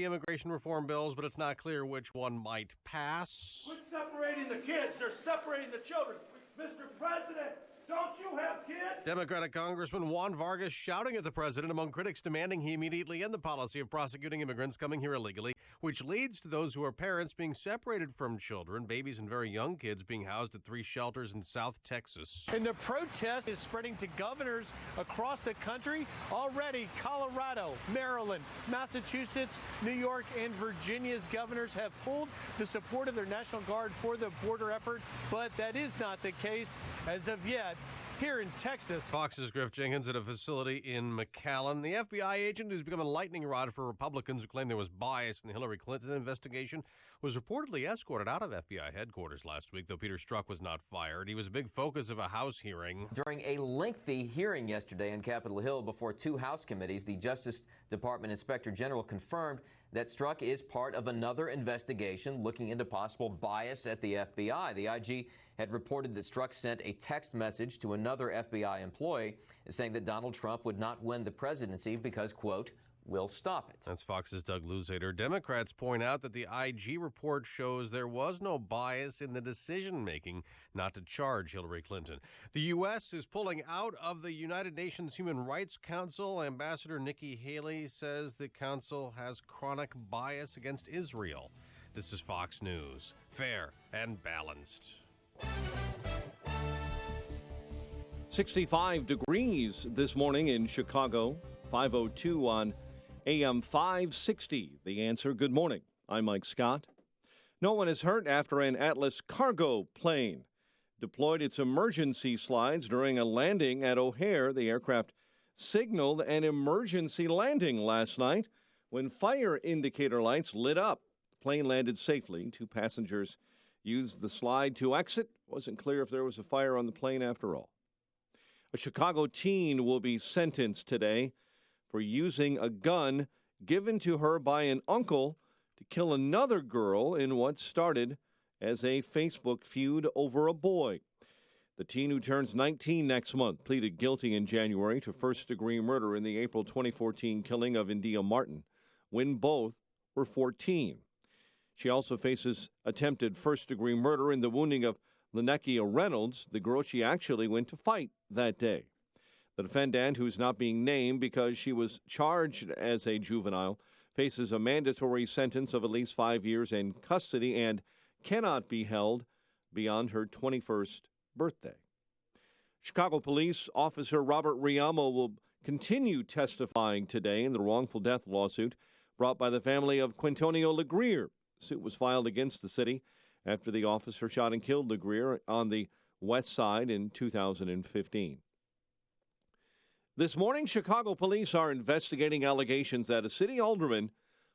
the immigration reform bills, but it's not clear which one might pass. Quit separating the kids. They're separating the children. Mr. President, don't you have kids? Democratic Congressman Juan Vargas shouting at the president among critics demanding he immediately end the policy of prosecuting immigrants coming here illegally, which leads to those who are parents being separated from children, babies and very young kids being housed at 3 shelters in South Texas. And the protest is spreading to governors across the country. Already, Colorado, Maryland, Massachusetts, New York, and Virginia's governors have pulled the support of their National Guard for the border effort, but that is not the case as of yet here in Texas. Fox's Griff Jenkins at a facility in McAllen. The FBI agent who's become a lightning rod for Republicans who claim there was bias in the Hillary Clinton investigation was reportedly escorted out of FBI headquarters last week, though Peter Strzok was not fired. He was a big focus of a House hearing. During a lengthy hearing yesterday on Capitol Hill before 2 House committees, the Justice Department Inspector General confirmed that Strzok is part of another investigation looking into possible bias at the FBI. The IG had reported that Strzok sent a text message to another FBI employee saying that Donald Trump would not win the presidency because, quote, we'll stop it. That's Fox's Doug Luzader. Democrats point out that the IG report shows there was no bias in the decision-making not to charge Hillary Clinton. The U.S. is pulling out of the United Nations Human Rights Council. Ambassador Nikki Haley says the council has chronic bias against Israel. This is Fox News. Fair and balanced. 65 degrees this morning in Chicago, 5:02 on AM 560. The Answer. Good morning. I'm Mike Scott. No one is hurt after an Atlas cargo plane deployed its emergency slides during a landing at O'Hare. The aircraft signaled an emergency landing last night when fire indicator lights lit up. The plane landed safely. 2 passengers used the slide to exit. Wasn't clear if there was a fire on the plane after all. A Chicago teen will be sentenced today for using a gun given to her by an uncle to kill another girl in what started as a Facebook feud over a boy. The teen, who turns 19 next month, pleaded guilty in January to first-degree murder in the April 2014 killing of India Martin, when both were 14. She also faces attempted first-degree murder in the wounding of Linneckia Reynolds, the girl she actually went to fight that day. The defendant, who's not being named because she was charged as a juvenile, faces a mandatory sentence of at least 5 years in custody and cannot be held beyond her 21st birthday. Chicago police officer Robert Riamo will continue testifying today in the wrongful death lawsuit brought by the family of Quintonio LeGrier. The suit was filed against the city after the officer shot and killed LeGrier on the west side in 2015. This morning, Chicago police are investigating allegations that a city alderman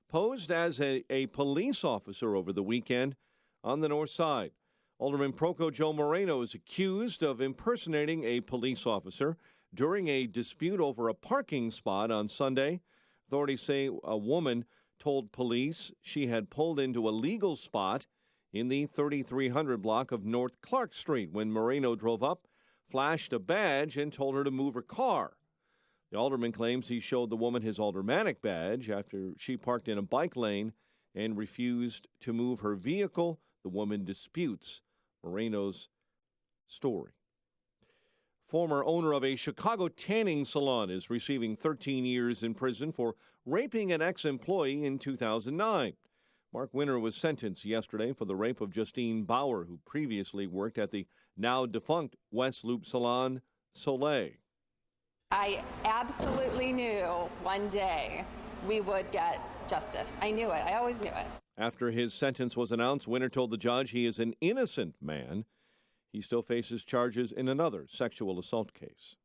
posed as a police officer over the weekend on the north side. Alderman Proco Joe Moreno is accused of impersonating a police officer during a dispute over a parking spot on Sunday. Authorities say a woman told police she had pulled into a legal spot in the 3300 block of North Clark Street when Moreno drove up, flashed a badge, and told her to move her car. The alderman claims he showed the woman his aldermanic badge after she parked in a bike lane and refused to move her vehicle. The woman disputes Moreno's story. Former owner of a Chicago tanning salon is receiving 13 years in prison for raping an ex-employee in 2009. Mark Winter was sentenced yesterday for the rape of Justine Bauer, who previously worked at the now-defunct West Loop Salon Soleil. I absolutely knew one day we would get justice. I knew it. I always knew it. After his sentence was announced, Winter told the judge he is an innocent man. He still faces charges in another sexual assault case.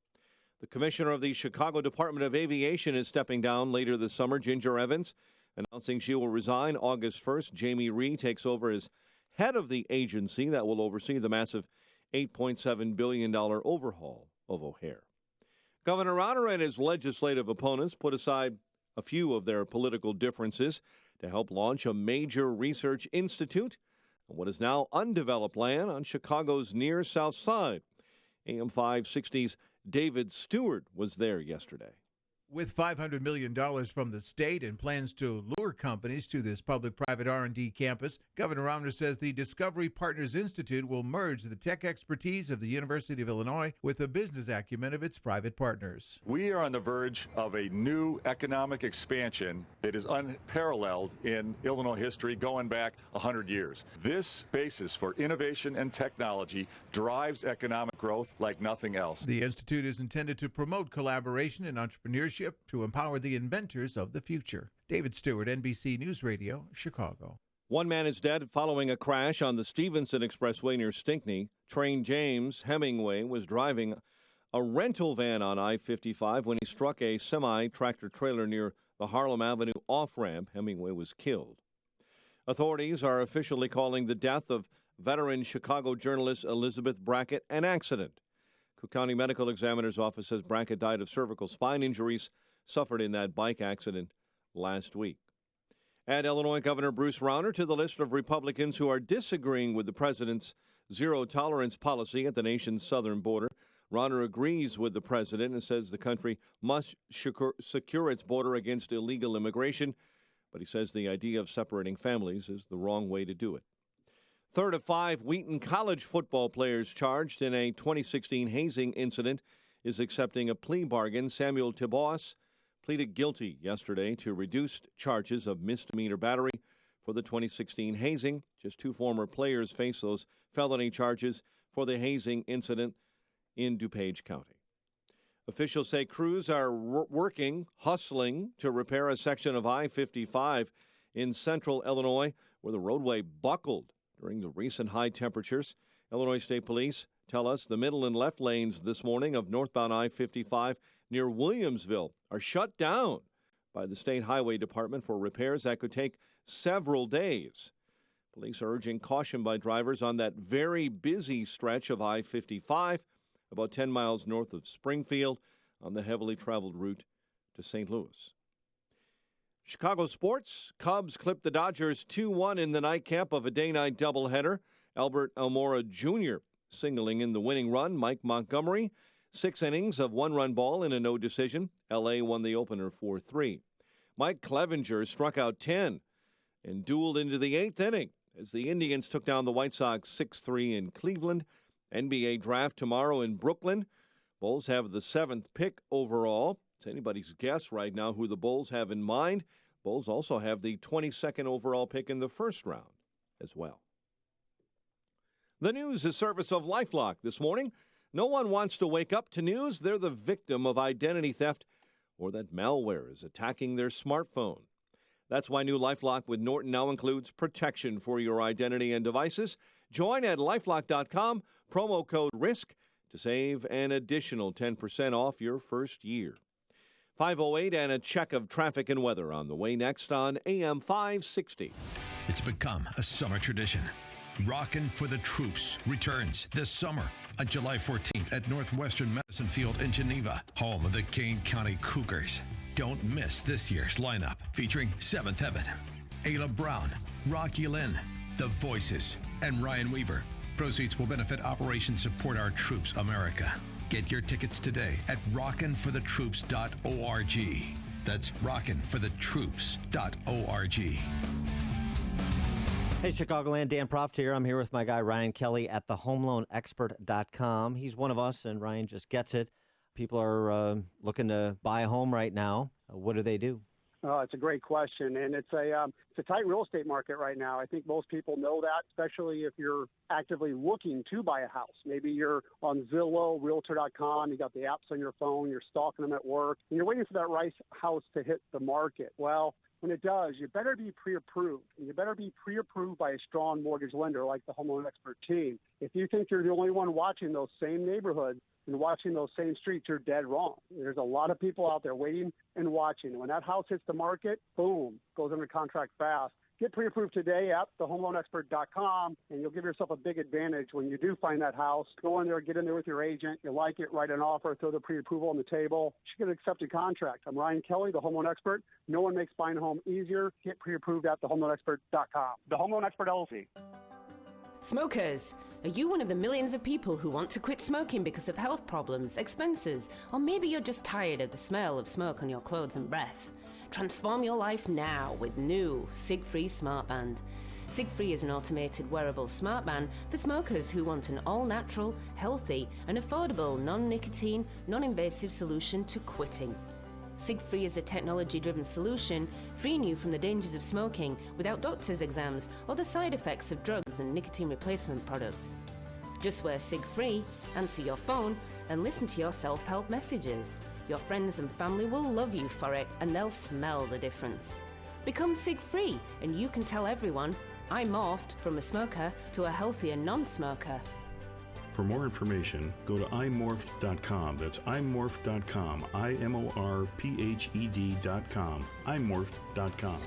The commissioner of the Chicago Department of Aviation is stepping down later this summer. Ginger Evans announcing she will resign August 1st. Jamie Rhee takes over as head of the agency that will oversee the massive $8.7 billion overhaul of O'Hare. Governor Rauner and his legislative opponents put aside a few of their political differences to help launch a major research institute on what is now undeveloped land on Chicago's near south side. AM 560's David Stewart was there yesterday. With $500 million from the state and plans to lure companies to this public-private R&D campus, Governor Romner says the Discovery Partners Institute will merge the tech expertise of the University of Illinois with the business acumen of its private partners. We are on the verge of a new economic expansion that is unparalleled in Illinois history going back 100 years. This basis for innovation and technology drives economic growth like nothing else. The institute is intended to promote collaboration and entrepreneurship to empower the inventors of the future. David Stewart, NBC News Radio, Chicago. One man is dead following a crash on the Stevenson Expressway near Stickney. Train James Hemingway was driving a rental van on I-55 when he struck a semi-tractor trailer near the Harlem Avenue off-ramp. Hemingway was killed. Authorities are officially calling the death of veteran Chicago journalist Elizabeth Brackett an accident. Cook County Medical Examiner's Office says Brackett died of cervical spine injuries suffered in that bike accident last week. Add Illinois Governor Bruce Rauner to the list of Republicans who are disagreeing with the president's zero-tolerance policy at the nation's southern border. Rauner agrees with the president and says the country must secure its border against illegal immigration, but he says the idea of separating families is the wrong way to do it. Third of 5 Wheaton College football players charged in a 2016 hazing incident is accepting a plea bargain. Samuel Tiboss pleaded guilty yesterday to reduced charges of misdemeanor battery for the 2016 hazing. Just 2 former players face those felony charges for the hazing incident in DuPage County. Officials say crews are hustling to repair a section of I-55 in central Illinois where the roadway buckled during the recent high temperatures. Illinois State Police tell us the middle and left lanes this morning of northbound I-55 near Williamsville are shut down by the State Highway Department for repairs that could take several days. Police are urging caution by drivers on that very busy stretch of I-55, about 10 miles north of Springfield, on the heavily traveled route to St. Louis. Chicago sports. Cubs clipped the Dodgers 2-1 in the nightcap of a day-night doubleheader. Albert Almora Jr. singling in the winning run. Mike Montgomery, 6 innings of 1-run ball in a no decision. L.A. won the opener 4-3. Mike Clevenger struck out 10 and dueled into the 8th inning as the Indians took down the White Sox 6-3 in Cleveland. NBA draft tomorrow in Brooklyn. Bulls have the 7th pick overall. It's anybody's guess right now who the Bulls have in mind. Bulls also have the 22nd overall pick in the first round as well. The news is service of LifeLock this morning. No one wants to wake up to news they're the victim of identity theft or that malware is attacking their smartphone. That's why new LifeLock with Norton now includes protection for your identity and devices. Join at LifeLock.com, promo code RISK to save an additional 10% off your first year. 5:08 and a check of traffic and weather on the way next on AM 560. It's become a summer tradition. Rockin' for the Troops returns this summer on July 14th at Northwestern Medicine Field in Geneva, home of the Kane County Cougars. Don't miss this year's lineup featuring Seventh Heaven, Ayla Brown, Rocky Lynn, The Voices, and Ryan Weaver. Proceeds will benefit Operation Support Our Troops America. Get your tickets today at rockinforthetroops.org. That's rockinforthetroops.org. Hey, Chicagoland, Dan Proft here. I'm here with my guy, Ryan Kelly, at thehomeloanexpert.com. He's one of us, and Ryan just gets it. People are looking to buy a home right now. What do they do? It's a great question, and it's a tight real estate market right now. I think most people know that, especially if you're actively looking to buy a house. Maybe you're on Zillow, Realtor.com, you got the apps on your phone, you're stalking them at work, and you're waiting for that right house to hit the market. Well, when it does, you better be pre-approved, and you better be pre-approved by a strong mortgage lender like the Home Loan Expert team. If you think you're the only one watching those same neighborhoods and watching those same streets, you're dead wrong. There's a lot of people out there waiting and watching. When that house hits the market, boom, goes under contract fast. Get pre-approved today at thehomeloanexpert.com, and you'll give yourself a big advantage when you do find that house. Go in there, get in there with your agent. You like it, write an offer, throw the pre-approval on the table. You should get an accepted contract. I'm Ryan Kelly, the Home Loan Expert. No one makes buying a home easier. Get pre-approved at thehomeloanexpert.com. The Home Loan Expert LLC. Smokers, are you one of the millions of people who want to quit smoking because of health problems, expenses, or maybe you're just tired of the smell of smoke on your clothes and breath? Transform your life now with new Cig-Free Smartband. Cig-Free is an automated wearable smartband for smokers who want an all-natural, healthy, and affordable non-nicotine, non-invasive solution to quitting. Cig-Free is a technology-driven solution, freeing you from the dangers of smoking without doctor's exams or the side effects of drugs and nicotine replacement products. Just wear Cig-Free, answer your phone, and listen to your self-help messages. Your friends and family will love you for it, and they'll smell the difference. Become Cig-Free, and you can tell everyone, I morphed from a smoker to a healthier non-smoker. For more information, go to imorphed.com. That's imorphed.com. imorphed.com. imorphed.com.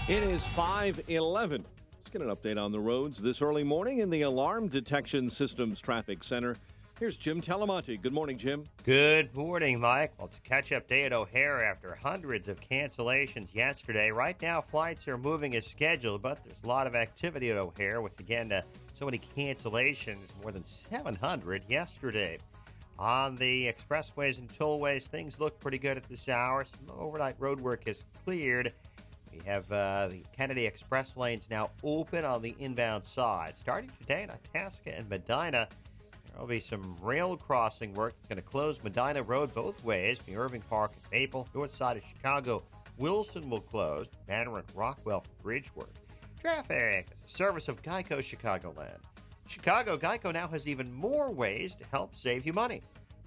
It is 5:11. Let's get an update on the roads this early morning in the Alarm Detection Systems Traffic Center. Here's Jim Talamonte. Good morning, Jim. Good morning, Mike. Well, it's a catch-up day at O'Hare after hundreds of cancellations yesterday. Right now, flights are moving as scheduled, but there's a lot of activity at O'Hare with, again, so many cancellations, more than 700 yesterday. On the expressways and tollways, things look pretty good at this hour. Some overnight road work is cleared. We have the Kennedy Express lanes now open on the inbound side. Starting today in Itasca and Medina, there will be some rail crossing work that's going to close Medina Road both ways, from Irving Park and Maple. North side of Chicago, Wilson will close. Manor and Rockwell for bridge work. Traffic is a service of Geico Chicagoland. Chicago, Geico now has even more ways to help save you money.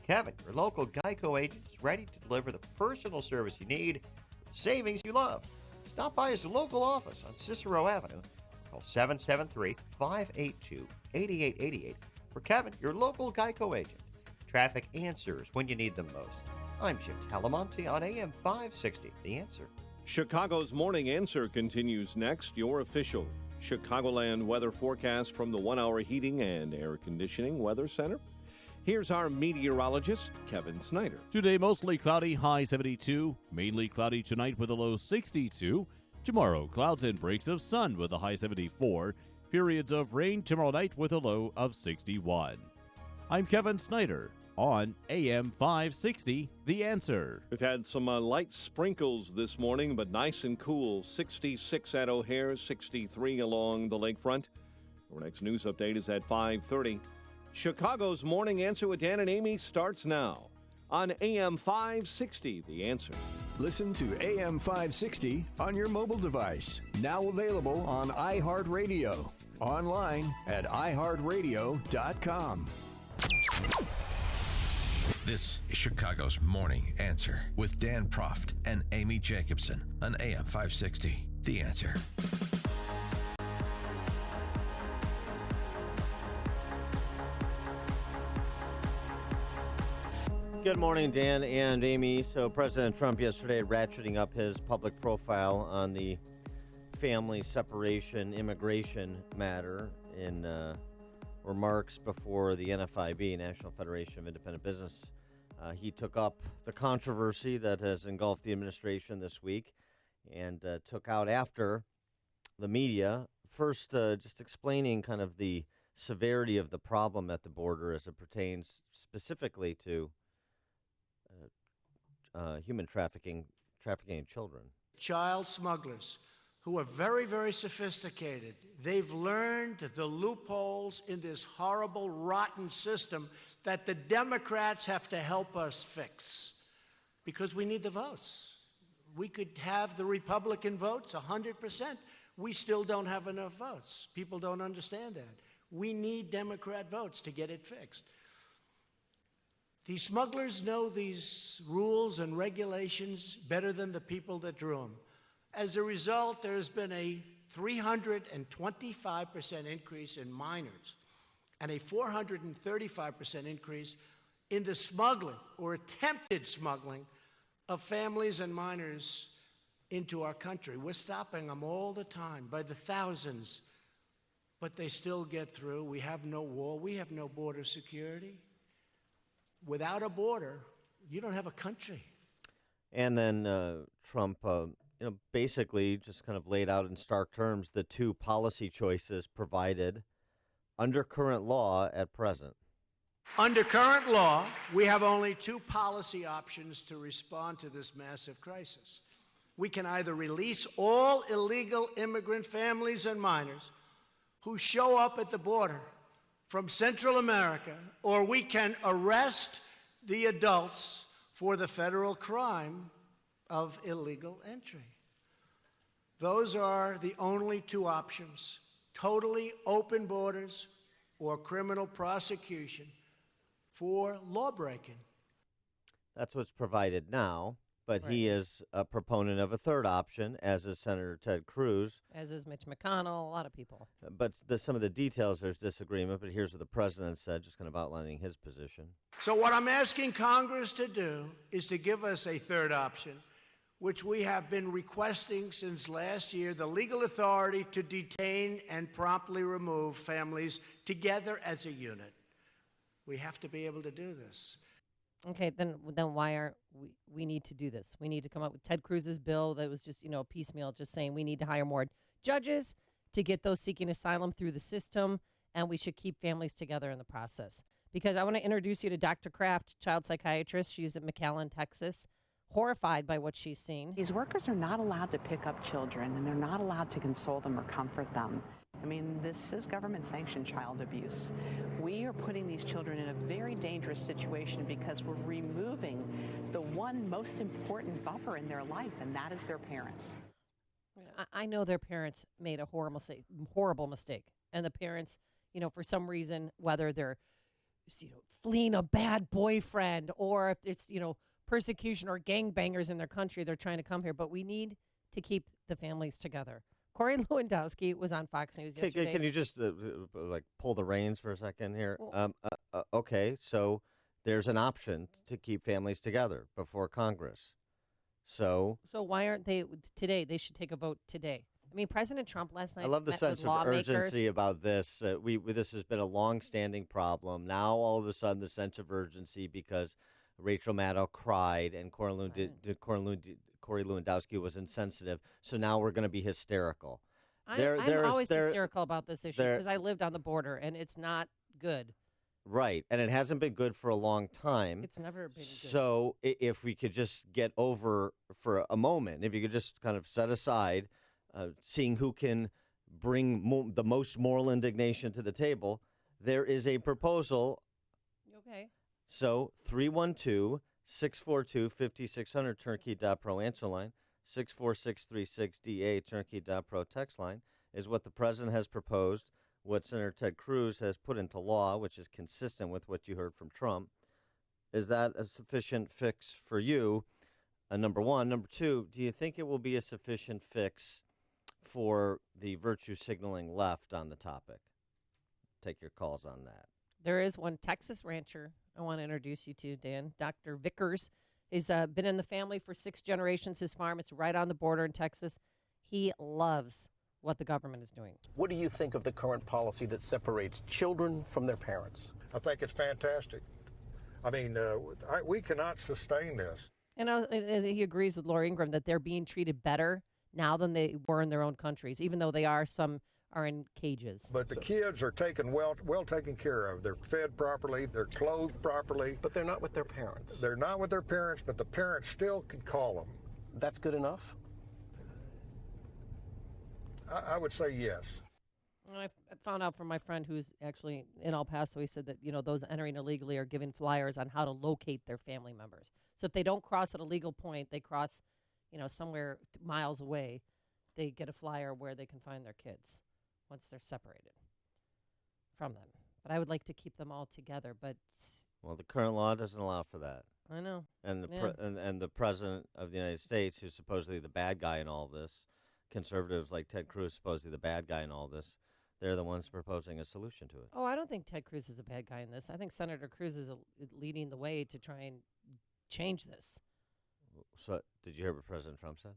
Kevin, your local Geico agent, is ready to deliver the personal service you need, the savings you love. Stop by his local office on Cicero Avenue. Call 773-582-8888 for Kevin, your local Geico agent. Traffic answers when you need them most. I'm Jim Talamonte on AM 560, The Answer. Chicago's Morning Answer continues next. Your official Chicagoland weather forecast from the 1-hour heating and air conditioning weather center. Here's our meteorologist, Kevin Snyder. Today, mostly cloudy, high 72. Mainly cloudy tonight with a low 62. Tomorrow, clouds and breaks of sun with a high 74. Periods of rain tomorrow night with a low of 61. I'm Kevin Snyder on AM 560, The Answer. We've had some light sprinkles this morning, but nice and cool. 66 at O'Hare, 63 along the lakefront. Our next news update is at 5:30. Chicago's Morning Answer with Dan and Amy starts now on AM 560, The Answer. Listen to AM 560 on your mobile device. Now available on iHeartRadio. Online at iHeartRadio.com. This is Chicago's Morning Answer with Dan Proft and Amy Jacobson on AM 560, The Answer. Good morning, Dan and Amy. So President Trump yesterday ratcheting up his public profile on the family separation immigration matter in remarks before the NFIB, National Federation of Independent Business. He took up the controversy that has engulfed the administration this week and took out after the media. First, just explaining kind of the severity of the problem at the border as it pertains specifically to human trafficking in children. Child smugglers who are very, very sophisticated. They've learned the loopholes in this horrible, rotten system that the Democrats have to help us fix because we need the votes. We could have the Republican votes 100%. We still don't have enough votes. People don't understand that. We need Democrat votes to get it fixed. These smugglers know these rules and regulations better than the people that drew them. As a result, there's been a 325% increase in minors and a 435% increase in the smuggling or attempted smuggling of families and minors into our country. We're stopping them all the time by the thousands, but they still get through. We have no wall. We have no border security. Without a border, you don't have a country. And then Trump basically just kind of laid out in stark terms the two policy choices provided under current law at present. Under current law, we have only two policy options to respond to this massive crisis. We can either release all illegal immigrant families and minors who show up at the border from Central America, or we can arrest the adults for the federal crime of illegal entry. Those are the only two options: totally open borders or criminal prosecution for lawbreaking. That's what's provided now, but he is a proponent of a third option, as is Senator Ted Cruz. As is Mitch McConnell, a lot of people. But some of the details, there's disagreement, but here's what the president said, just kind of outlining his position. So what I'm asking Congress to do is to give us a third option, which we have been requesting since last year: the legal authority to detain and promptly remove families together as a unit. We have to be able to do this. Okay, then why aren't we need to do this? We need to come up with Ted Cruz's bill that was just, piecemeal, just saying we need to hire more judges to get those seeking asylum through the system, and we should keep families together in the process. Because I want to introduce you to Dr. Kraft, child psychiatrist. She's at McAllen, Texas, horrified by what she's seen. These workers are not allowed to pick up children, and they're not allowed to console them or comfort them. I mean, this is government-sanctioned child abuse. We are putting these children in a very dangerous situation because we're removing the one most important buffer in their life, and that is their parents. I know their parents made a horrible mistake. And the parents, for some reason, whether they're fleeing a bad boyfriend or if it's, persecution or gangbangers in their country, they're trying to come here. But we need to keep the families together. Corey Lewandowski was on Fox News yesterday. Can you just pull the reins for a second here? Okay, so there's an option to keep families together before Congress. So why aren't they today? They should take a vote today. I mean, President Trump last night. I love the sense of urgency about this. This has been a long-standing problem. Now, all of a sudden, the sense of urgency because Rachel Maddow cried and Corey Lewandowski was insensitive. So now we're going to be hysterical. I'm always hysterical about this issue because I lived on the border, and it's not good. Right, and it hasn't been good for a long time. It's never been good. So if we could just get over for a moment, if you could just kind of set aside seeing who can bring the most moral indignation to the table, there is a proposal. Okay. So 312-642-5600, turnkey.pro answer line, 64636DA, turnkey.pro text line, is what the president has proposed, what Senator Ted Cruz has put into law, which is consistent with what you heard from Trump. Is that a sufficient fix for you? Number one. Number two, do you think it will be a sufficient fix for the virtue signaling left on the topic? Take your calls on that. There is one Texas rancher I want to introduce you to, Dan. Dr. Vickers has been in the family for 6 generations. His farm, it's right on the border in Texas. He loves what the government is doing. What do you think of the current policy that separates children from their parents? I think it's fantastic. I mean, we cannot sustain this. And he agrees with Laura Ingraham that they're being treated better now than they were in their own countries, even though some are in cages. But the kids are taken well taken care of. They're fed properly. They're clothed properly. But they're not with their parents. They're not with their parents, but the parents still can call them. That's good enough? I would say yes. I found out from my friend who's actually in El Paso, he said that, those entering illegally are given flyers on how to locate their family members. So if they don't cross at a legal point, they cross, somewhere miles away, they get a flyer where they can find their kids once they're separated from them. But I would like to keep them all together, but... Well, the current law doesn't allow for that. I know. And the president of the United States, who's supposedly the bad guy in all of this, conservatives like Ted Cruz, supposedly the bad guy in all this, they're the ones proposing a solution to it. Oh, I don't think Ted Cruz is a bad guy in this. I think Senator Cruz is leading the way to try and change this. So, did you hear what President Trump said?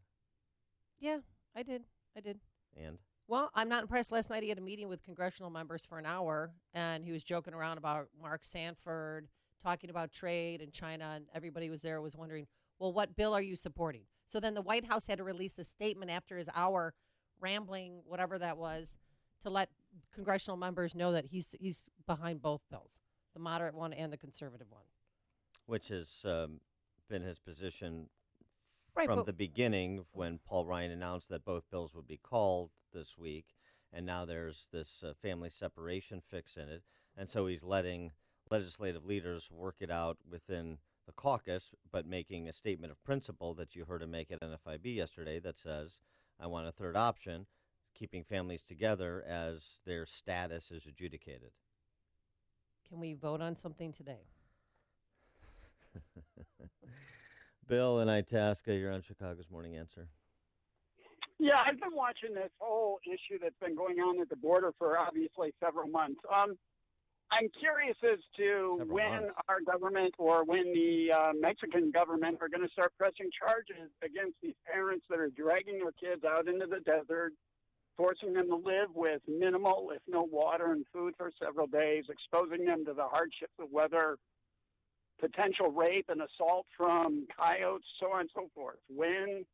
Yeah, I did. And? Well, I'm not impressed. Last night he had a meeting with congressional members for an hour, and he was joking around about Mark Sanford, talking about trade and China, and everybody was there was wondering, well, what bill are you supporting? So then the White House had to release a statement after his hour rambling, whatever that was, to let congressional members know that he's behind both bills, the moderate one and the conservative one. Which has been his position Right, from but- the beginning when Paul Ryan announced that both bills would be called this week. And now there's this family separation fix in it. And so he's letting legislative leaders work it out within the caucus, but making a statement of principle that you heard him make at NFIB yesterday that says, I want a third option, keeping families together as their status is adjudicated. Can we vote on something today? Bill and Itasca, you're on Chicago's Morning Answer. Yeah, I've been watching this whole issue that's been going on at the border for obviously several months. I'm curious as to when our government or when the Mexican government are going to start pressing charges against these parents that are dragging their kids out into the desert, forcing them to live with minimal, if no water and food for several days, exposing them to the hardships of weather, potential rape and assault from coyotes, so on and so forth. When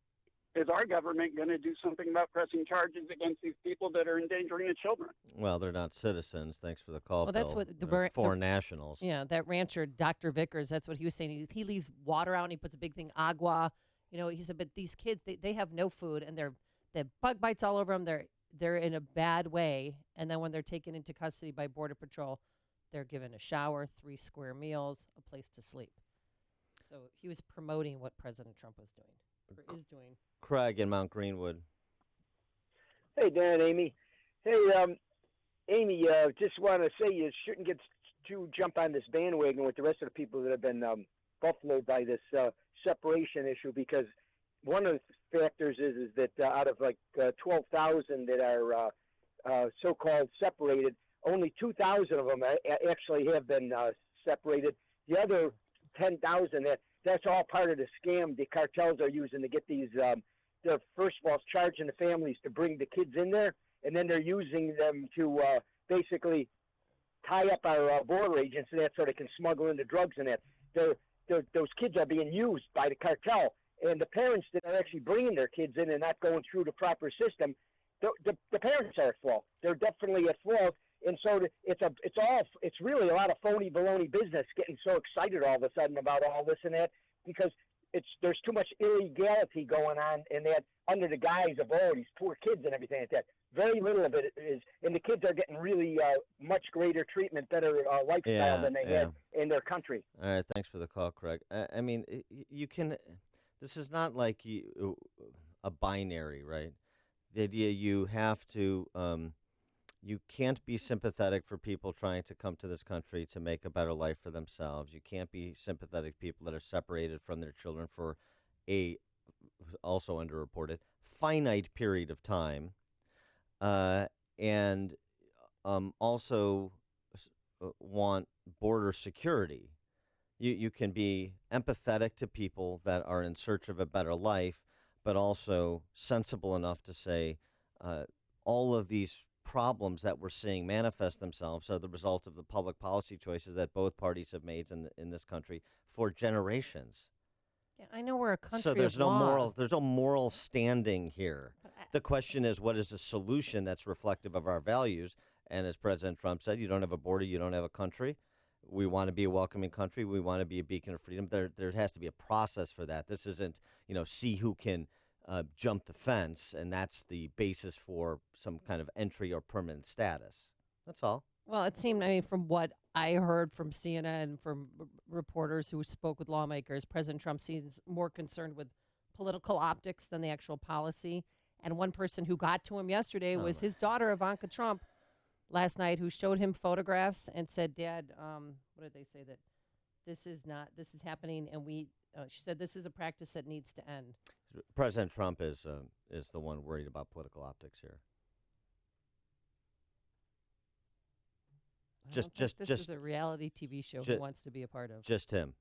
is our government going to do something about pressing charges against these people that are endangering the children? Well, they're not citizens. Thanks for the call, Well, that's Bill. what They're foreign nationals. Yeah, that rancher, Dr. Vickers, that's what he was saying. He leaves water out and he puts a big thing, agua. You know, he said, but these kids, they have no food and they have bug bites all over them. They're in a bad way. And then when they're taken into custody by Border Patrol, they're given a shower, 3 square meals, a place to sleep. So he was promoting what President Trump was doing, or is doing. Craig in Mount Greenwood. Hey, Dan, Amy. Hey, Amy, just want to say you shouldn't get to jump on this bandwagon with the rest of the people that have been buffaloed by this separation issue, because one of the factors is that out of like 12,000 that are so-called separated, only 2,000 of them actually have been separated. The other 10,000, that's all part of the scam the cartels are using to get these. They're first of all charging the families to bring the kids in there, and then they're using them to basically tie up our border agents and that, so they can smuggle in the drugs and that. Those kids are being used by the cartel, and the parents that are actually bringing their kids in and not going through the proper system, the parents are at fault. They're definitely at fault. And so it's really a lot of phony baloney business, getting so excited all of a sudden about all this and that, because there's too much illegality going on, and that under the guise of these poor kids and everything like that. Very little of it is, and the kids are getting really much greater treatment, better lifestyle than they had in their country. All right, thanks for the call, Craig. I mean, you can. This is not like a binary, right? The idea you have to. You can't be sympathetic for people trying to come to this country to make a better life for themselves. You can't be sympathetic to people that are separated from their children for also underreported, finite period of time. And also want border security. You can be empathetic to people that are in search of a better life, but also sensible enough to say all of these problems that we're seeing manifest themselves are the result of the public policy choices that both parties have made in this country for generations. Yeah, I know we're a country so there's of no laws. there's no moral standing here. The question is, what is a solution that's reflective of our values? And as President Trump said, you don't have a border, you don't have a country. We want to be a welcoming country. We want to be a beacon of freedom. There has to be a process for that. This isn't, see who can jump the fence, and that's the basis for some kind of entry or permanent status. That's all. Well, it seemed, from what I heard from CNN and from reporters who spoke with lawmakers, President Trump seems more concerned with political optics than the actual policy. And one person who got to him yesterday was his daughter, Ivanka Trump, last night, who showed him photographs and said, Dad, what did they say? That this is happening, and she said this is a practice that needs to end. President Trump is the one worried about political optics here. This is a reality TV show he wants to be a part of. Just him.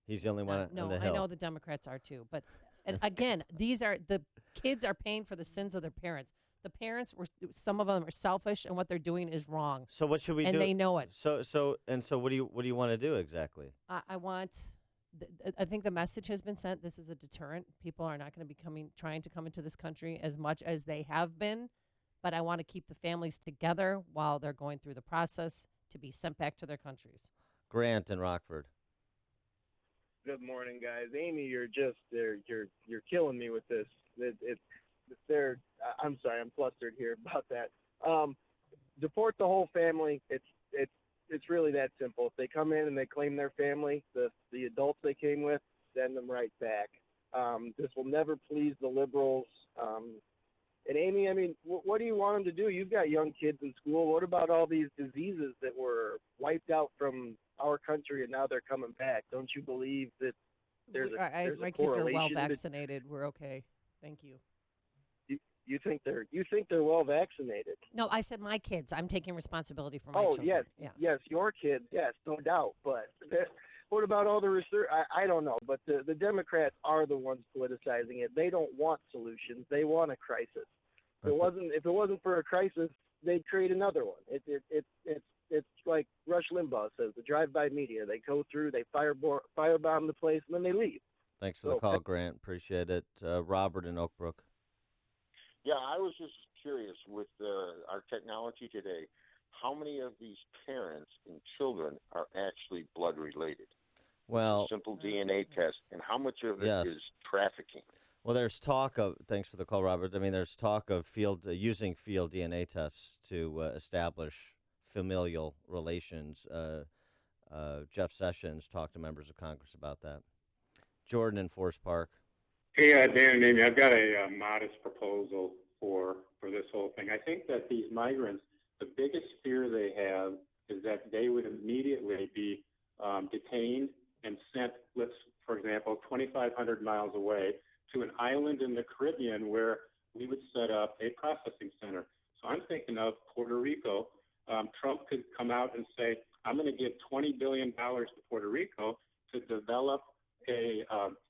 He's the only one on the Hill. I know the Democrats are too. But and again, the kids are paying for the sins of their parents. The parents some of them are selfish, and what they're doing is wrong. So what should we do? And they know it. So what do you want to do exactly? I think the message has been sent. This is a deterrent. People are not going to be trying to come into this country as much as they have been. But I want to keep the families together while they're going through the process to be sent back to their countries. Grant in Rockford. Good morning, guys. Amy, you're killing me with this. I'm sorry, I'm flustered here about that. Deport the whole family. It's really that simple. If they come in and they claim their family, the adults they came with, send them right back. This will never please the liberals. And Amy, I mean, what do you want them to do? You've got young kids in school. What about all these diseases that were wiped out from our country and now they're coming back? Don't you believe that there's a my kids are well correlation vaccinated. We're okay. Thank you. You think they're well vaccinated? No, I said my kids. I'm taking responsibility for my children. Yes, your kids, yes, no doubt. But what about all the research? I don't know. But the Democrats are the ones politicizing it. They don't want solutions. They want a crisis. If it wasn't for a crisis, they'd create another one. It's like Rush Limbaugh says, the drive-by media. They go through, they firebomb the place, and then they leave. Thanks for the call, Grant. Appreciate it. Robert in Oak Brook. Yeah, I was just curious with our technology today, how many of these parents and children are actually blood related? Well, simple DNA test, and how much of it is trafficking? Well, there's talk of, thanks for the call, Robert. I mean, there's talk of using field DNA tests to establish familial relations. Jeff Sessions talked to members of Congress about that. Jordan in Forest Park. Hey, Dan and Amy, I've got a modest proposal for this whole thing. I think that these migrants, the biggest fear they have is that they would immediately be detained and sent, for example, 2,500 miles away to an island in the Caribbean where we would set up a processing center. So I'm thinking of Puerto Rico. Trump could come out and say, I'm going to give $20 billion to Puerto Rico to develop a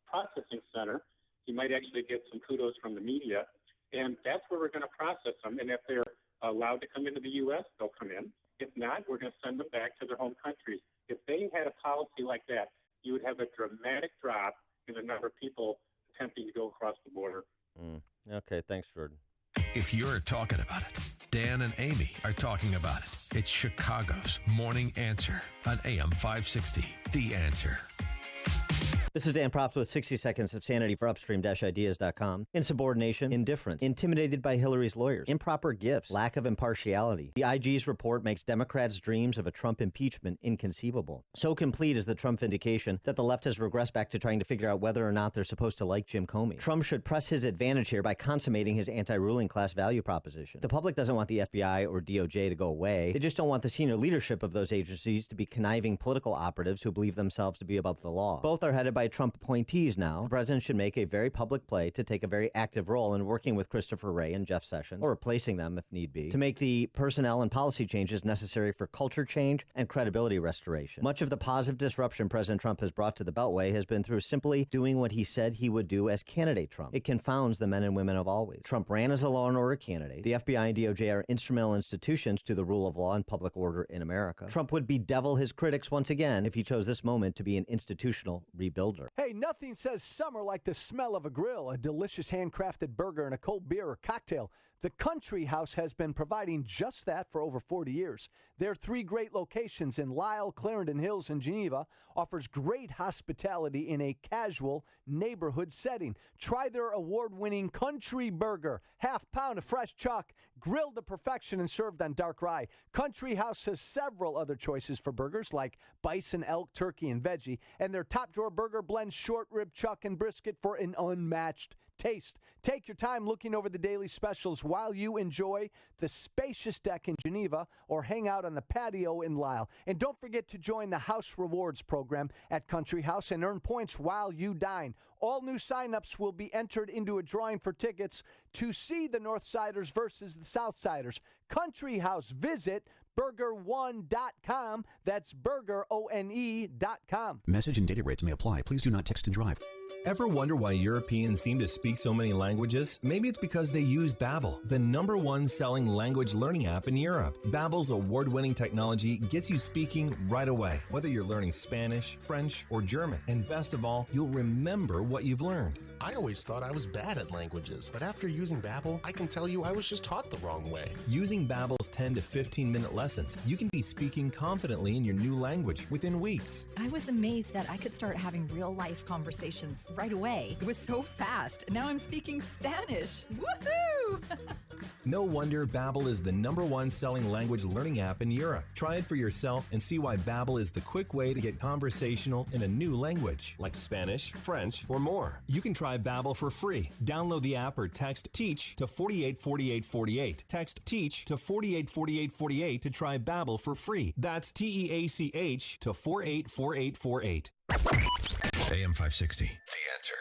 processing center. He might actually get some kudos from the media, and that's where we're going to process them. And if they're allowed to come into the U.S., they'll come in. If not, we're going to send them back to their home countries. If they had a policy like that, you would have a dramatic drop in the number of people attempting to go across the border. Okay, thanks, Jordan. If you're talking about it, Dan and Amy are talking about it. It's Chicago's Morning Answer on AM 560. The Answer. This is Dan Proft with 60 Seconds of Sanity for Upstream-Ideas.com. Insubordination, indifference, intimidated by Hillary's lawyers, improper gifts, lack of impartiality. The IG's report makes Democrats' dreams of a Trump impeachment inconceivable. So complete is the Trump vindication that the left has regressed back to trying to figure out whether or not they're supposed to like Jim Comey. Trump should press his advantage here by consummating his anti-ruling class value proposition. The public doesn't want the FBI or DOJ to go away. They just don't want the senior leadership of those agencies to be conniving political operatives who believe themselves to be above the law. Both are headed by Trump appointees now. The president should make a very public play to take a very active role in working with Christopher Wray and Jeff Sessions, or replacing them if need be, to make the personnel and policy changes necessary for culture change and credibility restoration. Much of the positive disruption President Trump has brought to the Beltway has been through simply doing what he said he would do as candidate Trump. It confounds the men and women of always. Trump ran as a law and order candidate. The FBI and DOJ are instrumental institutions to the rule of law and public order in America. Trump would bedevil his critics once again if he chose this moment to be an institutional rebuilder. Hey, nothing says summer like the smell of a grill, a delicious handcrafted burger, and a cold beer or cocktail. The Country House has been providing just that for over 40 years. Their 3 great locations in Lisle, Clarendon Hills, and Geneva offers great hospitality in a casual neighborhood setting. Try their award-winning Country Burger, half pound of fresh chuck, grilled to perfection and served on dark rye. Country House has several other choices for burgers like bison, elk, turkey, and veggie, and their top drawer burger blends short rib, chuck, and brisket for an unmatched taste. Take your time looking over the daily specials while you enjoy the spacious deck in Geneva or hang out on the patio in Lisle. And don't forget to join the House Rewards program at Country House and earn points while you dine. All new signups will be entered into a drawing for tickets to see the Northsiders versus the Southsiders. Country House. Visit burger1.com. That's burgerone.com. Message and data rates may apply. Please do not text and drive. Ever wonder why Europeans seem to speak so many languages? Maybe it's because they use Babbel, the #1 selling language learning app in Europe. Babbel's award-winning technology gets you speaking right away, whether you're learning Spanish, French, or German. And best of all, you'll remember what you've learned. I always thought I was bad at languages, but after using Babbel, I can tell you I was just taught the wrong way. Using Babbel's 10 to 15-minute lessons, you can be speaking confidently in your new language within weeks. I was amazed that I could start having real-life conversations right away. It was so fast. Now I'm speaking Spanish. Woohoo! No wonder Babbel is the #1 selling language learning app in Europe. Try it for yourself and see why Babbel is the quick way to get conversational in a new language, like Spanish, French, or more. You can try Babbel for free. Download the app or text TEACH to 484848. Text TEACH to 484848 to try Babbel for free. That's TEACH to 484848. AM 560, The Answer.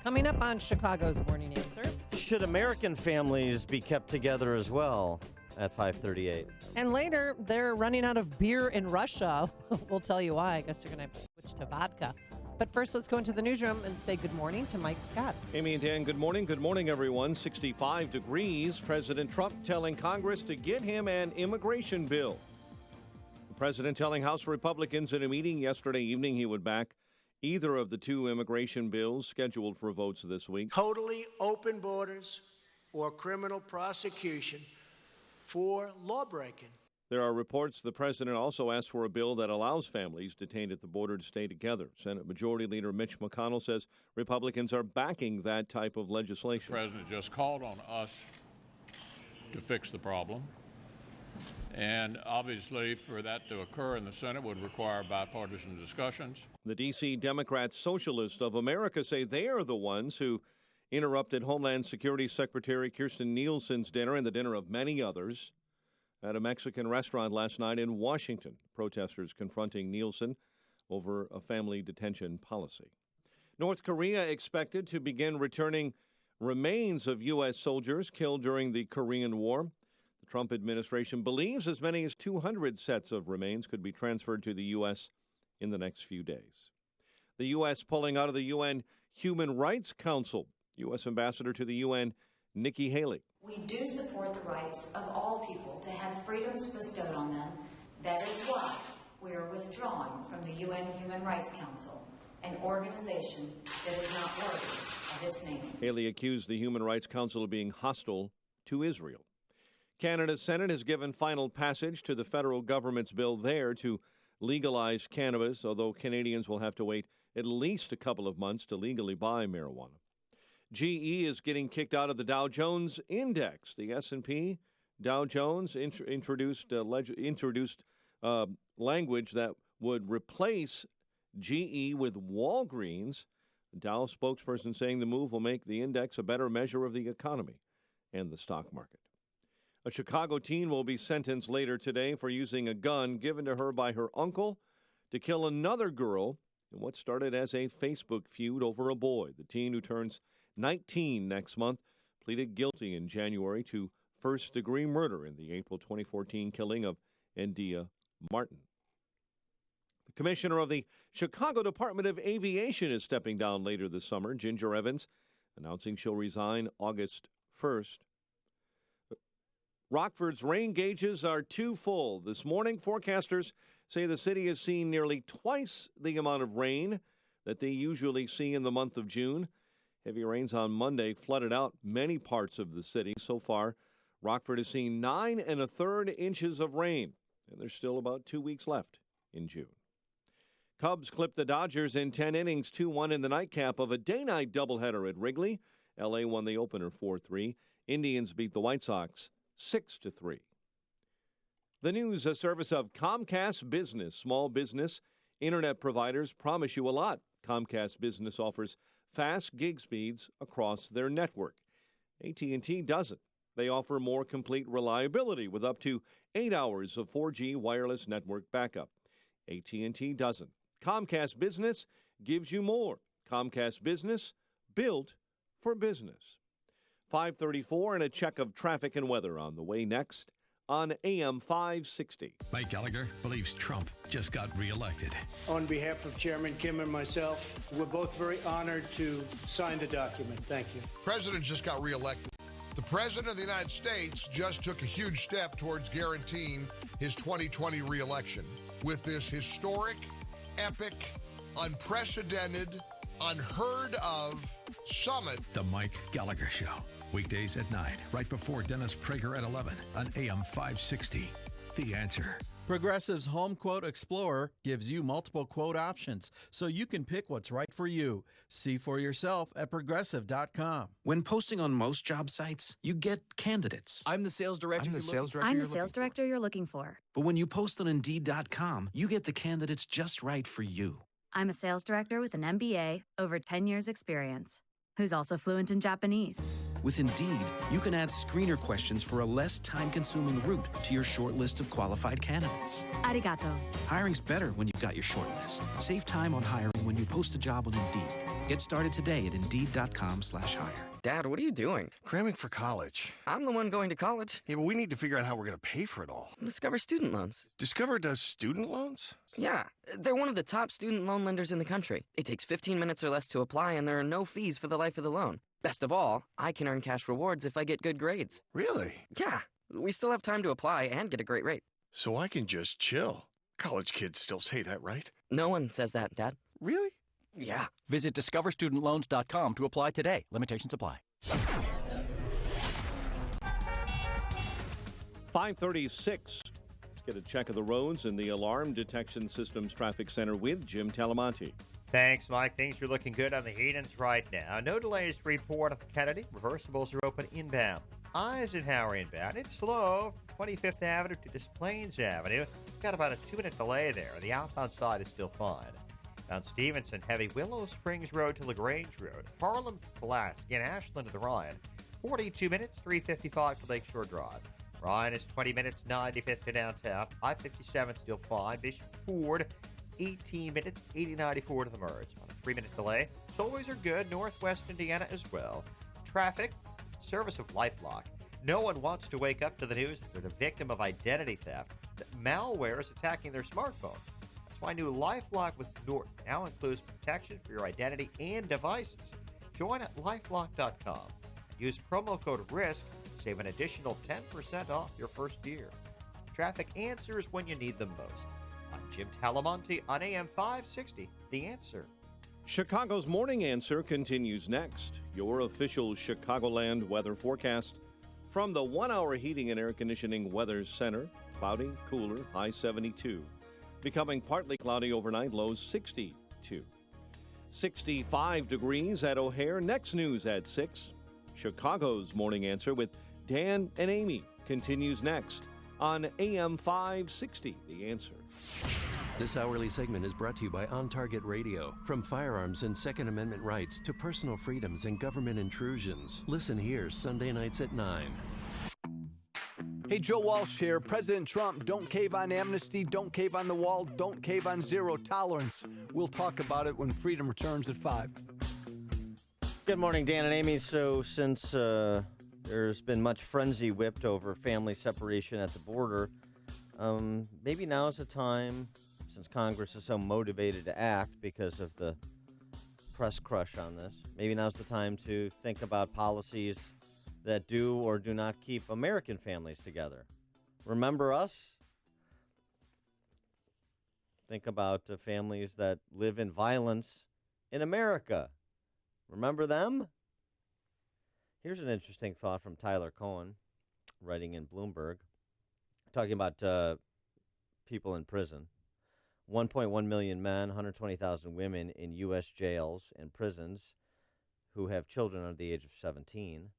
Coming up on Chicago's Morning Answer. Should American families be kept together as well at 5:38? And later, they're running out of beer in Russia. We'll tell you why. I guess they're going to have to switch to vodka. But first, let's go into the newsroom and say good morning to Mike Scott. Amy and Dan, good morning. Good morning, everyone. 65 degrees. President Trump telling Congress to get him an immigration bill. The president telling House Republicans in a meeting yesterday evening he would back either of the two immigration bills scheduled for votes this week. Totally open borders or criminal prosecution for lawbreaking. There are reports the president also asked for a bill that allows families detained at the border to stay together. Senate Majority Leader Mitch McConnell says Republicans are backing that type of legislation. The president just called on us to fix the problem. And obviously, for that to occur in the Senate would require bipartisan discussions. The D.C. Democrat Socialists of America say they are the ones who interrupted Homeland Security Secretary Kirstjen Nielsen's dinner and the dinner of many others at a Mexican restaurant last night in Washington. Protesters confronting Nielsen over a family detention policy. North Korea expected to begin returning remains of U.S. soldiers killed during the Korean War. The Trump administration believes as many as 200 sets of remains could be transferred to the U.S. in the next few days. The U.S. pulling out of the UN Human Rights Council. U.S. Ambassador to the UN, Nikki Haley. We do support the rights of all people to have freedoms bestowed on them. That is why we are withdrawing from the UN Human Rights Council, an organization that is not worthy of its name. Haley accused the Human Rights Council of being hostile to Israel. Canada's Senate has given final passage to the federal government's bill there to legalize cannabis, although Canadians will have to wait at least a couple of months to legally buy marijuana. GE is getting kicked out of the Dow Jones Index. The S&P Dow Jones introduced language that would replace GE with Walgreens. A Dow spokesperson saying the move will make the index a better measure of the economy and the stock market. A Chicago teen will be sentenced later today for using a gun given to her by her uncle to kill another girl in what started as a Facebook feud over a boy. The teen, who turns 19 next month, pleaded guilty in January to first-degree murder in the April 2014 killing of Endia Martin. The commissioner of the Chicago Department of Aviation is stepping down later this summer, Ginger Evans, announcing she'll resign August 1st. Rockford's rain gauges are too full. This morning, forecasters say the city has seen nearly twice the amount of rain that they usually see in the month of June. Heavy rains on Monday flooded out many parts of the city. So far, Rockford has seen 9 1/3 inches of rain, and there's still about 2 weeks left in June. Cubs clipped the Dodgers in 10 innings, 2-1 in the nightcap of a day-night doubleheader at Wrigley. L.A. won the opener 4-3. Indians beat the White Sox 6-3. The news, a service of Comcast Business. Small business internet providers promise you a lot. Comcast Business offers fast gig speeds across their network. AT&T doesn't. They offer more complete reliability with up to 8 hours of 4G wireless network backup. AT&T doesn't. Comcast Business gives you more. Comcast Business, built for business. 5:34 and a check of traffic and weather on the way next. on AM 560. Mike Gallagher believes Trump just got reelected. On behalf of Chairman Kim and myself, we're both very honored to sign the document. Thank you. President just got reelected. The President of the United States just took a huge step towards guaranteeing his 2020 reelection with this historic, epic, unprecedented, unheard of summit. The Mike Gallagher Show. Weekdays at 9, right before Dennis Prager at 11 on AM 560. The Answer. Progressive's Home Quote Explorer gives you multiple quote options, so you can pick what's right for you. See for yourself at Progressive.com. When posting on most job sites, you get candidates. I'm the sales director. I'm the sales director you're looking for. But when you post on Indeed.com, you get the candidates just right for you. I'm a sales director with an MBA, over 10 years experience, who's also fluent in Japanese. With Indeed, you can add screener questions for a less time-consuming route to your short list of qualified candidates. Arigato. Hiring's better when you've got your short list. Save time on hiring when you post a job on Indeed. Get started today at Indeed.com/hire. Dad, what are you doing? Cramming for college. I'm the one going to college. Yeah, but we need to figure out how we're going to pay for it all. Discover Student Loans. Discover does student loans? Yeah, they're one of the top student loan lenders in the country. It takes 15 minutes or less to apply, and there are no fees for the life of the loan. Best of all, I can earn cash rewards if I get good grades. Really? Yeah, we still have time to apply and get a great rate. So I can just chill. College kids still say that, right? No one says that, Dad. Really? Yeah. Visit discoverstudentloans.com to apply today. Limitations apply. 536. Let's get a check of the roads in the Alarm Detection Systems Traffic Center with Jim Talamonte. Thanks, Mike. Things are looking good on the Edens right now. No delays to report at the Kennedy. Reversibles are open inbound. Eisenhower inbound. It's slow. 25th Avenue to Des Plaines Avenue. Got about a 2-minute delay there. The outbound side is still fine. Down Stevenson, heavy Willow Springs Road to LaGrange Road. Harlem to Pulaski and Ashland to the Ryan. 42 minutes, 3:55 to Lakeshore Drive. Ryan is 20 minutes, 95th to downtown. I-57 still fine. Bishop Ford, 18 minutes, 80-94 to the merge. On a 3-minute delay. Tollways are good. Northwest Indiana as well. Traffic, service of LifeLock. No one wants to wake up to the news that they're the victim of identity theft. That malware is attacking their smartphone. That's why new LifeLock with Norton now includes protection for your identity and devices. Join at lifelock.com. Use promo code RISK. Save an additional 10% off your first year. Traffic answers when you need them most. I'm Jim Talamonte on AM 560. The Answer. Chicago's Morning Answer continues next. Your official Chicagoland weather forecast from the 1-hour heating and air conditioning weather center. Cloudy, cooler, high 72. Becoming partly cloudy overnight, lows 62. 65 degrees at O'Hare. Next news at 6. Chicago's Morning Answer with Dan and Amy continues next on AM 560. The Answer. This hourly segment is brought to you by On Target Radio. From firearms and Second Amendment rights to personal freedoms and government intrusions. Listen here Sunday nights at 9. Hey, Joe Walsh here. President Trump, don't cave on amnesty, don't cave on the wall, don't cave on zero tolerance. We'll talk about it when freedom returns at 5. Good morning, Dan and Amy. So since there's been much frenzy whipped over family separation at the border, maybe now is the time, since Congress is so motivated to act because of the press crush on this, maybe now's the time to think about policies that do or do not keep American families together. Remember us? Think about families that live in violence in America. Remember them? Here's an interesting thought from Tyler Cohen, writing in Bloomberg, talking about people in prison. 1.1 million men, 120,000 women in U.S. jails and prisons who have children under the age of 17.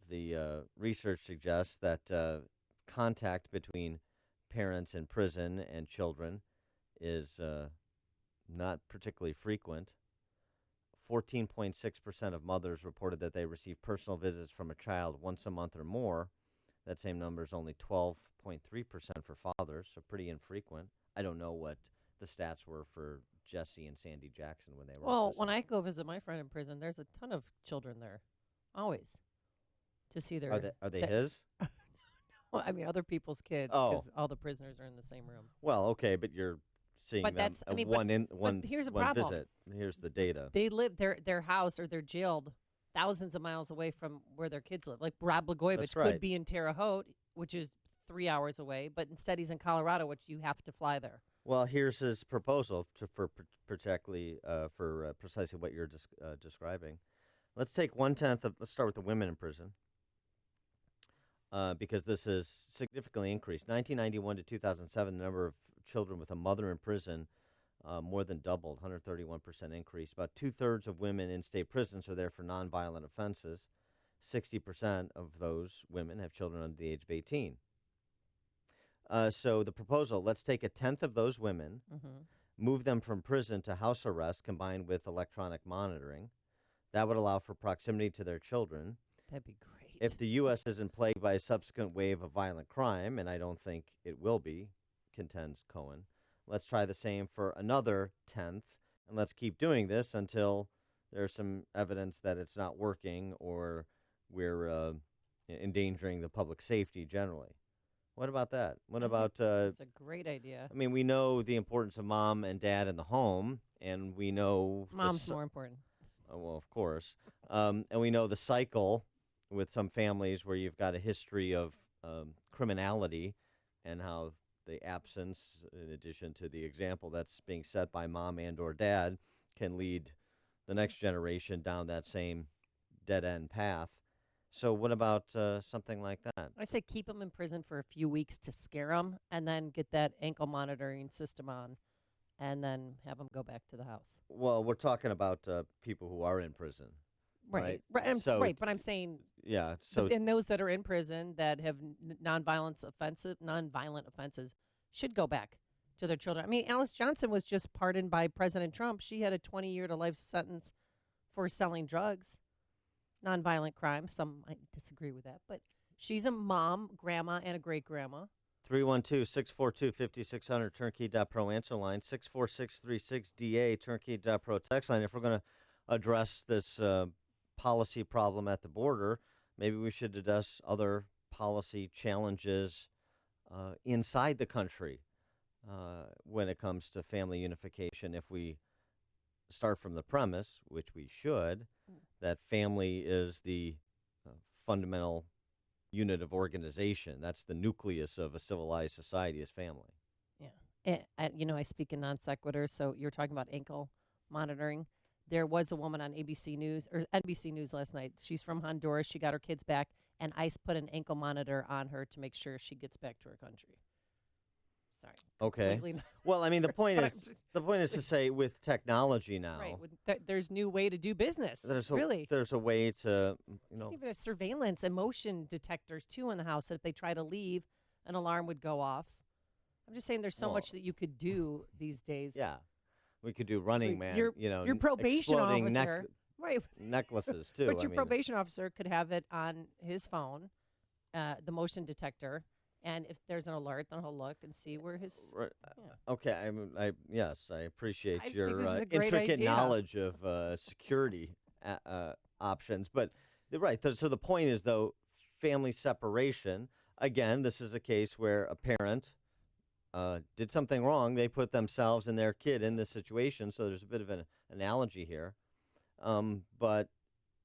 The research suggests that contact between parents in prison and children is not particularly frequent. 14.6% of mothers reported that they receive personal visits from a child once a month or more. That same number is only 12.3% for fathers, so pretty infrequent. I don't know what the stats were for Jesse and Sandy Jackson when they were Well, when I go visit my friend in prison, there's a ton of children there. Always. To see their... Are they his? Well, I mean, other people's kids, Oh. because all the prisoners are in the same room. Well, okay, but you're seeing But them that's- I mean, but one here's a one problem. visit. Here's the data. They live their house, or they're jailed thousands of miles away from where their kids live. Like Brad Blagojevich That's right. could be in Terre Haute, which is 3 hours away, but instead he's in Colorado, which you have to fly there. Well, here's his proposal for precisely what you're describing. Let's take 1/10 of. Let's start with the women in prison, because this is significantly increased. 1991 to 2007, the number of children with a mother in prison more than doubled, 131% increase. About 2/3 of women in state prisons are there for nonviolent offenses. 60% of those women have children under the age of 18. So the proposal, let's take 1/10 of those women, move them from prison to house arrest combined with electronic monitoring. That would allow for proximity to their children. That'd be great. If the U.S. isn't plagued by a subsequent wave of violent crime, and I don't think it will be, contends Cohen, let's try the same for another 1/10, and let's keep doing this until there's some evidence that it's not working or we're endangering the public safety generally. What about that? What about... That's a great idea. I mean, we know the importance of mom and dad in the home, and we know... Mom's more important. Well, of course. And we know the cycle with some families where you've got a history of criminality and how the absence, in addition to the example that's being set by mom and or dad, can lead the next generation down that same dead-end path. So what about something like that? I say keep them in prison for a few weeks to scare them, and then get that ankle monitoring system on, and then have them go back to the house. Well, we're talking about people who are in prison. Right. So, right. But I'm saying, yeah. So and those that are in prison that have nonviolent offenses should go back to their children. I mean, Alice Johnson was just pardoned by President Trump. She had a 20-year to life sentence for selling drugs, nonviolent crime. Some might disagree with that, but she's a mom, grandma, and a great-grandma. 312-642-5600, turnkey.pro answer line, 64636DA, turnkey.pro text line. If we're going to address this policy problem at the border, maybe we should address other policy challenges inside the country when it comes to family unification. If we start from the premise, which we should, that family is the fundamental unit of organization. That's the nucleus of a civilized society, is family. Yeah. I speak in non sequitur, so you're talking about ankle monitoring. There was a woman on ABC News or NBC News last night. She's from Honduras. She got her kids back, and ICE put an ankle monitor on her to make sure she gets back to her country. Sorry. Okay. Well, I mean, the point is to say with technology now, right? There's new way to do business. There's a way to even have surveillance and motion detectors too in the house. That if they try to leave, an alarm would go off. I'm just saying, there's so much that you could do these days. Yeah, we could do Running Man. Your probation exploding officer, right? Necklaces too. But your probation officer could have it on his phone, the motion detector. And if there's an alert, then he'll look and see where his. Right. Yeah. Okay. I appreciate your intricate idea. Knowledge of security options. But right. So the point is, though, family separation. Again, this is a case where a parent did something wrong. They put themselves and their kid in this situation. So there's a bit of an analogy here. But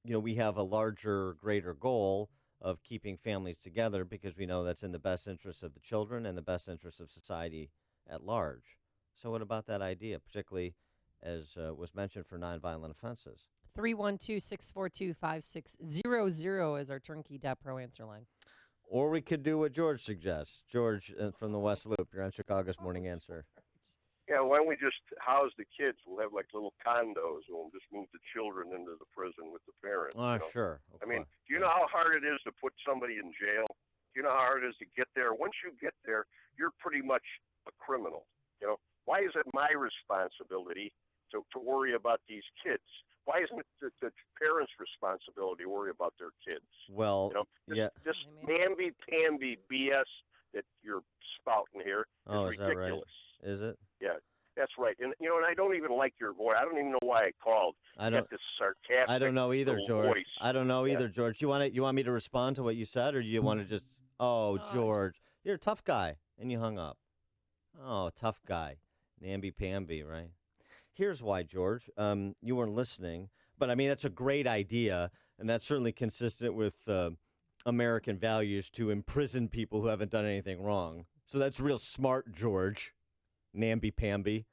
we have a larger, greater goal of keeping families together because we know that's in the best interest of the children and the best interest of society at large. So what about that idea, particularly as was mentioned for nonviolent offenses? 312-642-5600 is our turnkey.pro answer line. Or we could do what George suggests. George from the West Loop, you're on Chicago's Morning Answer. Yeah, why don't we just house the kids? We'll have like little condos, and we'll just move the children into the prison with the parents. Sure. I mean, do you know how hard it is to put somebody in jail? Do you know how hard it is to get there? Once you get there, you're pretty much a criminal. Why is it my responsibility to worry about these kids? Why isn't it the parents' responsibility to worry about their kids? Well, this namby-pamby BS that you're spouting here is ridiculous. That right? Is it? Yeah, that's right. And and I don't even like your voice. I don't even know why I called. I don't. This sarcastic. I don't know either, George. Voice. I don't know either, George. You want me to respond to what you said, or do you want to just Oh, George, you're a tough guy, and you hung up. Oh, tough guy. Namby-pamby, right? Here's why, George. You weren't listening, but I mean, that's a great idea, and that's certainly consistent with American values to imprison people who haven't done anything wrong. So that's real smart, George. Namby-pamby.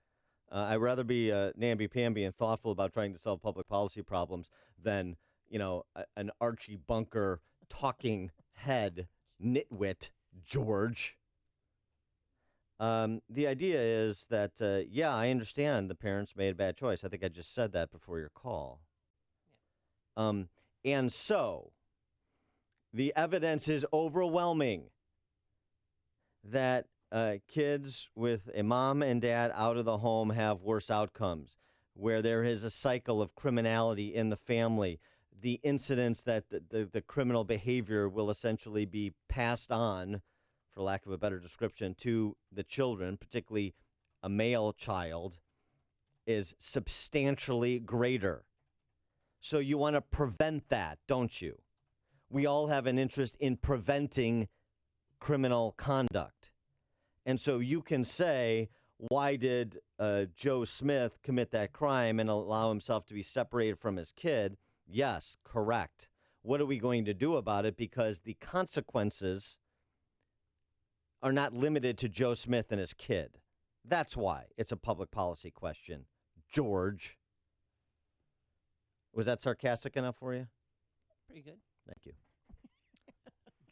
I'd rather be namby-pamby and thoughtful about trying to solve public policy problems than, an Archie Bunker talking head nitwit, George. The idea is that, I understand the parents made a bad choice. I think I just said that before your call. And so the evidence is overwhelming that kids with a mom and dad out of the home have worse outcomes, where there is a cycle of criminality in the family. The incidents that the criminal behavior will essentially be passed on, for lack of a better description, to the children, particularly a male child, is substantially greater. So you want to prevent that, don't you? We all have an interest in preventing criminal conduct. And so you can say, why did Joe Smith commit that crime and allow himself to be separated from his kid? Yes, correct. What are we going to do about it? Because the consequences are not limited to Joe Smith and his kid. That's why it's a public policy question. George. Was that sarcastic enough for you? Pretty good. Thank you.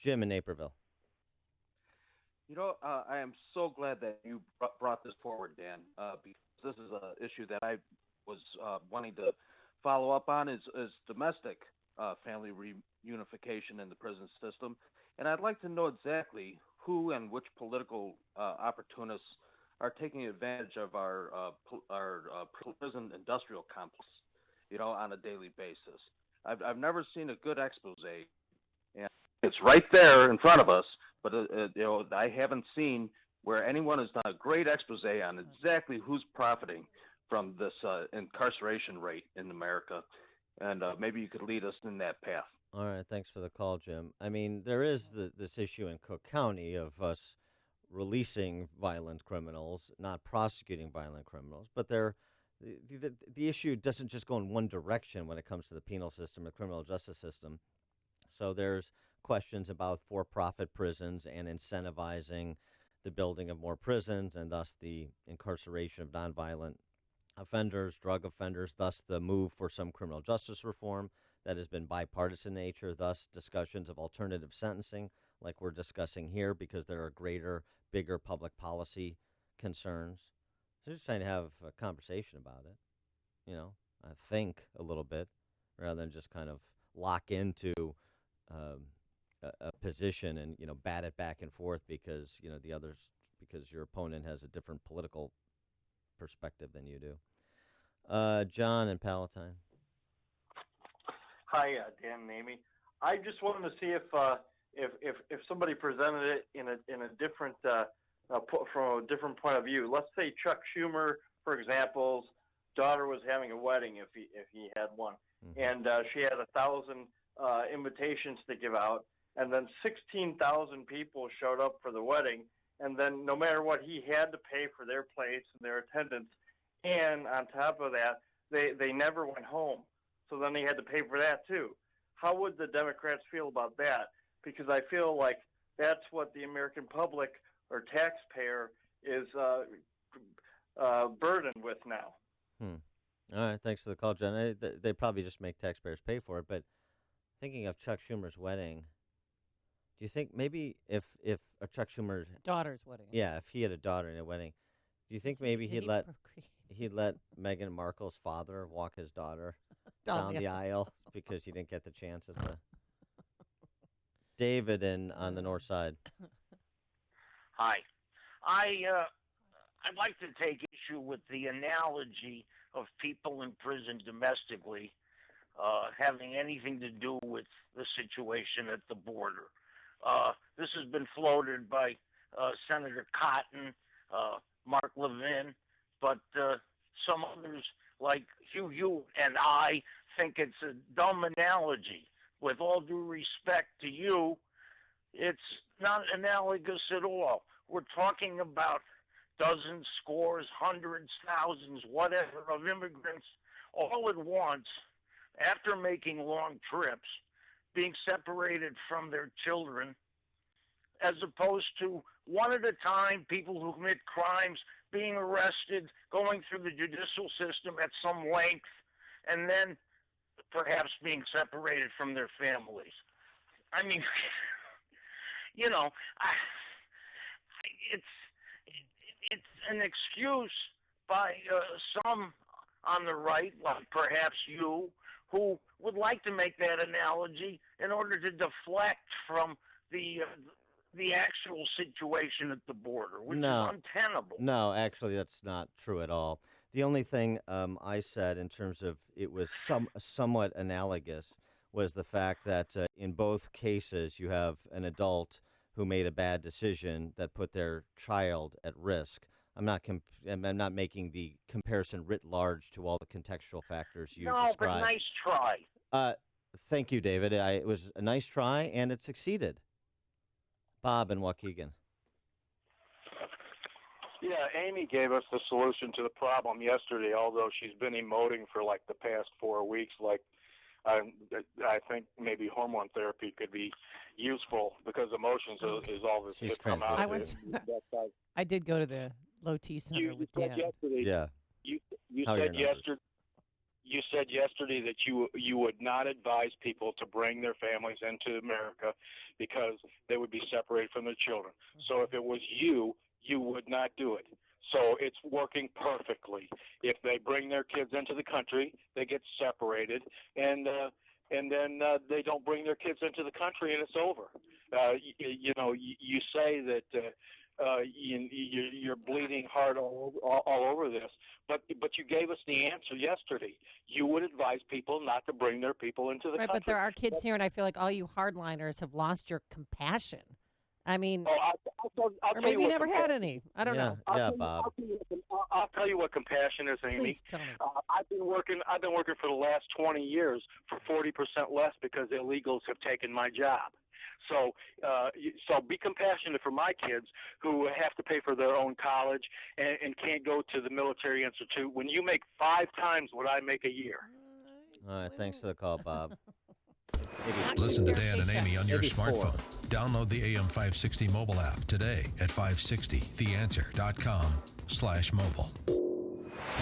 Jim in Naperville. I am so glad that you brought this forward, Dan, because this is an issue that I was wanting to follow up on is domestic family reunification in the prison system. And I'd like to know exactly who and which political opportunists are taking advantage of our prison industrial complex, on a daily basis. I've never seen a good expose, and it's right there in front of us. But I haven't seen where anyone has done a great expose on exactly who's profiting from this incarceration rate in America, and maybe you could lead us in that path. All right, thanks for the call, Jim. I mean, there is this issue in Cook County of us releasing violent criminals, not prosecuting violent criminals, but the issue doesn't just go in one direction when it comes to the penal system or criminal justice system. So there's questions about for-profit prisons and incentivizing the building of more prisons and thus the incarceration of nonviolent offenders, drug offenders, thus the move for some criminal justice reform that has been bipartisan nature, thus discussions of alternative sentencing like we're discussing here because there are greater, bigger public policy concerns. So just trying to have a conversation about it, think a little bit rather than just kind of lock into a position and, bat it back and forth because, because your opponent has a different political perspective than you do. John in Palatine. Hi, Dan and Amy. I just wanted to see if somebody presented it in a different from a different point of view. Let's say Chuck Schumer, for example's daughter was having a wedding, if he had one, and she had 1,000 invitations to give out, and then 16,000 people showed up for the wedding, and then no matter what, he had to pay for their place and their attendance, and on top of that, they never went home. So then he had to pay for that too. How would the Democrats feel about that? Because I feel like that's what the American public or taxpayer is burdened with now. All right, thanks for the call, John. They probably just make taxpayers pay for it. But thinking of Chuck Schumer's wedding, do you think maybe if Chuck Schumer's daughter's wedding, if he had a daughter in a wedding, do you think maybe he'd let Meghan Markle's father walk his daughter down the aisle because he didn't get the chance at the David on the north side? Hi. I'd like to take issue with the analogy of people in prison domestically having anything to do with the situation at the border. This has been floated by Senator Cotton, Mark Levin, but some others like Hugh and I think it's a dumb analogy. With all due respect to you, it's not analogous at all. We're talking about dozens, scores, hundreds, thousands, whatever, of immigrants all at once, after making long trips, being separated from their children, as opposed to one at a time, people who commit crimes being arrested, going through the judicial system at some length, and then perhaps being separated from their families. I mean, you know, it's an excuse by some on the right, like perhaps you, who would like to make that analogy in order to deflect from the actual situation at the border, which is untenable. No, actually, that's not true at all. The only thing I said in terms of it was somewhat analogous was the fact that in both cases you have an adult who made a bad decision that put their child at risk. I'm not making the comparison writ large to all the contextual factors you described. No, but nice try. Thank you, David. It was a nice try, and it succeeded. Bob and Waukegan. Yeah, Amy gave us the solution to the problem yesterday, although she's been emoting for like the past 4 weeks. Like, I think maybe hormone therapy could be useful because emotions is all this could come out of it. I did go to the low T center with Dan. Yeah. You said yesterday that you would not advise people to bring their families into America because they would be separated from their children. So if it was you would not do it. So it's working perfectly. If they bring their kids into the country, they get separated, and then they don't bring their kids into the country, and it's over. You say that you're bleeding hard all over this, but you gave us the answer yesterday. You would advise people not to bring their people into the country. Right, but there are kids here, and I feel like all you hardliners have lost your compassion. I mean, I'll or maybe you never had any. I don't know. Bob. I'll tell you what compassion is, Amy. Please tell me. I've been working for the last 20 years for 40% less because illegals have taken my job. So be compassionate for my kids who have to pay for their own college and can't go to the military institute when you make 5 times what I make a year. All right, thanks for the call, Bob. Listen to Dan and Amy on your smartphone. Download the AM560 mobile app today at 560theanswer.com/mobile.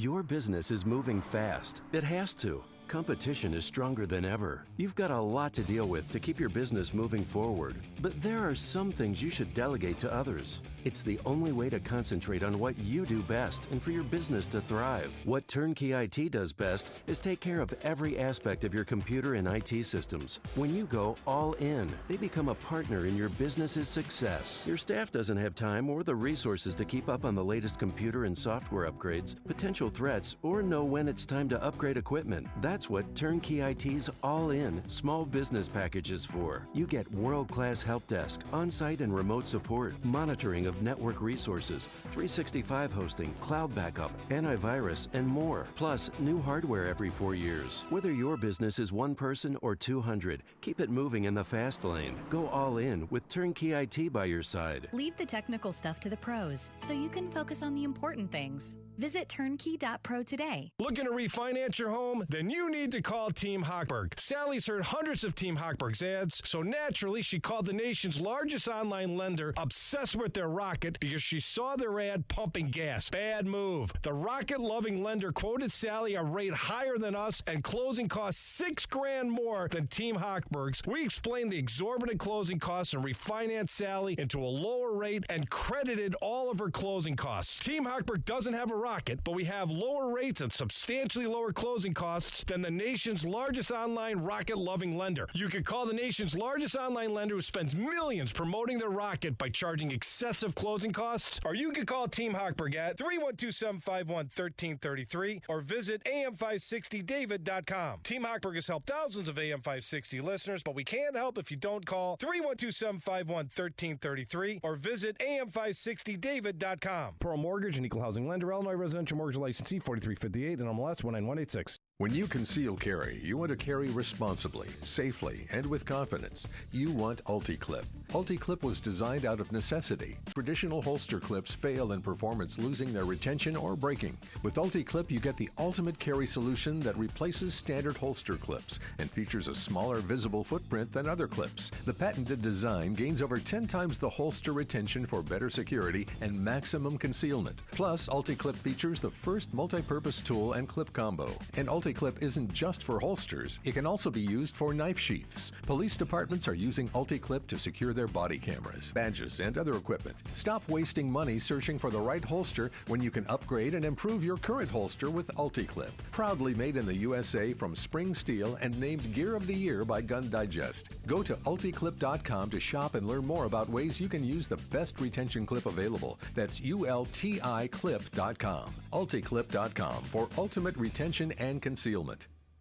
Your business is moving fast. It has to. Competition is stronger than ever. You've got a lot to deal with to keep your business moving forward. But there are some things you should delegate to others. It's the only way to concentrate on what you do best and for your business to thrive. What Turnkey IT does best is take care of every aspect of your computer and IT systems. When you go all in, they become a partner in your business's success. Your staff doesn't have time or the resources to keep up on the latest computer and software upgrades, potential threats, or know when it's time to upgrade equipment. That's what Turnkey IT's all-in small business package is for. You get world-class help desk, on-site and remote support, monitoring of network resources, 365 hosting, cloud backup, antivirus, and more. Plus, new hardware every 4 years. Whether your business is 1 person or 200, keep it moving in the fast lane. Go all in with Turnkey IT by your side. Leave the technical stuff to the pros so you can focus on the important things. Visit turnkey.pro today. Looking to refinance your home? Then you need to call Team Hochberg. Sally's heard hundreds of Team Hochberg's ads, so naturally she called the nation's largest online lender, obsessed with their Rocket, because she saw their ad pumping gas. Bad move. The Rocket-loving lender quoted Sally a rate higher than us, and closing costs $6,000 more than Team Hochberg's. We explained the exorbitant closing costs and refinanced Sally into a lower rate and credited all of her closing costs. Team Hochberg doesn't have a Rocket, but we have lower rates and substantially lower closing costs than the nation's largest online Rocket-loving lender. You can call the nation's largest online lender who spends millions promoting their Rocket by charging excessive closing costs, or you can call Team Hochberg at 312-751-1333 or visit am560david.com. Team Hochberg has helped thousands of AM560 listeners, but we can't help if you don't call 312-751-1333 or visit am560david.com. Pearl Mortgage and Equal Housing Lender, Illinois residential mortgage licensee 4358 and MLS 19186. When you conceal carry, you want to carry responsibly, safely, and with confidence. You want Ulti-Clip. Ulti-Clip was designed out of necessity. Traditional holster clips fail in performance, losing their retention or breaking. With Ulti-Clip, you get the ultimate carry solution that replaces standard holster clips and features a smaller visible footprint than other clips. The patented design gains over 10 times the holster retention for better security and maximum concealment. Plus, Ulti-Clip features the first multi-purpose tool and clip combo. And Ulti-Clip isn't just for holsters. It can also be used for knife sheaths. Police departments are using Ulti-Clip to secure their body cameras, badges, and other equipment. Stop wasting money searching for the right holster when you can upgrade and improve your current holster with Ulti-Clip. Proudly made in the USA from spring steel and named Gear of the Year by Gun Digest. Go to ulticlip.com to shop and learn more about ways you can use the best retention clip available. That's ulticlip.com. Ulticlip.com for ultimate retention and concealment.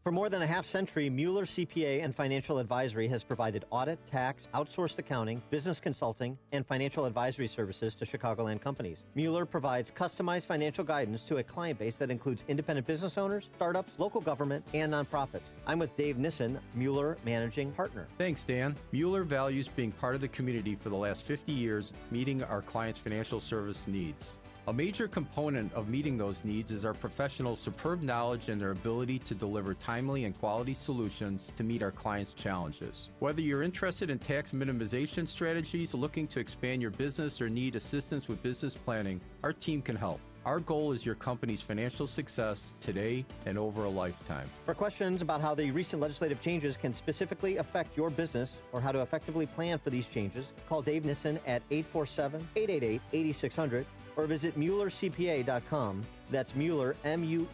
For more than a half century, Mueller CPA and Financial Advisory has provided audit, tax, outsourced accounting, business consulting, and financial advisory services to Chicagoland companies. Mueller provides customized financial guidance to a client base that includes independent business owners, startups, local government, and nonprofits. I'm with Dave Nissen, Mueller Managing Partner. Thanks, Dan. Mueller values being part of the community for the last 50 years, meeting our clients' financial service needs. A major component of meeting those needs is our professionals' superb knowledge and their ability to deliver timely and quality solutions to meet our clients' challenges. Whether you're interested in tax minimization strategies, looking to expand your business, or need assistance with business planning, our team can help. Our goal is your company's financial success today and over a lifetime. For questions about how the recent legislative changes can specifically affect your business or how to effectively plan for these changes, call Dave Nissen at 847-888-8600 or visit MuellerCPA.com. That's Mueller, MUELLER,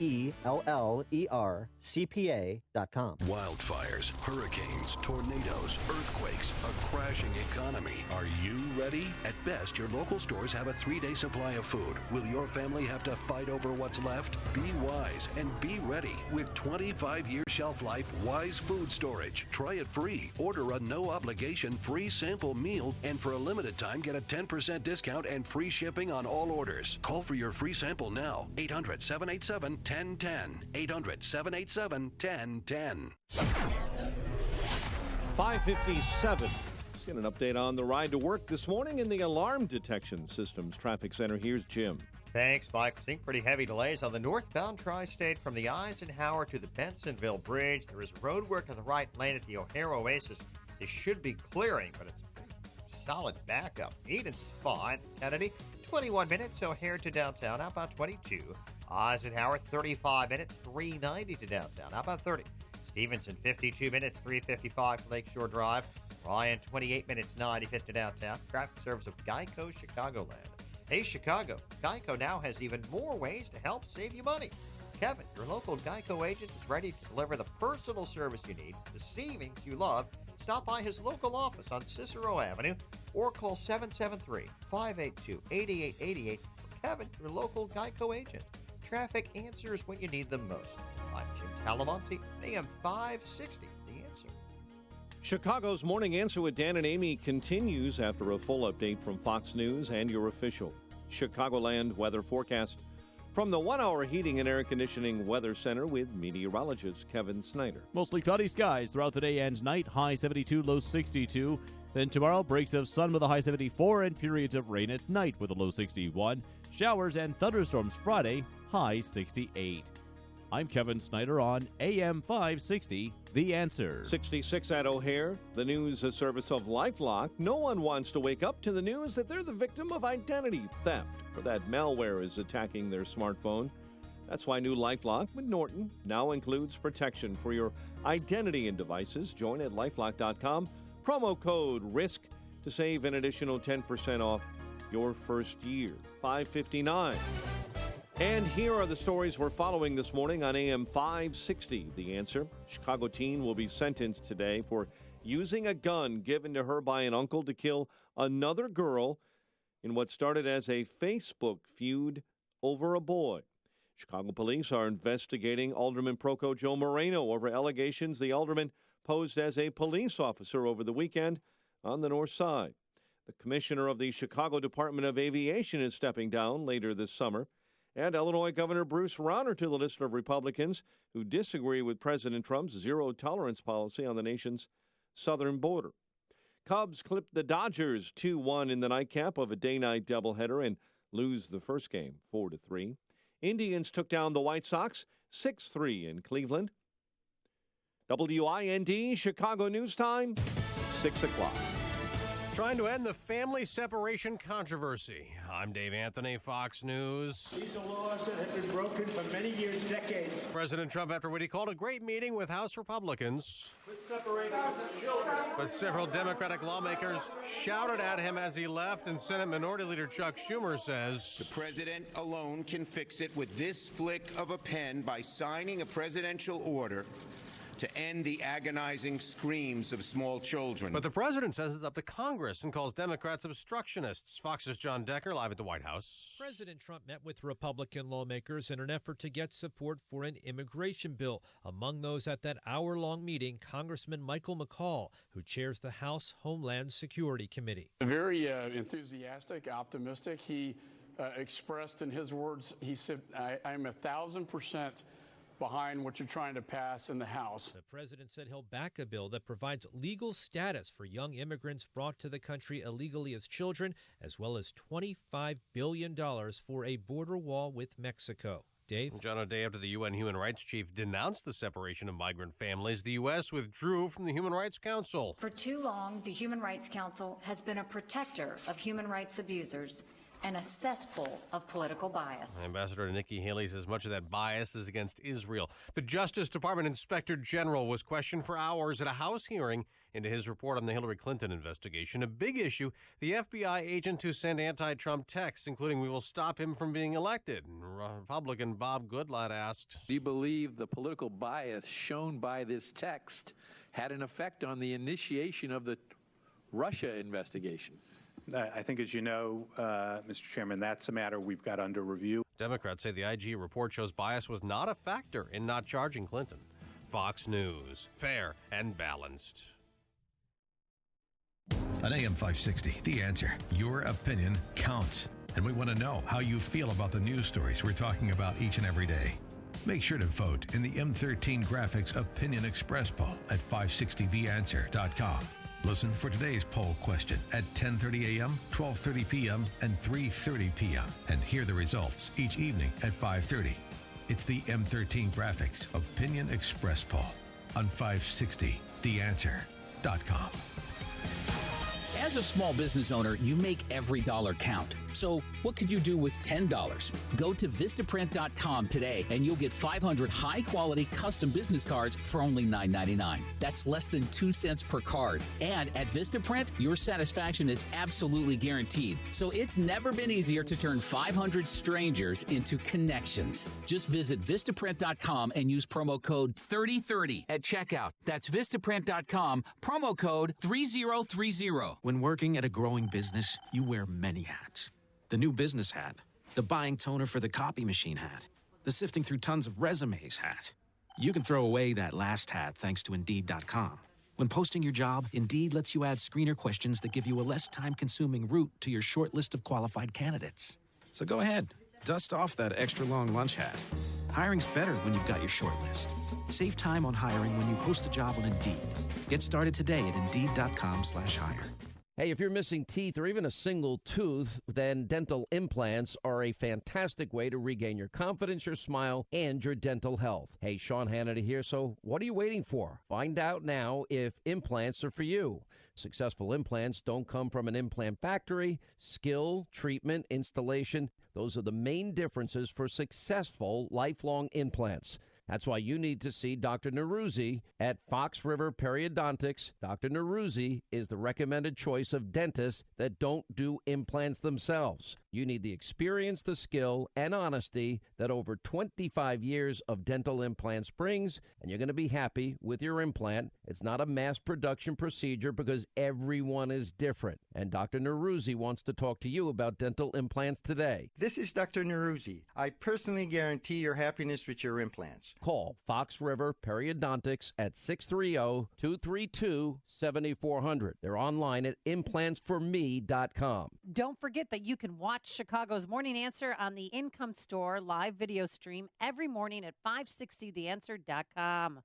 CPA.com. Wildfires, hurricanes, tornadoes, earthquakes, a crashing economy. Are you ready? At best, your local stores have a 3-day supply of food. Will your family have to fight over what's left? Be wise and be ready with 25-year shelf life Wise Food Storage. Try it free. Order a no-obligation free sample meal, and for a limited time, get a 10% discount and free shipping on all orders. Call for your free sample now. 800-787-1010. 800-787-1010. 5:57. Let's get an update on the ride to work this morning in the Alarm Detection Systems Traffic Center. Here's Jim. Thanks, Mike. I think pretty heavy delays on the northbound tri-state from the Eisenhower to the Bensonville Bridge. There is road work on the right lane at the O'Hare Oasis. They should be clearing, but it's a pretty solid backup. Edens is fine. Kennedy, 21 minutes, O'Hare to downtown. How about 22? Eisenhower, 35 minutes, 390 to downtown. How about 30? Stevenson, 52 minutes, 355 to Lakeshore Drive. Ryan, 28 minutes, 95 to downtown. Traffic service of Geico Chicagoland. Hey, Chicago, Geico now has even more ways to help save you money. Kevin, your local Geico agent, is ready to deliver the personal service you need, the savings you love. Stop by his local office on Cicero Avenue or call 773-582-8888 for Kevin, your local Geico agent. Traffic answers when you need them most. I'm Jim Talamonte, AM 560, The Answer. Chicago's Morning Answer with Dan and Amy continues after a full update from Fox News and your official Chicagoland weather forecast from the 1-hour heating and air conditioning weather center with meteorologist Kevin Snyder. Mostly cloudy skies throughout the day and night, high 72, low 62. Then tomorrow, breaks of sun with a high 74 and periods of rain at night with a low 61. Showers and thunderstorms Friday, high 68. I'm Kevin Snyder on AM 560, The Answer. 66 at O'Hare, the news service of LifeLock. No one wants to wake up to the news that they're the victim of identity theft or that malware is attacking their smartphone. That's why new LifeLock with Norton now includes protection for your identity and devices. Join at lifelock.com. Promo code RISK to save an additional 10% off your first year. 5:59. And here are the stories we're following this morning on AM 560. The Answer. Chicago teen will be sentenced today for using a gun given to her by an uncle to kill another girl in what started as a Facebook feud over a boy. Chicago police are investigating Alderman Proco Joe Moreno over allegations the alderman posed as a police officer over the weekend on the north side. The commissioner of the Chicago Department of Aviation is stepping down later this summer, And Illinois Governor Bruce Rauner to the list of Republicans who disagree with President Trump's zero-tolerance policy on the nation's southern border. Cubs clipped the Dodgers 2-1 in the nightcap of a day-night doubleheader and lose the first game 4-3. Indians took down the White Sox 6-3 in Cleveland. WIND Chicago News Time, 6 o'clock. Trying to end the family separation controversy. I'm Dave Anthony, Fox News. These are laws that have been broken for many years, decades. President Trump, after what he called a great meeting with House Republicans, but several Democratic lawmakers shouted at him as he left, and Senate Minority Leader Chuck Schumer says, the president alone can fix it with this flick of a pen by signing a presidential order to end the agonizing screams of small children. But the president says it's up to Congress and calls Democrats obstructionists. Fox's John Decker live at the White House. President Trump met with Republican lawmakers in an effort to get support for an immigration bill. Among those at that hour-long meeting, Congressman Michael McCall, who chairs the House Homeland Security Committee. Very enthusiastic, optimistic. He expressed in his words, he said, I'm 1,000% behind what you're trying to pass in the House. The president said he'll back a bill that provides legal status for young immigrants brought to the country illegally as children, as well as $25 billion for a border wall with Mexico. Dave? John, a day after the UN Human Rights Chief denounced the separation of migrant families, the U.S. withdrew from the Human Rights Council. For too long, the Human Rights Council has been a protector of human rights abusers and a cesspool of political bias. Ambassador Nikki Haley says much of that bias is against Israel. The Justice Department Inspector General was questioned for hours at a House hearing into his report on the Hillary Clinton investigation. A big issue, the FBI agent who sent anti-Trump texts, including "we will stop him from being elected." And Republican Bob Goodlatte asked, do you believe the political bias shown by this text had an effect on the initiation of the Russia investigation? I think, as you know, Mr. Chairman, that's a matter we've got under review. Democrats say the IG report shows bias was not a factor in not charging Clinton. Fox News, fair and balanced. On AM 560, The Answer, your opinion counts. And we want to know how you feel about the news stories we're talking about each and every day. Make sure to vote in the M13 Graphics Opinion Express poll at 560theanswer.com. Listen for today's poll question at 10:30 a.m., 12:30 p.m., and 3:30 p.m. and hear the results each evening at 5:30. It's the M13 Graphics Opinion Express poll on 560theanswer.com. As a small business owner, you make every dollar count. So what could you do with $10? Go to Vistaprint.com today and you'll get 500 high-quality custom business cards for only $9.99. That's less than 2 cents per card. And at Vistaprint, your satisfaction is absolutely guaranteed. So it's never been easier to turn 500 strangers into connections. Just visit Vistaprint.com and use promo code 3030 at checkout. That's Vistaprint.com, promo code 3030. When working at a growing business, you wear many hats. The new business hat, the buying toner for the copy machine hat, the sifting through tons of resumes hat. You can throw away that last hat thanks to Indeed.com. When posting your job, Indeed lets you add screener questions that give you a less time-consuming route to your short list of qualified candidates. So go ahead, dust off that extra long lunch hat. Hiring's better when you've got your short list. Save time on hiring when you post a job on Indeed. Get started today at Indeed.com/hire. Hey, if you're missing teeth or even a single tooth, then dental implants are a fantastic way to regain your confidence, your smile, and your dental health. Hey, Sean Hannity here. So what are you waiting for? Find out now if implants are for you. Successful implants don't come from an implant factory. Skill, treatment, installation, those are the main differences for successful lifelong implants. That's why you need to see Dr. Neruzzi at Fox River Periodontics. Dr. Neruzzi is the recommended choice of dentists that don't do implants themselves. You need the experience, the skill, and honesty that over 25 years of dental implants brings, and you're going to be happy with your implant. It's not a mass production procedure because everyone is different. And Dr. Neruzzi wants to talk to you about dental implants today. This is Dr. Neruzzi. I personally guarantee your happiness with your implants. Call Fox River Periodontics at 630-232-7400. They're online at implantsforme.com. Don't forget that you can watch Chicago's Morning Answer on the Income Store live video stream every morning at 560theanswer.com.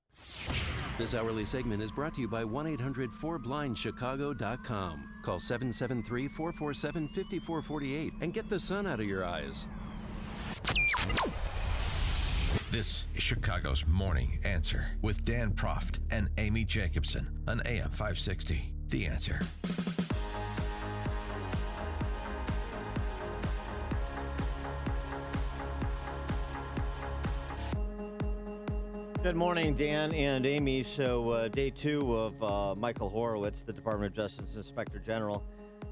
This hourly segment is brought to you by 1-800-4BLIND-CHICAGO.com. Call 773-447-5448 and get the sun out of your eyes. This is Chicago's Morning Answer with Dan Proft and Amy Jacobson on AM 560. The Answer. Good morning, Dan and Amy. So day two of Michael Horowitz, the Department of Justice Inspector General,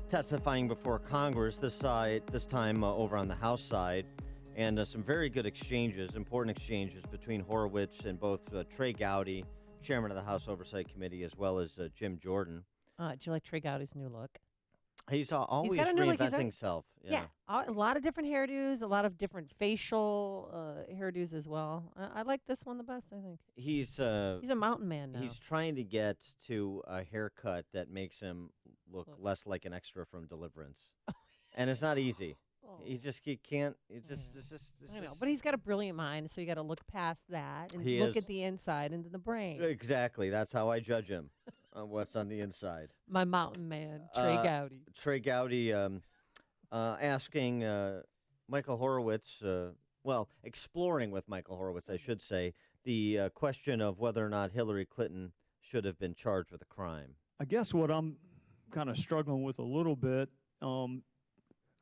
testifying before Congress, this time over on the House side, and some very good exchanges, important exchanges between Horowitz and both Trey Gowdy, chairman of the House Oversight Committee, as well as Jim Jordan. Do you like Trey Gowdy's new look? He's always got a new look. reinventing himself. Yeah, a lot of different hairdos, a lot of different facial hairdos as well. I like this one the best, I think. He's a mountain man now. He's trying to get to a haircut that makes him look less like an extra from Deliverance. And it's not easy. He can't. It's just. I know, but he's got a brilliant mind, so you got to look past that and look at the inside into the brain. Exactly. That's how I judge him on what's on the inside. My mountain man, Trey Gowdy. Trey Gowdy asking Michael Horowitz, exploring with Michael Horowitz, I should say, the question of whether or not Hillary Clinton should have been charged with a crime. I guess what I'm kind of struggling with a little bit,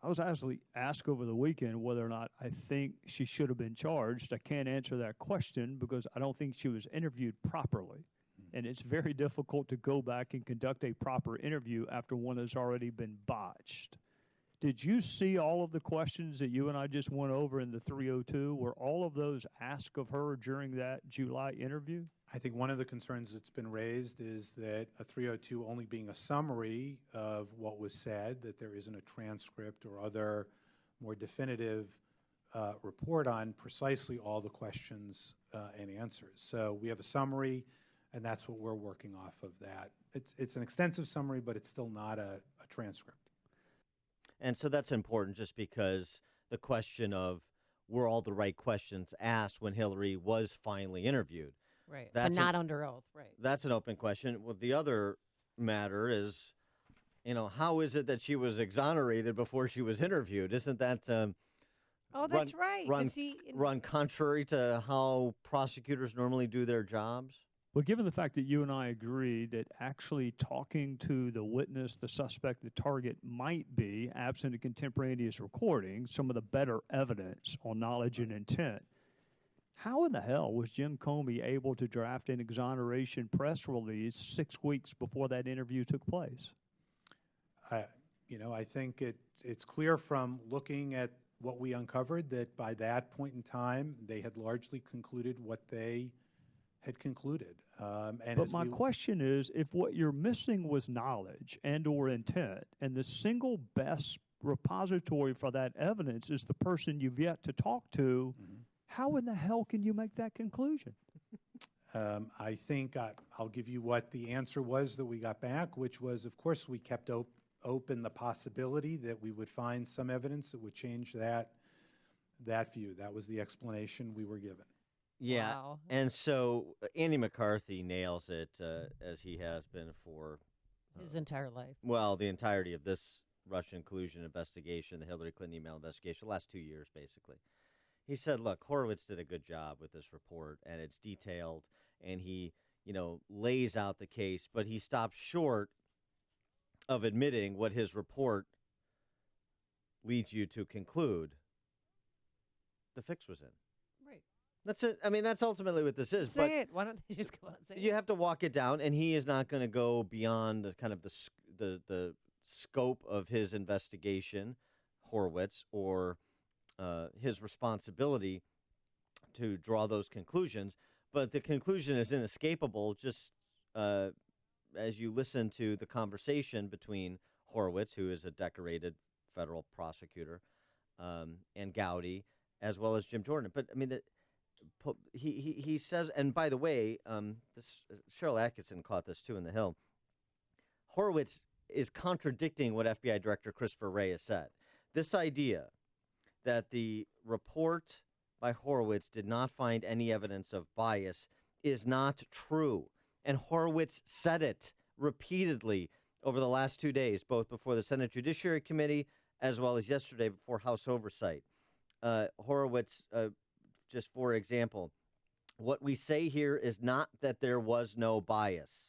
I was actually asked over the weekend whether or not I think she should have been charged. I can't answer that question because I don't think she was interviewed properly. And it's very difficult to go back and conduct a proper interview after one has already been botched. Did you see all of the questions that you and I just went over in the 302? Were all of those asked of her during that July interview? I think one of the concerns that's been raised is that a 302 only being a summary of what was said, that there isn't a transcript or other more definitive report on precisely all the questions and answers. So we have a summary, and that's what we're working off of that. It's an extensive summary, but it's still not a transcript. And so that's important just because the question of were all the right questions asked when Hillary was finally interviewed. Right, but not under oath, right. That's an open question. Well, the other matter is, how is it that she was exonerated before she was interviewed? Isn't that that's right. Run contrary to how prosecutors normally do their jobs? Well, given the fact that you and I agree that actually talking to the witness, the suspect, the target might be, absent a contemporaneous recording, some of the better evidence on knowledge and intent, how in the hell was Jim Comey able to draft an exoneration press release 6 weeks before that interview took place? I think it's clear from looking at what we uncovered that by that point in time, they had largely concluded what they had concluded. But my question is, if what you're missing was knowledge and or intent, and the single best repository for that evidence is the person you've yet to talk to, how in the hell can you make that conclusion? I think I'll give you what the answer was that we got back, which was, of course, we kept open the possibility that we would find some evidence that would change that view. That was the explanation we were given. Yeah, wow. And so Andy McCarthy nails it, as he has been for his entire life. Well, the entirety of this Russian collusion investigation, the Hillary Clinton email investigation, the last 2 years, basically. He said, look, Horowitz did a good job with this report, and it's detailed, and he, lays out the case, but he stopped short of admitting what his report leads you to conclude the fix was in. Right. That's it. I mean, that's ultimately what this is. Say it. Why don't they just go out and say it? You have to walk it down, and he is not going to go beyond the kind of the scope of his investigation, Horowitz, or his responsibility to draw those conclusions. But the conclusion is inescapable just as you listen to the conversation between Horowitz, who is a decorated federal prosecutor, and Gowdy, as well as Jim Jordan. But, I mean, he says, and by the way, this Cheryl Atkinson caught this too in the Hill. Horowitz is contradicting what FBI Director Christopher Wray has said. This idea that the report by Horowitz did not find any evidence of bias is not true. And Horowitz said it repeatedly over the last 2 days, both before the Senate Judiciary Committee as well as yesterday before House Oversight. Horowitz, just for example, what we say here is not that there was no bias.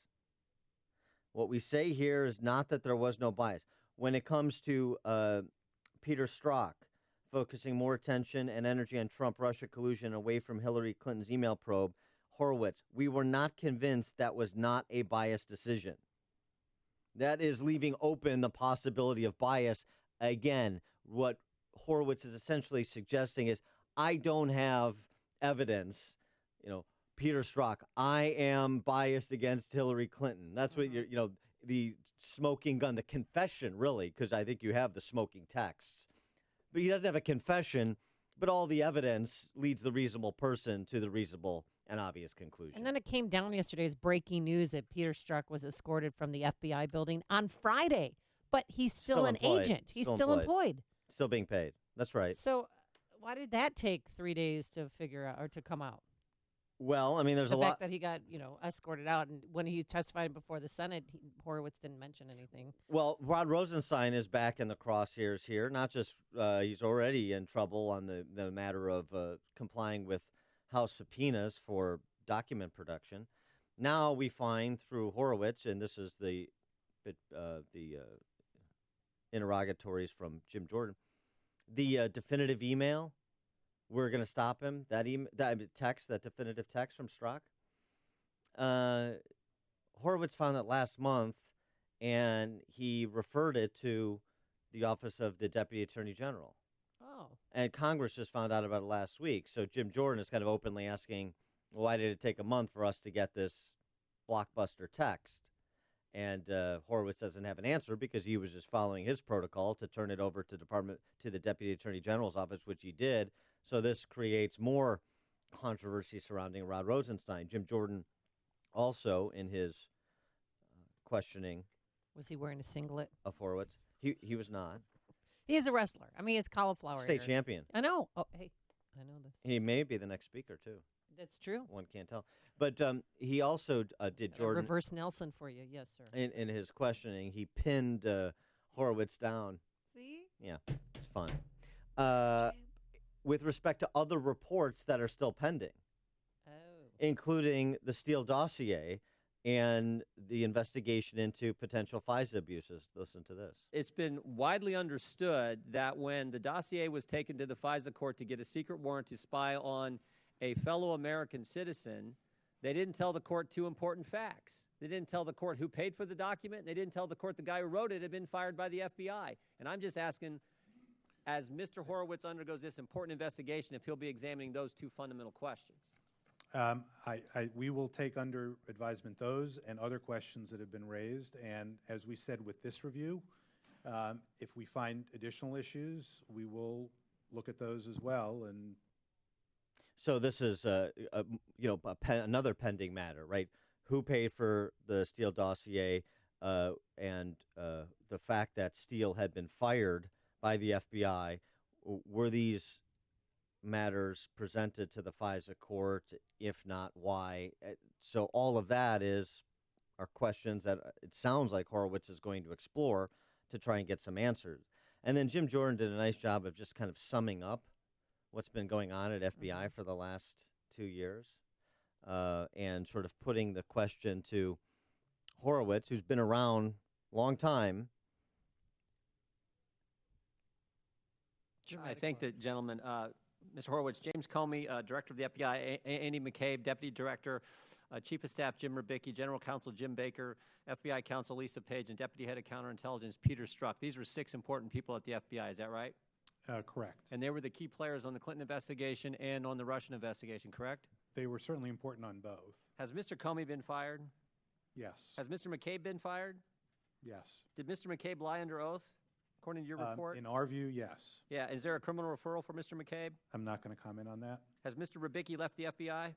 What we say here is not that there was no bias. When it comes to Peter Strzok focusing more attention and energy on Trump-Russia collusion away from Hillary Clinton's email probe, Horowitz, we were not convinced that was not a biased decision. That is leaving open the possibility of bias. Again, what Horowitz is essentially suggesting is, I don't have evidence, Peter Strzok, I am biased against Hillary Clinton. That's what the smoking gun, the confession, really, because I think you have the smoking texts. But he doesn't have a confession, but all the evidence leads the reasonable person to the reasonable and obvious conclusion. And then it came down yesterday as breaking news that Peter Strzok was escorted from the FBI building on Friday, but he's still an employed. agent. He's still employed. Still being paid. That's right. So why did that take 3 days to figure out or to come out? Well, I mean, there's the a lot. fact that he got, escorted out, and when he testified before the Senate, Horowitz didn't mention anything. Well, Rod Rosenstein is back in the crosshairs here. Not just he's already in trouble on the matter of complying with House subpoenas for document production. Now we find through Horowitz, and this is the interrogatories from Jim Jordan, the definitive email. We're going to stop him. That definitive text from Strzok. Horowitz found that last month, and he referred it to the Office of the Deputy Attorney General. Oh. And Congress just found out about it last week. So Jim Jordan is kind of openly asking, why did it take a month for us to get this blockbuster text? And Horowitz doesn't have an answer because he was just following his protocol to turn it over to the Deputy Attorney General's office, which he did. So this creates more controversy surrounding Rod Rosenstein. Jim Jordan also, in his questioning. Was he wearing a singlet? Of Horowitz. He was not. He is a wrestler. I mean, he's cauliflower. State champion. I know. Oh, hey, I know this. He may be the next speaker, too. That's true. One can't tell. But he also did Jordan. Reverse Nelson for you. Yes, sir. In his questioning, he pinned Horowitz down. See? Yeah, it's fun. With respect to other reports that are still pending, including the Steele dossier and the investigation into potential FISA abuses. Listen to this. It's been widely understood that when the dossier was taken to the FISA court to get a secret warrant to spy on a fellow American citizen, they didn't tell the court two important facts. They didn't tell the court who paid for the document. They didn't tell the court the guy who wrote it had been fired by the FBI. And I'm just asking, as Mr. Horowitz undergoes this important investigation, if he'll be examining those two fundamental questions. We will take under advisement those and other questions that have been raised. And as we said with this review, if we find additional issues, we will look at those as well. And so this is another pending matter, right? Who paid for the Steele dossier and the fact that Steele had been fired by the FBI. Were these matters presented to the FISA court? If not, why? So all of that are questions that it sounds like Horowitz is going to explore to try and get some answers. And then Jim Jordan did a nice job of just kind of summing up what's been going on at FBI for the last 2 years and sort of putting the question to Horowitz, who's been around a long time. I thank the gentleman. Mr. Horowitz, James Comey, Director of the FBI, Andy McCabe, Deputy Director, Chief of Staff Jim Rubicki, General Counsel Jim Baker, FBI Counsel Lisa Page, and Deputy Head of Counterintelligence Peter Strzok. These were 6 important people at the FBI. Is that right? Correct. And they were the key players on the Clinton investigation and on the Russian investigation, correct? They were certainly important on both. Has Mr. Comey been fired? Yes. Has Mr. McCabe been fired? Yes. Did Mr. McCabe lie under oath, according to your report? In our view, yes. Yeah. Is there a criminal referral for Mr. McCabe? I'm not going to comment on that. Has Mr. Rubicki left the FBI?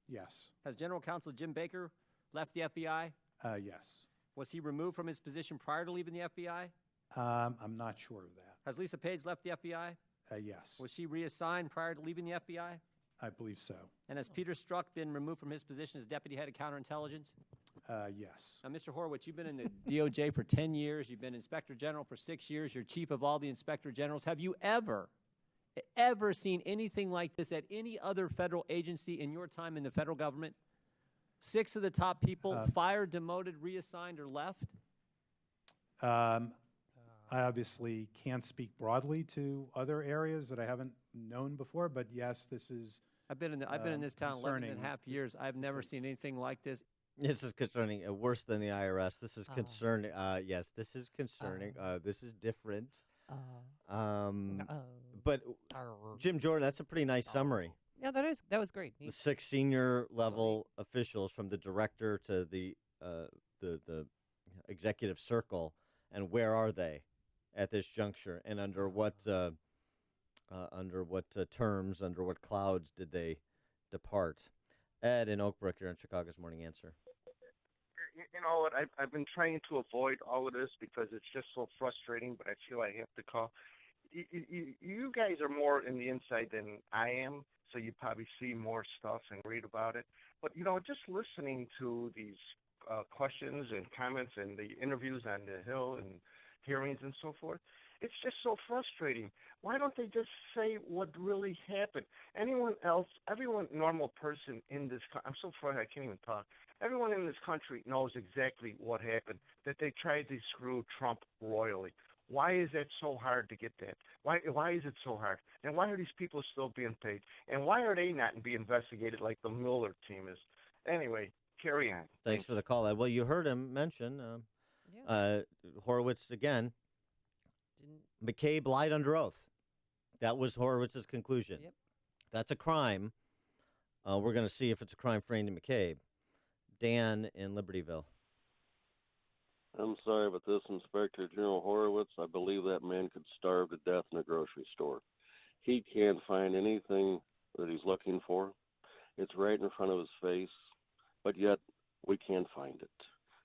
Yes. Has General Counsel Jim Baker left the FBI? Yes. Was he removed from his position prior to leaving the FBI? I'm not sure of that. Has Lisa Page left the FBI? Yes. Was she reassigned prior to leaving the FBI? I believe so. And has Peter Strzok been removed from his position as Deputy Head of Counterintelligence? Yes. Now, Mr. Horowitz, you've been in the DOJ for 10 years. You've been Inspector General for 6 years. You're chief of all the Inspector Generals. Have you ever seen anything like this at any other federal agency in your time in the federal government? 6 of the top people fired, demoted, reassigned, or left? I obviously can't speak broadly to other areas that I haven't known before, but yes, this is. I've been in this town 11 and a half years. I've never seen anything like this. This is concerning. Worse than the IRS. This is concerning. Yes, this is concerning. This is different. But Jim Jordan, that's a pretty nice summary. Yeah, that was great. The 6 senior level officials, from the director to the executive circle, and where are they at this juncture, and under what terms, under what clouds did they depart? Ed in Oak Brook, you're on Chicago's Morning Answer. You know what? I've been trying to avoid all of this because it's just so frustrating, but I feel I have to call. You guys are more in the inside than I am, so you probably see more stuff and read about it. But, just listening to these questions and comments and the interviews on the Hill and hearings and so forth, it's just so frustrating. Why don't they just say what really happened? Anyone else, everyone normal person in this I'm so frustrated I can't even talk. Everyone in this country knows exactly what happened, that they tried to screw Trump royally. Why is that so hard to get that? Why is it so hard? And why are these people still being paid? And why are they not being investigated like the Mueller team is? Anyway, carry on. Thanks for the call, Ed. Well, you heard him mention Horowitz again. McCabe lied under oath. That was Horowitz's conclusion. Yep. That's a crime. We're going to see if it's a crime for Andy McCabe. Dan in Libertyville. I'm sorry, but this Inspector General Horowitz, I believe that man could starve to death in a grocery store. He can't find anything that he's looking for. It's right in front of his face, but yet we can't find it.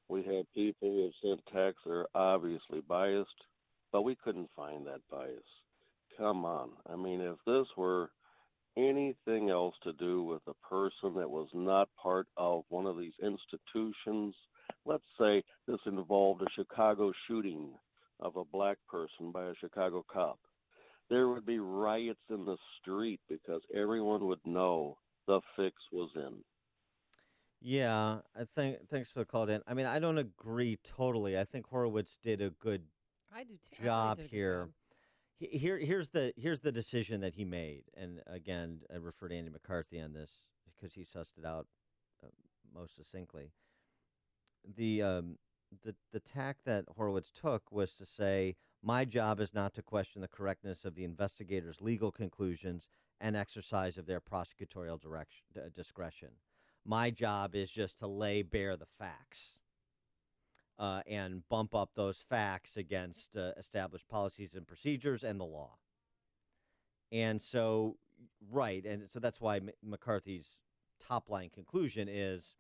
We have people who have sent texts that are obviously biased, but we couldn't find that bias. Come on. I mean, if this were anything else to do with a person that was not part of one of these institutions, let's say this involved a Chicago shooting of a black person by a Chicago cop, there would be riots in the street because everyone would know the fix was in. Yeah, thanks for the call, Dan. I mean, I don't agree totally. I think Horowitz did a good job here. Here's the decision that he made, and again, I refer to Andy McCarthy on this because he sussed it out most succinctly. The tack that Horowitz took was to say, my job is not to question the correctness of the investigators' legal conclusions and exercise of their prosecutorial discretion. My job is just to lay bare the facts and bump up those facts against established policies and procedures and the law. And so, and so that's why McCarthy's top-line conclusion is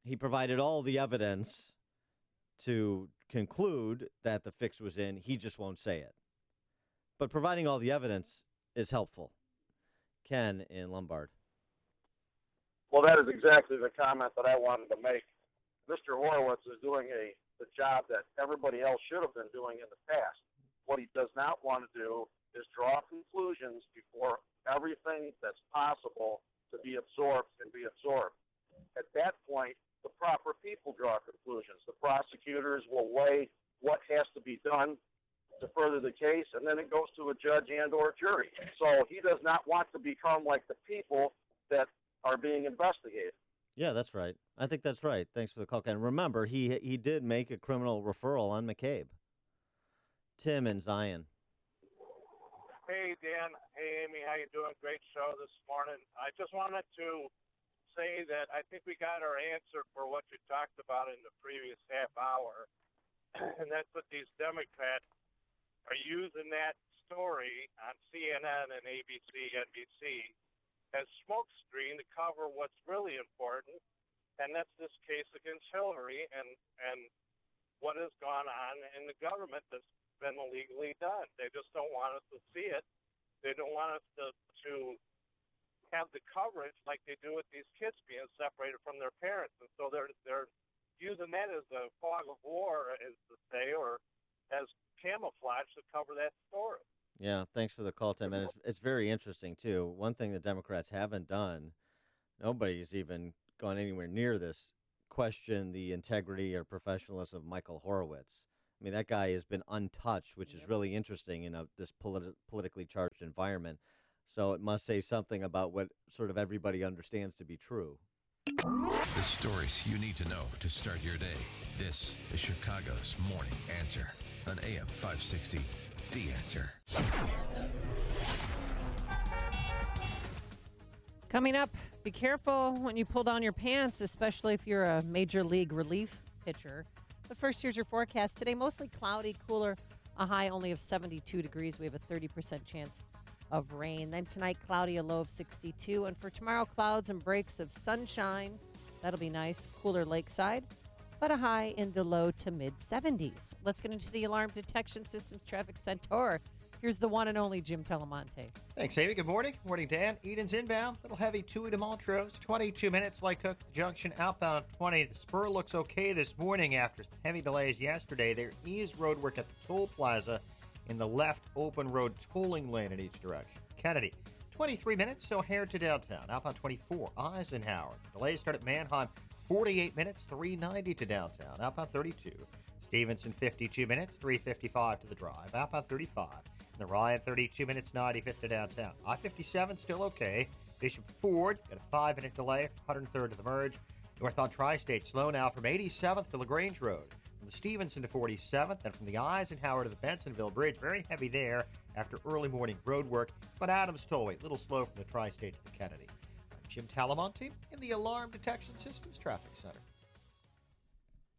he provided all the evidence to conclude that the fix was in. He just won't say it. But providing all the evidence is helpful. Ken in Lombard. Well, that is exactly the comment that I wanted to make. Mr. Horowitz is doing the job that everybody else should have been doing in the past. What he does not want to do is draw conclusions before everything that's possible to be absorbed can be absorbed. At that point, the proper people draw conclusions. The prosecutors will weigh what has to be done to further the case, and then it goes to a judge and or jury. So he does not want to become like the people that are being investigated. Yeah, that's right. I think that's right. Thanks for the call, Ken. Remember, he did make a criminal referral on McCabe. Tim in Zion. Hey, Dan. Hey, Amy. How you doing? Great show this morning. I just wanted to say that I think we got our answer for what you talked about in the previous half hour, and that's what these Democrats are using that story on CNN and ABC, NBC as smokescreen to cover what's really important, and that's this case against Hillary and what has gone on in the government that's been illegally done. They just don't want us to see it. They don't want us to have the coverage like they do with these kids being separated from their parents. And so they're using that as a fog of war, as to say, or as camouflage to cover that story. Yeah, thanks for the call, Tim. And it's very interesting, too. One thing the Democrats haven't done, nobody's even gone anywhere near this, question the integrity or professionalism of Michael Horowitz. I mean, that guy has been untouched, which is really interesting in this politically charged environment. So it must say something about what sort of everybody understands to be true. The stories you need to know to start your day. This is Chicago's Morning Answer on AM 560, The Answer. Coming up, be careful when you pull down your pants, especially if you're a major league relief pitcher. But first, here's your forecast. Today, mostly cloudy, cooler, a high only of 72 degrees. We have a 30% chance of rain. Then tonight, cloudy, a low of 62. And for tomorrow, clouds and breaks of sunshine. That'll be nice. Cooler lakeside, but a high in the low to mid 70s. Let's get into the Alarm Detection Systems Traffic Center. Here's the one and only Jim Telemonte. Thanks, Amy. Good morning. Morning, Dan. Eden's inbound. Little heavy 2 to Montrose. 22 minutes. Lycook Junction outbound 20. The spur looks okay this morning after some heavy delays yesterday. There is road work at the toll plaza in the left open road tolling lane in each direction. Kennedy, 23 minutes. O'Hare to downtown. Outbound 24. Eisenhower. Delays start at Manheim. 48 minutes. 390 to downtown. Outbound 32. Stevenson, 52 minutes. 355 to the drive. Outbound 35. The Ryan, 32 minutes, 95th to downtown. I-57 still okay. Bishop Ford got a 5-minute delay, 103rd to the merge. Northbound Tri-State slow now from 87th to LaGrange Road. From the Stevenson to 47th, and from the Eisenhower to the Bensonville Bridge, very heavy there after early morning road work. But Adams Tollway, a little slow from the Tri-State to the Kennedy. I'm Jim Talamonte in the Alarm Detection Systems Traffic Center.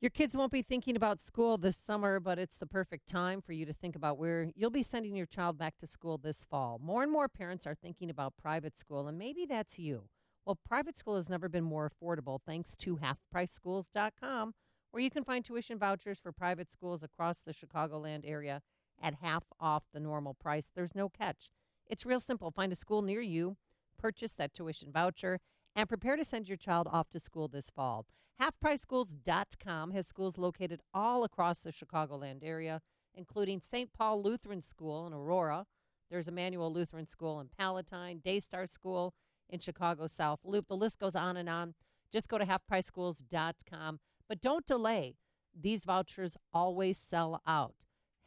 Your kids won't be thinking about school this summer, but it's the perfect time for you to think about where you'll be sending your child back to school this fall. More and more parents are thinking about private school, and maybe that's you. Well, private school has never been more affordable thanks to halfpriceschools.com, where you can find tuition vouchers for private schools across the Chicagoland area at half off the normal price. There's no catch. It's real simple. Find a school near you, purchase that tuition voucher, and prepare to send your child off to school this fall. HalfPriceSchools.com has schools located all across the Chicagoland area, including St. Paul Lutheran School in Aurora. There's Emmanuel Lutheran School in Palatine, Daystar School in Chicago South Loop. The list goes on and on. Just go to HalfPriceSchools.com. But don't delay. These vouchers always sell out.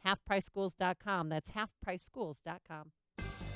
HalfPriceSchools.com. That's HalfPriceSchools.com.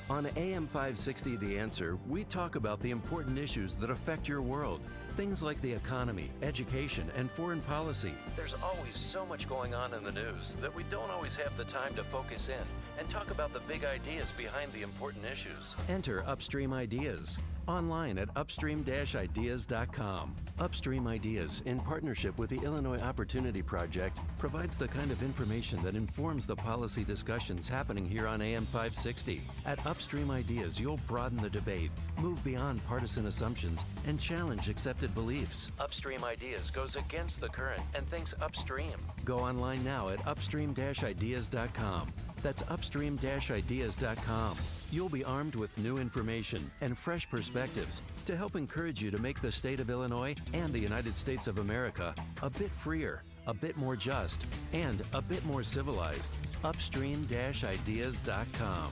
On AM 560, The Answer, we talk about the important issues that affect your world. Things like the economy, education, and foreign policy. There's always so much going on in the news that we don't always have the time to focus in and talk about the big ideas behind the important issues. Enter Upstream Ideas online at upstream-ideas.com. Upstream Ideas, in partnership with the Illinois Opportunity Project, provides the kind of information that informs the policy discussions happening here on AM 560. At Upstream Ideas, you'll broaden the debate, move beyond partisan assumptions, and challenge accepted beliefs. Upstream Ideas goes against the current and thinks upstream. Go online now at upstream-ideas.com. That's upstream-ideas.com. You'll be armed with new information and fresh perspectives to help encourage you to make the state of Illinois and the United States of America a bit freer, a bit more just, and a bit more civilized. Upstream-ideas.com.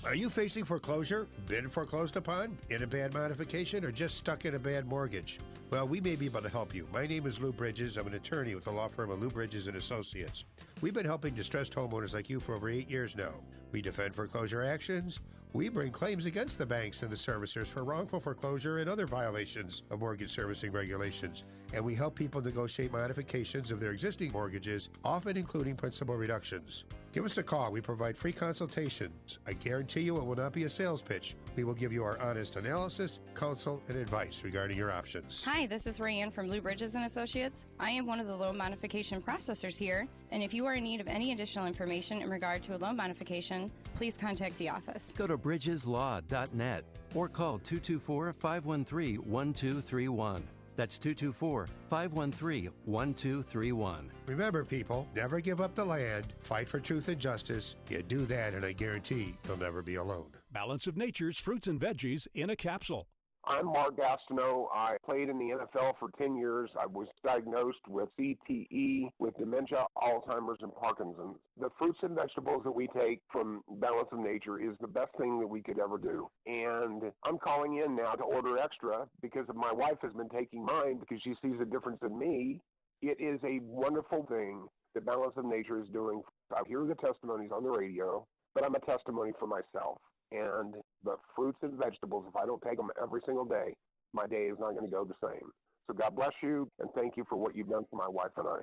Are you facing foreclosure, been foreclosed upon, in a bad modification, or just stuck in a bad mortgage? Well, we may be able to help you. My name is Lou Bridges. I'm an attorney with the law firm of Lou Bridges & Associates. We've been helping distressed homeowners like you for over 8 years now. We defend foreclosure actions. We bring claims against the banks and the servicers for wrongful foreclosure and other violations of mortgage servicing regulations. And we help people negotiate modifications of their existing mortgages, often including principal reductions. Give us a call. We provide free consultations. I guarantee you it will not be a sales pitch. We will give you our honest analysis, counsel, and advice regarding your options. Hi, this is Rayanne from Blue Bridges and Associates. I am one of the loan modification processors here, and if you are in need of any additional information in regard to a loan modification, please contact the office. Go to bridgeslaw.net or call 224-513-1231. That's 224-513-1231. Remember, people, never give up the land. Fight for truth and justice. You do that, and I guarantee you'll never be alone. Balance of Nature's fruits and veggies in a capsule. I'm Mark Gastineau. I played in the NFL for 10 years. I was diagnosed with CTE, with dementia, Alzheimer's, and Parkinson's. The fruits and vegetables that we take from Balance of Nature is the best thing that we could ever do. And I'm calling in now to order extra because my wife has been taking mine because she sees a difference in me. It is a wonderful thing that Balance of Nature is doing. I hear the testimonies on the radio, but I'm a testimony for myself. And the fruits and vegetables, if I don't take them every single day, my day is not going to go the same. So God bless you, and thank you for what you've done for my wife and I.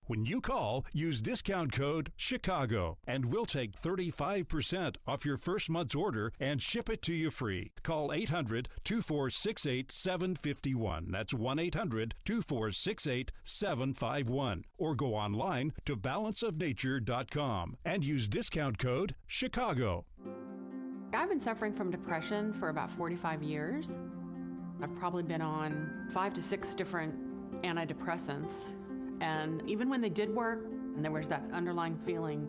When you call, use discount code CHICAGO, and we'll take 35% off your first month's order and ship it to you free. Call 800-2468-751. That's 1-800-2468-751. Or go online to balanceofnature.com and use discount code CHICAGO. I've been suffering from depression for about 45 years. I've probably been on 5 to 6 different antidepressants. And even when they did work, and there was that underlying feeling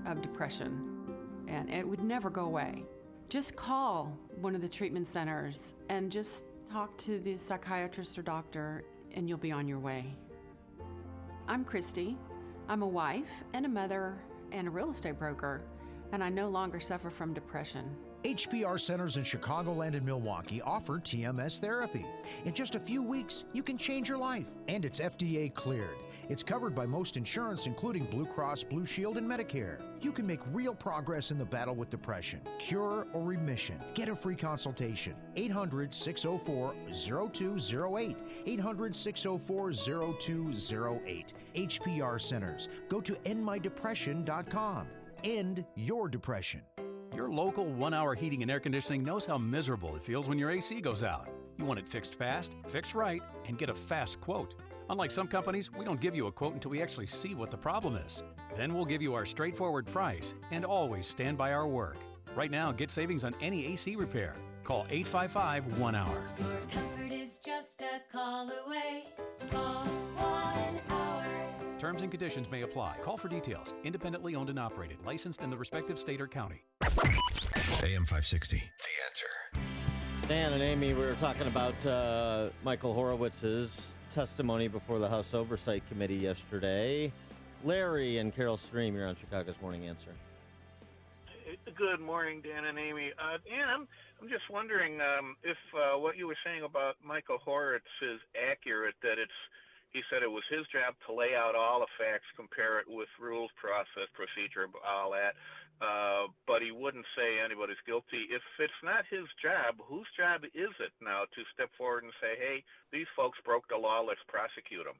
of depression, and it would never go away. Just call one of the treatment centers and just talk to the psychiatrist or doctor, and you'll be on your way. I'm Christy. I'm a wife and a mother and a real estate broker, and I no longer suffer from depression. HPR centers in Chicagoland and Milwaukee offer TMS therapy. In just a few weeks, you can change your life, and it's FDA cleared. It's covered by most insurance, including Blue Cross, Blue Shield, and Medicare. You can make real progress in the battle with depression, cure or remission. Get a free consultation. 800-604-0208. 800-604-0208. HPR centers. Go to endmydepression.com. End your depression. Your local 1-hour heating and air conditioning knows how miserable it feels when your AC goes out. You want it fixed fast, fixed right, and get a fast quote. Unlike some companies, we don't give you a quote until we actually see what the problem is. Then we'll give you our straightforward price and always stand by our work. Right now, get savings on any AC repair. Call 855-1-HOUR. Your comfort is just a call away. Call 1-HOUR. Terms and conditions may apply. Call for details. Independently owned and operated. Licensed in the respective state or county. AM 560. The Answer. Dan and Amy, we were talking about Michael Horowitz's testimony before the House Oversight Committee yesterday. Larry and Carol Stream, you're on Chicago's Morning Answer. Good morning, Dan and Amy. Dan, I'm just wondering if what you were saying about Michael Horowitz is accurate, that he said it was his job to lay out all the facts, compare it with rules, process, procedure, all that, but he wouldn't say anybody's guilty. If it's not his job, whose job is it now to step forward and say, hey, these folks broke the law, let's prosecute them?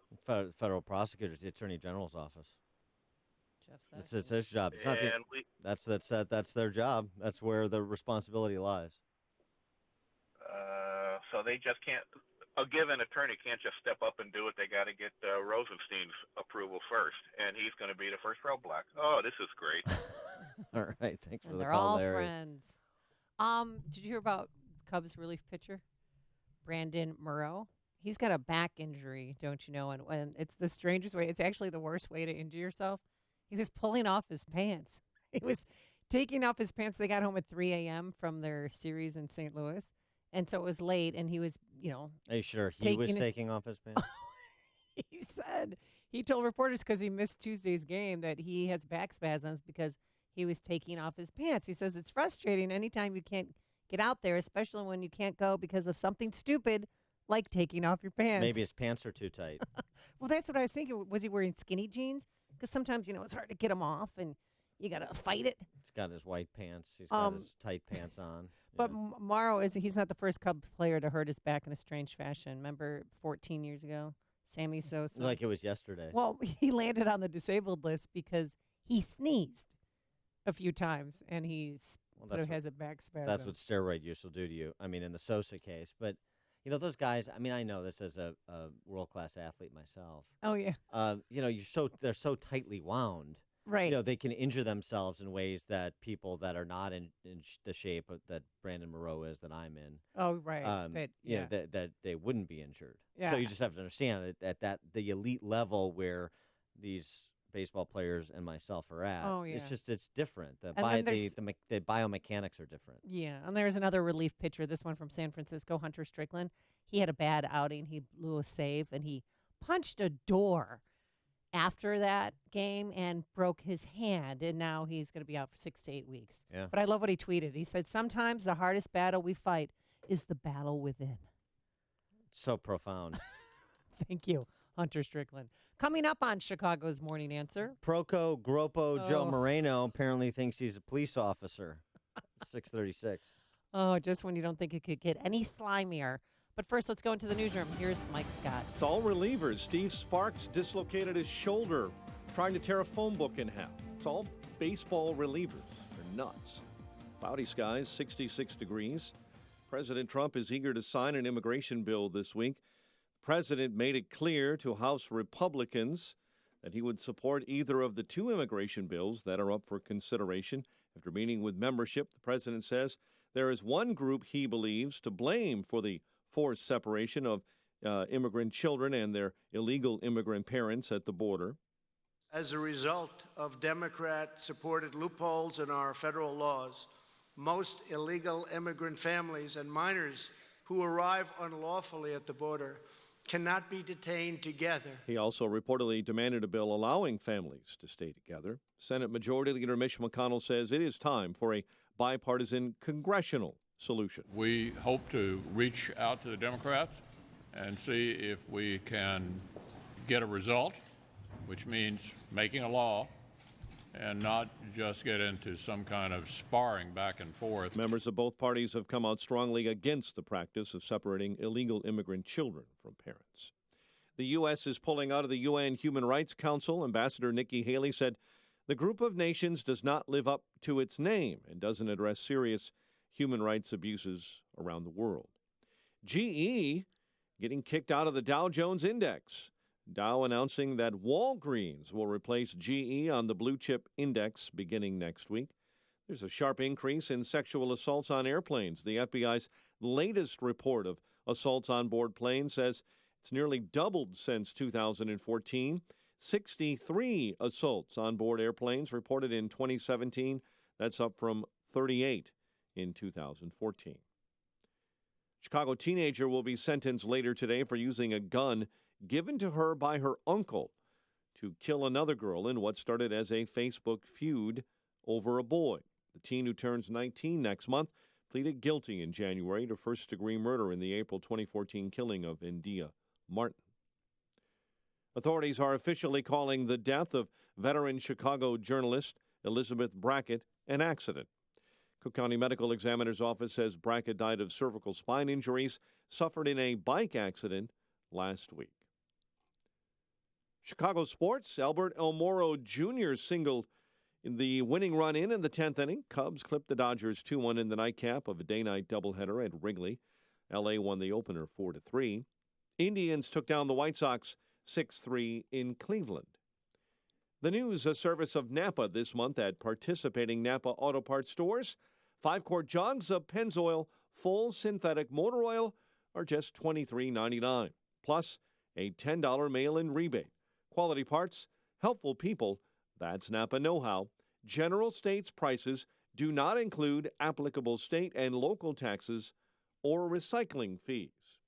Federal prosecutors, the Attorney General's office. It's his job. It's not that's their job. That's where the responsibility lies. So they just can't. A given attorney can't just step up and do it. They got to get Rosenstein's approval first, and he's going to be the first roadblock. Oh, this is great. All right, thanks for the they're call, all Larry. friends. Did you hear about Cubs relief pitcher Brandon Morrow? He's got a back injury, don't you know? And it's the strangest way. It's actually the worst way to injure yourself. He was pulling off his pants. He was taking off his pants. They got home at 3 a.m. from their series in St. Louis. And so it was late, and he was, Are you sure he was taking off his pants? He said, he told reporters because he missed Tuesday's game that he has back spasms because he was taking off his pants. He says it's frustrating anytime you can't get out there, especially when you can't go because of something stupid like taking off your pants. Maybe his pants are too tight. Well, that's what I was thinking. Was he wearing skinny jeans? Because sometimes, it's hard to get them off, and you got to fight it. He's got his white pants. He's got his tight pants on. But Morrow, he's not the first Cubs player to hurt his back in a strange fashion. Remember 14 years ago, Sammy Sosa? Like it was yesterday. Well, he landed on the disabled list because he sneezed a few times, and has a back spasm. That's what steroid use will do to you. I mean, in the Sosa case. But, those guys, I mean, I know this as a world-class athlete myself. Oh, yeah. They're so tightly wound. Right. They can injure themselves in ways that people that are not in the shape that Brandon Moreau is, that I'm in. Oh, right. That they wouldn't be injured. Yeah. So you just have to understand that the elite level where these baseball players and myself are at, Oh, yeah. it's different. The biomechanics are different. Yeah, and there's another relief pitcher, this one from San Francisco, Hunter Strickland. He had a bad outing. He blew a save, and he punched a door after that game and broke his hand, and now he's going to be out for 6 to 8 weeks. Yeah. But I love what he tweeted. He said, sometimes the hardest battle we fight is the battle within. So profound. Thank you, Hunter Strickland. Coming up on Chicago's Morning Answer. Proco Gropo Joe Moreno apparently thinks he's a police officer. 6:36. Oh, just when you don't think it could get any slimier. But first, let's go into the newsroom. Here's Mike Scott. It's all relievers. Steve Sparks dislocated his shoulder trying to tear a phone book in half. It's all baseball relievers. They're nuts. Cloudy skies, 66 degrees. President Trump is eager to sign an immigration bill this week. The president made it clear to House Republicans that he would support either of the two immigration bills that are up for consideration. After meeting with membership, the president says there is one group he believes to blame for the forced separation of immigrant children and their illegal immigrant parents at the border. As a result of Democrat-supported loopholes in our federal laws, most illegal immigrant families and minors who arrive unlawfully at the border cannot be detained together. He also reportedly demanded a bill allowing families to stay together. Senate Majority Leader Mitch McConnell says it is time for a bipartisan congressional solution. We hope to reach out to the Democrats and see if we can get a result, which means making a law and not just get into some kind of sparring back and forth. Members of both parties have come out strongly against the practice of separating illegal immigrant children from parents. The U.S. is pulling out of the UN Human Rights Council. Ambassador Nikki Haley said the group of nations does not live up to its name and doesn't address serious human rights abuses around the world. GE getting kicked out of the Dow Jones Index. Dow announcing that Walgreens will replace GE on the blue chip index beginning next week. There's a sharp increase in sexual assaults on airplanes. The FBI's latest report of assaults on board planes says it's nearly doubled since 2014. 63 assaults on board airplanes reported in 2017. That's up from 38 in 2014. Chicago teenager will be sentenced later today for using a gun given to her by her uncle to kill another girl in what started as a Facebook feud over a boy. The teen, who turns 19 next month, pleaded guilty in January to first-degree murder in the April 2014 killing of India Martin. Authorities are officially calling the death of veteran Chicago journalist Elizabeth Brackett an accident. Cook County Medical Examiner's Office says Brackett died of cervical spine injuries suffered in a bike accident last week. Chicago sports, Albert Elmoro Jr. singled in the winning run in the 10th inning. Cubs clipped the Dodgers 2-1 in the nightcap of a day-night doubleheader at Wrigley. L.A. won the opener 4-3. Indians took down the White Sox 6-3 in Cleveland. The news, a service of Napa this month at participating Napa Auto Parts stores. 5-quart jugs of Pennzoil full synthetic motor oil are just $23.99, plus a $10 mail-in rebate. Quality parts, helpful people, that's Napa know-how. General States prices do not include applicable state and local taxes or recycling fees.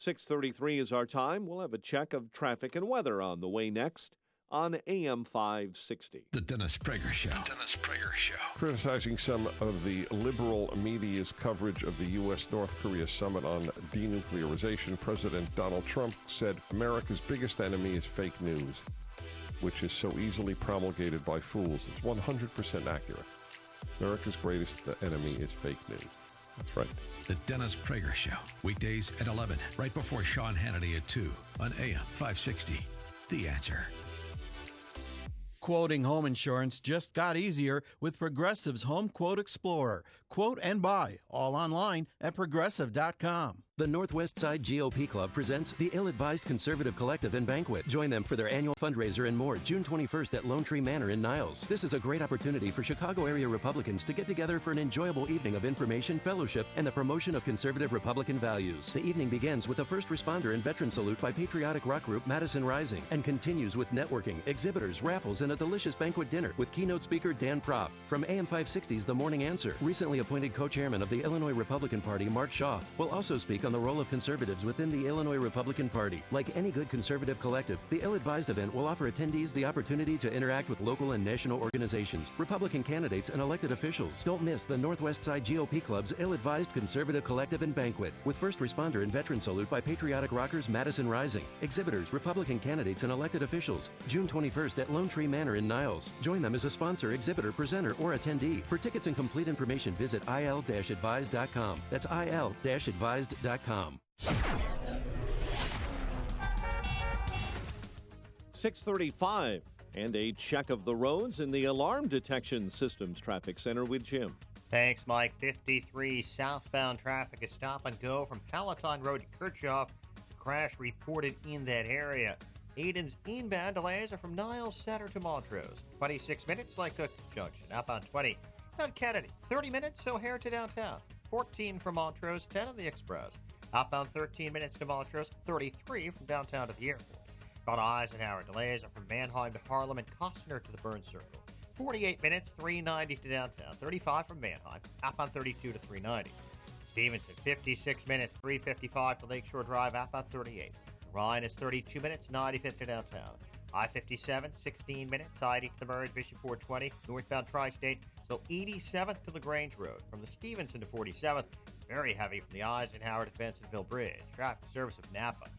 6:33 is our time. We'll have a check of traffic and weather on the way next on AM 560. The Dennis Prager Show. The Dennis Prager Show. Criticizing some of the liberal media's coverage of the U.S.-North Korea summit on denuclearization, President Donald Trump said America's biggest enemy is fake news, which is so easily promulgated by fools. It's 100% accurate. America's greatest enemy is fake news. That's right. The Dennis Prager Show. Weekdays at 11, right before Sean Hannity at 2 on AM 560. The Answer. Quoting home insurance just got easier with Progressive's Home Quote Explorer. Quote and buy, all online at progressive.com. The Northwest Side GOP Club presents the Ill-Advised Conservative Collective and Banquet. Join them for their annual fundraiser and more, June 21st at Lone Tree Manor in Niles. This is a great opportunity for Chicago area Republicans to get together for an enjoyable evening of information, fellowship, and the promotion of conservative Republican values. The evening begins with a first responder and veteran salute by patriotic rock group Madison Rising and continues with networking, exhibitors, raffles, and a delicious banquet dinner with keynote speaker Dan Proft from AM 560's The Morning Answer. Recently appointed co-chairman of the Illinois Republican Party, Mark Shaw, will also speak on the role of conservatives within the Illinois Republican Party. Like any good conservative collective, the Ill-Advised event will offer attendees the opportunity to interact with local and national organizations, Republican candidates, and elected officials. Don't miss the Northwest Side GOP Club's Ill-Advised Conservative Collective and Banquet with first responder and veteran salute by patriotic rockers Madison Rising, exhibitors, Republican candidates, and elected officials. June 21st at Lone Tree Manor in Niles. Join them as a sponsor, exhibitor, presenter, or attendee. For tickets and complete information, visit il-advised.com. That's il-advised.com. 6:35 and a check of the roads in the Alarm Detection Systems Traffic Center with Jim. Thanks, Mike. 53 southbound traffic is stop and go from Palatine Road to Kirchhoff. Crash reported in that area. Eden's inbound delays are from Niles Center to Montrose. 26 minutes, like Cook Junction. Outbound 20. On Kennedy, 30 minutes, O'Hare to downtown. 14 from Montrose, 10 on the Express. Outbound 13 minutes to Montrose, 33 from downtown to the airport. On Eisenhower, delays are from Mannheim to Harlem and Costner to the Burn Circle. 48 minutes, 390 to downtown, 35 from Mannheim, outbound 32 to 390. Stevenson, 56 minutes, 355 to Lakeshore Drive, outbound 38. Ryan is 32 minutes, 95 to downtown. I-57, 16 minutes, I-80 to the Merge, Bishop 420, northbound Tri-State, so 87th to LaGrange Road. From the Stevenson to 47th, very heavy from the Eisenhower to Bensonville Bridge. Traffic service of Napa.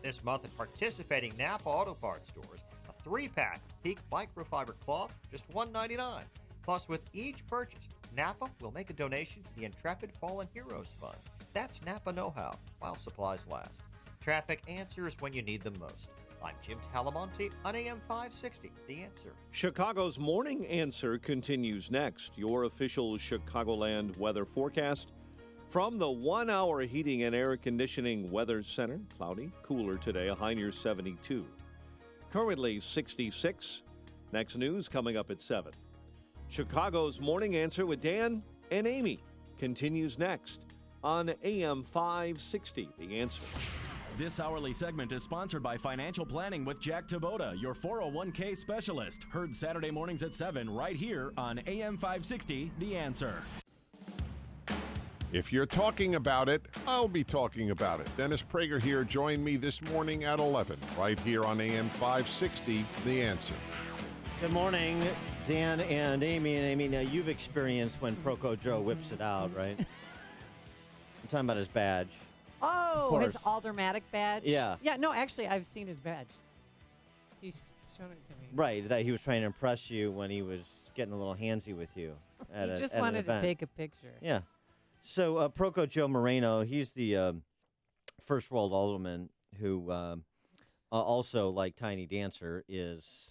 This month at participating Napa Auto Parts stores, a 3-pack of Peak microfiber cloth, just $1.99. Plus, with each purchase, Napa will make a donation to the Intrepid Fallen Heroes Fund. That's Napa know-how, while supplies last. Traffic answers when you need them most. I'm Jim Talamonte on AM 560, The Answer. Chicago's Morning Answer continues next. Your official Chicagoland weather forecast from the 1-hour heating and air conditioning weather center. Cloudy, cooler today, a high near 72. Currently 66. Next news coming up at 7. Chicago's Morning Answer with Dan and Amy continues next on AM 560, The Answer. This hourly segment is sponsored by Financial Planning with Jack Taboda, your 401k specialist. Heard Saturday mornings at 7 right here on AM 560, The Answer. If you're talking about it, I'll be talking about it. Dennis Prager here. Join me this morning at 11, right here on AM 560, The Answer. Good morning, Dan and Amy. And Amy, now you've experienced when Proco Joe whips it out, right? I'm talking about his badge. Oh, his Aldermatic badge? Yeah. Yeah, no, actually, I've seen his badge. He's shown it to me. Right, that he was trying to impress you when he was getting a little handsy with you. He just wanted to take a picture. Yeah. So Proco Joe Moreno, he's the First World Alderman who also, like Tiny Dancer, is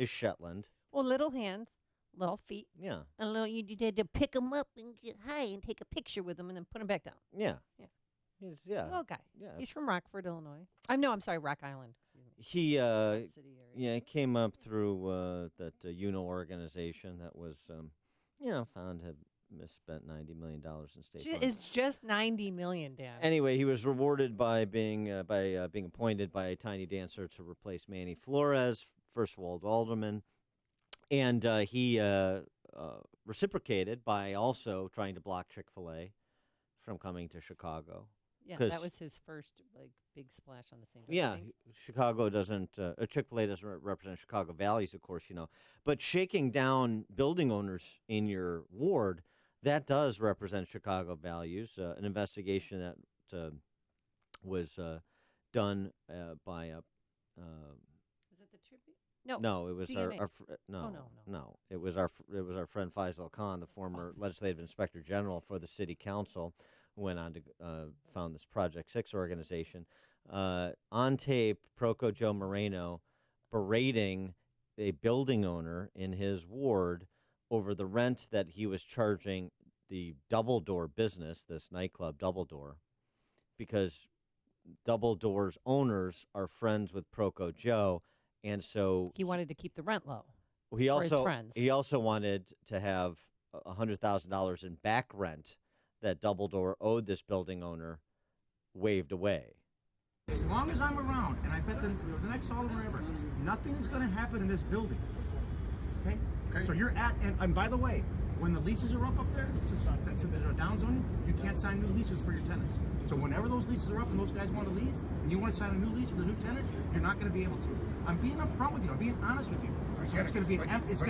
Shetland. Well, little hands, little feet. Yeah. And you had to pick them up and get high and take a picture with them and then put them back down. Yeah. Yeah. He's Little guy. Yeah. He's from Rockford, Illinois. I'm sorry, Rock Island. He came up through that UNO organization that was found to have misspent $90 million in state funds. It's just $90 million, Dan. Anyway, he was rewarded by being appointed by a Tiny Dancer to replace Manny Flores, First World Alderman, and he reciprocated by also trying to block Chick-fil-A from coming to Chicago. Yeah, that was his first big splash on the scene. Yeah, Chicago doesn't. Chick-fil-A doesn't represent Chicago values, of course, but shaking down building owners in your ward, that does represent Chicago values. An investigation that was done by a. Was it the Tribune? No, it was DNA. No. It was our friend Faisal Khan, the former legislative inspector general for the city council, who went on to found this Project 6 organization. On tape, Proco Joe Moreno berating a building owner in his ward over the rent that he was charging the Double Door business, this nightclub Double Door, because Double Door's owners are friends with Proco Joe, and so He wanted to keep the rent low. he for his also friends. he also wanted to have $100,000 in back rent that Double Door owed this building owner waived away. As long as I'm around, and I bet the next Alderman ever, nothing is going to happen in this building. Okay? So you're at, and by the way, when the leases are up there, since they're down zoning, you can't sign new leases for your tenants. So whenever those leases are up and those guys want to leave, and you want to sign a new lease with a new tenant, you're not going to be able to. I'm being upfront with you. I'm being honest with you. So it's going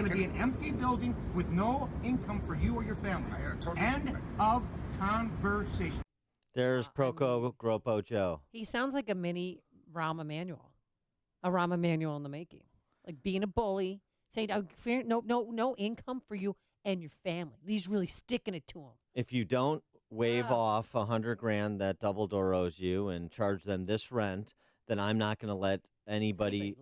to be an empty building with no income for you or your family. End of conversation. There's Proco Gropo Joe. He sounds like a mini Rahm Emanuel, a Rahm Emanuel in the making, like being a bully, saying no income for you and your family. He's really sticking it to him. If you don't waive off $100,000 that Double Door owes you and charge them this rent, then I'm not going to let anybody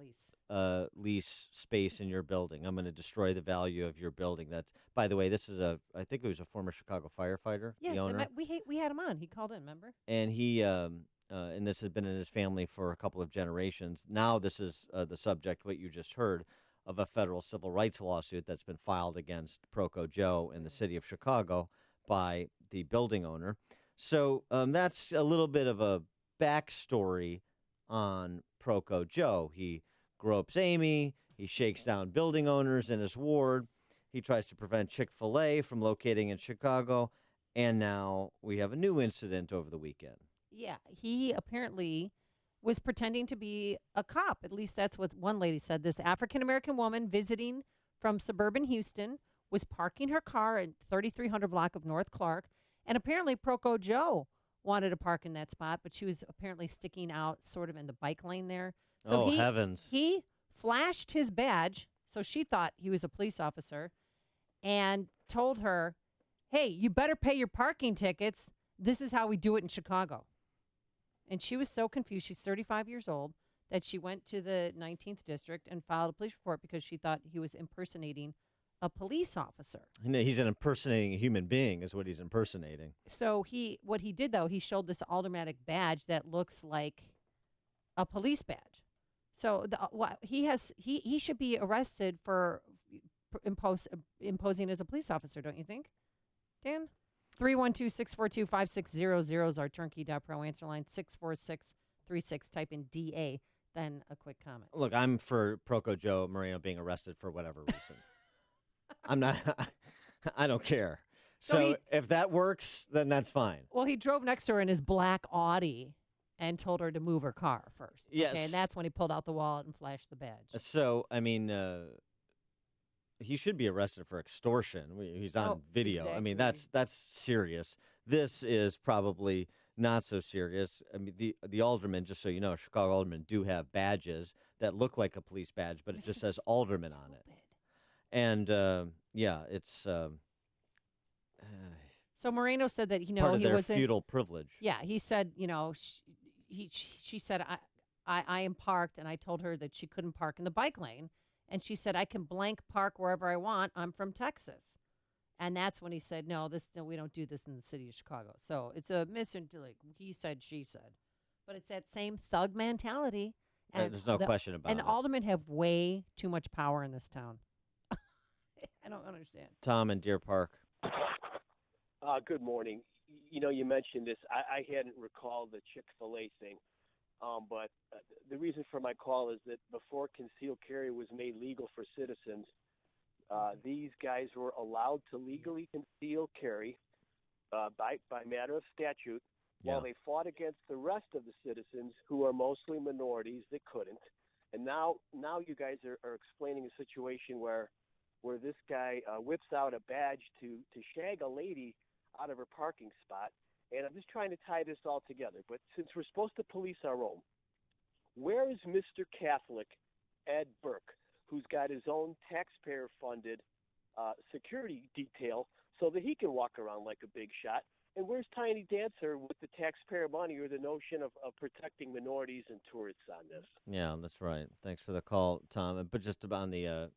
lease space in your building. I'm going to destroy the value of your building. That's, by the way, this is I think it was a former Chicago firefighter. Yes, the owner. we had him on. He called in, remember? And he and this has been in his family for a couple of generations. Now this is the subject, what you just heard, of a federal civil rights lawsuit that's been filed against Proco Joe in the city of Chicago by the building owner. So that's a little bit of a backstory on Proco Joe. He gropes Amy. He shakes down building owners in his ward. He tries to prevent Chick-fil-A from locating in Chicago. And now we have a new incident over the weekend. Yeah, he apparently was pretending to be a cop. At least that's what one lady said. This African-American woman visiting from suburban Houston was parking her car at 3300 block of North Clark. And apparently Proco Joe wanted to park in that spot, but she was apparently sticking out sort of in the bike lane there. So heavens. He flashed his badge, so she thought he was a police officer, and told her, hey, you better pay your parking tickets. This is how we do it in Chicago. And she was so confused. She's 35 years old that she went to the 19th district and filed a police report because she thought he was impersonating a police officer. No, he's impersonating a human being is what he's impersonating. So what he did, though, he showed this aldermanic badge that looks like a police badge. So he should be arrested for imposing as a police officer, don't you think, Dan? 312-642-5600 is our turnkey.pro answer line. 64636. Type in DA, then a quick comment. Look, I'm for Proco Joe Moreno being arrested for whatever reason. I'm not. I don't care. So if that works, then that's fine. Well, he drove next to her in his black Audi and told her to move her car first. Yes. Okay, and that's when he pulled out the wallet and flashed the badge. So, I mean, he should be arrested for extortion. He's on video. Exactly. I mean, that's serious. This is probably not so serious. I mean, the aldermen, just so you know, Chicago aldermen do have badges that look like a police badge, but it just says alderman on it. And, it's... so Moreno said that, part of he their wasn't... feudal privilege. Yeah, he said, she said, I am parked, and I told her that she couldn't park in the bike lane. And she said, I can blank park wherever I want. I'm from Texas. And that's when he said, no, we don't do this in the city of Chicago. So it's a like he said, she said. But it's that same thug mentality. And there's no question about it. And the aldermen have way too much power in this town. I don't understand. Tom in Deer Park. Good morning. You mentioned this. I hadn't recalled the Chick-fil-A thing. But the reason for my call is that before concealed carry was made legal for citizens, these guys were allowed to legally conceal carry by matter of statute while they fought against the rest of the citizens who are mostly minorities that couldn't. And now you guys are explaining a situation where this guy whips out a badge to shag a lady out of her parking spot. And I'm just trying to tie this all together. But since we're supposed to police our own, where is Mr. Catholic Ed Burke, who's got his own taxpayer-funded security detail so that he can walk around like a big shot? And where's Tiny Dancer with the taxpayer money or the notion of protecting minorities and tourists on this? Yeah, that's right. Thanks for the call, Tom. But just about the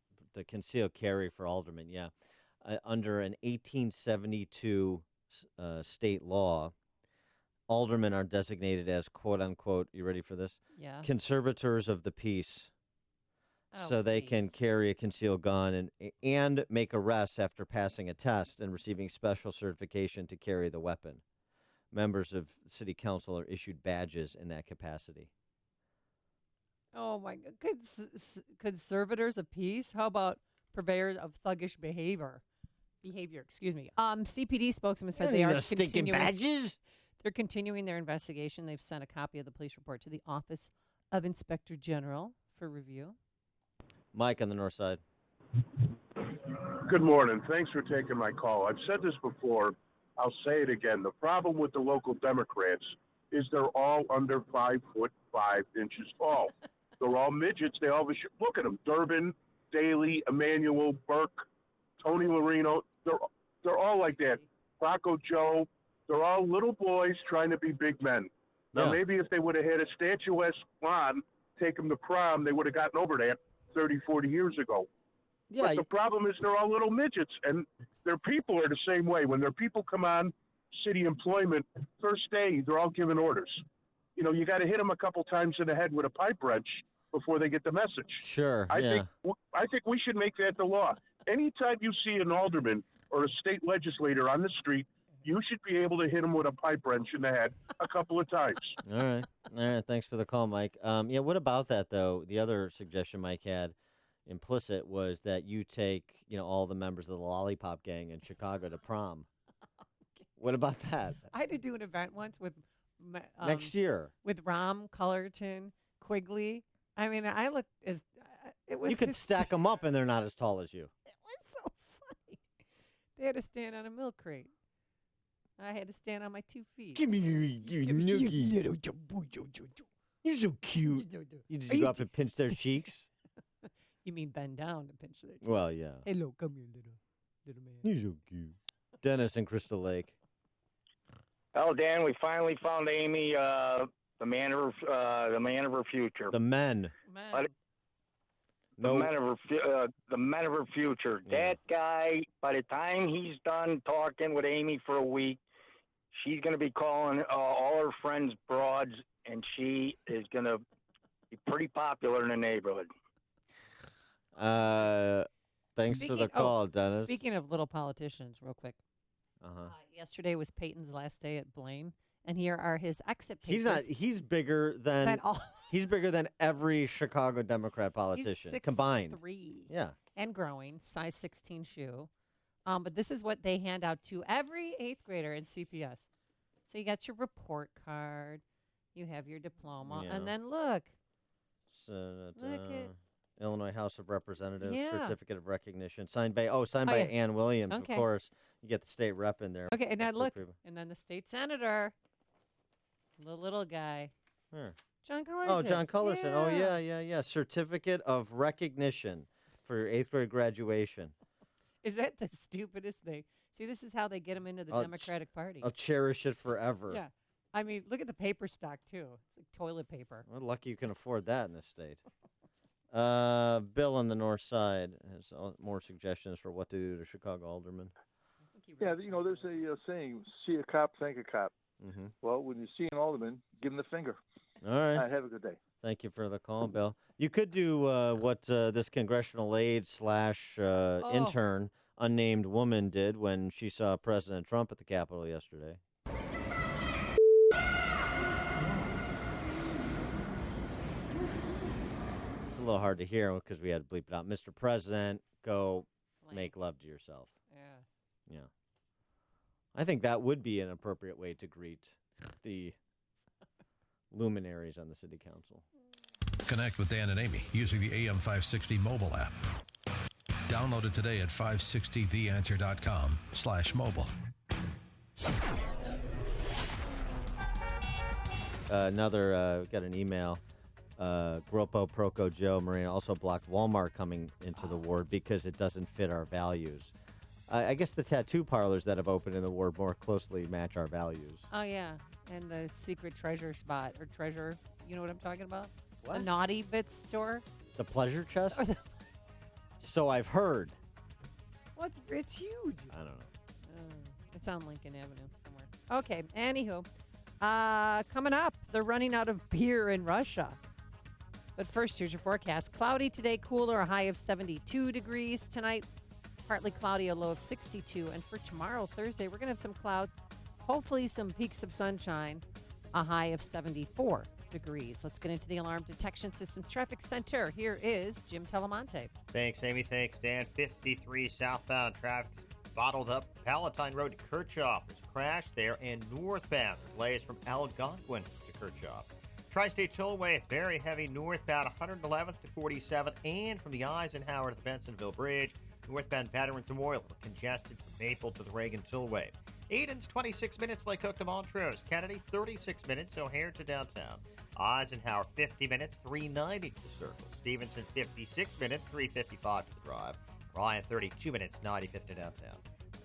concealed carry for aldermen, yeah. Under an 1872 state law, aldermen are designated as, quote unquote, you ready for this? Yeah. Conservators of the peace. Oh, So they can carry a concealed gun and make arrests after passing a test and receiving special certification to carry the weapon. Members of city council are issued badges in that capacity. Oh my God! Conservators of peace? How about purveyors of thuggish behavior? Excuse me. CPD spokesman said they are stinking badges. They're continuing their investigation. They've sent a copy of the police report to the Office of Inspector General for review. Mike on the north side. Good morning. Thanks for taking my call. I've said this before. I'll say it again. The problem with the local Democrats is they're all under 5'5" tall. They're all midgets. They all look at them. Durbin, Daley, Emmanuel, Burke, Tony Marino. They're all like that. Rocco Joe. They're all little boys trying to be big men. Now, maybe if they would have had a statuesque blonde take them to prom, they would have gotten over that 30, 40 years ago. Yeah, but the problem is they're all little midgets, and their people are the same way. When their people come on city employment, first day, they're all giving orders. You know, you got to hit them a couple times in the head with a pipe wrench before they get the message. Sure, I think we should make that the law. Anytime you see an alderman or a state legislator on the street, you should be able to hit them with a pipe wrench in the head a couple of times. All right. Thanks for the call, Mike. Yeah, what about that, though? The other suggestion Mike had implicit was that you take, all the members of the Lollipop Gang in Chicago to prom. What about that? I had to do an event once with next year with Rom Cullerton, Quigley. I mean, I looked as it was. You could stack them up, and they're not as tall as you. It was so funny. They had to stand on a milk crate. I had to stand on my 2 feet. Give me your nookie. You're so cute. You just go up and pinch their cheeks? You mean bend down to pinch their cheeks? Well, yeah. Hello, come here, little man. You're so cute. Dennis in Crystal Lake. Oh, Dan, we finally found Amy, the man of her future. The men. The men of her future. Yeah. That guy, by the time he's done talking with Amy for a week, she's going to be calling all her friends broads, and she is going to be pretty popular in the neighborhood. Thanks for the call, Dennis. Speaking of little politicians, real quick. Yesterday was Peyton's last day at Blaine, and here are his exit papers. He's bigger than he's bigger than every Chicago Democrat politician combined. 6'3". Yeah, and growing, size 16 shoe. But this is what they hand out to every 8th grader in CPS. So you got your report card, you have your diploma, and then look at Illinois House of Representatives certificate of recognition signed by Ann Williams, of course. You get the state rep in there. Okay, and now look, and then the state senator, the little guy, John Cullerton. Oh, John Cullerton. Yeah. Oh, yeah. Certificate of recognition for your 8th grade graduation. Is that the stupidest thing? See, this is how they get them into the Democratic Party. I'll cherish it forever. Yeah. I mean, look at the paper stock, too. It's like toilet paper. Well, lucky you can afford that in this state. Bill on the north side has more suggestions for what to do to Chicago aldermen. Yeah, there's a saying, see a cop, thank a cop. Mm-hmm. Well, when you see an alderman, give him the finger. All right. Have a good day. Thank you for the call, Bill. You could do what this congressional aide / intern, unnamed woman, did when she saw President Trump at the Capitol yesterday. It's a little hard to hear because we had to bleep it out. Mr. President, go make love to yourself. Yeah. I think that would be an appropriate way to greet the luminaries on the city council. Connect with Dan and Amy using the AM 560 mobile app. Download it today at 560theanswer.com/mobile. Got an email. Gropo, Proco, Joe, Marina also blocked Walmart coming into the ward because it doesn't fit our values. I guess the tattoo parlors that have opened in the war more closely match our values. Oh, yeah. And the secret treasure spot or treasure. You know what I'm talking about? What? The Naughty Bits store. The pleasure chest? So I've heard. It's huge. I don't know. It's on Lincoln Avenue somewhere. Okay, anywho. Coming up, they're running out of beer in Russia. But first, here's your forecast. Cloudy today, cooler, a high of 72 degrees. Tonight, partly cloudy, a low of 62. And for tomorrow, Thursday, we're going to have some clouds, hopefully some peaks of sunshine, a high of 74 degrees. Let's get into the Alarm Detection Systems Traffic Center. Here is Jim Telemonte. Thanks, Amy. Thanks, Dan. 53 southbound traffic bottled up. Palatine Road to Kirchhoff. There's a crash there. And northbound delays from Algonquin to Kirchhoff. Tri-State Tollway, it's very heavy northbound 111th to 47th. And from the Eisenhower to the Bensonville Bridge, northbound Veterans Memorial, congested from Maple to the Reagan Tollway. Eden's 26 minutes, Lake Hook to Montrose. Kennedy, 36 minutes, O'Hare to downtown. Eisenhower, 50 minutes, 390 to the Circle. Stevenson, 56 minutes, 355 to the Drive. Ryan, 32 minutes, 95th to downtown.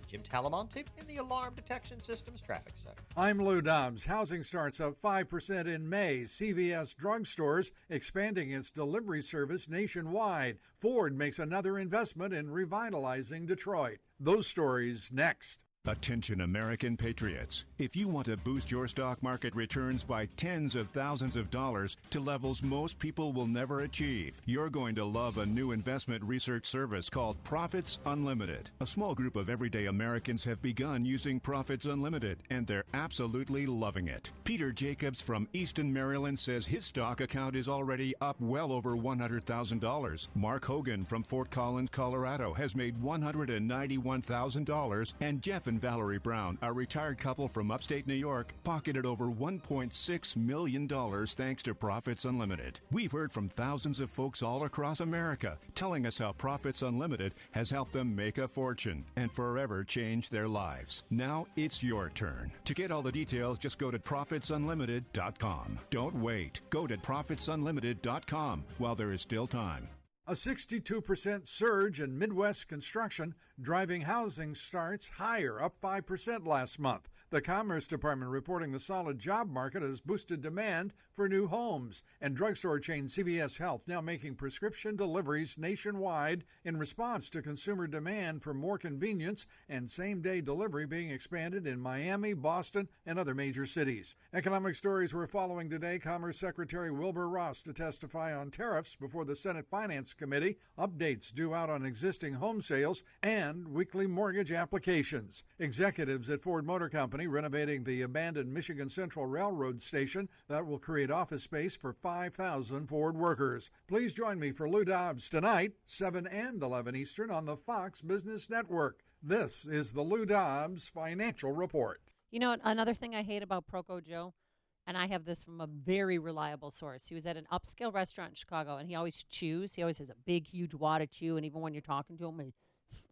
Jim Talamonte in the Alarm Detection Systems Traffic Center. I'm Lou Dobbs. Housing starts up 5% in May. CVS Drugstores expanding its delivery service nationwide. Ford makes another investment in revitalizing Detroit. Those stories next. Attention American patriots. If you want to boost your stock market returns by tens of thousands of dollars to levels most people will never achieve, you're going to love a new investment research service called Profits Unlimited. A small group of everyday Americans have begun using Profits Unlimited, and they're absolutely loving it. Peter Jacobs from Easton, Maryland says his stock account is already up well over $100,000. Mark Hogan from Fort Collins, Colorado has made $191,000, and Jeff and Valerie Brown, a retired couple from upstate New York, pocketed over $1.6 million thanks to Profits Unlimited. We've heard from thousands of folks all across America telling us how Profits Unlimited has helped them make a fortune and forever change their lives. Now it's your turn. To get all the details, just go to ProfitsUnlimited.com. Don't wait. Go to ProfitsUnlimited.com while there is still time. A 62% surge in Midwest construction, driving housing starts higher, up 5% last month. The Commerce Department reporting the solid job market has boosted demand for new homes. And drugstore chain CVS Health now making prescription deliveries nationwide in response to consumer demand for more convenience and same-day delivery being expanded in Miami, Boston, and other major cities. Economic stories we're following today. Commerce Secretary Wilbur Ross to testify on tariffs before the Senate Finance Committee, updates due out on existing home sales, and weekly mortgage applications. Executives at Ford Motor Company renovating the abandoned Michigan Central Railroad station that will create office space for 5,000 Ford workers. Please join me for Lou Dobbs tonight, 7 and 11 Eastern on the Fox Business Network. This is the Lou Dobbs Financial Report. You know, another thing I hate about Proco Joe, and I have this from a very reliable source. He was at an upscale restaurant in Chicago, and he always chews. He always has a big, huge wad of chew, and even when you're talking to him,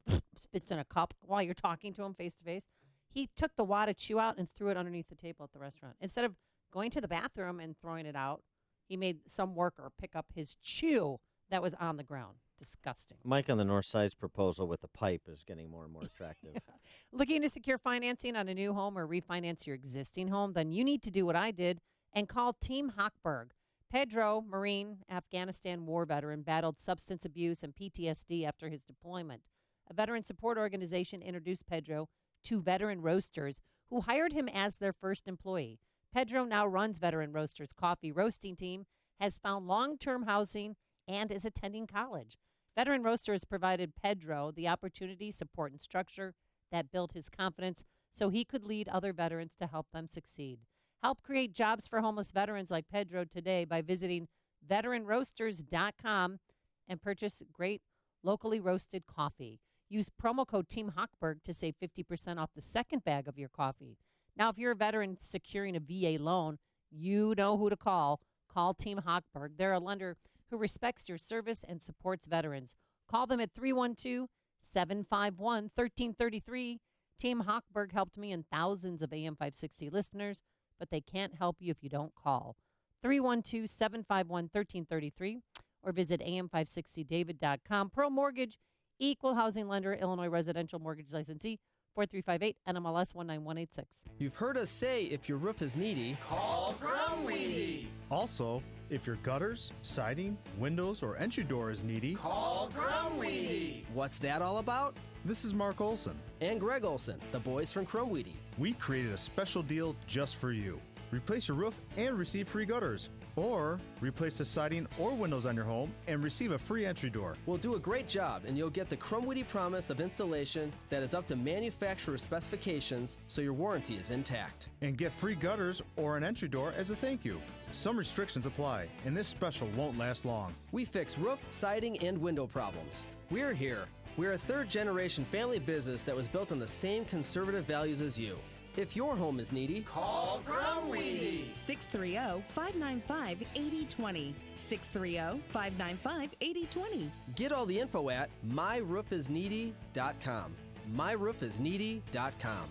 he spits in a cup while you're talking to him face to face. He took the wad of chew out and threw it underneath the table at the restaurant. Instead of going to the bathroom and throwing it out, he made some worker pick up his chew that was on the ground. Disgusting. Mike on the North Side's proposal with the pipe is getting more and more attractive. Yeah. Looking to secure financing on a new home or refinance your existing home? Then you need to do what I did and call Team Hochberg. Pedro, Marine, Afghanistan war veteran, battled substance abuse and PTSD after his deployment. A veteran support organization introduced Pedro to Veteran Roasters, who hired him as their first employee. Pedro now runs Veteran Roasters' coffee roasting team, has found long-term housing, and is attending college. Veteran Roasters provided Pedro the opportunity, support, and structure that built his confidence so he could lead other veterans to help them succeed. Help create jobs for homeless veterans like Pedro today by visiting veteranroasters.com and purchase great locally roasted coffee. Use promo code Team Hochberg to save 50% off the second bag of your coffee. Now, if you're a veteran securing a VA loan, you know who to call. Call Team Hochberg. They're a lender who respects your service and supports veterans. Call them at 312-751-1333. Team Hochberg helped me and thousands of AM 560 listeners, but they can't help you if you don't call. 312-751-1333 or visit am560david.com. Pearl Mortgage Equal housing lender, Illinois residential mortgage licensee, 4358 NMLS 191186. You've heard us say if your roof is needy, Call Crumweedy. Also, if your gutters, siding, windows, or entry door is needy, Call Crumweedy. What's that all about? This is Mark Olson. And Greg Olson, the boys from Crumweedy. We created a special deal just for you. Replace your roof and receive free gutters. Or replace the siding or windows on your home and receive a free entry door. We'll do a great job, and you'll get the Crumweedy promise of installation that is up to manufacturer specifications, so your warranty is intact. And get free gutters or an entry door as a thank you. Some restrictions apply, and this special won't last long. We fix roof, siding, and window problems. We're here. We're a third-generation family business that was built on the same conservative values as you. If your home is needy, Call Crumweedy. 630-595-8020. 630-595-8020. Get all the info at myroofisneedy.com. myroofisneedy.com.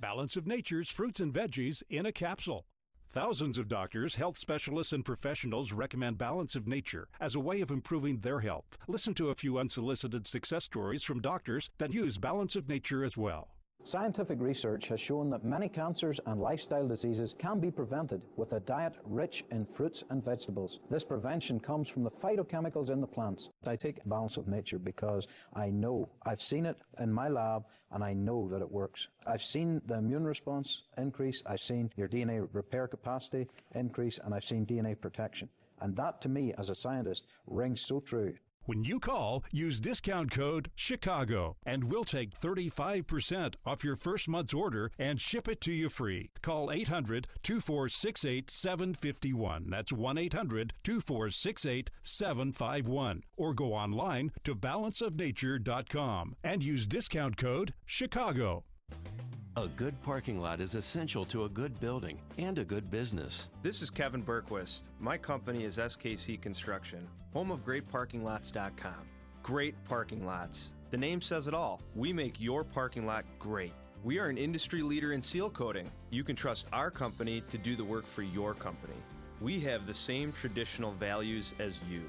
Balance of Nature's fruits and veggies in a capsule. Thousands of doctors, health specialists, and professionals recommend Balance of Nature as a way of improving their health. Listen to a few unsolicited success stories from doctors that use Balance of Nature as well. Scientific research has shown that many cancers and lifestyle diseases can be prevented with a diet rich in fruits and vegetables. This prevention comes from the phytochemicals in the plants. I take Balance of Nature because I know, I've seen it in my lab, and I know that it works. I've seen the immune response increase, I've seen your DNA repair capacity increase, and I've seen DNA protection. And that, to me, as a scientist, rings so true. When you call, use discount code CHICAGO, and we'll take 35% off your first month's order and ship it to you free. Call 800-2468-751. That's 1-800-2468-751. Or go online to balanceofnature.com and use discount code CHICAGO. A good parking lot is essential to a good building and a good business. This is Kevin Berquist. My company is SKC Construction, home of GreatParkingLots.com. Great parking lots. The name says it all. We make your parking lot great. We are an industry leader in seal coating. You can trust our company to do the work for your company. We have the same traditional values as you.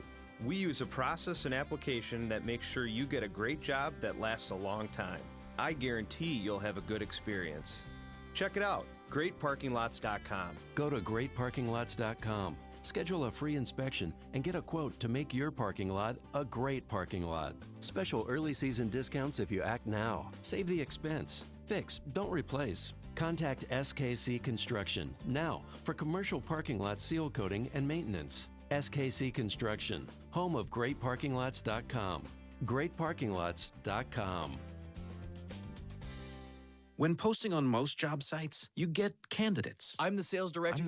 We use a process and application that makes sure you get a great job that lasts a long time. I guarantee you'll have a good experience. Check it out, GreatParkingLots.com. Go to GreatParkingLots.com. Schedule a free inspection and get a quote to make your parking lot a great parking lot. Special early season discounts if you act now. Save the expense. Fix, don't replace. Contact SKC Construction now for commercial parking lot seal coating and maintenance. SKC Construction, home of GreatParkingLots.com. GreatParkingLots.com. When posting on most job sites, you get candidates. I'm the sales director.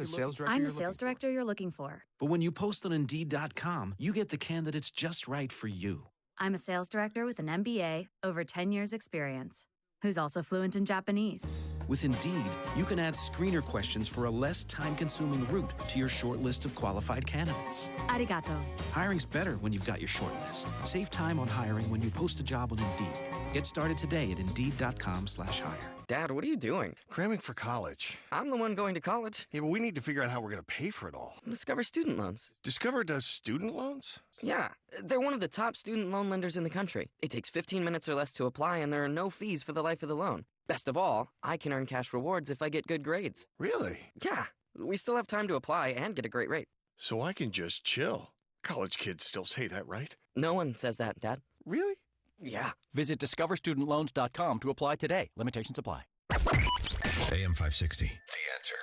I'm the sales director you're looking for. But when you post on Indeed.com, you get the candidates just right for you. I'm a sales director with an MBA, over 10 years experience, who's also fluent in Japanese. With Indeed, you can add screener questions for a less time-consuming route to your short list of qualified candidates. Arigato. Hiring's better when you've got your short list. Save time on hiring when you post a job on Indeed. Get started today at Indeed.com/hire. Dad, what are you doing? Cramming for college. I'm the one going to college. Yeah, but we need to figure out how we're going to pay for it all. Discover Student Loans. Discover does student loans? Yeah, they're one of the top student loan lenders in the country. It takes 15 minutes or less to apply, and there are no fees for the life of the loan. Best of all, I can earn cash rewards if I get good grades. Really? Yeah, we still have time to apply and get a great rate. So I can just chill. College kids still say that, right? No one says that, Dad. Really? Yeah. Visit discoverstudentloans.com to apply today. Limitations apply. AM 560, The Answer.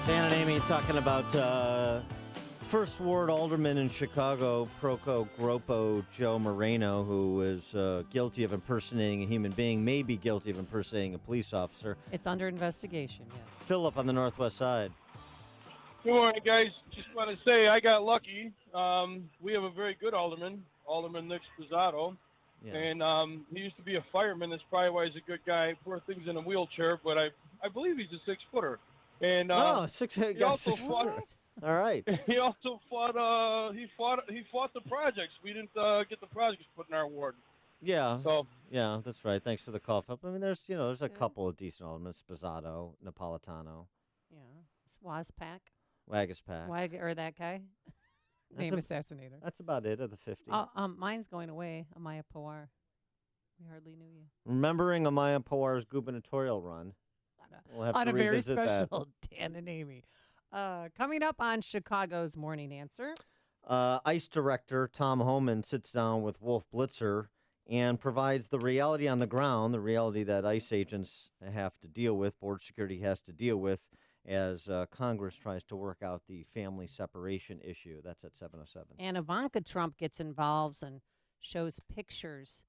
Dan and Amy talking about First Ward Alderman in Chicago, Proco Gropo Joe Moreno, who is guilty of impersonating a human being, may be guilty of impersonating a police officer. It's under investigation, yes. Philip on the Northwest Side. Good morning, guys. Just want to say I got lucky. We have a very good alderman, Alderman Nick Spizzato. Yeah. And he used to be a fireman. That's probably why he's a good guy. Poor thing's in a wheelchair, but I believe he's a 6-footer. And he also fought. All right. He also fought. He fought the projects. We didn't get the projects put in our ward. Yeah. So. Yeah, that's right. Thanks for the call, Philip. I mean, there's a couple of decent aldermen: Spizzato, Napolitano. Yeah. Wazpak. Wagaspak. Or that guy. Name assassinator. That's about it of the 50. Mine's going away, Amaya Pawar. We hardly knew you. Remembering Amaya Pawar's gubernatorial run. We'll have On to a very revisit that. special Dan and Amy. Coming up on Chicago's Morning Answer. ICE Director Tom Homan sits down with Wolf Blitzer and provides the reality on the ground, the reality that ICE agents have to deal with, border security has to deal with, as Congress tries to work out the family separation issue. That's at 7:07. And Ivanka Trump gets involved and shows pictures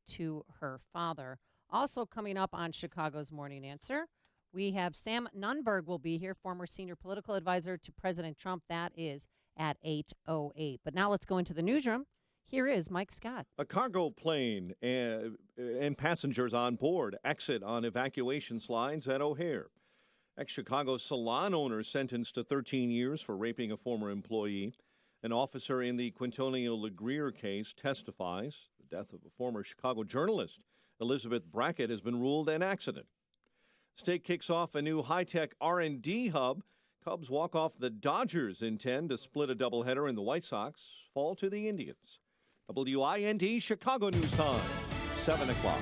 to her father. Also coming up on Chicago's Morning Answer, we have Sam Nunberg will be here, former senior political advisor to President Trump. That is at 8:08. But now let's go into the newsroom. Here is Mike Scott. A cargo plane and passengers on board exit on evacuation slides at O'Hare. Ex-Chicago salon owner sentenced to 13 years for raping a former employee. An officer in the Quintonio LeGrier case testifies. The death of a former Chicago journalist, Elizabeth Brackett, has been ruled an accident. State kicks off a new high-tech R&D hub. Cubs walk off the Dodgers, intend to split a doubleheader, and the White Sox fall to the Indians. WIND Chicago News Time, 7 o'clock.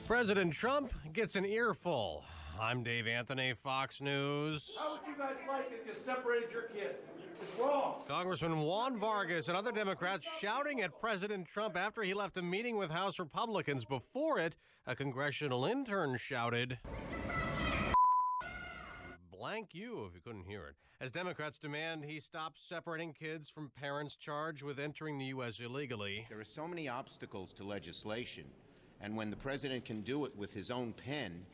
President Trump gets an earful. I'm Dave Anthony, Fox News. How would you guys like if you separated your kids? It's wrong. Congressman Juan Vargas and other Democrats shouting at President Trump after he left a meeting with House Republicans. Before it, a congressional intern shouted, "Blank you," if you couldn't hear it, as Democrats demand he stop separating kids from parents charged with entering the U.S. illegally. There are so many obstacles to legislation, and when the president can do it with his own pen,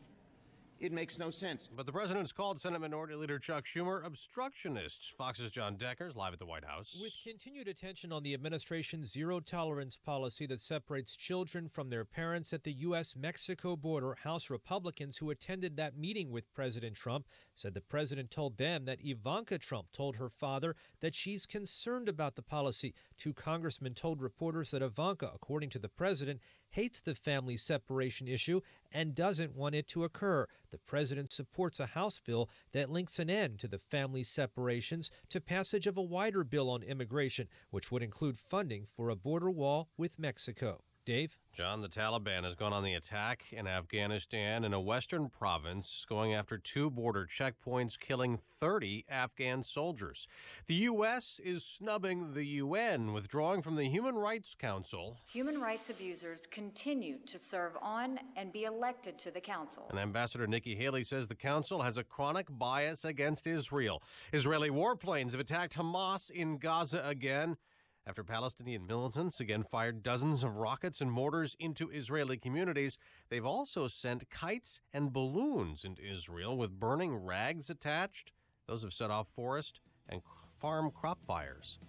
it makes no sense. But the president's called Senate Minority Leader Chuck Schumer obstructionists. Fox's John Decker's live at the White House. With continued attention on the administration's zero-tolerance policy that separates children from their parents at the U.S.-Mexico border, House Republicans who attended that meeting with President Trump said the president told them that Ivanka Trump told her father that she's concerned about the policy. Two congressmen told reporters that Ivanka, according to the president, hates the family separation issue and doesn't want it to occur. The president supports a House bill that links an end to the family separations to passage of a wider bill on immigration, which would include funding for a border wall with Mexico. Dave? John, the Taliban has gone on the attack in Afghanistan in a western province, going after 2 border checkpoints, killing 30 Afghan soldiers. The U.S. is snubbing the UN, withdrawing from the Human Rights Council. Human rights abusers continue to serve on and be elected to the council. And Ambassador Nikki Haley says the council has a chronic bias against Israel. Israeli warplanes have attacked Hamas in Gaza again, after Palestinian militants again fired dozens of rockets and mortars into Israeli communities. They've also sent kites and balloons into Israel with burning rags attached. Those have set off forest and farm crop fires.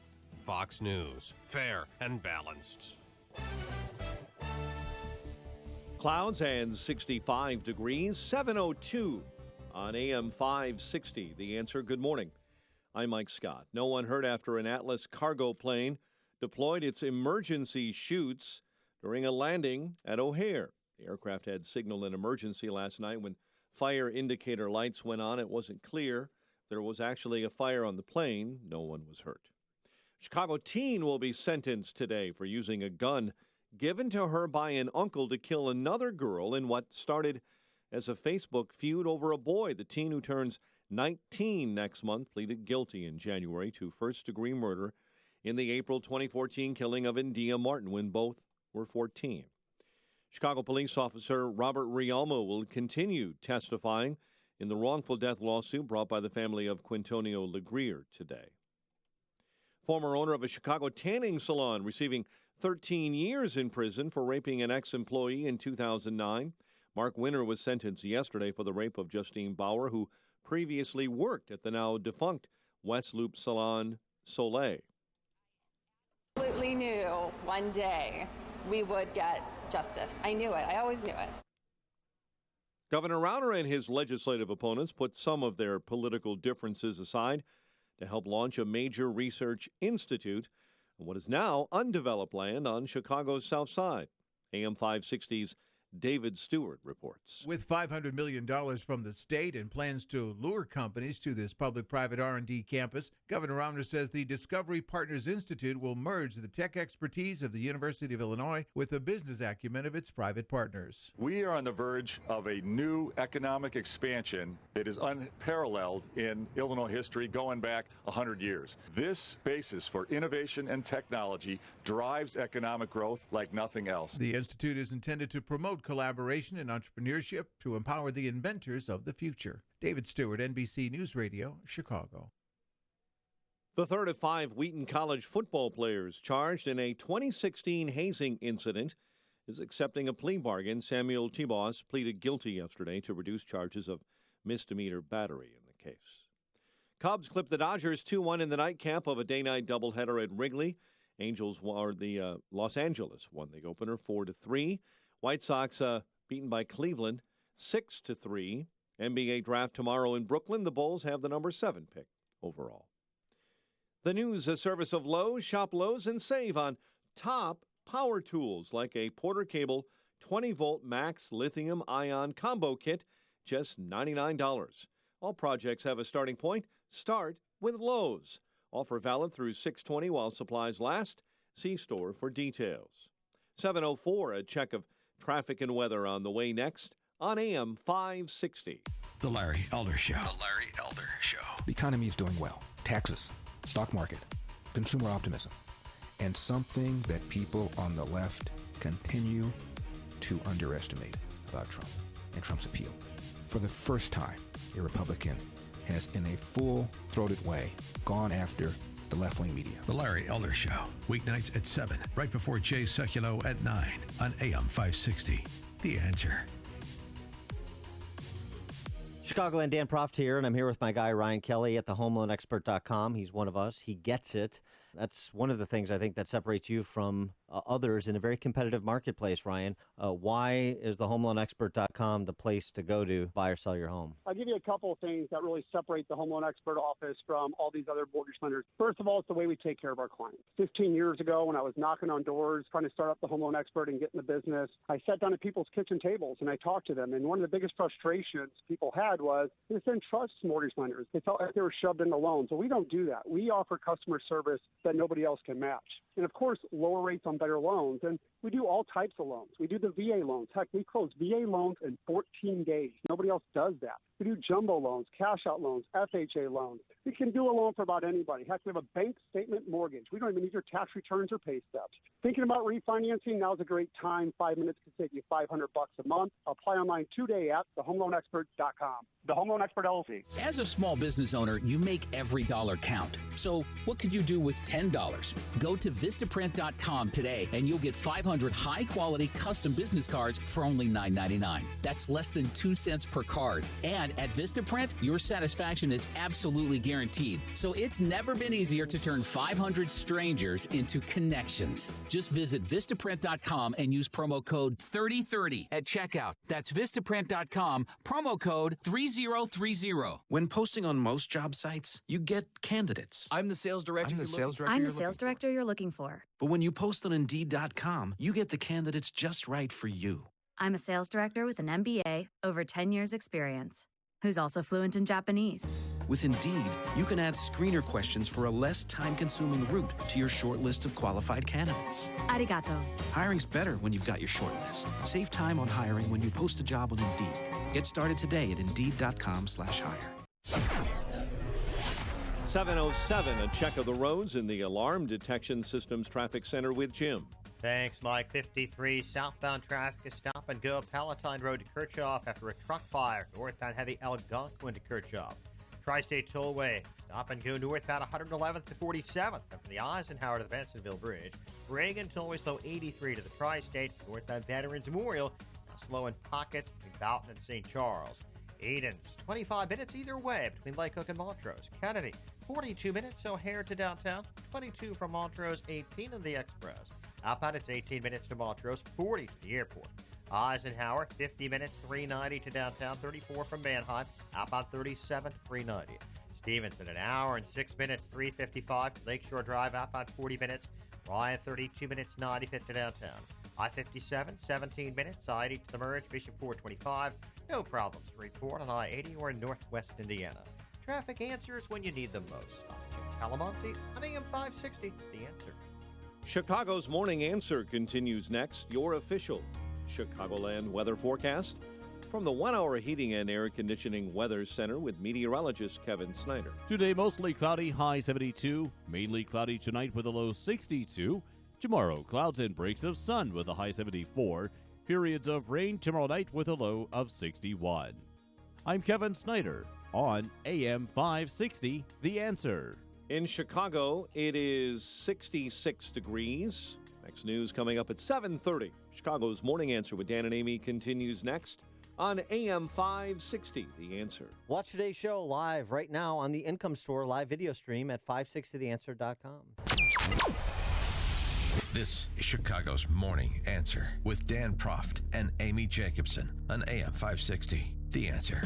Fox News, fair and balanced. Clouds and 65 degrees, 7:02 on AM 560. The Answer, good morning. I'm Mike Scott. No one hurt after an Atlas cargo plane deployed its emergency chutes during a landing at O'Hare. The aircraft had signaled an emergency last night. When fire indicator lights went on, it wasn't clear there was actually a fire on the plane. No one was hurt. Chicago teen will be sentenced today for using a gun given to her by an uncle to kill another girl in what started as a Facebook feud over a boy. The teen, who turns 19 next month, pleaded guilty in January to first-degree murder in the April 2014 killing of India Martin when both were 14. Chicago police officer Robert Rialmo will continue testifying in the wrongful death lawsuit brought by the family of Quintonio LeGrier today. Former owner of a Chicago tanning salon receiving 13 years in prison for raping an ex-employee in 2009. Mark Winter was sentenced yesterday for the rape of Justine Bauer, who previously worked at the now-defunct West Loop Salon Soleil. Absolutely knew one day we would get justice. I knew it. I always knew it. Governor Rauner and his legislative opponents put some of their political differences aside to help launch a major research institute on what is now undeveloped land on Chicago's South Side. AM 560's David Stewart reports. With $500 million from the state and plans to lure companies to this public-private R&D campus, Governor Romner says the Discovery Partners Institute will merge the tech expertise of the University of Illinois with the business acumen of its private partners. We are on the verge of a new economic expansion that is unparalleled in Illinois history going back 100 years. This basis for innovation and technology drives economic growth like nothing else. The institute is intended to promote collaboration and entrepreneurship to empower the inventors of the future. David Stewart, NBC News Radio, Chicago. The third of 5 Wheaton College football players charged in a 2016 hazing incident is accepting a plea bargain. Samuel Teboss pleaded guilty yesterday to reduce charges of misdemeanor battery in the case. Cubs clipped the Dodgers 2-1 in the nightcap of a day-night doubleheader at Wrigley. Los Angeles won the opener 4-3. White Sox beaten by Cleveland 6-3. NBA draft tomorrow in Brooklyn. The Bulls have the number 7 pick overall. The news, a service of Lowe's. Shop Lowe's and save on top power tools like a Porter Cable 20-volt max lithium-ion combo kit, just $99. All projects have a starting point. Start with Lowe's. Offer valid through 6/20 while supplies last. See store for details. 7:04, a check of traffic and weather on the way next on AM 560. The Larry Elder Show. The Larry Elder Show. The economy is doing well. Taxes, stock market, consumer optimism, and something that people on the left continue to underestimate about Trump and Trump's appeal. For the first time, a Republican has, in a full-throated way, gone after the left-wing media. The Larry Elder Show, weeknights at 7, right before Jay Sekulow at 9 on AM 560. The Answer. Chicagoland Dan Proft here, and I'm here with my guy Ryan Kelly at thehomeloanexpert.com. He's one of us. He gets it. That's one of the things I think that separates you from others in a very competitive marketplace, Ryan. Why is thehomeloanexpert.com the place to go to buy or sell your home? I'll give you a couple of things that really separate the Home Loan Expert office from all these other mortgage lenders. First of all, it's the way we take care of our clients. 15 years ago, when I was knocking on doors, trying to start up the Home Loan Expert and get in the business, I sat down at people's kitchen tables and I talked to them. And one of the biggest frustrations people had was they just didn't trust mortgage lenders. They felt like they were shoved into loans. So we don't do that. We offer customer service that nobody else can match. And of course, lower rates on better loans. And we do all types of loans. We do the VA loans. Heck, we close VA loans in 14 days. Nobody else does that. We do jumbo loans, cash out loans, FHA loans. We can do a loan for about anybody. Heck, we have a bank statement mortgage. We don't even need your tax returns or pay stubs. Thinking about refinancing, now's a great time. 5 minutes can save you $500 a month. Apply online today at thehomeloanexpert.com. The Home Loan Expert LLC. As a small business owner, you make every dollar count. So what could you do with $10? Go to Vistaprint.com today and you'll get 500 high-quality custom business cards for only $9.99. That's less than 2 cents per card. And at Vistaprint, your satisfaction is absolutely guaranteed. So it's never been easier to turn 500 strangers into connections. Just visit Vistaprint.com and use promo code 3030 at checkout. That's Vistaprint.com, promo code 3030. When posting on most job sites, you get candidates. I'm the sales director. I'm the sales director you're looking for. But when you post on Indeed.com, you get the candidates just right for you. I'm a sales director with an MBA, over 10 years experience, who's also fluent in Japanese. With Indeed, you can add screener questions for a less time-consuming route to your short list of qualified candidates. Arigato. Hiring's better when you've got your short list. Save time on hiring when you post a job on Indeed. Get started today at Indeed.com/hire. 7:07, a check of the roads in the Alarm Detection Systems Traffic Center with Jim. Thanks, Mike. 53 southbound traffic is stop and go Palatine Road to Kirchhoff after a truck fire. Northbound heavy Algonquin to Kirchhoff. Tri-State Tollway, stop and go northbound 111th to 47th. And from the Eisenhower to the Bensonville Bridge. Reagan Tollway slow 83 to the Tri-State. Northbound Veterans Memorial, now slow in pockets between Boughton and St. Charles. Eden's 25 minutes either way between Lake Hook and Montrose. Kennedy, 42 minutes O'Hare to downtown. 22 from Montrose, 18 in the Express. Outbound, it's 18 minutes to Montrose, 40 to the airport. Eisenhower, 50 minutes, 390 to downtown, 34 from Manheim. Outbound, 37 to 390. Stevenson, an hour and 6 minutes, 355 to Lakeshore Drive. Outbound, 40 minutes. Ryan, 32 minutes, 95 to downtown. I-57, 17 minutes. I-80 to the merge, Bishop 425. No problems to report on I-80 or in northwest Indiana. Traffic answers when you need them most. I'm Jim Talamonte on AM 560, The Answer. Chicago's Morning Answer continues next. Your official Chicagoland weather forecast from the 1 Hour Heating and Air Conditioning Weather Center with meteorologist Kevin Snyder. Today, mostly cloudy, high 72. Mainly cloudy tonight with a low 62. Tomorrow, clouds and breaks of sun with a high 74. Periods of rain tomorrow night with a low of 61. I'm Kevin Snyder on AM 560, The Answer. In Chicago, it is 66 degrees. Next news coming up at 7:30. Chicago's Morning Answer with Dan and Amy continues next on AM 560, The Answer. Watch today's show live right now on the Income Store live video stream at 560theanswer.com. This is Chicago's Morning Answer with Dan Proft and Amy Jacobson on AM 560, The Answer.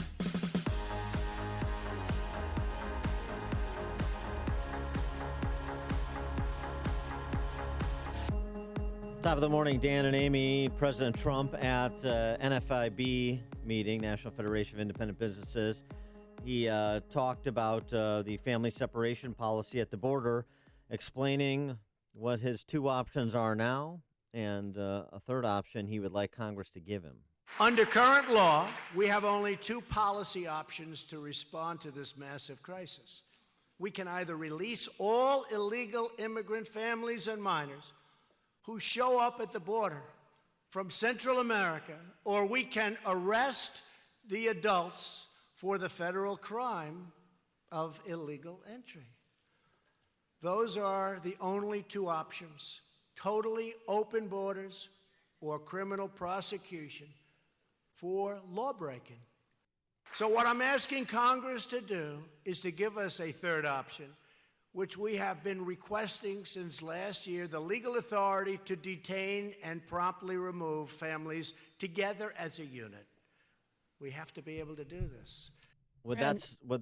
Top of the morning, Dan and Amy. President Trump at NFIB meeting, National Federation of Independent Businesses. He talked about the family separation policy at the border, explaining what his two options are now and a third option he would like Congress to give him. Under current law, we have only two policy options to respond to this massive crisis. We can either release all illegal immigrant families and minors who show up at the border from Central America, or we can arrest the adults for the federal crime of illegal entry. Those are the only two options: totally open borders or criminal prosecution for lawbreaking. So what I'm asking Congress to do is to give us a third option, which we have been requesting since last year, the legal authority to detain and promptly remove families together as a unit. We have to be able to do this. Would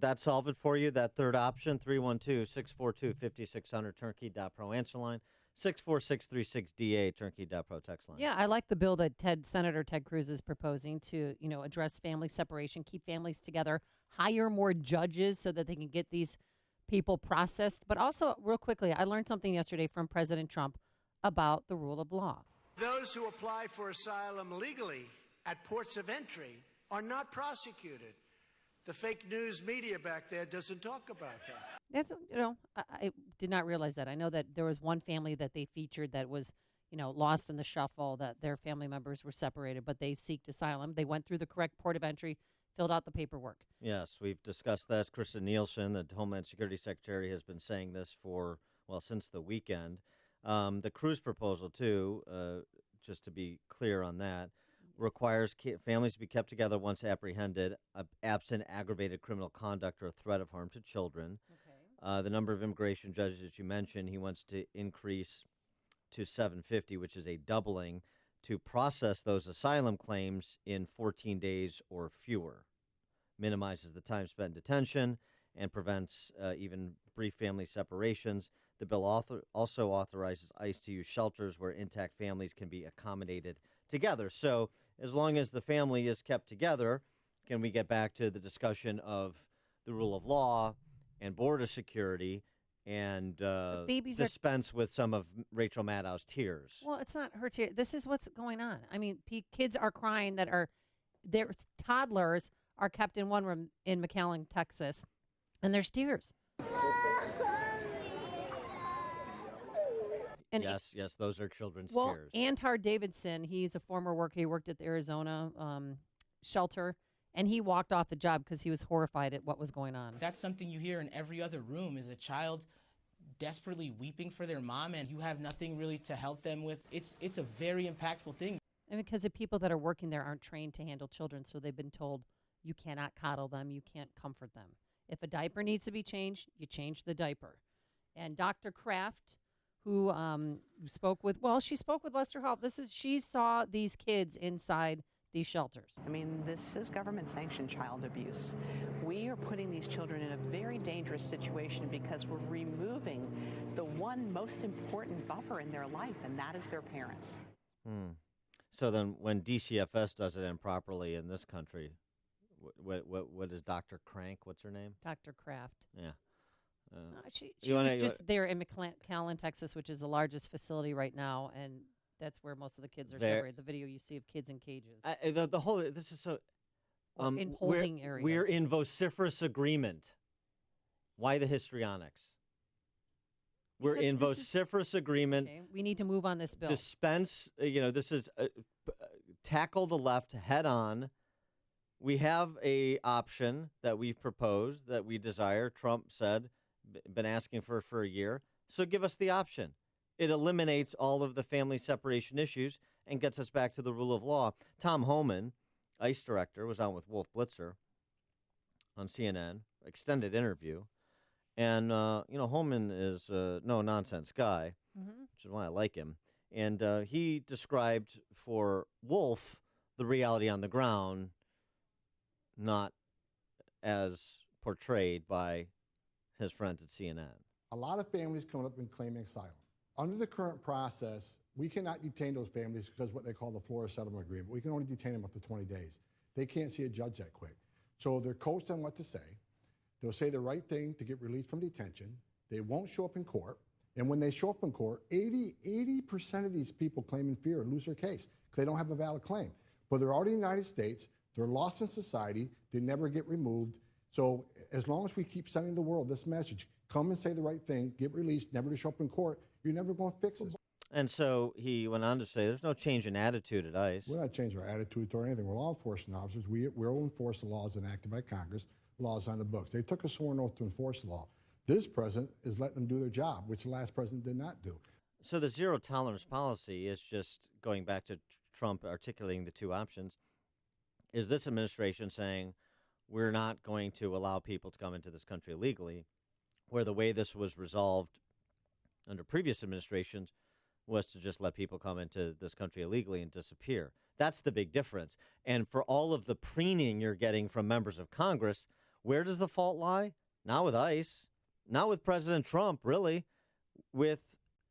that solve it for you, that third option? 312-642-5600, turnkey.pro answer line, 64636DA, turnkey.pro text line. Yeah, I like the bill that Senator Ted Cruz is proposing to, address family separation, keep families together, hire more judges so that they can get these people processed. But also, real quickly, I learned something yesterday from President Trump about the rule of law. Those who apply for asylum legally at ports of entry are not prosecuted. The fake news media back there doesn't talk about that. That's, I did not realize that. I know that there was one family that they featured that was, lost in the shuffle, that their family members were separated, but they sought asylum. They went through the correct port of entry, filled out the paperwork. Yes, we've discussed this. Kristen Nielsen, the Homeland Security Secretary, has been saying this since the weekend. The Cruz proposal, too, just to be clear on that, requires families to be kept together once apprehended, absent aggravated criminal conduct or threat of harm to children. Okay. The number of immigration judges that you mentioned, he wants to increase to 750, which is a doubling, to process those asylum claims in 14 days or fewer. Minimizes the time spent in detention and prevents even brief family separations. The bill also authorizes ICE to use shelters where intact families can be accommodated together. So as long as the family is kept together, can we get back to the discussion of the rule of law and border security and dispense with some of Rachel Maddow's tears? Well, it's not her tears. This is what's going on. I mean, kids are crying their toddlers are kept in one room in McAllen, Texas, and there's tears. And yes, those are children's well, tears. Antar Davidson, he's a former worker. He worked at the Arizona shelter, and he walked off the job because he was horrified at what was going on. That's something you hear in every other room, is a child desperately weeping for their mom, and you have nothing really to help them with. It's a very impactful thing. And because the people that are working there aren't trained to handle children, so they've been told you cannot coddle them, you can't comfort them. If a diaper needs to be changed, you change the diaper. And Dr. Kraft, who spoke with Lester Holt. She saw these kids inside these shelters. I mean, this is government-sanctioned child abuse. We are putting these children in a very dangerous situation because we're removing the one most important buffer in their life, and that is their parents. So then when DCFS does it improperly in this country, what is Dr. Crank? What's her name? Dr. Kraft. Yeah. She was just there in McAllen, Texas, which is the largest facility right now, and that's where most of the kids are separated. The video you see of kids in cages. The whole this is so. In holding areas. We're in vociferous agreement. Why the histrionics? We're in vociferous agreement. Okay, we need to move on this bill. Dispense, this is tackle the left head on. We have a option that we've proposed that we desire. Trump said, been asking for a year. So give us the option. It eliminates all of the family separation issues and gets us back to the rule of law. Tom Homan, ICE director, was on with Wolf Blitzer on CNN, extended interview. And, Homan is a no-nonsense guy, which is why I like him. And he described for Wolf the reality on the ground, not as portrayed by his friends at CNN. A lot of families coming up and claiming asylum. Under the current process, we cannot detain those families because of what they call the Florida Settlement Agreement. We can only detain them up to 20 days. They can't see a judge that quick. So they're coached on what to say. They'll say the right thing to get released from detention. They won't show up in court. And when they show up in court, 80% of these people claim in fear and lose their case because they don't have a valid claim. But they're already in the United States. They're lost in society. They never get removed. So as long as we keep sending the world this message, come and say the right thing, get released, never to show up in court, you're never going to fix this. And so he went on to say there's no change in attitude at ICE. We're not changing our attitude toward anything. We're law enforcement officers. We will enforce the laws enacted by Congress, laws on the books. They took a sworn oath to enforce the law. This president is letting them do their job, which the last president did not do. So the zero tolerance policy is just going back to Trump articulating the two options. Is this administration saying we're not going to allow people to come into this country illegally, where the way this was resolved under previous administrations was to just let people come into this country illegally and disappear? That's the big difference. And for all of the preening you're getting from members of Congress, where does the fault lie? Not with ICE, not with President Trump, really, with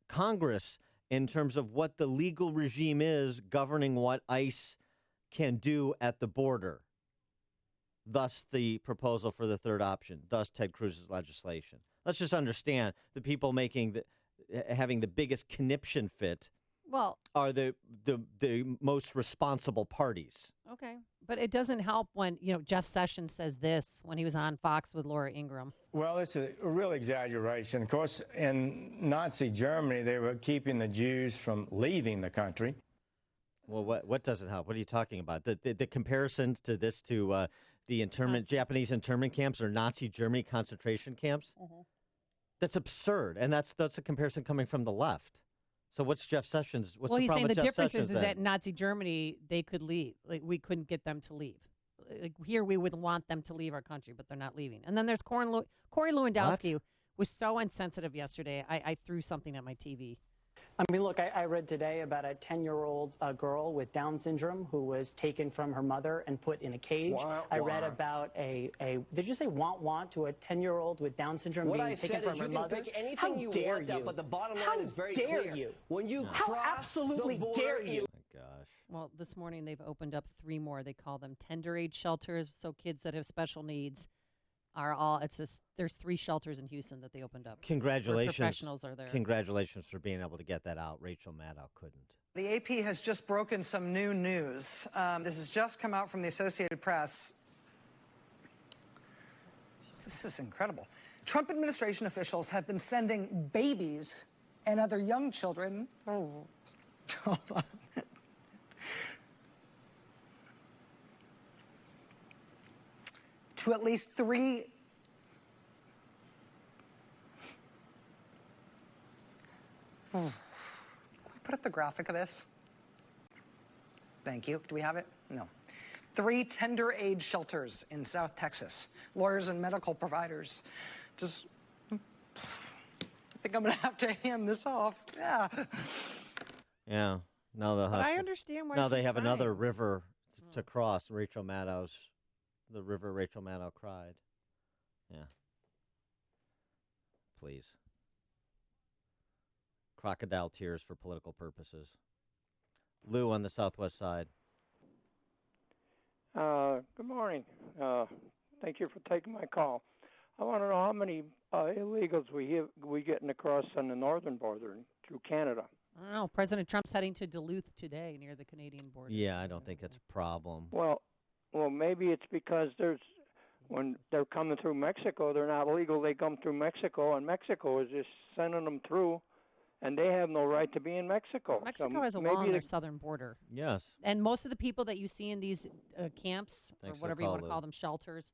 Congress in terms of what the legal regime is governing what ICE can do at the border. Thus, the proposal for the third option, thus Ted Cruz's legislation. Let's just understand the people having the biggest conniption fit are the most responsible parties. Okay. But it doesn't help when, Jeff Sessions says this when he was on Fox with Laura Ingraham. Well, it's a real exaggeration. Of course, in Nazi Germany, they were keeping the Jews from leaving the country. Well, what doesn't help? What are you talking about? The comparisons to this to the Japanese internment camps or Nazi Germany concentration camps? Mm-hmm. That's absurd. And that's a comparison coming from the left. So what's Jeff Sessions? What's he's saying the difference is that in Nazi Germany, they could leave. Like, we couldn't get them to leave. Like, here, we would want them to leave our country, but they're not leaving. And then there's Corey Lewandowski was so insensitive yesterday. I threw something at my TV. I mean, look, I read today about a 10-year-old girl with Down syndrome who was taken from her mother and put in a cage. I read about did you say want to a 10-year-old with Down syndrome being taken from her mother? What I said is you can pick anything you want, but the bottom line is very clear. How dare you? When you How cross absolutely the border, dare you? Oh my gosh. Well, this morning they've opened up 3 more. They call them tender age shelters. So kids that have special needs there's 3 shelters in Houston that they opened up. Congratulations. Professionals are there. Congratulations for being able to get that out. Rachel Maddow couldn't. The AP has just broken some new news. This has just come out from the Associated Press. This is incredible. Trump administration officials have been sending babies and other young children. Oh, hold on. To at least 3 Put up the graphic of this. Thank you. Do we have it? No. 3 tender age shelters in South Texas. Lawyers and medical providers. I think I'm going to have to hand this off. Yeah. Yeah. Now they'll have I understand why now they she's have crying. another river to cross. The river Rachel Maddow cried. Yeah. Please. Crocodile tears for political purposes. Lou on the southwest side. Good morning. Thank you for taking my call. I want to know how many illegals we getting across on the northern border through Canada. I don't know. President Trump's heading to Duluth today near the Canadian border. Yeah, I don't think that's a problem. Well, maybe it's because when they're coming through Mexico, they're not legal. They come through Mexico, and Mexico is just sending them through, and they have no right to be in Mexico. Mexico has a wall on their southern border. Yes. And most of the people that you see in these camps, or Thanks for whatever the you call, want to call Lou. them, shelters,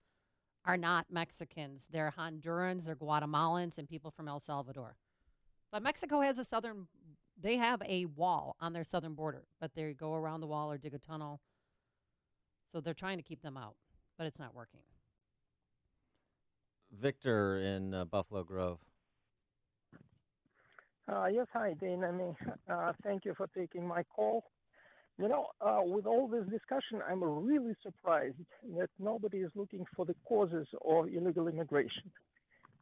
are not Mexicans. They're Hondurans, they're Guatemalans, and people from El Salvador. But Mexico has they have a wall on their southern border, but they go around the wall or dig a tunnel. So they're trying to keep them out, but it's not working. Victor in Buffalo Grove. Yes, hi, Dane. Thank you for taking my call. You know, with all this discussion, I'm really surprised that nobody is looking for the causes of illegal immigration.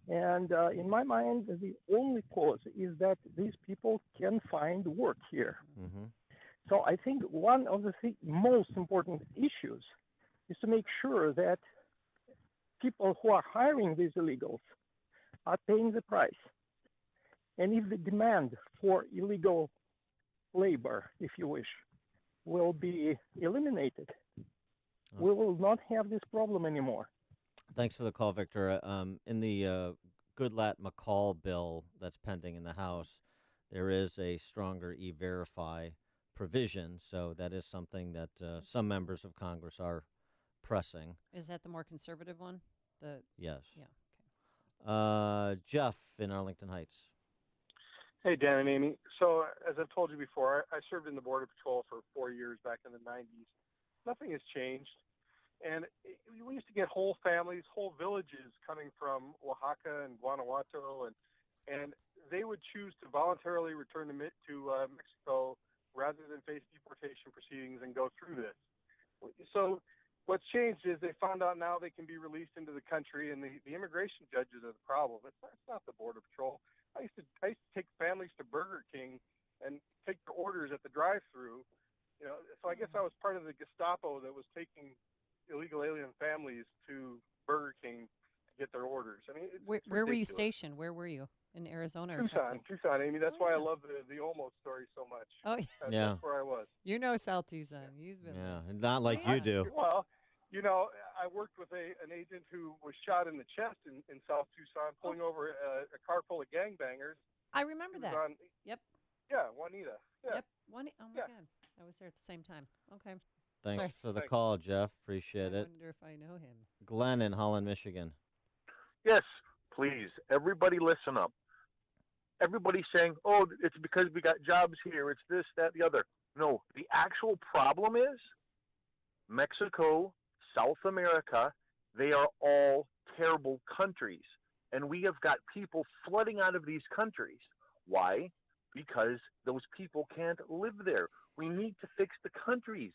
And in my mind, the only cause is that these people can find work here. Mm-hmm. So I think one of the most important issues is to make sure that people who are hiring these illegals are paying the price. And if the demand for illegal labor, if you wish, will be eliminated, we will not have this problem anymore. Thanks for the call, Victor. In the Goodlatte-McCall bill that's pending in the House, there is a stronger E-Verify provision, so that is something that some members of Congress are pressing. Is that the more conservative one? Yes. Yeah. Okay. Jeff in Arlington Heights. Hey, Dan and Amy. So, as I've told you before, I served in the Border Patrol for 4 years back in the 90s. Nothing has changed. And we used to get whole families, whole villages coming from Oaxaca and Guanajuato, and they would choose to voluntarily return to Mexico rather than face deportation proceedings and go through this. So what's changed is they found out now they can be released into the country, and the immigration judges are the problem. It's not the Border Patrol. I used to take families to Burger King and take their orders at the drive-through. You know, so I guess I was part of the Gestapo that was taking illegal alien families to Burger King to get their orders. I mean, Where were you stationed? Where were you? In Arizona or Tucson, Texas? Tucson, Amy. That's why I love the Olmo story so much. Oh, Yeah. That's where I was. You know South Tucson. You've been Yeah, there. not like you do. Well, you know, I worked with an agent who was shot in the chest in South Tucson, pulling over a car full of gangbangers. I remember that. Yep. Yeah, Juanita. Yeah. Yep. Oh, my God. I was there at the same time. Okay. Thanks Sorry. for the call, Jeff. Appreciate I it. wonder if I know him. Glenn in Holland, Michigan. Yes, please. Everybody listen up. Everybody's saying, oh, it's because we got jobs here. It's this, that, the other. No, the actual problem is Mexico, South America, they are all terrible countries. And we have got people flooding out of these countries. Why? Because those people can't live there. We need to fix the countries.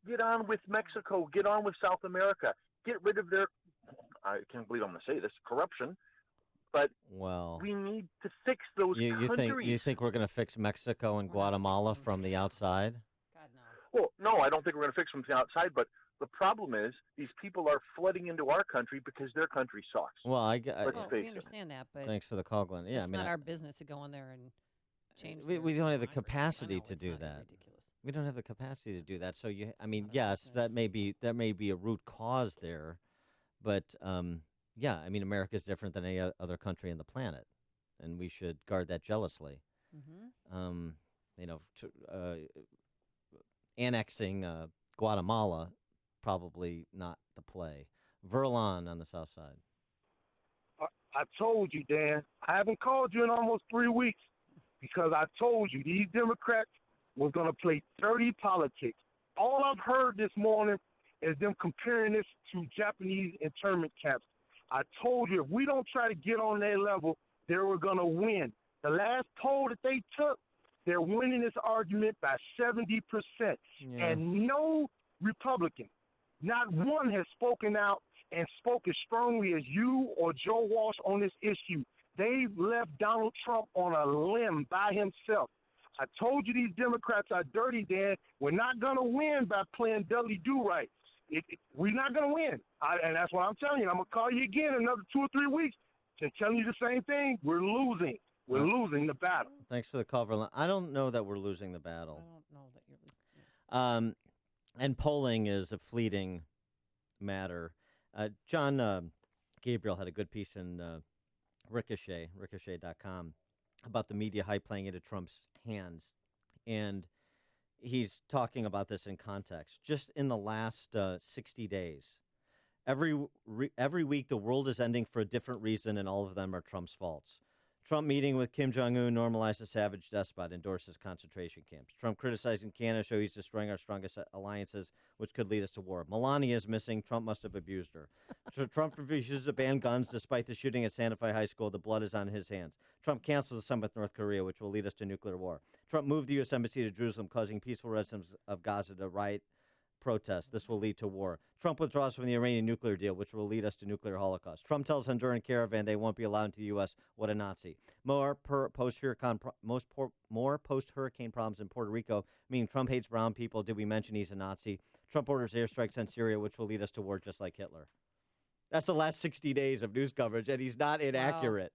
Get on with Mexico. Get on with South America. Get rid of their, I can't believe I'm going to say this, corruption. But we need to fix those countries. You think we're going to fix Mexico and Guatemala from the outside? God, no. Well, no, I don't think we're going to fix them from the outside, but the problem is these people are flooding into our country because their country sucks. Well, we understand that, but thanks for the call, Glenn. Yeah, it's not our business to go in there and change. We don't have the capacity to do that. We don't have the capacity to do that. So yes, that may be a root cause there, but yeah, I mean, America is different than any other country on the planet, and we should guard that jealously. Mm-hmm. Annexing Guatemala, probably not the play. Verlon on the south side. I told you, Dan. I haven't called you in almost 3 weeks because I told you these Democrats were going to play dirty politics. All I've heard this morning is them comparing this to Japanese internment camps. I told you, if we don't try to get on their level, they were going to win. The last poll that they took, they're winning this argument by 70%. Yeah. And no Republican, not one has spoken out and spoke as strongly as you or Joe Walsh on this issue. They left Donald Trump on a limb by himself. I told you these Democrats are dirty, Dan. We're not going to win by playing Dudley Do-Right. We're not going to win. And that's what I'm telling you. I'm going to call you again in another 2 or 3 weeks and telling you the same thing. We're losing. We're losing the battle. Thanks for the call, Verlin. I don't know that we're losing the battle. I don't know that you're losing. And polling is a fleeting matter. John Gabriel had a good piece in ricochet.com, about the media hype playing into Trump's hands. And he's talking about this in context. Just in the last 60 days, every week the world is ending for a different reason, and all of them are Trump's faults. Trump meeting with Kim Jong-un normalized a savage despot, endorses concentration camps. Trump criticizing Canada show he's destroying our strongest alliances, which could lead us to war. Melania is missing. Trump must have abused her. Trump refuses to ban guns despite the shooting at Santa Fe High School. The blood is on his hands. Trump cancels the summit with North Korea, which will lead us to nuclear war. Trump moved the U.S. Embassy to Jerusalem, causing peaceful residents of Gaza to riot, protest. This will lead to war. Trump withdraws from the Iranian nuclear deal, which will lead us to nuclear holocaust. Trump tells Honduran caravan they won't be allowed into the U.S. What a Nazi. More post-hurricane problems in Puerto Rico, meaning Trump hates brown people. Did we mention he's a Nazi? Trump orders airstrikes on Syria, which will lead us to war just like Hitler. That's the last 60 days of news coverage, and he's not inaccurate.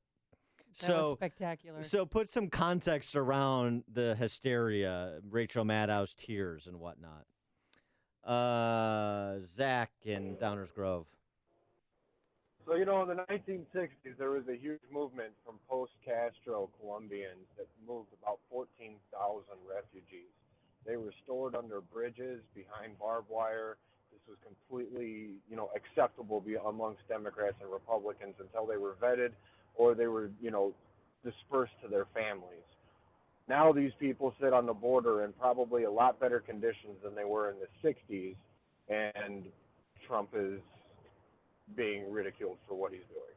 Wow. That was spectacular. So put some context around the hysteria, Rachel Maddow's tears and whatnot. Zach in Downers Grove. So, in the 1960s, there was a huge movement from post-Castro Colombians that moved about 14,000 refugees. They were stored under bridges, behind barbed wire. This was completely, acceptable amongst Democrats and Republicans until they were vetted or they were, dispersed to their families. Now these people sit on the border in probably a lot better conditions than they were in the 60s, and Trump is being ridiculed for what he's doing.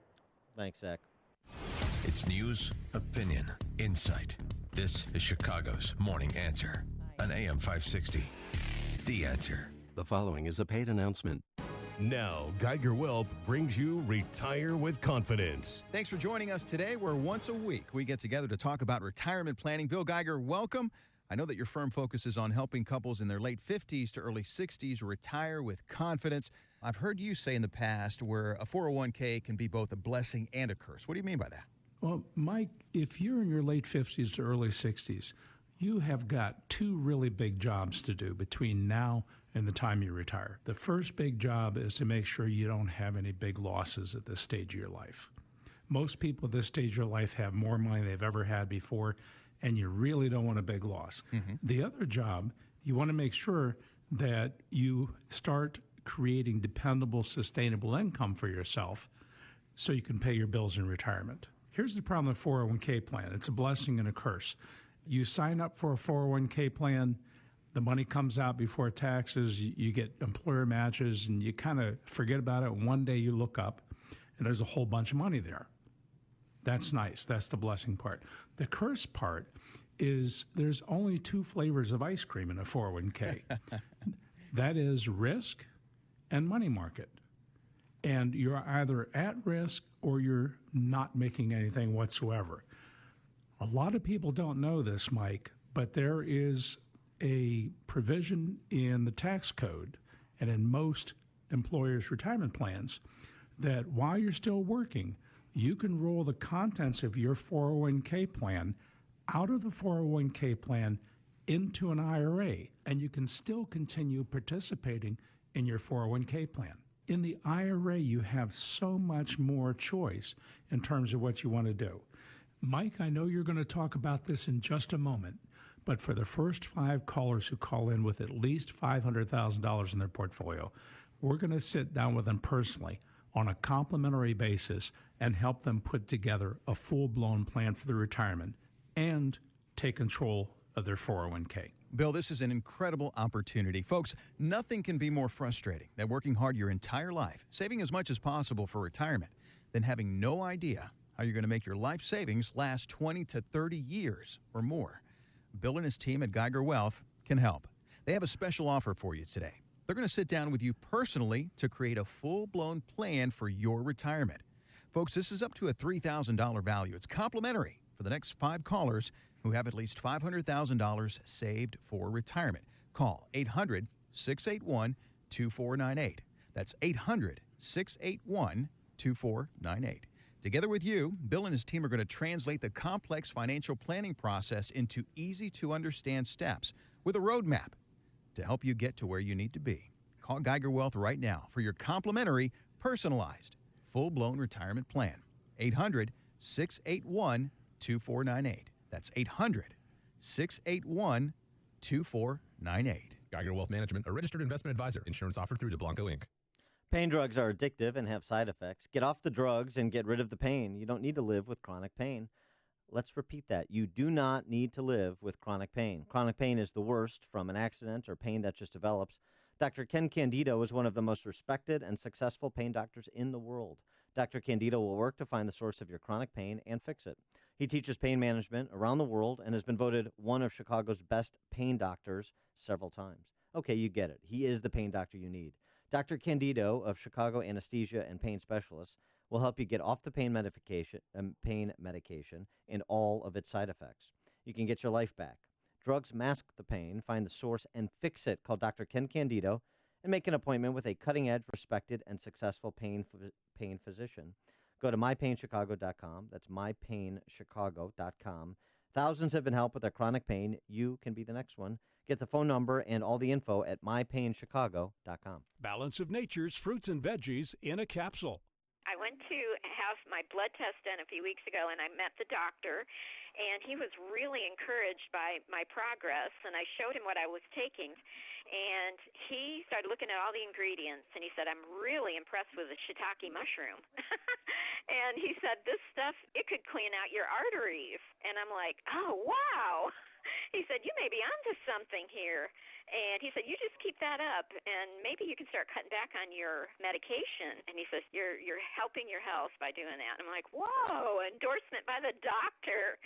Thanks, Zach. It's news, opinion, insight. This is Chicago's Morning Answer on AM 560. The Answer. The following is a paid announcement. Now, Geiger Wealth brings you Retire with Confidence. Thanks for joining us today, where once a week we get together to talk about retirement planning. Bill Geiger, welcome. I know that your firm focuses on helping couples in their late 50s to early 60s retire with confidence. I've heard you say in the past where a 401k can be both a blessing and a curse. What do you mean by that? Well, Mike, if you're in your late 50s to early 60s, you have got two really big jobs to do between now and the time you retire. The first big job is to make sure you don't have any big losses at this stage of your life. Most people at this stage of your life have more money than they've ever had before, and you really don't want a big loss. Mm-hmm. The other job, you want to make sure that you start creating dependable, sustainable income for yourself so you can pay your bills in retirement. Here's the problem with a 401k plan. It's a blessing and a curse. You sign up for a 401k plan, the money comes out before taxes, you get employer matches, and you kind of forget about it. And one day you look up, and there's a whole bunch of money there. That's nice. That's the blessing part. The curse part is there's only two flavors of ice cream in a 401k. That is risk and money market. And you're either at risk or you're not making anything whatsoever. A lot of people don't know this, Mike, but there is a provision in the tax code and in most employers' retirement plans that while you're still working, you can roll the contents of your 401k plan out of the 401k plan into an IRA, and you can still continue participating in your 401k plan. In the IRA, you have so much more choice in terms of what you want to do. Mike, I know you're going to talk about this in just a moment, but for the first 5 callers who call in with at least $500,000 in their portfolio, we're going to sit down with them personally on a complimentary basis and help them put together a full-blown plan for their retirement and take control of their 401k. Bill, this is an incredible opportunity. Folks, nothing can be more frustrating than working hard your entire life, saving as much as possible for retirement, than having no idea how you're going to make your life savings last 20 to 30 years or more. Bill and his team at Geiger Wealth can help. They have a special offer for you today. They're going to sit down with you personally to create a full-blown plan for your retirement. Folks, this is up to a $3,000 value. It's complimentary for the next 5 callers. who have at least $500,000 saved for retirement. Call 800-681-2498. That's 800-681-2498. Together with you, Bill and his team are going to translate the complex financial planning process into easy-to-understand steps with a roadmap to help you get to where you need to be. Call Geiger Wealth right now for your complimentary, personalized, full-blown retirement plan. 800-681-2498. That's 800-681-2498. Geiger Wealth Management, a registered investment advisor. Insurance offered through DeBlanco, Inc. Pain drugs are addictive and have side effects. Get off the drugs and get rid of the pain. You don't need to live with chronic pain. Let's repeat that. You do not need to live with chronic pain. Chronic pain is the worst from an accident or pain that just develops. Dr. Ken Candido is one of the most respected and successful pain doctors in the world. Dr. Candido will work to find the source of your chronic pain and fix it. He teaches pain management around the world and has been voted one of Chicago's best pain doctors several times. Okay, you get it. He is the pain doctor you need. Dr. Candido of Chicago Anesthesia and Pain Specialists will help you get off the pain medication and all of its side effects. You can get your life back. Drugs mask the pain, find the source, and fix it. Call Dr. Ken Candido and make an appointment with a cutting-edge, respected, and successful pain physician. Go to mypainchicago.com. That's mypainchicago.com. Thousands have been helped with their chronic pain. You can be the next one. Get the phone number and all the info at mypainchicago.com. Balance of Nature's fruits and veggies in a capsule. I went to have my blood test done a few weeks ago, and I met the doctor, and he was really encouraged by my progress, and I showed him what I was taking, and he started looking at all the ingredients, and he said, I'm really impressed with the shiitake mushroom. And he said, this stuff, it could clean out your arteries. And I'm like, oh, wow. He said, you may be onto something here. And he said, you just keep that up, and maybe you can start cutting back on your medication. And he says, you're helping your health by doing that. And I'm like, whoa, endorsement by the doctor.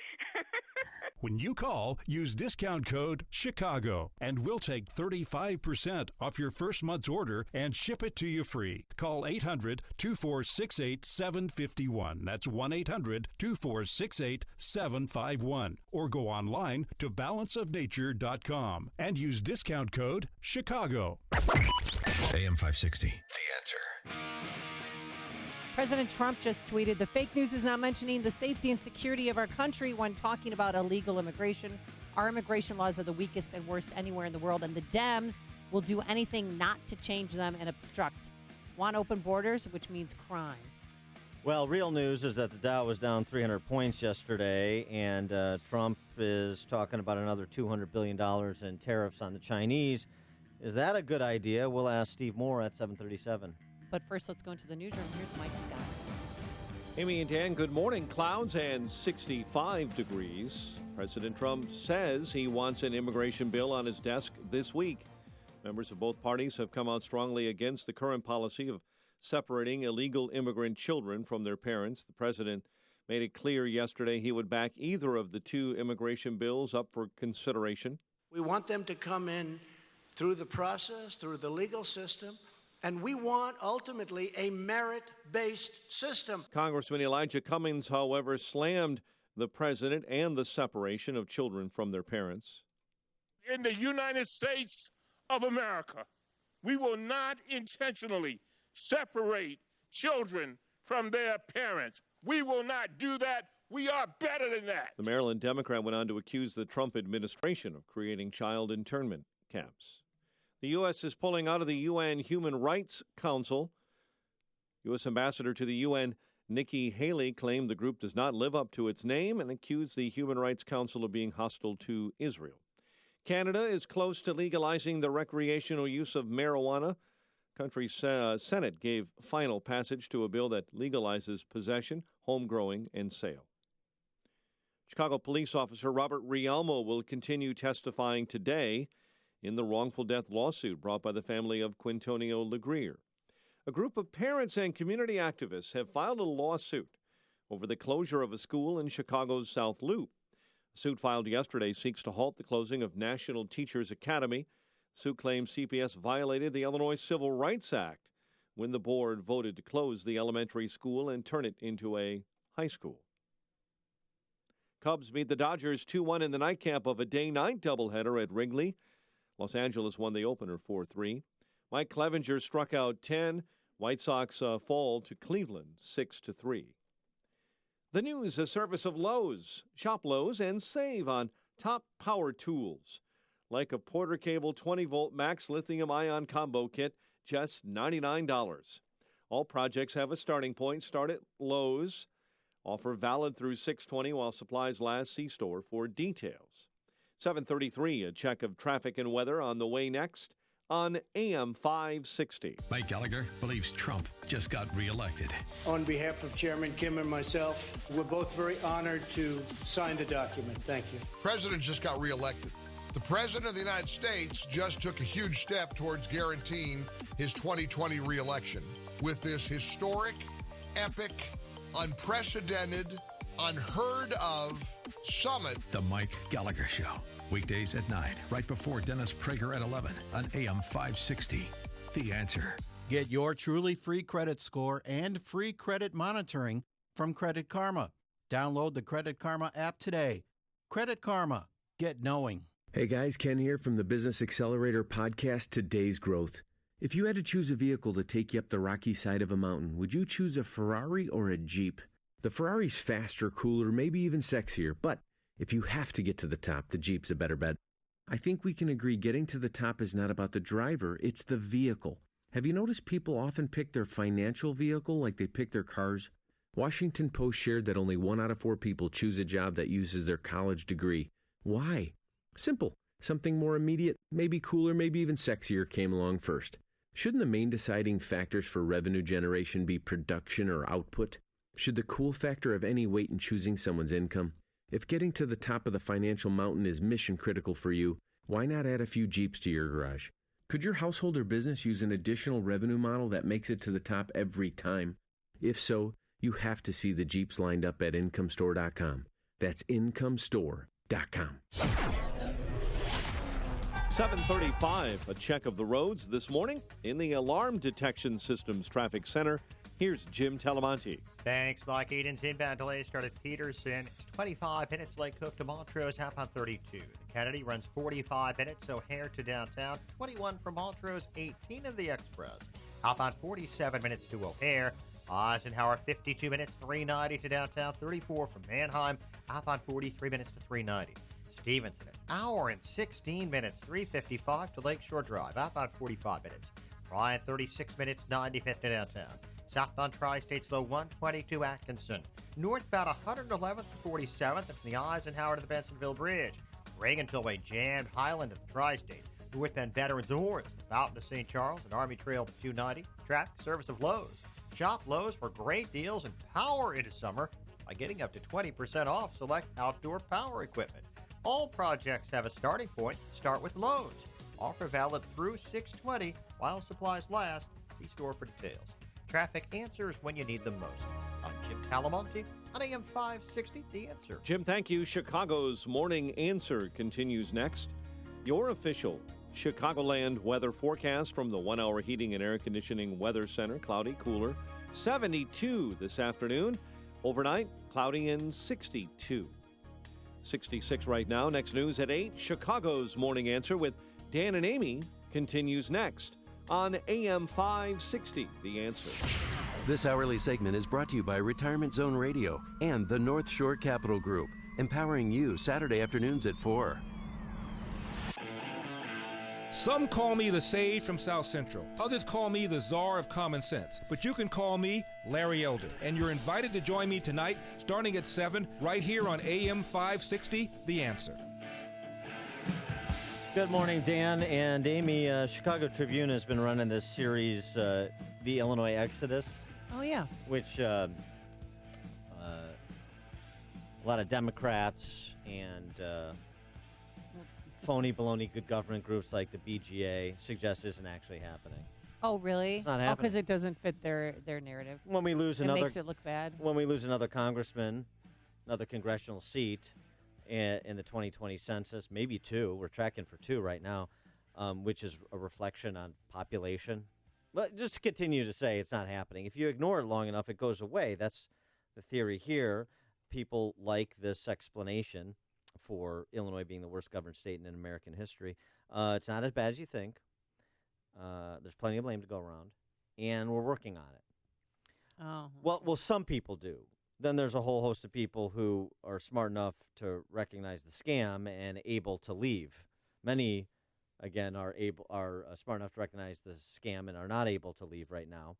When you call, use discount code CHICAGO, and we'll take 35% off your first month's order and ship it to you free. Call 800-246-8751. That's 1-800-246-8751. Or go online to balanceofnature.com and use discount code CHICAGO. AM 560, The Answer. President Trump just tweeted, the fake news is not mentioning the safety and security of our country when talking about illegal immigration. Our immigration laws are the weakest and worst anywhere in the world, and the Dems will do anything not to change them and obstruct. Want open borders, which means crime. Well, real news is that the Dow was down 300 points yesterday, and Trump is talking about another $200 billion in tariffs on the Chinese. Is that a good idea? We'll ask Steve Moore at 7:37. But first, let's go into the newsroom. Here's Mike Scott. Amy and Dan, good morning. Clouds and 65 degrees. President Trump says he wants an immigration bill on his desk this week. Members of both parties have come out strongly against the current policy of separating illegal immigrant children from their parents. The president made it clear yesterday he would back either of the two immigration bills up for consideration. We want them to come in through the process, through the legal system, and we want ultimately a merit-based system. Congressman Elijah Cummings, however, slammed the president and the separation of children from their parents. In the United States of America, we will not intentionally separate children from their parents. We will not do that. We are better than that. The Maryland Democrat went on to accuse the Trump administration of creating child internment camps. The U.S. is pulling out of the UN Human Rights Council. U.S. Ambassador to the UN, Nikki Haley, claimed the group does not live up to its name and accused the Human Rights Council of being hostile to Israel. Canada is close to legalizing the recreational use of marijuana. Country's Senate gave final passage to a bill that legalizes possession, home growing, and sale. Chicago police officer Robert Rialmo will continue testifying today in the wrongful death lawsuit brought by the family of Quintonio Legrier. A group of parents and community activists have filed a lawsuit over the closure of a school in Chicago's South Loop. The suit filed yesterday seeks to halt the closing of National Teachers Academy. The suit claims CPS violated the Illinois Civil Rights Act when the board voted to close the elementary school and turn it into a high school. Cubs beat the Dodgers 2-1 in the nightcap of a day-night doubleheader at Wrigley. Los Angeles won the opener 4-3. Mike Clevenger struck out 10. White Sox fall to Cleveland 6-3. The news, a service of Lowe's. Shop Lowe's and save on top power tools. Like a Porter Cable 20-volt max lithium-ion combo kit, just $99. All projects have a starting point. Start at Lowe's. Offer valid through 6/20 while supplies last. See store for details. 7:33, a check of traffic and weather on the way next on AM 560. Mike Gallagher believes Trump just got reelected. On behalf of Chairman Kim and myself, we're both very honored to sign the document. Thank you. President just got reelected. The President of the United States just took a huge step towards guaranteeing his 2020 reelection with this historic, epic, unprecedented, unheard of summit. The Mike Gallagher Show. Weekdays at 9, right before Dennis Prager at 11 on AM 560. The Answer. Get your truly free credit score and free credit monitoring from Credit Karma. Download the Credit Karma app today. Credit Karma. Get knowing. Hey guys, Ken here from the Business Accelerator podcast, Today's Growth. If you had to choose a vehicle to take you up the rocky side of a mountain, would you choose a Ferrari or a Jeep? The Ferrari's faster, cooler, maybe even sexier, but if you have to get to the top, the Jeep's a better bet. I think we can agree getting to the top is not about the driver, it's the vehicle. Have you noticed people often pick their financial vehicle like they pick their cars? Washington Post shared that only 1 out of 4 people choose a job that uses their college degree. Why? Simple. Something more immediate, maybe cooler, maybe even sexier came along first. Shouldn't the main deciding factors for revenue generation be production or output? Should the cool factor have any weight in choosing someone's income? If getting to the top of the financial mountain is mission critical for you, why not add a few Jeeps to your garage? Could your household or business use an additional revenue model that makes it to the top every time? If so, you have to see the Jeeps lined up at IncomeStore.com. That's IncomeStore.com. 7:35, a check of the roads this morning in the Alarm Detection Systems Traffic Center. Here's Jim Talamonte. Thanks, Mike. Eden's inbound delay started Peterson. It's 25 minutes. Lake Cook to Montrose, half on 32. The Kennedy runs 45 minutes. O'Hare to downtown. 21 from Montrose, 18 in the Express. Half on 47 minutes to O'Hare. Eisenhower, 52 minutes, 390 to downtown. 34 from Manheim. Half on 43 minutes to 390. Stevenson, an hour and 16 minutes, 355 to Lakeshore Drive. Outbound 45 minutes. Bryan, 36 minutes, 95th to downtown. Southbound Tri-State slow 122 Atkinson. Northbound 111th to 47th from the Eisenhower to the Bensonville Bridge. Reagan Tollway jammed Highland to the Tri-State. Northbound Veterans Orange, Fountain to St. Charles and Army Trail to 290. Traffic service of Lowe's. Shop Lowe's for great deals and power into summer by getting up to 20% off select outdoor power equipment. All projects have a starting point. Start with Lowe's. Offer valid through 6/20 while supplies last. See store for details. Traffic answers when you need them most. I'm Jim Talamonte on AM 560, The Answer. Jim, thank you. Chicago's Morning Answer continues next. Your official Chicagoland weather forecast from the 1 Hour Heating and Air Conditioning Weather Center. Cloudy, cooler. 72 this afternoon. Overnight, cloudy and 62. 66 right now. Next news at 8. Chicago's Morning Answer with Dan and Amy continues next on AM 560, The Answer. This hourly segment is brought to you by Retirement Zone Radio and the North Shore Capital Group, empowering you Saturday afternoons at 4. Some call me the sage from South Central. Others call me the czar of common sense. But you can call me Larry Elder. And you're invited to join me tonight, starting at 7, right here on AM 560, The Answer. Good morning, Dan and Amy. Chicago Tribune has been running this series, The Illinois Exodus. Oh, yeah. Which a lot of Democrats and phony, baloney good government groups like the BGA suggest isn't actually happening. Oh, really? It's not Oh, happening. because it doesn't fit their narrative. When we lose it another, makes it look bad. When we lose another congressman, another congressional seat in the 2020 census, maybe 2. We're tracking for 2 right now, which is a reflection on population. But just to continue to say it's not happening. If you ignore it long enough, it goes away. That's the theory here. people like this explanation for Illinois being the worst governed state in American history. It's not as bad as you think. There's plenty of blame to go around, and we're working on it. Oh. Well, some people do. Then there's a whole host of people who are smart enough to recognize the scam and able to leave. Many, again, are smart enough to recognize the scam and are not able to leave right now.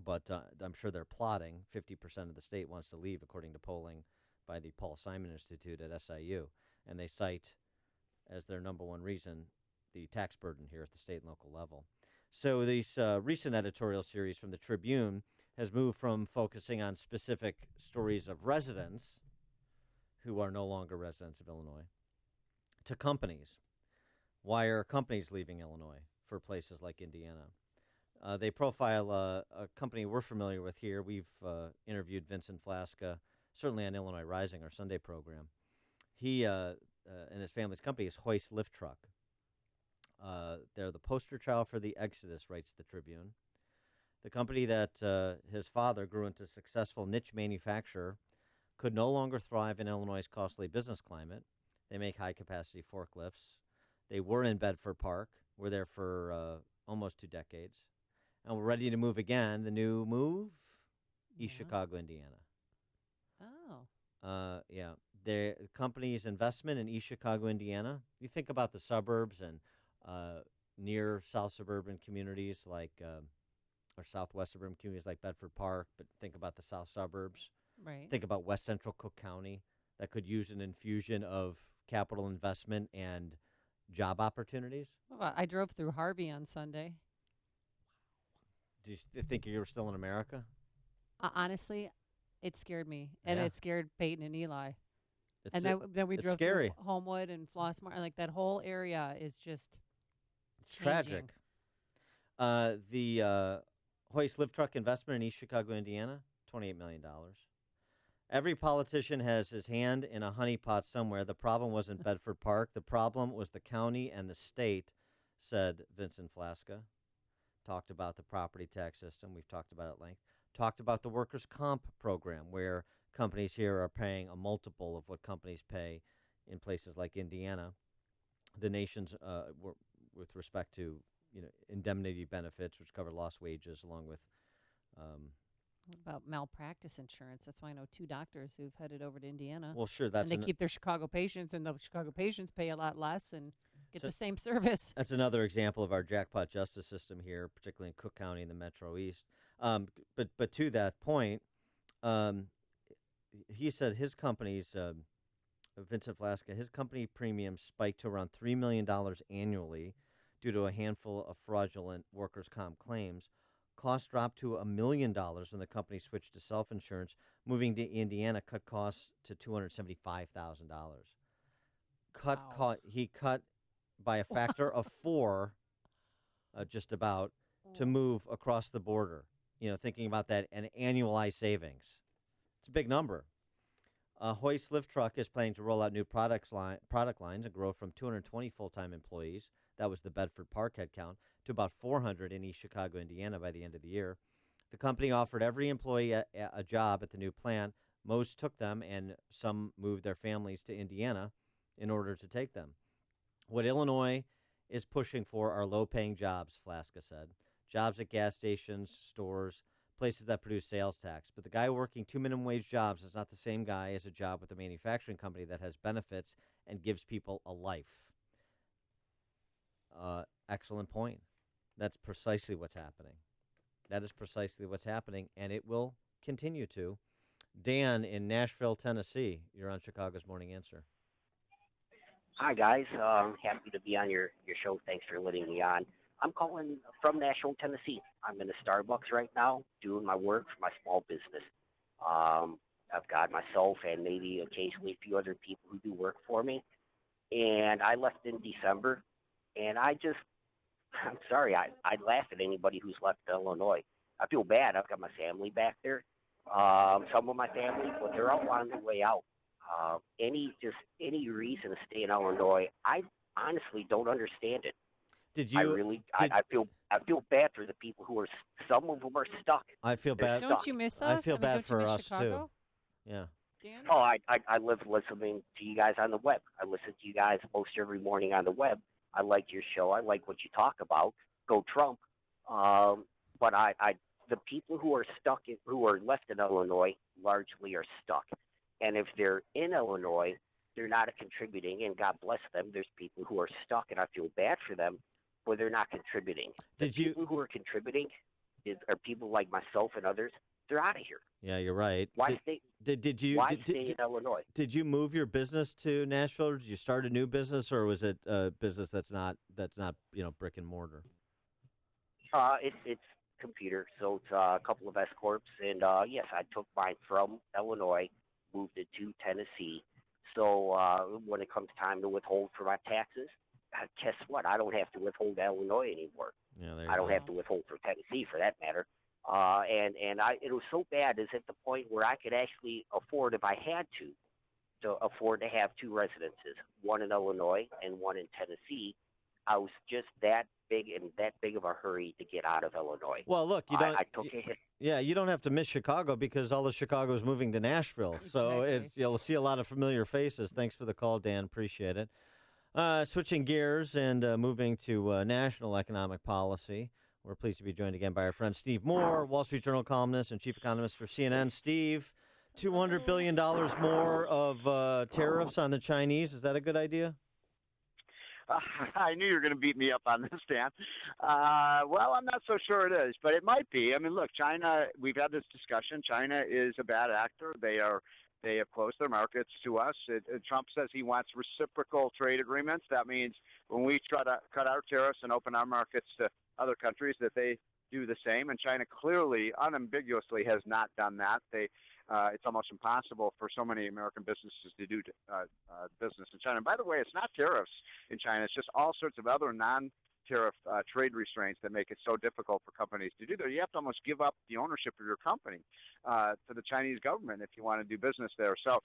But I'm sure they're plotting. 50% of the state wants to leave, according to polling by the Paul Simon Institute at SIU. And they cite as their number one reason the tax burden here at the state and local level. So this recent editorial series from the Tribune has moved from focusing on specific stories of residents who are no longer residents of Illinois to companies. Why are companies leaving Illinois for places like Indiana? They profile a company we're familiar with here. We've interviewed Vincent Flasca, certainly on Illinois Rising, our Sunday program. He and his family's company is Hoist Lift Truck. They're the poster child for the Exodus, writes the Tribune. The company that his father grew into a successful niche manufacturer could no longer thrive in Illinois' costly business climate. They make high-capacity forklifts. They were in Bedford Park. Were there for almost 2 decades. And we're ready to move again. The new move, East Chicago, Indiana. Oh. Yeah. The company's investment in East Chicago, Indiana. You think about the suburbs and near South suburban communities like or southwest suburban communities like Bedford Park, but think about the south suburbs. Right. Think about West Central Cook County that could use an infusion of capital investment and job opportunities. Well, I drove through Harvey on Sunday. Do you think you were still in America? Honestly, it scared me, and Yeah. it scared Peyton and Eli. It's And then we it's drove scary. through Homewood and Flossmore. Like that whole area is just It's tragic. The Hoist Lift Truck investment in East Chicago, Indiana, $28 million. Every politician has his hand in a honeypot somewhere. The problem wasn't Bedford Park. The problem was the county and the state, said Vincent Flasca. Talked about the property tax system. We've talked about it at length. Talked about the workers' comp program, where companies here are paying a multiple of what companies pay in places like Indiana. The nation's, with respect to indemnity benefits, which cover lost wages, along with. What about malpractice insurance? That's why I know 2 doctors who've headed over to Indiana. Well, sure, that's and they keep their Chicago patients, and the Chicago patients pay a lot less and get the same service. That's another example of our jackpot justice system here, particularly in Cook County and the Metro East. But to that point, he said his company's Vincent Flasca, his company premiums spiked to around $3 million annually due to a handful of fraudulent workers' comp claims. Costs dropped to $1 million when the company switched to self-insurance. Moving to Indiana cut costs to $275,000. He cut by a factor of 4, just about, to move across the border. Thinking about that and annualized savings. It's a big number. Hoist Lift Truck is planning to roll out new product lines and grow from 220 full-time employees. That was the Bedford Park headcount, to about 400 in East Chicago, Indiana by the end of the year. The company offered every employee a job at the new plant. Most took them, and some moved their families to Indiana in order to take them. What Illinois is pushing for are low-paying jobs, Flasca said. Jobs at gas stations, stores, places that produce sales tax. But the guy working 2 minimum wage jobs is not the same guy as a job with a manufacturing company that has benefits and gives people a life. Excellent point. That's precisely what's happening. That is precisely what's happening, and it will continue to. Dan in Nashville, Tennessee, you're on Chicago's Morning Answer. Hi, guys. Happy to be on your show. Thanks for letting me on. I'm calling from Nashville, Tennessee. I'm in a Starbucks right now doing my work for my small business. I've got myself and maybe occasionally a few other people who do work for me. And I left in December, and I'm sorry, I laugh at anybody who's left Illinois. I feel bad. I've got my family back there, some of my family, but they're all on their way out. Any reason to stay in Illinois, I honestly don't understand it. I feel bad for the people who are. Some of them are stuck. I feel bad. Don't you miss us? I feel bad don't for you miss us Chicago? too. Yeah. Dan? Oh, I live listening to you guys on the web. I listen to you guys most every morning on the web. I like your show. I like what you talk about. Go Trump. But the people who are who are left in Illinois largely are stuck. And if they're in Illinois, they're not contributing, and God bless them. There's people who are stuck, and I feel bad for them, but they're not contributing. People who are contributing are people like myself and others. They're out of here. Yeah, you're right. Why stay? Why stay in Illinois? Did you move your business to Nashville, or did you start a new business, or was it a business that's not brick and mortar? It's computer, so it's a couple of S corps, and yes, I took mine from Illinois, moved it to Tennessee. So when it comes time to withhold for my taxes, guess what? I don't have to withhold Illinois anymore. Yeah, I don't have to withhold for Tennessee, for that matter. It was so bad is at the point where I could actually afford, if I had to afford to have two residences, one in Illinois and one in Tennessee. I was just that big of a hurry to get out of Illinois. Well, look, you don't. I took a hit. Yeah, you don't have to miss Chicago because all of Chicago is moving to Nashville. So you'll see a lot of familiar faces. Thanks for the call, Dan. Appreciate it. Switching gears and moving to national economic policy. We're pleased to be joined again by our friend Steve Moore, Wall Street Journal columnist and chief economist for CNN. Steve, $200 billion more of tariffs on the Chinese. Is that a good idea? I knew you were going to beat me up on this, Dan. Well, I'm not so sure it is, but it might be. I mean, look, China, we've had this discussion. China is a bad actor. They have closed their markets to us. Trump says he wants reciprocal trade agreements. That means when we try to cut our tariffs and open our markets to other countries, that they do the same. And China clearly, unambiguously, has not done that. It's almost impossible for so many American businesses to do business in China. And by the way, it's not tariffs in China. It's just all sorts of other non-tariff trade restraints that make it so difficult for companies to do that. You have to almost give up the ownership of your company to the Chinese government if you want to do business there. So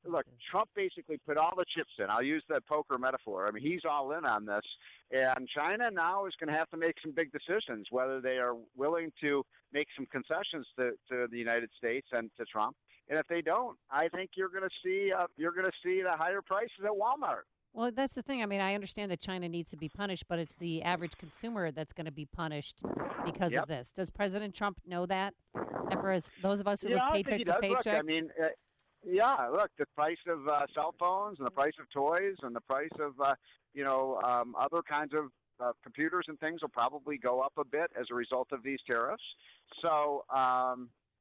look, Trump basically put all the chips in. I'll use that poker metaphor. I mean, he's all in on this. And China now is going to have to make some big decisions, whether they are willing to make some concessions to the United States and to Trump. And if they don't, I think you're going to see the higher prices at Walmart. Well, that's the thing. I mean, I understand that China needs to be punished, but it's the average consumer that's going to be punished because of this. Does President Trump know that? And for those of us who live paycheck to paycheck? Look, I mean, look, the price of cell phones and the price of toys and the price of, other kinds of computers and things will probably go up a bit as a result of these tariffs. So,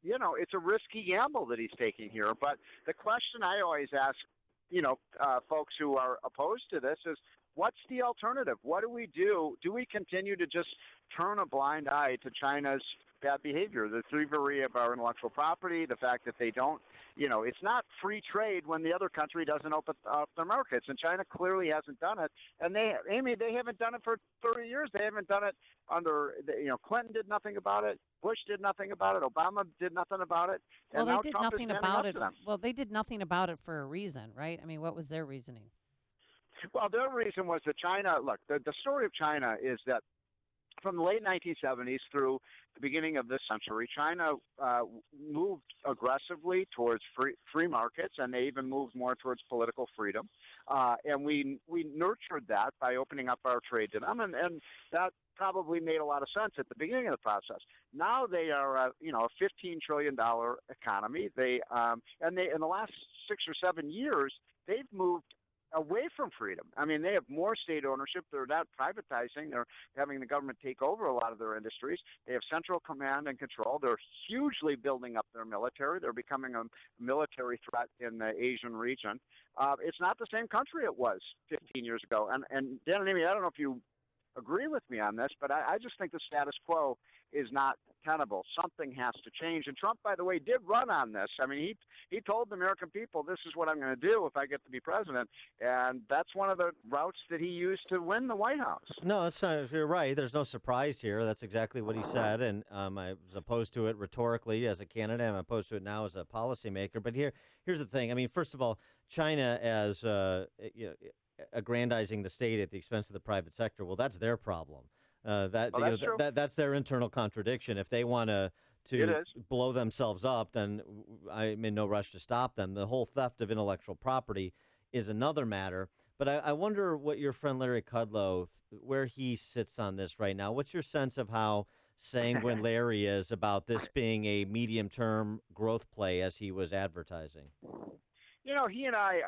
it's a risky gamble that he's taking here. But the question I always ask, folks who are opposed to this is, what's the alternative? What do we do? Do we continue to just turn a blind eye to China's bad behavior, the thievery of our intellectual property, the fact that they don't, it's not free trade when the other country doesn't open up their markets, and China clearly hasn't done it. And they haven't done it for 30 years. They haven't done it under, Clinton did nothing about it. Bush did nothing about it. Obama did nothing about it. Well, they did nothing about it. Well, they did nothing about it for a reason, right? I mean, what was their reasoning? Well, their reason was that China, look, the story of China is that from the late 1970s through the beginning of this century, China moved aggressively towards free markets, and they even moved more towards political freedom. And we nurtured that by opening up our trade to them, and that probably made a lot of sense at the beginning of the process. Now they are, a $15 trillion economy. They in the last 6 or 7 years, they've moved away from freedom. I mean, they have more state ownership. They're not privatizing. They're having the government take over a lot of their industries. They have central command and control. They're hugely building up their military. They're becoming a military threat in the Asian region. It's not the same country it was 15 years ago. And Dan and Amy, I don't know if you agree with me on this, but I just think the status quo is not tenable. Something has to change. And Trump, by the way, did run on this. I mean, he told the American people, this is what I'm going to do if I get to be president. And that's one of the routes that he used to win the White House. No, that's not, you're right. There's no surprise here. That's exactly what he said. And I was opposed to it rhetorically as a candidate. I'm opposed to it now as a policymaker. But here's the thing. I mean, first of all, China as aggrandizing the state at the expense of the private sector, well, that's their problem. That's their internal contradiction. If they want to to blow themselves up, then I'm in no rush to stop them. The whole theft of intellectual property is another matter. But I wonder what your friend Larry Kudlow, where he sits on this right now. What's your sense of how sanguine Larry is about this being a medium-term growth play as he was advertising? You know, he and I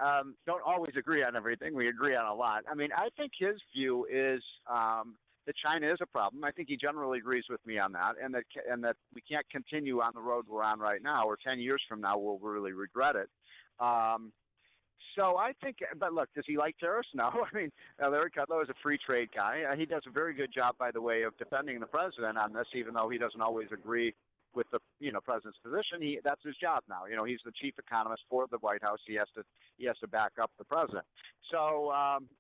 don't always agree on everything. We agree on a lot. I mean, I think his view is that China is a problem. I think he generally agrees with me on that, and that we can't continue on the road we're on right now, or 10 years from now we'll really regret it. So I think, but look, does he like tariffs? No. I mean, Larry Kudlow is a free trade guy. He does a very good job, by the way, of defending the president on this, even though he doesn't always agree with the president's position. That's his job now. He's the chief economist for the White House. He has to back up the president. So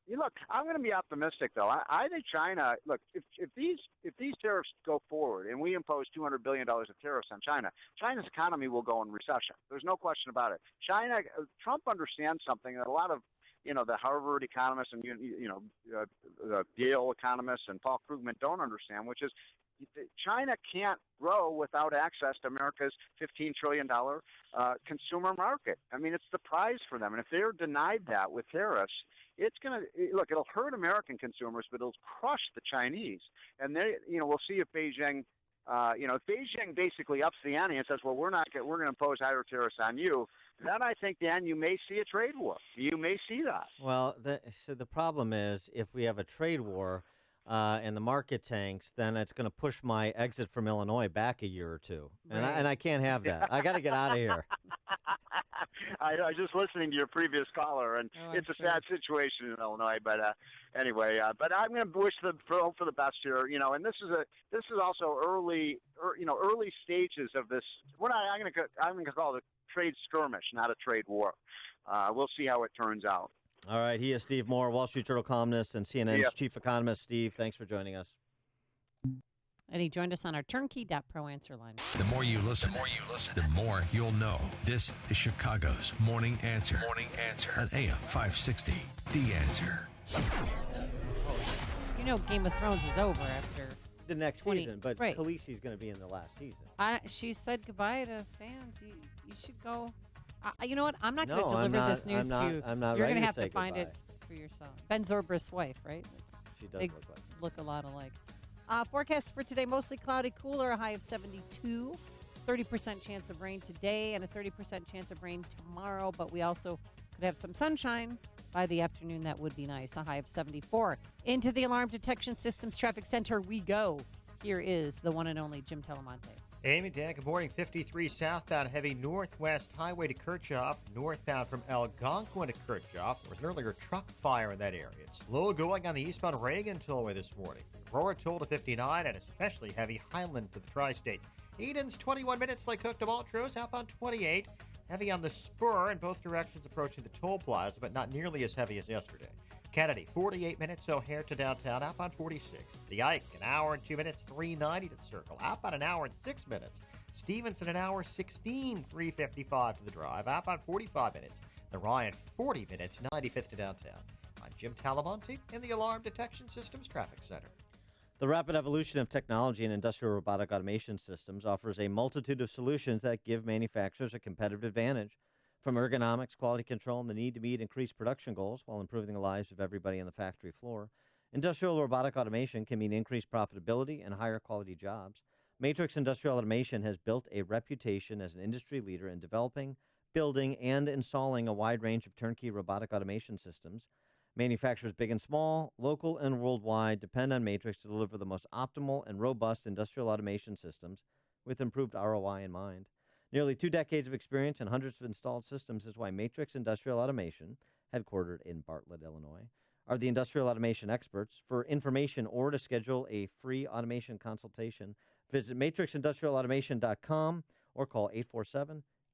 look, I'm going to be optimistic though. I think China. Look, if these tariffs go forward and we impose $200 billion of tariffs on China, China's economy will go in recession. There's no question about it. Trump understands something that a lot of the Harvard economists and the Yale economists and Paul Krugman don't understand, which is China can't grow without access to America's $15 trillion consumer market. I mean, it's the prize for them. And if they're denied that with tariffs, it'll hurt American consumers, but it'll crush the Chinese. And we'll see if Beijing, if Beijing basically ups the ante and says, well, we're going to impose higher tariffs on you, then I think, Dan, you may see a trade war. You may see that. Well, so the problem is if we have a trade war, and the market tanks, then it's going to push my exit from Illinois back a year or two. And, Right. I can't have that. I got to get out of here. I was just listening to your previous caller, and it's a sad situation in Illinois. But anyway, but I'm going to hope for the best here. And this is also early stages of this. I'm going to call it a trade skirmish, not a trade war. We'll see how it turns out. All right, he is Steve Moore, Wall Street Journal columnist and CNN's chief economist. Steve, thanks for joining us. And he joined us on our turnkey.pro answer line. The more you listen, the more you'll know. This is Chicago's Morning Answer. On AM 560, The Answer. Game of Thrones is over after the next season, but right. Khaleesi's going to be in the last season. She said goodbye to fans. You should go. You know what? I'm not going to deliver this news to you. I'm not You're going to have say to find goodbye. it for yourself. Ben Zobrist's wife, right? She does they look like her. look a lot alike. Forecast for today, mostly cloudy, cooler, a high of 72. 30% chance of rain today and a 30% chance of rain tomorrow, but we also could have some sunshine by the afternoon. That would be nice. A high of 74. Into the Alarm Detection Systems Traffic Center we go. Here is the one and only Jim Telemonte. Amy, Dan, good morning. 53 southbound, heavy northwest highway to Kirchhoff, northbound from Algonquin to Kirchhoff. There was an earlier truck fire in that area. It's slow going on the eastbound Reagan Tollway this morning. Aurora toll to 59 and especially heavy Highland to the tri-state. Eden's 21 minutes, Lake Hook to Montrose, outbound 28. Heavy on the spur in both directions approaching the toll plaza, but not nearly as heavy as yesterday. Kennedy, 48 minutes, O'Hare to downtown, outbound 46. The Ike, an hour and 2 minutes, 390 to the Circle, outbound an hour and 6 minutes. Stevenson, an hour 16, 355 to the Drive, outbound 45 minutes. The Ryan, 40 minutes, 95th to downtown. I'm Jim Talamonte in the Alarm Detection Systems Traffic Center. The rapid evolution of technology and industrial robotic automation systems offers a multitude of solutions that give manufacturers a competitive advantage. From ergonomics, quality control, and the need to meet increased production goals while improving the lives of everybody on the factory floor, industrial robotic automation can mean increased profitability and higher quality jobs. Matrix Industrial Automation has built a reputation as an industry leader in developing, building, and installing a wide range of turnkey robotic automation systems. Manufacturers big and small, local and worldwide, depend on Matrix to deliver the most optimal and robust industrial automation systems with improved ROI in mind. Nearly 2 decades of experience and hundreds of installed systems is why Matrix Industrial Automation, headquartered in Bartlett, Illinois, are the industrial automation experts. For information or to schedule a free automation consultation, visit matrixindustrialautomation.com or call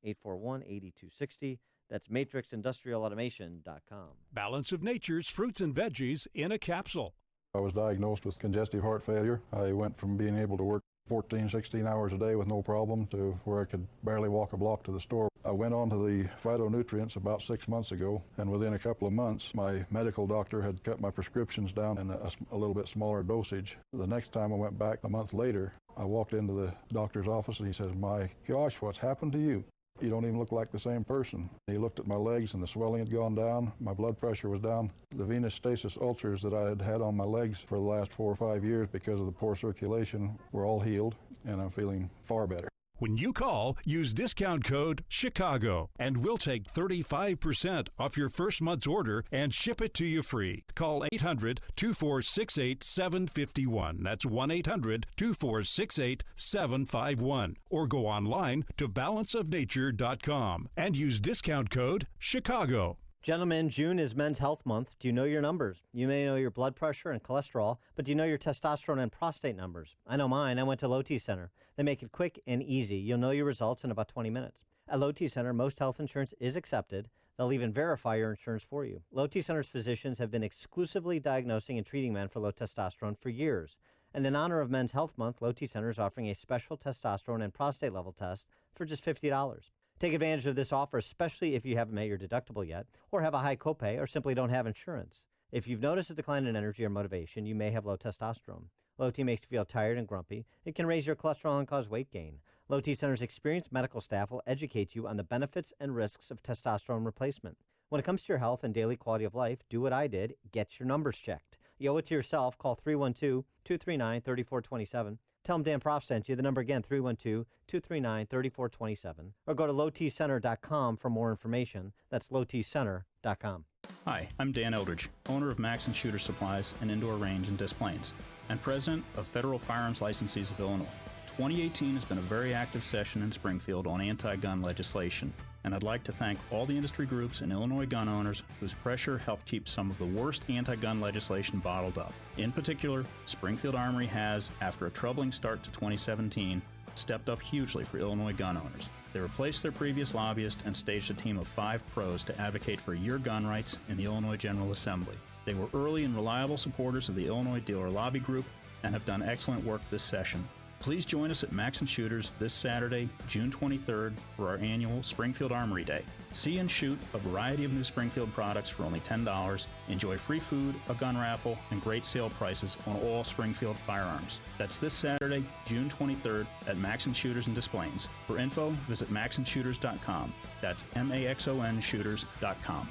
847-841-8260. That's matrixindustrialautomation.com. Balance of Nature's fruits and veggies in a capsule. I was diagnosed with congestive heart failure. I went from being able to work 14, 16 hours a day with no problem to where I could barely walk a block to the store. I went on to the phytonutrients about 6 months ago, and within a couple of months, my medical doctor had cut my prescriptions down in a little bit smaller dosage. The next time I went back a month later, I walked into the doctor's office and he says, "My gosh, what's happened to you? You don't even look like the same person." He looked at my legs and the swelling had gone down. My blood pressure was down. The venous stasis ulcers that I had had on my legs for the last 4 or 5 years because of the poor circulation were all healed, and I'm feeling far better. When you call, use discount code CHICAGO, and we'll take 35% off your first month's order and ship it to you free. Call 800-2468-751. That's 1-800-2468-751. Or go online to balanceofnature.com and use discount code CHICAGO. Gentlemen, June is Men's Health Month. Do you know your numbers? You may know your blood pressure and cholesterol, but do you know your testosterone and prostate numbers? I know mine. I went to Low T Center. They make it quick and easy. You'll know your results in about 20 minutes. At Low T Center, most health insurance is accepted. They'll even verify your insurance for you. Low T Center's physicians have been exclusively diagnosing and treating men for low testosterone for years. And in honor of Men's Health Month, Low T Center is offering a special testosterone and prostate level test for just $50. Take advantage of this offer, especially if you haven't met your deductible yet, or have a high copay, or simply don't have insurance. If you've noticed a decline in energy or motivation, you may have low testosterone. Low T makes you feel tired and grumpy. It can raise your cholesterol and cause weight gain. Low T Center's experienced medical staff will educate you on the benefits and risks of testosterone replacement. When it comes to your health and daily quality of life, do what I did. Get your numbers checked. You owe it to yourself. Call 312-239-3427. Tell them Dan Prof sent you. The number again, 312-239-3427. Or go to lowtcenter.com for more information. That's lowtcenter.com. Hi, I'm Dan Eldridge, owner of Max & Shooter Supplies and Indoor Range in Des Plaines, and president of Federal Firearms Licensees of Illinois. 2018 has been a very active session in Springfield on anti-gun legislation, and I'd like to thank all the industry groups and Illinois gun owners whose pressure helped keep some of the worst anti-gun legislation bottled up. In particular, Springfield Armory has, after a troubling start to 2017, stepped up hugely for Illinois gun owners. They replaced their previous lobbyist and staged a team of 5 pros to advocate for your gun rights in the Illinois General Assembly. They were early and reliable supporters of the Illinois Dealer Lobby Group and have done excellent work this session. Please join us at Max & Shooters this Saturday, June 23rd, for our annual Springfield Armory Day. See and shoot a variety of new Springfield products for only $10. Enjoy free food, a gun raffle, and great sale prices on all Springfield firearms. That's this Saturday, June 23rd, at Max & Shooters in Des Plaines. For info, visit maxondshooters.com. That's MAXON shooters.com.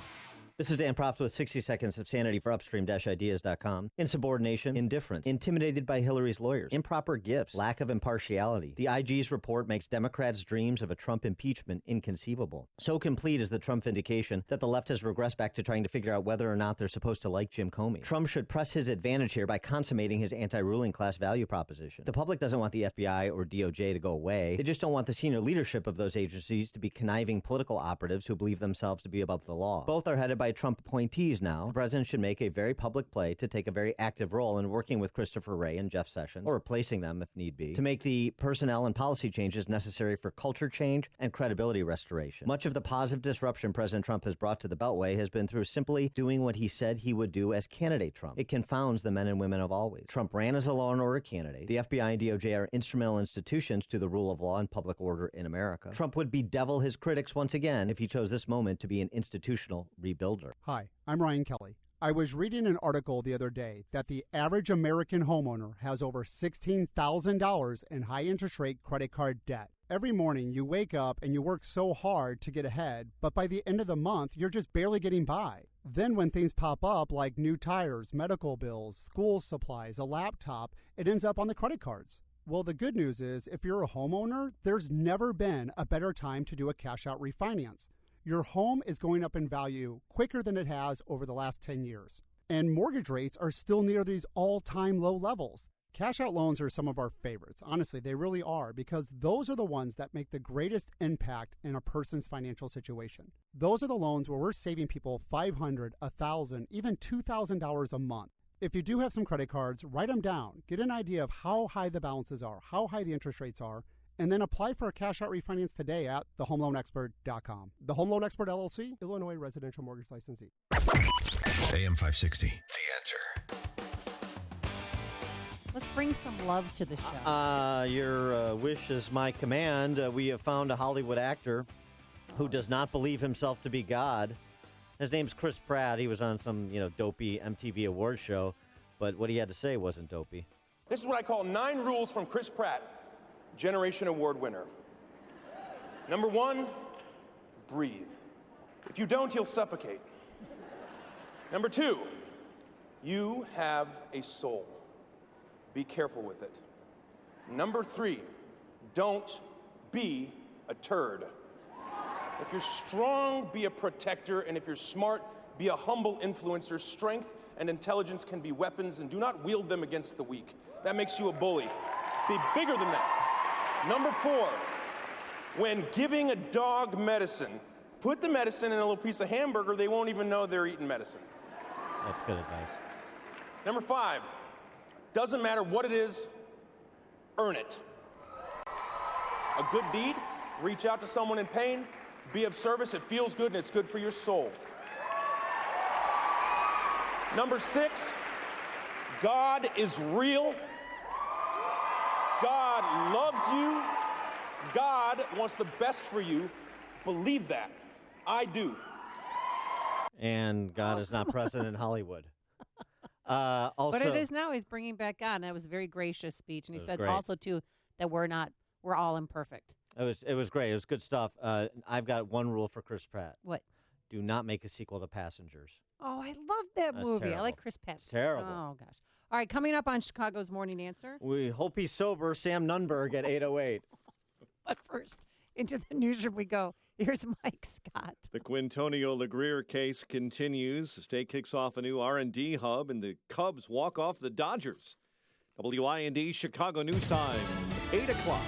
This is Dan Proft with 60 Seconds of Sanity for Upstream-Ideas.com. Insubordination, indifference, intimidated by Hillary's lawyers, improper gifts, lack of impartiality. The IG's report makes Democrats' dreams of a Trump impeachment inconceivable. So complete is the Trump vindication that the left has regressed back to trying to figure out whether or not they're supposed to like Jim Comey. Trump should press his advantage here by consummating his anti-ruling class value proposition. The public doesn't want the FBI or DOJ to go away. They just don't want the senior leadership of those agencies to be conniving political operatives who believe themselves to be above the law. Both are headed by Trump appointees now. The president should make a very public play to take a very active role in working with Christopher Wray and Jeff Sessions, or replacing them if need be, to make the personnel and policy changes necessary for culture change and credibility restoration. Much of the positive disruption President Trump has brought to the Beltway has been through simply doing what he said he would do as candidate Trump. It confounds the men and women of always. Trump ran as a law and order candidate. The FBI and DOJ are instrumental institutions to the rule of law and public order in America. Trump would bedevil his critics once again if he chose this moment to be an institutional rebuilder. Hi, I'm Ryan Kelly. I was reading an article the other day that the average American homeowner has over $16,000 in high interest rate credit card debt. Every morning you wake up and you work so hard to get ahead, but by the end of the month, you're just barely getting by. Then when things pop up like new tires, medical bills, school supplies, a laptop, it ends up on the credit cards. Well, the good news is if you're a homeowner, there's never been a better time to do a cash out refinance. Your home is going up in value quicker than it has over the last 10 years. And mortgage rates are still near these all-time low levels. Cash out loans are some of our favorites. Honestly, they really are, because those are the ones that make the greatest impact in a person's financial situation. Those are the loans where we're saving people $500, $1,000, even $2,000 a month. If you do have some credit cards, write them down. Get an idea of how high the balances are, how high the interest rates are, and then apply for a cash-out refinance today at thehomeloanexpert.com. The Home Loan Expert, LLC, Illinois Residential Mortgage Licensee. AM 560, The Answer. Let's bring some love to the show. Your wish is my command. We have found a Hollywood actor who does not believe himself to be God. His name's Chris Pratt. He was on some, dopey MTV award show, but what he had to say wasn't dopey. This is what I call 9 rules from Chris Pratt, Generation Award winner. Number 1, breathe. If you don't, you'll suffocate. Number 2, you have a soul. Be careful with it. Number 3, don't be a turd. If you're strong, be a protector, and if you're smart, be a humble influencer. Strength and intelligence can be weapons, and do not wield them against the weak. That makes you a bully. Be bigger than that. Number 4, when giving a dog medicine, put the medicine in a little piece of hamburger. They won't even know they're eating medicine. That's good advice. Number 5, doesn't matter what it is, earn it. A good deed, reach out to someone in pain, be of service. It feels good and it's good for your soul. Number 6, God is real. God loves you. God wants the best for you. Believe that. I do. And God is not present in Hollywood. Also, but it is now. He's bringing back God, and that was a very gracious speech. And he said great. also, too, that we're all imperfect. It was great. It was good stuff. I've got one rule for Chris Pratt. What? Do not make a sequel to Passengers. Oh, I love that That's movie. terrible. I like Chris Pratt. It's terrible. Oh, gosh. All right, coming up on Chicago's Morning Answer. We hope he's sober. Sam Nunberg at 8:08. But first, into the newsroom we go. Here's Mike Scott. The Quintonio LeGrier case continues. The state kicks off a new R&D hub, and the Cubs walk off the Dodgers. WIND Chicago News Time, 8 o'clock.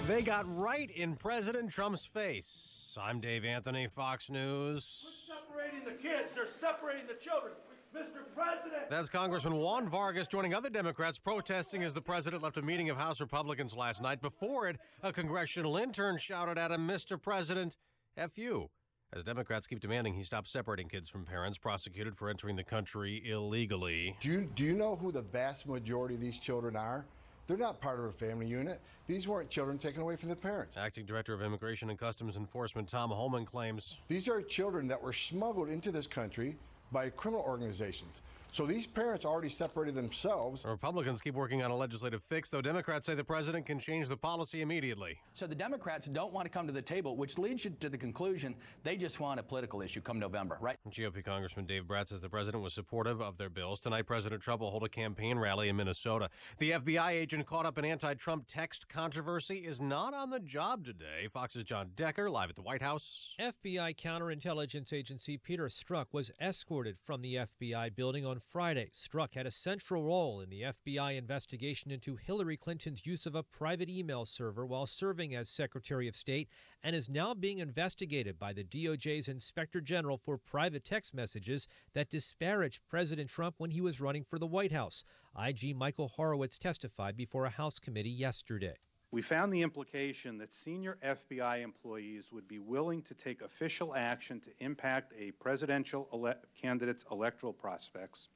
They got right in President Trump's face. I'm Dave Anthony, Fox News. We're separating the kids. They're separating the children. Mr. President. That's Congressman Juan Vargas joining other Democrats protesting as the president left a meeting of House Republicans last night. Before it, a congressional intern shouted at him, Mr. President, F you, as Democrats keep demanding he stop separating kids from parents prosecuted for entering the country illegally. Do you know who the vast majority of these children are? They're not part of a family unit. These weren't children taken away from their parents. Acting Director of Immigration and Customs Enforcement Tom Holman claims these are children that were smuggled into this country by criminal organizations. So these parents already separated themselves. Republicans keep working on a legislative fix, though Democrats say the president can change the policy immediately. So the Democrats don't want to come to the table, which leads you to the conclusion they just want a political issue come November, right? GOP Congressman Dave Brat says the president was supportive of their bills. Tonight, President Trump will hold a campaign rally in Minnesota. The FBI agent caught up in anti-Trump text controversy is not on the job today. Fox's John Decker live at the White House. FBI counterintelligence agency Peter Strzok was escorted from the FBI building on Friday. Strzok had a central role in the FBI investigation into Hillary Clinton's use of a private email server while serving as Secretary of State and is now being investigated by the DOJ's Inspector General for private text messages that disparaged President Trump when he was running for the White House. IG Michael Horowitz testified before a House committee yesterday. We found the implication that senior FBI employees would be willing to take official action to impact a presidential candidate's electoral prospects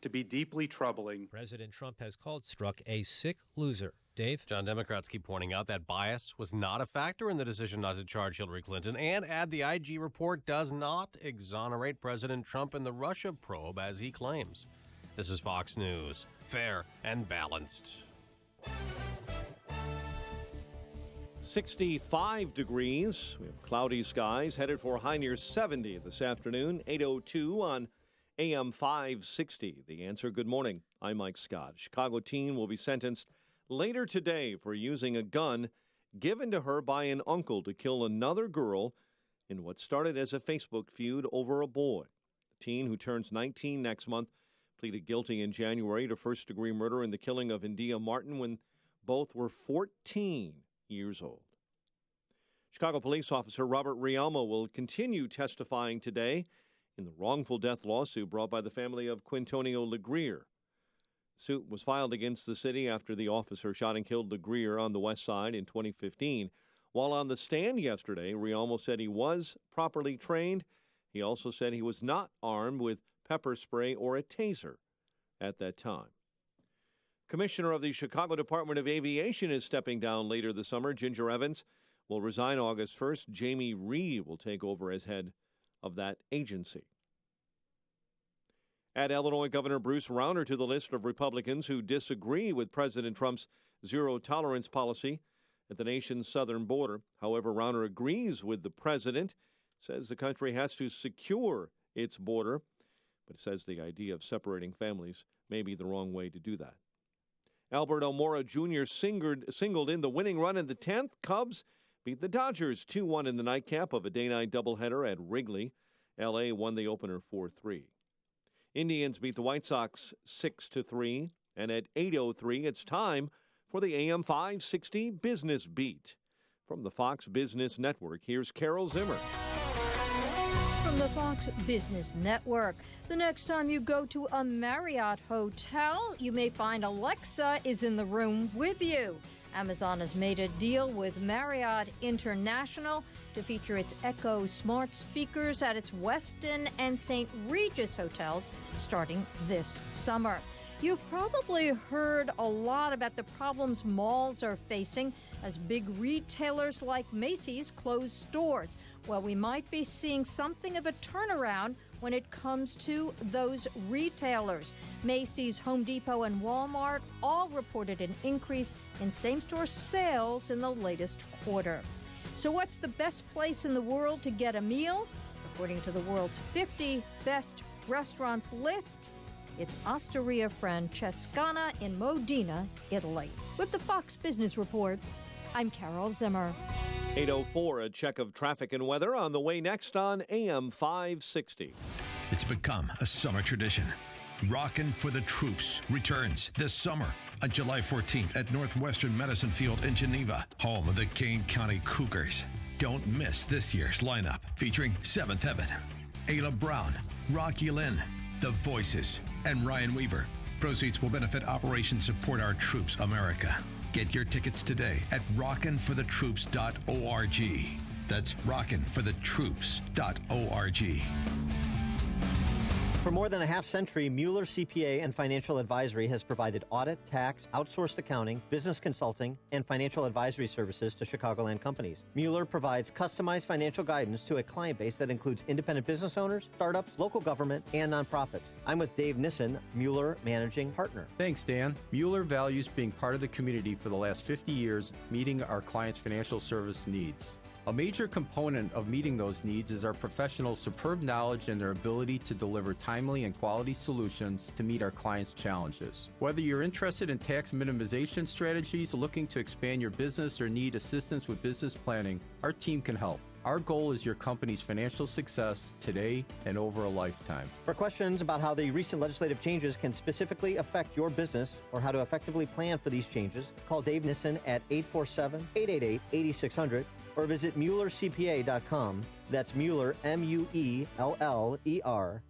to be deeply troubling. President Trump has called Strzok a sick loser. Dave? John, Democrats keep pointing out that bias was not a factor in the decision not to charge Hillary Clinton and add the IG report does not exonerate President Trump in the Russia probe as he claims. This is Fox News, fair and balanced. 65 degrees. We have cloudy skies headed for a high near 70 this afternoon. 8:02 on AM 560. The Answer. Good morning. I'm Mike Scott. Chicago teen will be sentenced later today for using a gun given to her by an uncle to kill another girl in what started as a Facebook feud over a boy. The teen, who turns 19 next month, pleaded guilty in January to first-degree murder in the killing of India Martin when both were 14 years old. Chicago police officer Robert Rialmo will continue testifying today in the wrongful death lawsuit brought by the family of Quintonio LeGrier. The suit was filed against the city after the officer shot and killed LeGrier on the west side in 2015. While on the stand yesterday, Rialmo said he was properly trained. He also said he was not armed with pepper spray or a taser at that time. Commissioner of the Chicago Department of Aviation is stepping down later this summer. Ginger Evans will resign August 1st. Jamie Reed will take over as head of that agency. Add Illinois Governor Bruce Rauner to the list of Republicans who disagree with President Trump's zero-tolerance policy at the nation's southern border. However, Rauner agrees with the president, says the country has to secure its border, but says the idea of separating families may be the wrong way to do that. Albert Almora Jr. singled in the winning run in the 10th. Cubs beat the Dodgers 2-1 in the nightcap of a day-night doubleheader at Wrigley. L.A. won the opener 4-3. Indians beat the White Sox 6-3, and at 8:03, it's time for the AM 560 Business Beat. From the Fox Business Network, here's Carol Zimmer. From the Fox Business Network, the next time you go to a Marriott hotel, you may find Alexa is in the room with you. Amazon has made a deal with Marriott International to feature its Echo smart speakers at its Westin and St. Regis hotels starting this summer. You've probably heard a lot about the problems malls are facing as big retailers like Macy's close stores. Well, we might be seeing something of a turnaround when it comes to those retailers. Macy's, Home Depot, and Walmart all reported an increase in same-store sales in the latest quarter. So what's the best place in the world to get a meal? According to the world's 50 best restaurants list, it's Osteria Francescana in Modena, Italy. With the Fox Business Report, I'm Carol Zimmer. 8:04, a check of traffic and weather on the way next on AM 560. It's become a summer tradition. Rockin' for the Troops returns this summer on July 14th at Northwestern Medicine Field in Geneva, home of the Kane County Cougars. Don't miss this year's lineup featuring Seventh Heaven, Ayla Brown, Rocky Lynn, The Voices, and Ryan Weaver. Proceeds will benefit Operation Support Our Troops America. Get your tickets today at rockinforthetroops.org. That's rockinforthetroops.org. For more than a half century, Mueller CPA and Financial Advisory has provided audit, tax, outsourced accounting, business consulting, and financial advisory services to Chicagoland companies. Mueller provides customized financial guidance to a client base that includes independent business owners, startups, local government, and nonprofits. I'm with Dave Nissen, Mueller Managing Partner. Thanks, Dan. Mueller values being part of the community for the last 50 years, meeting our clients' financial service needs. A major component of meeting those needs is our professionals' superb knowledge and their ability to deliver timely and quality solutions to meet our clients' challenges. Whether you're interested in tax minimization strategies, looking to expand your business, or need assistance with business planning, our team can help. Our goal is your company's financial success today and over a lifetime. For questions about how the recent legislative changes can specifically affect your business or how to effectively plan for these changes, call Dave Nissen at 847-888-8600 or visit MuellerCPA.com. That's Mueller, M-U-E-L-L-E-R,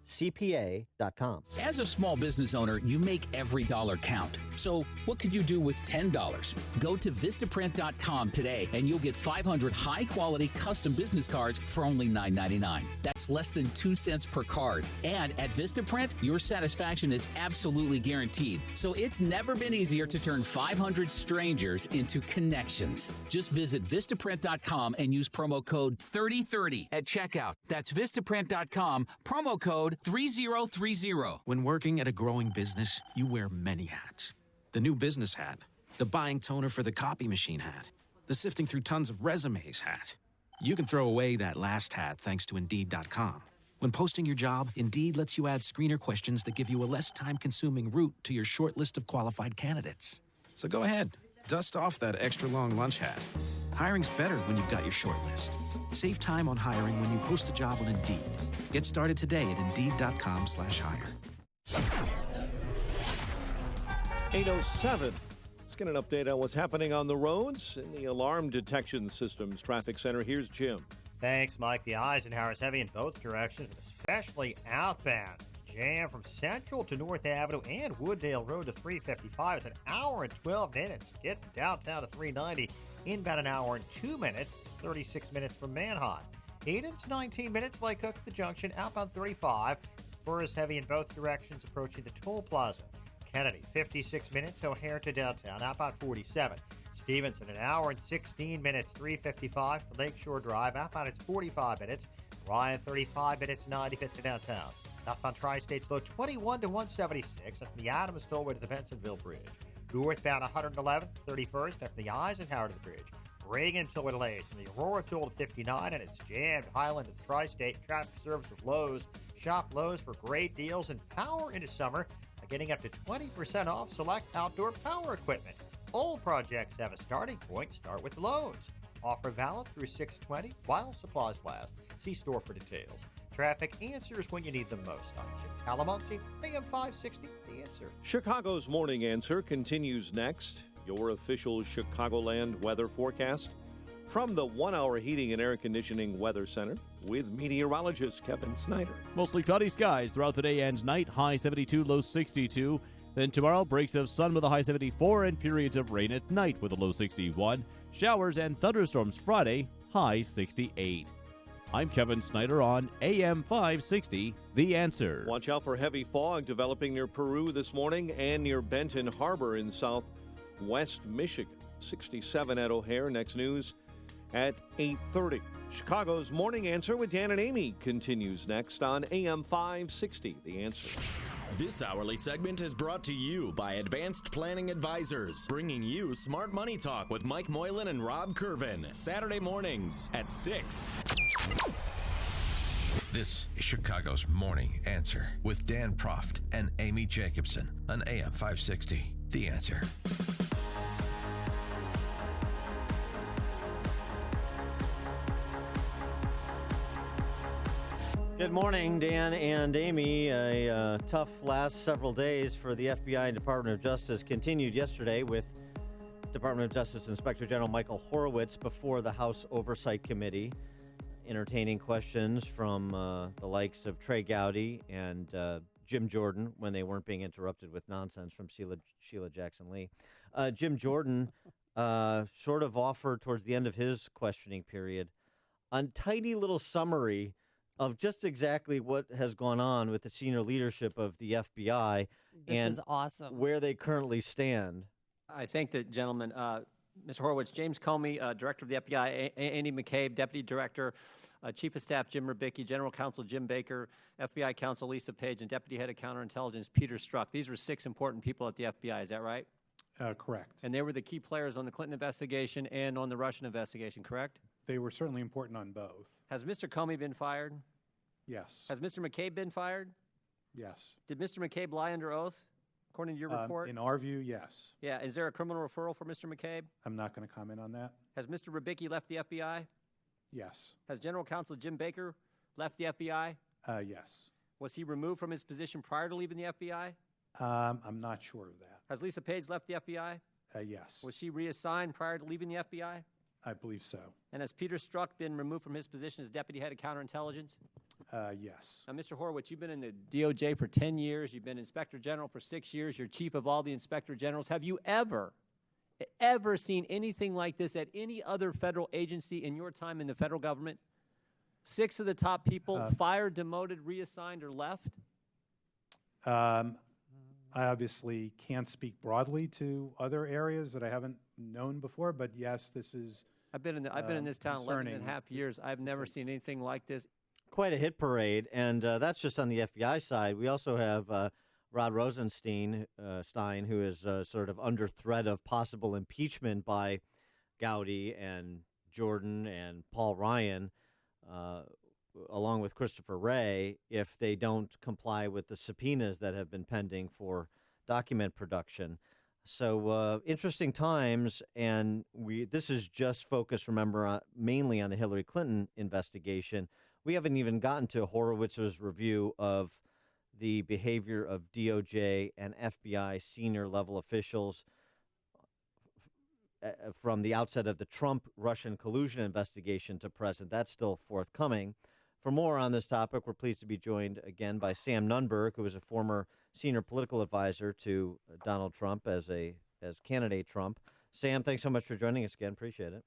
CPA.com. As a small business owner, you make every dollar count. So what could you do with $10? Go to Vistaprint.com today and you'll get 500 high-quality custom business cards for only $9.99. That's less than 2 cents per card. And at Vistaprint, your satisfaction is absolutely guaranteed. So it's never been easier to turn 500 strangers into connections. Just visit Vistaprint.com and use promo code 3030 at checkout. That's Vistaprint.com, promo code 3030. When working at a growing business, you wear many hats. The new business hat, the buying toner for the copy machine hat, the sifting through tons of resumes hat. You can throw away that last hat thanks to Indeed.com. When posting your job, Indeed lets you add screener questions that give you a less time-consuming route to your short list of qualified candidates. So go ahead, dust off that extra long lunch hat. Hiring's better when you've got your short list. Save time on hiring when you post a job on Indeed. Get started today at Indeed.com/hire. 8:07. Let's get an update on what's happening on the roads in the Alarm Detection Systems Traffic Center. Here's Jim. Thanks, Mike. The Eisenhower is heavy in both directions, especially outbound. Jam from Central to North Avenue and Wooddale Road to 355. It's an hour and 12 minutes. Get downtown to 390. Inbound an hour and 2 minutes. It's 36 minutes from Manheim. Eden's 19 minutes. Lake Cook at the junction. Outbound 35. Spur is heavy in both directions approaching the toll plaza. Kennedy, 56 minutes. O'Hare to downtown. Outbound 47. Stevenson, an hour and 16 minutes, 3:55. Lakeshore Drive, outbound it's 45 minutes. Ryan, 35 minutes, 95th to downtown. Southbound Tri-State's low 21 to 176 from the Adams Tollway to the Bensonville Bridge. Northbound 111, 31st from the Eisenhower to the bridge. Reagan Tollway delays from the Aurora Toll to 59, and it's jammed Highland to the Tri-State. Traffic service of Lowe's. Shop Lowe's for great deals and power into summer, getting up to 20% off select outdoor power equipment. All projects have a starting point. Start with Lowe's. Offer valid through 6/20 while supplies last. See store for details. Traffic answers when you need them most. I'm Jim Calamonte, AM 560, The Answer. Chicago's Morning Answer continues next. Your official Chicagoland weather forecast from the 1 Hour Heating and Air Conditioning Weather Center with meteorologist Kevin Snyder. Mostly cloudy skies throughout the day and night, high 72, low 62. Then tomorrow, breaks of sun with a high 74 and periods of rain at night with a low 61. Showers and thunderstorms Friday, high 68. I'm Kevin Snyder on AM 560, The Answer. Watch out for heavy fog developing near Peru this morning and near Benton Harbor in southwest Michigan. 67 at O'Hare. Next news at 8:30. Chicago's Morning Answer with Dan and Amy continues next on AM 560, The Answer. This hourly segment is brought to you by Advanced Planning Advisors, bringing you Smart Money Talk with Mike Moylan and Rob Curvin, Saturday mornings at 6. This is Chicago's Morning Answer with Dan Proft and Amy Jacobson on AM 560, The Answer. Good morning, Dan and Amy. A tough last several days for the FBI and Department of Justice continued yesterday with Department of Justice Inspector General Michael Horowitz before the House Oversight Committee, entertaining questions from the likes of Trey Gowdy and Jim Jordan when they weren't being interrupted with nonsense from Sheila Jackson-Lee. Jim Jordan sort of offered towards the end of his questioning period a tiny little summary of just exactly what has gone on with the senior leadership of the FBI This is awesome. where they currently stand. I thank the gentleman, Mr. Horowitz, James Comey, Director of the FBI, Andy McCabe, Deputy Director, Chief of Staff Jim Rubicki, General Counsel Jim Baker, FBI Counsel Lisa Page, and Deputy Head of Counterintelligence Peter Strzok. These were 6 important people at the FBI, is that right? Correct. And they were the key players on the Clinton investigation and on the Russian investigation, correct? They were certainly important on both. Has Mr. Comey been fired? Yes. Has Mr. McCabe been fired? Yes. Did Mr. McCabe lie under oath, according to your report? In our view, yes. Yeah. Is there a criminal referral for Mr. McCabe? I'm not going to comment on that. Has Mr. Rubicki left the FBI? Yes. Has General Counsel Jim Baker left the FBI? Yes. Was he removed from his position prior to leaving the FBI? I'm not sure of that. Has Lisa Page left the FBI? Yes. Was she reassigned prior to leaving the FBI? I believe so. And has Peter Strzok been removed from his position as Deputy Head of Counterintelligence? Yes. Now, Mr. Horowitz, you've been in the DOJ for 10 years. You've been Inspector General for 6 years. You're chief of all the Inspector Generals. Have you ever seen anything like this at any other federal agency in your time in the federal government? 6 of the top people fired, demoted, reassigned, or left? I obviously can't speak broadly to other areas that I haven't known before, but yes, this is. I've been in this town 11 and a half years. I've never seen anything like this. Quite a hit parade, and that's just on the FBI side. We also have Rod Rosenstein, who is sort of under threat of possible impeachment by Gowdy and Jordan and Paul Ryan, along with Christopher Wray, if they don't comply with the subpoenas that have been pending for document production. So interesting times, and this is just focused, remember, mainly on the Hillary Clinton investigation. We haven't even gotten to Horowitz's review of the behavior of DOJ and FBI senior level officials from the outset of the Trump-Russian collusion investigation to present. That's still forthcoming. For more on this topic, we're pleased to be joined again by Sam Nunberg, who is a former senior political advisor to Donald Trump as candidate Trump. Sam, thanks so much for joining us again. Appreciate it.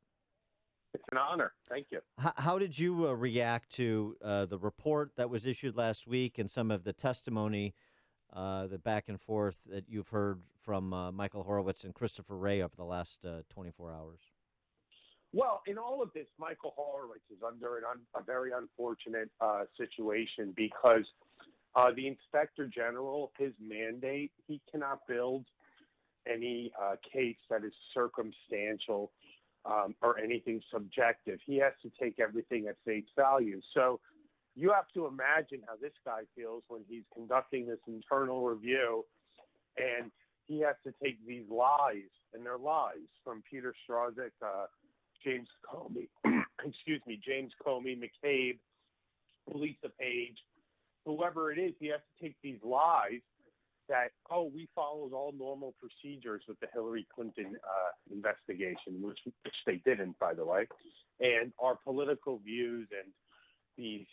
It's an honor. Thank you. How did you react to the report that was issued last week and some of the testimony the back and forth that you've heard from Michael Horowitz and Christopher Wray over the last 24 hours? Well, in all of this, Michael Horowitz is under a very unfortunate situation because the Inspector General, his mandate, he cannot build any case that is circumstantial or anything subjective. He has to take everything at face value. So you have to imagine how this guy feels when he's conducting this internal review and he has to take these lies, and they're lies, from Peter Strzok, James Comey, James Comey, McCabe, Lisa Page, whoever it is, he has to take these lies that, we followed all normal procedures with the Hillary Clinton investigation, which they didn't, by the way, and our political views and these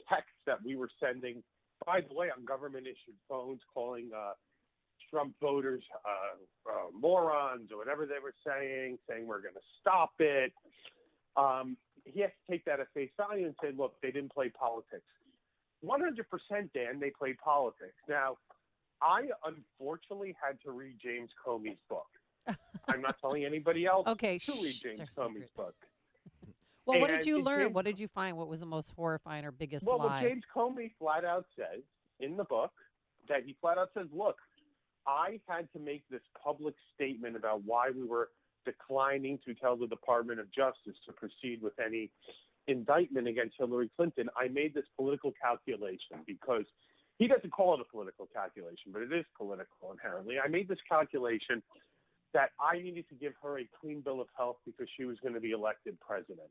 texts that we were sending, by the way, on government-issued phones, calling Trump voters morons or whatever they were saying we're going to stop it. He has to take that at face value and say, look, they didn't play politics. 100%, Dan, they played politics. Now, I unfortunately had to read James Comey's book. I'm not telling anybody else to read James Comey's book. Well, what did you learn? What did you find? What was the most horrifying or biggest lie? Well, what James Comey flat out says in the book, that he flat out says, look, I had to make this public statement about why we were declining to tell the Department of Justice to proceed with any indictment against Hillary Clinton. I made this political calculation because he doesn't call it a political calculation, but it is political inherently. I made this calculation that I needed to give her a clean bill of health because she was going to be elected president.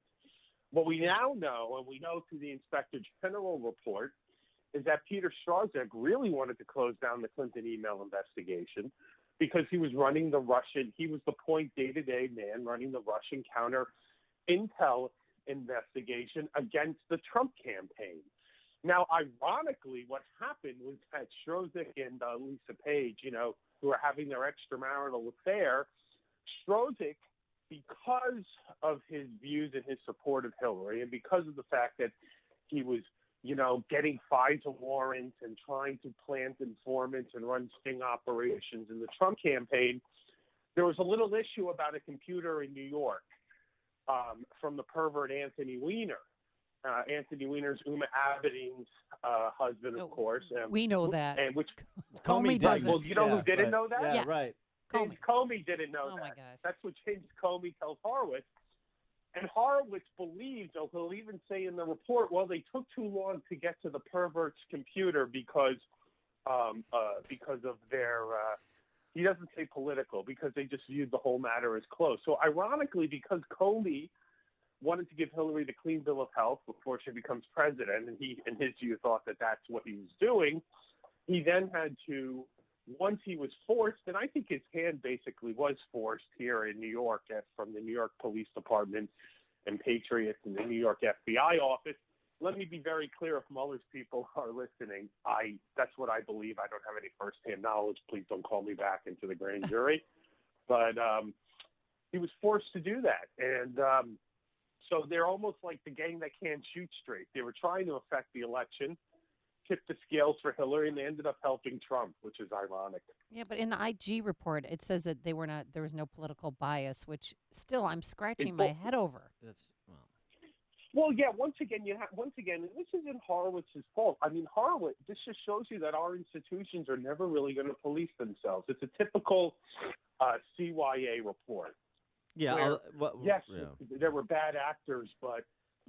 What we now know, and we know through the Inspector General report, is that Peter Strzok really wanted to close down the Clinton email investigation because he was running he was the point day-to-day man running the Russian counter intel investigation against the Trump campaign. Now, ironically, what happened was that Strzok and Lisa Page, who are having their extramarital affair, Strzok, because of his views and his support of Hillary, and because of the fact that he was, getting FISA warrants and trying to plant informants and run sting operations in the Trump campaign, there was a little issue about a computer in New York from the pervert Anthony Weiner. Anthony Weiner's Uma Abedin's husband, of course. We know that. And which Comey doesn't. Well, you know who didn't know that? Yeah, right. James Comey didn't know that. Oh, my gosh. That's what James Comey tells Horowitz. And Horowitz believes, he'll even say in the report, well, they took too long to get to the pervert's computer because of their, he doesn't say political, because they just viewed the whole matter as close. So ironically, because Comey wanted to give Hillary the clean bill of health before she becomes president, and he, in his view, thought that that's what he was doing, he then had to, once he was forced, and I think his hand basically was forced here in New York from the New York Police Department and Patriots and the New York FBI office. Let me be very clear, if Mueller's people are listening, that's what I believe. I don't have any firsthand knowledge. Please don't call me back into the grand jury. But he was forced to do that. And so they're almost like the gang that can't shoot straight. They were trying to affect the election, tip the scales for Hillary, and they ended up helping Trump, which is ironic. Yeah, but in the IG report, it says that there was no political bias, which still I'm scratching my head over. Well, yeah. Once again, this isn't Horowitz's fault. I mean, Horowitz. This just shows you that our institutions are never really going to police themselves. It's a typical CYA report. Yeah. Yes, there were bad actors, but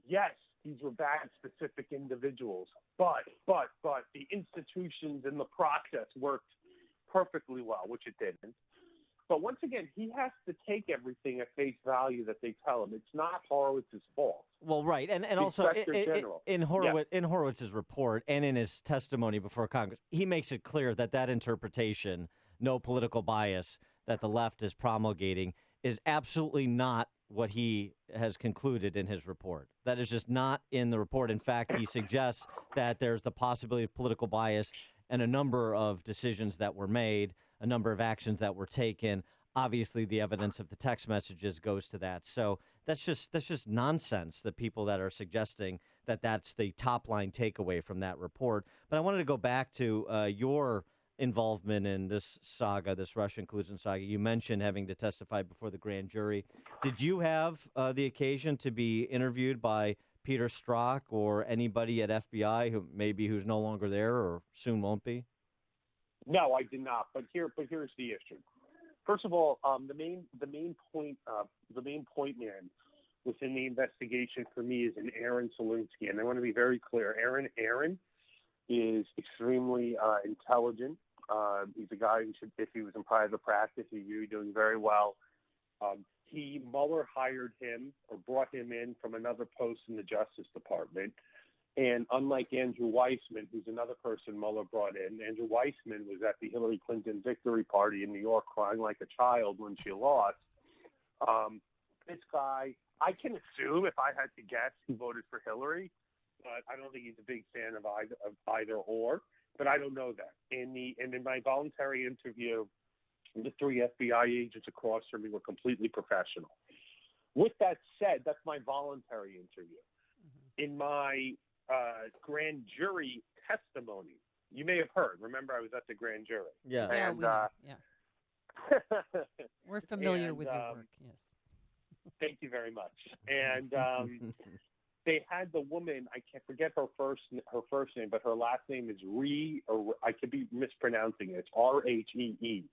yes, these were bad specific individuals. But the institutions and the process worked perfectly well, which it didn't. But once again, he has to take everything at face value that they tell him. It's not Horowitz's fault. Well, right, and also in Horowitz's report and in his testimony before Congress, he makes it clear that interpretation, no political bias, that the left is promulgating, is absolutely not what he has concluded in his report. That is just not in the report. In fact, he suggests that there's the possibility of political bias and a number of decisions that were made, a number of actions that were taken. Obviously, the evidence of the text messages goes to that. So that's just nonsense, the people that are suggesting that that's the top line takeaway from that report. But I wanted to go back to your involvement in this saga, this Russian collusion saga. You mentioned having to testify before the grand jury. Did you have the occasion to be interviewed by Peter Strzok or anybody at FBI who's no longer there or soon won't be? No, I did not. But here's the issue. First of all, the main point man within the investigation for me is an Aaron Solinsky, and I want to be very clear. Aaron is extremely intelligent. He's a guy who should, if he was in private practice, he'd be doing very well. Mueller hired him or brought him in from another post in the Justice Department. And unlike Andrew Weissman, who's another person Mueller brought in, Andrew Weissman was at the Hillary Clinton victory party in New York crying like a child when she lost. This guy, I can assume, if I had to guess, he voted for Hillary, but I don't think he's a big fan of either or. But I don't know that. And in my voluntary interview, the 3 FBI agents across from me were completely professional. With that said, that's my voluntary interview. In my grand jury testimony, you may have heard. Remember, I was at the grand jury. Yeah. And, we know. Yeah. We're familiar with your work. Yes. Thank you very much. And they had the woman. I can't forget her first name, but her last name is Rhee. Or I could be mispronouncing it. It's Rhee.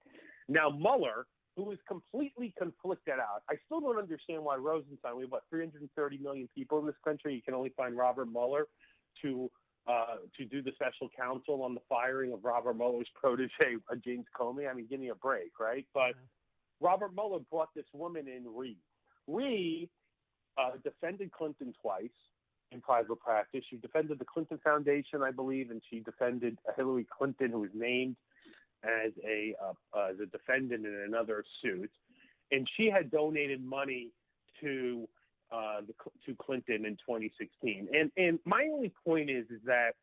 Now Mueller, who is completely conflicted out. I still don't understand why Rosenstein. We have 330 million people in this country. You can only find Robert Mueller to do the special counsel on the firing of Robert Mueller's protege, James Comey. I mean, give me a break, right? But Robert Mueller brought this woman in, Rhee. Rhee defended Clinton twice in private practice. She defended the Clinton Foundation, I believe, and she defended Hillary Clinton, who was named as a defendant in another suit. And she had donated money to Clinton in 2016. And my only point is that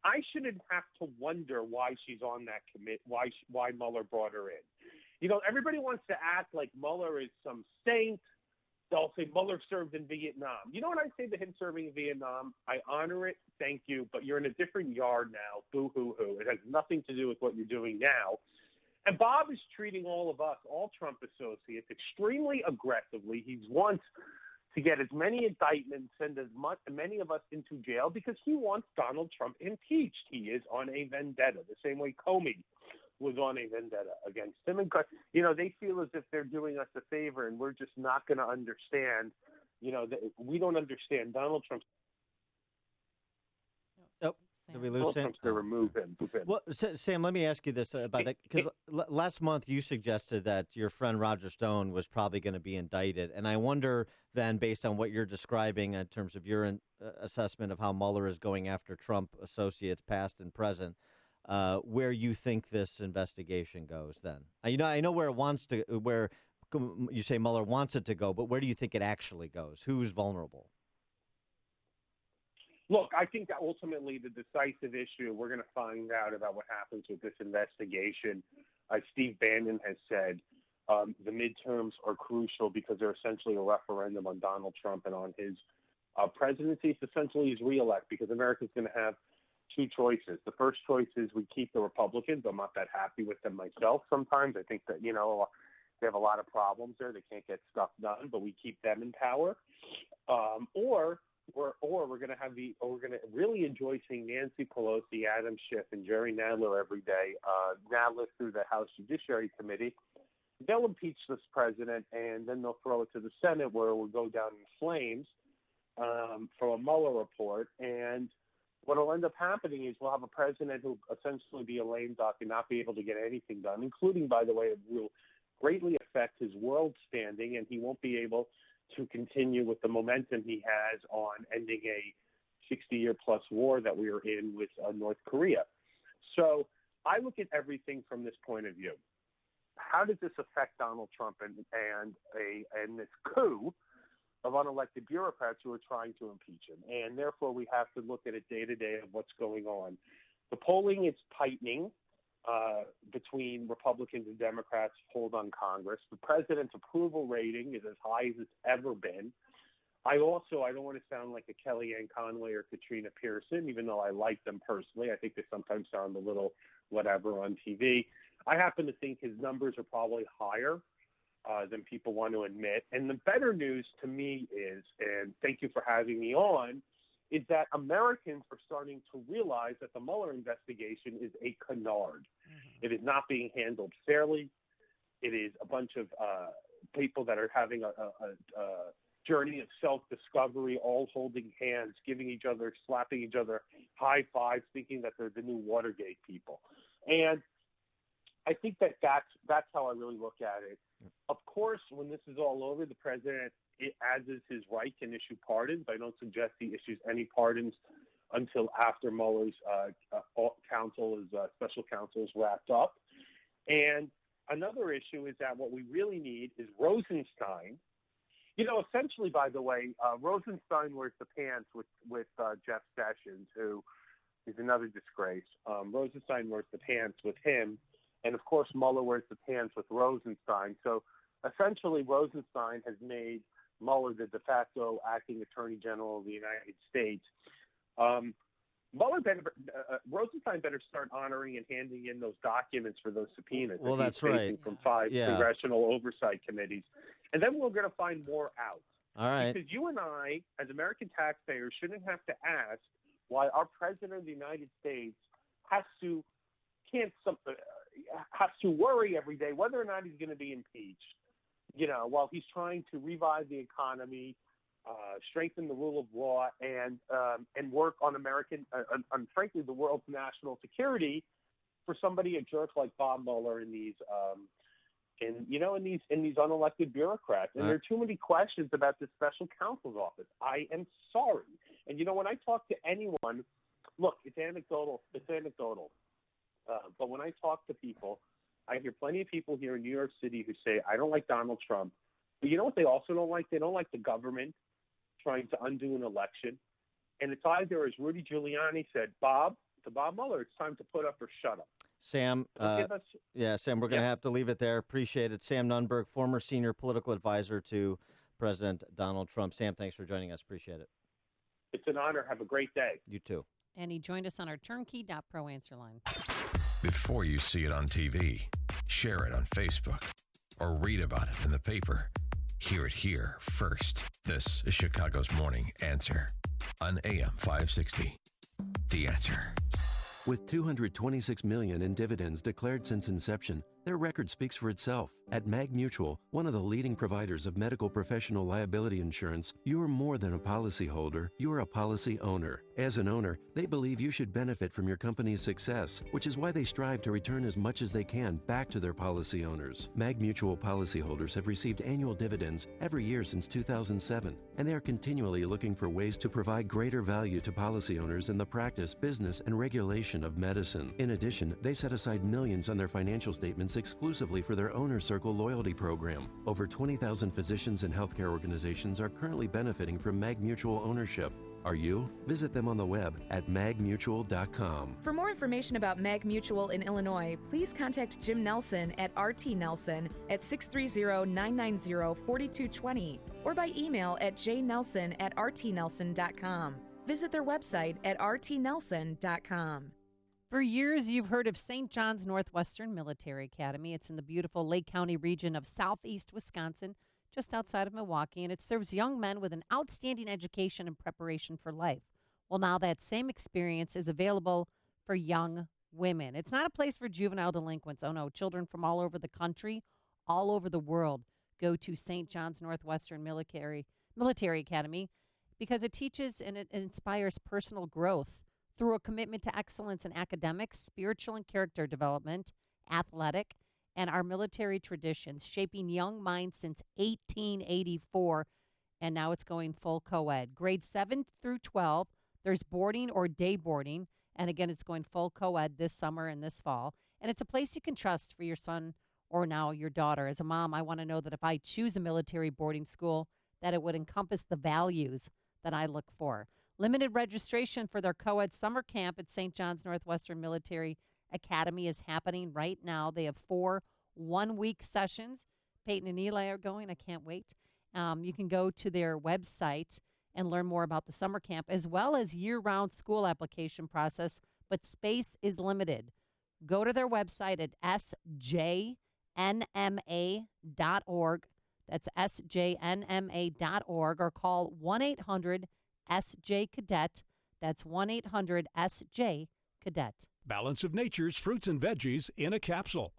I shouldn't have to wonder why she's on that commit, why Mueller brought her in. You know, everybody wants to act like Mueller is some saint. They'll say Mueller served in Vietnam. You know what I say to him serving in Vietnam? I honor it, thank you, but you're in a different yard now. Boo-hoo-hoo. It has nothing to do with what you're doing now. And Bob is treating all of us, all Trump associates, extremely aggressively. He wants to get as many indictments, send many of us into jail because he wants Donald Trump impeached. He is on a vendetta, the same way Comey was on a vendetta against him. And, you know, they feel as if they're doing us a favor, and we're just not going to understand. You know, we don't understand Donald Trump. Oh, did we lose Donald Sam? Trump's going to remove him. Well, Sam, let me ask you this about that, because last month you suggested that your friend Roger Stone was probably going to be indicted, and I wonder then, based on what you're describing in terms of your assessment of how Mueller is going after Trump associates, past and present, where you think this investigation goes then. I know where it wants to, where you say Mueller wants it to go, but where do you think it actually goes? Who's vulnerable? Look, I think that ultimately the decisive issue, we're going to find out about what happens with this investigation. Steve Bannon has said the midterms are crucial because they're essentially a referendum on Donald Trump and on his presidency. It's essentially his reelect because America's going to have two choices. The first choice is we keep the Republicans. I'm not that happy with them myself sometimes. I think that, you know, they have a lot of problems there. They can't get stuff done, but we keep them in power. Or we're going to really enjoy seeing Nancy Pelosi, Adam Schiff, and Jerry Nadler every day. Nadler through the House Judiciary Committee. They'll impeach this president, and then they'll throw it to the Senate, where it will go down in flames from a Mueller report. And what will end up happening is we'll have a president who will essentially be a lame duck and not be able to get anything done, including, by the way, it will greatly affect his world standing, and he won't be able to continue with the momentum he has on ending a 60-year-plus war that we are in with North Korea. So I look at everything from this point of view. How does this affect Donald Trump and this coup of unelected bureaucrats who are trying to impeach him? And therefore, we have to look at it day to day of what's going on. The polling is tightening between Republicans and Democrats hold on Congress. The president's approval rating is as high as it's ever been. I don't want to sound like a Kellyanne Conway or Katrina Pearson, even though I like them personally. I think they sometimes sound a little whatever on TV. I happen to think his numbers are probably higher than people want to admit. And the better news to me is, and thank you for having me on, is that Americans are starting to realize that the Mueller investigation is a canard. It is not being handled fairly. It is a bunch of people that are having a journey of self-discovery, all holding hands, slapping each other high fives, thinking that they're the new Watergate people. And I think that's how I really look at it. Of course, when this is all over, the president, as is his right, can issue pardons. I don't suggest he issues any pardons until after Mueller's special counsel is wrapped up. And another issue is that what we really need is Rosenstein. Essentially, by the way, Rosenstein wears the pants with Jeff Sessions, who is another disgrace. Rosenstein wears the pants with him. And, of course, Mueller wears the pants with Rosenstein. So, essentially, Rosenstein has made Mueller the de facto acting attorney general of the United States. Rosenstein better start honoring and handing in those documents for those subpoenas. Well, that that's he's facing right. From 5 congressional oversight committees. And then we're going to find more out. All right. Because you and I, as American taxpayers, shouldn't have to ask why our president of the United States has to worry every day whether or not he's going to be impeached, while he's trying to revive the economy, strengthen the rule of law, and work on frankly, the world's national security for somebody, a jerk like Bob Mueller and these unelected bureaucrats. And there are too many questions about the special counsel's office. I am sorry. And, when I talk to anyone, look, it's anecdotal. But when I talk to people, I hear plenty of people here in New York City who say, I don't like Donald Trump. But you know what they also don't like? They don't like the government trying to undo an election. And it's either, as Rudy Giuliani said, Bob Mueller, it's time to put up or shut up. Sam, Sam, we're going to have to leave it there. Appreciate it. Sam Nunberg, former senior political advisor to President Donald Trump. Sam, thanks for joining us. Appreciate it. It's an honor. Have a great day. You too. And he joined us on our turnkey.pro answer line. Before you see it on TV, share it on Facebook, or read about it in the paper. Hear it here first. This is Chicago's Morning Answer on AM 560. The Answer. With $226 million in dividends declared since inception, their record speaks for itself. At Mag Mutual, one of the leading providers of medical professional liability insurance, you're more than a policyholder, you're a policy owner. As an owner, they believe you should benefit from your company's success, which is why they strive to return as much as they can back to their policy owners. Mag Mutual policyholders have received annual dividends every year since 2007, and they are continually looking for ways to provide greater value to policy owners in the practice, business, and regulation of medicine. In addition, they set aside millions on their financial statements exclusively for their Owner Circle loyalty program. Over 20,000 physicians and healthcare organizations are currently benefiting from Mag Mutual ownership. Are you? Visit them on the web at magmutual.com. For more information about Mag Mutual in Illinois, please contact Jim Nelson at RT Nelson at 630-990-4220 or by email at jnelson@rtnelson.com. Visit their website at rtnelson.com. For years, you've heard of St. John's Northwestern Military Academy. It's in the beautiful Lake County region of southeast Wisconsin, just outside of Milwaukee, and it serves young men with an outstanding education and preparation for life. Well, now that same experience is available for young women. It's not a place for juvenile delinquents. Oh, no, children from all over the country, all over the world go to St. John's Northwestern Military Academy because it teaches and it inspires personal growth through a commitment to excellence in academics, spiritual and character development, athletic, and our military traditions, shaping young minds since 1884, and now it's going full co-ed. Grades 7 through 12, there's boarding or day boarding, and again, it's going full co-ed this summer and this fall, and it's a place you can trust for your son or now your daughter. As a mom, I want to know that if I choose a military boarding school, that it would encompass the values that I look for. Limited registration for their co-ed summer camp at St. John's Northwestern Military Academy is happening right now. They have 4 one-week sessions. Peyton and Eli are going. I can't wait. You can go to their website and learn more about the summer camp as well as year-round school application process, but space is limited. Go to their website at sjnma.org. That's sjnma.org, or call 1-800-SJ-CADET. That's 1-800-SJ-CADET. Balance of Nature's fruits and veggies in a capsule.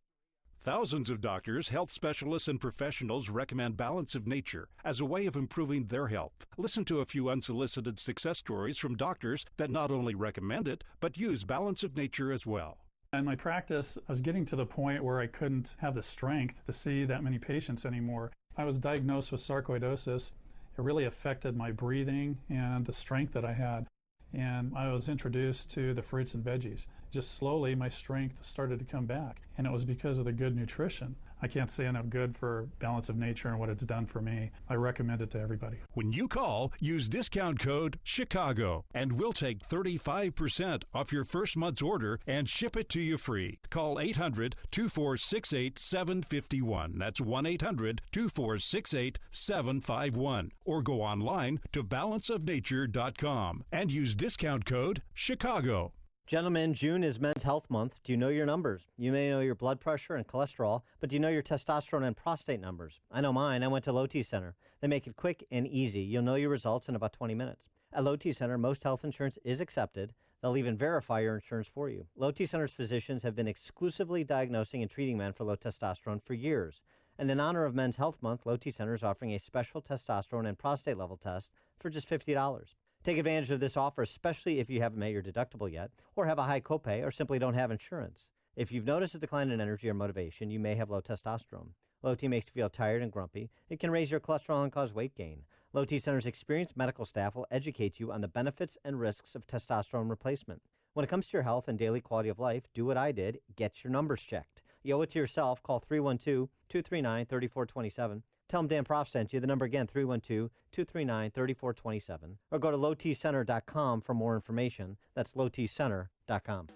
Thousands of doctors, health specialists, and professionals recommend Balance of Nature as a way of improving their health. Listen to a few unsolicited success stories from doctors that not only recommend it, but use Balance of Nature as well. In my practice, I was getting to the point where I couldn't have the strength to see that many patients anymore. I was diagnosed with sarcoidosis. It really affected my breathing and the strength that I had. And I was introduced to the fruits and veggies. Just slowly, my strength started to come back. And it was because of the good nutrition. I can't say enough good for Balance of Nature and what it's done for me. I recommend it to everybody. When you call, use discount code CHICAGO, and we'll take 35% off your first month's order and ship it to you free. Call 800-2468-751. That's 1-800-2468-751. Or go online to balanceofnature.com and use discount code CHICAGO. Gentlemen, June is Men's Health Month. Do you know your numbers? You may know your blood pressure and cholesterol, but do you know your testosterone and prostate numbers? I know mine. I went to Low T Center. They make it quick and easy. You'll know your results in about 20 minutes. At Low T Center, most health insurance is accepted. They'll even verify your insurance for you. Low T Center's physicians have been exclusively diagnosing and treating men for low testosterone for years. And in honor of Men's Health Month, Low T Center is offering a special testosterone and prostate level test for just $50. Take advantage of this offer, especially if you haven't met your deductible yet, or have a high copay, or simply don't have insurance. If you've noticed a decline in energy or motivation, you may have low testosterone. Low T makes you feel tired and grumpy. It can raise your cholesterol and cause weight gain. Low T Center's experienced medical staff will educate you on the benefits and risks of testosterone replacement. When it comes to your health and daily quality of life, do what I did. Get your numbers checked. You owe it to yourself. Call 312-239-3427. Tell them Dan Prof sent you. The number again, 312-239-3427. Or go to lowtcenter.com for more information. That's lowtcenter.com.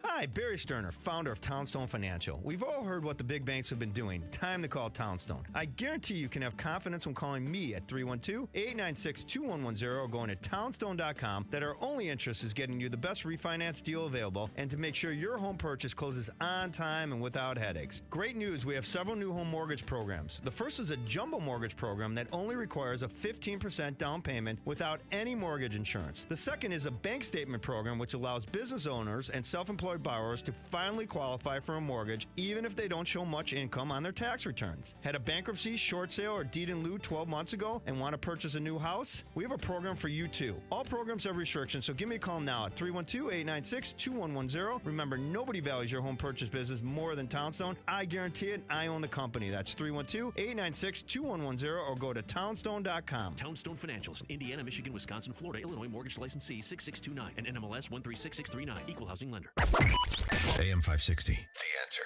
Hi, Barry Sterner, founder of Townstone Financial. We've all heard what the big banks have been doing. Time to call Townstone. I guarantee you can have confidence when calling me at 312-896-2110 or going to townstone.com that our only interest is getting you the best refinance deal available and to make sure your home purchase closes on time and without headaches. Great news, we have several new home mortgage programs. The first is a jumbo mortgage program that only requires a 15% down payment without any mortgage insurance. The second is a bank statement program which allows business owners and self-employed borrowers to finally qualify for a mortgage even if they don't show much income on their tax returns. Had a bankruptcy, short sale, or deed in lieu 12 months ago and want to purchase a new house? We have a program for you too. All programs have restrictions, so give me a call now at 312-896-2110. Remember, nobody values your home purchase business more than Townstone. I guarantee it. I own the company. That's 312-896-2110 or go to townstone.com. Townstone Financials, Indiana, Michigan, Wisconsin, Florida, Illinois, mortgage licensee 66229 and NMLS 136639, equal housing lender. AM 560, The Answer.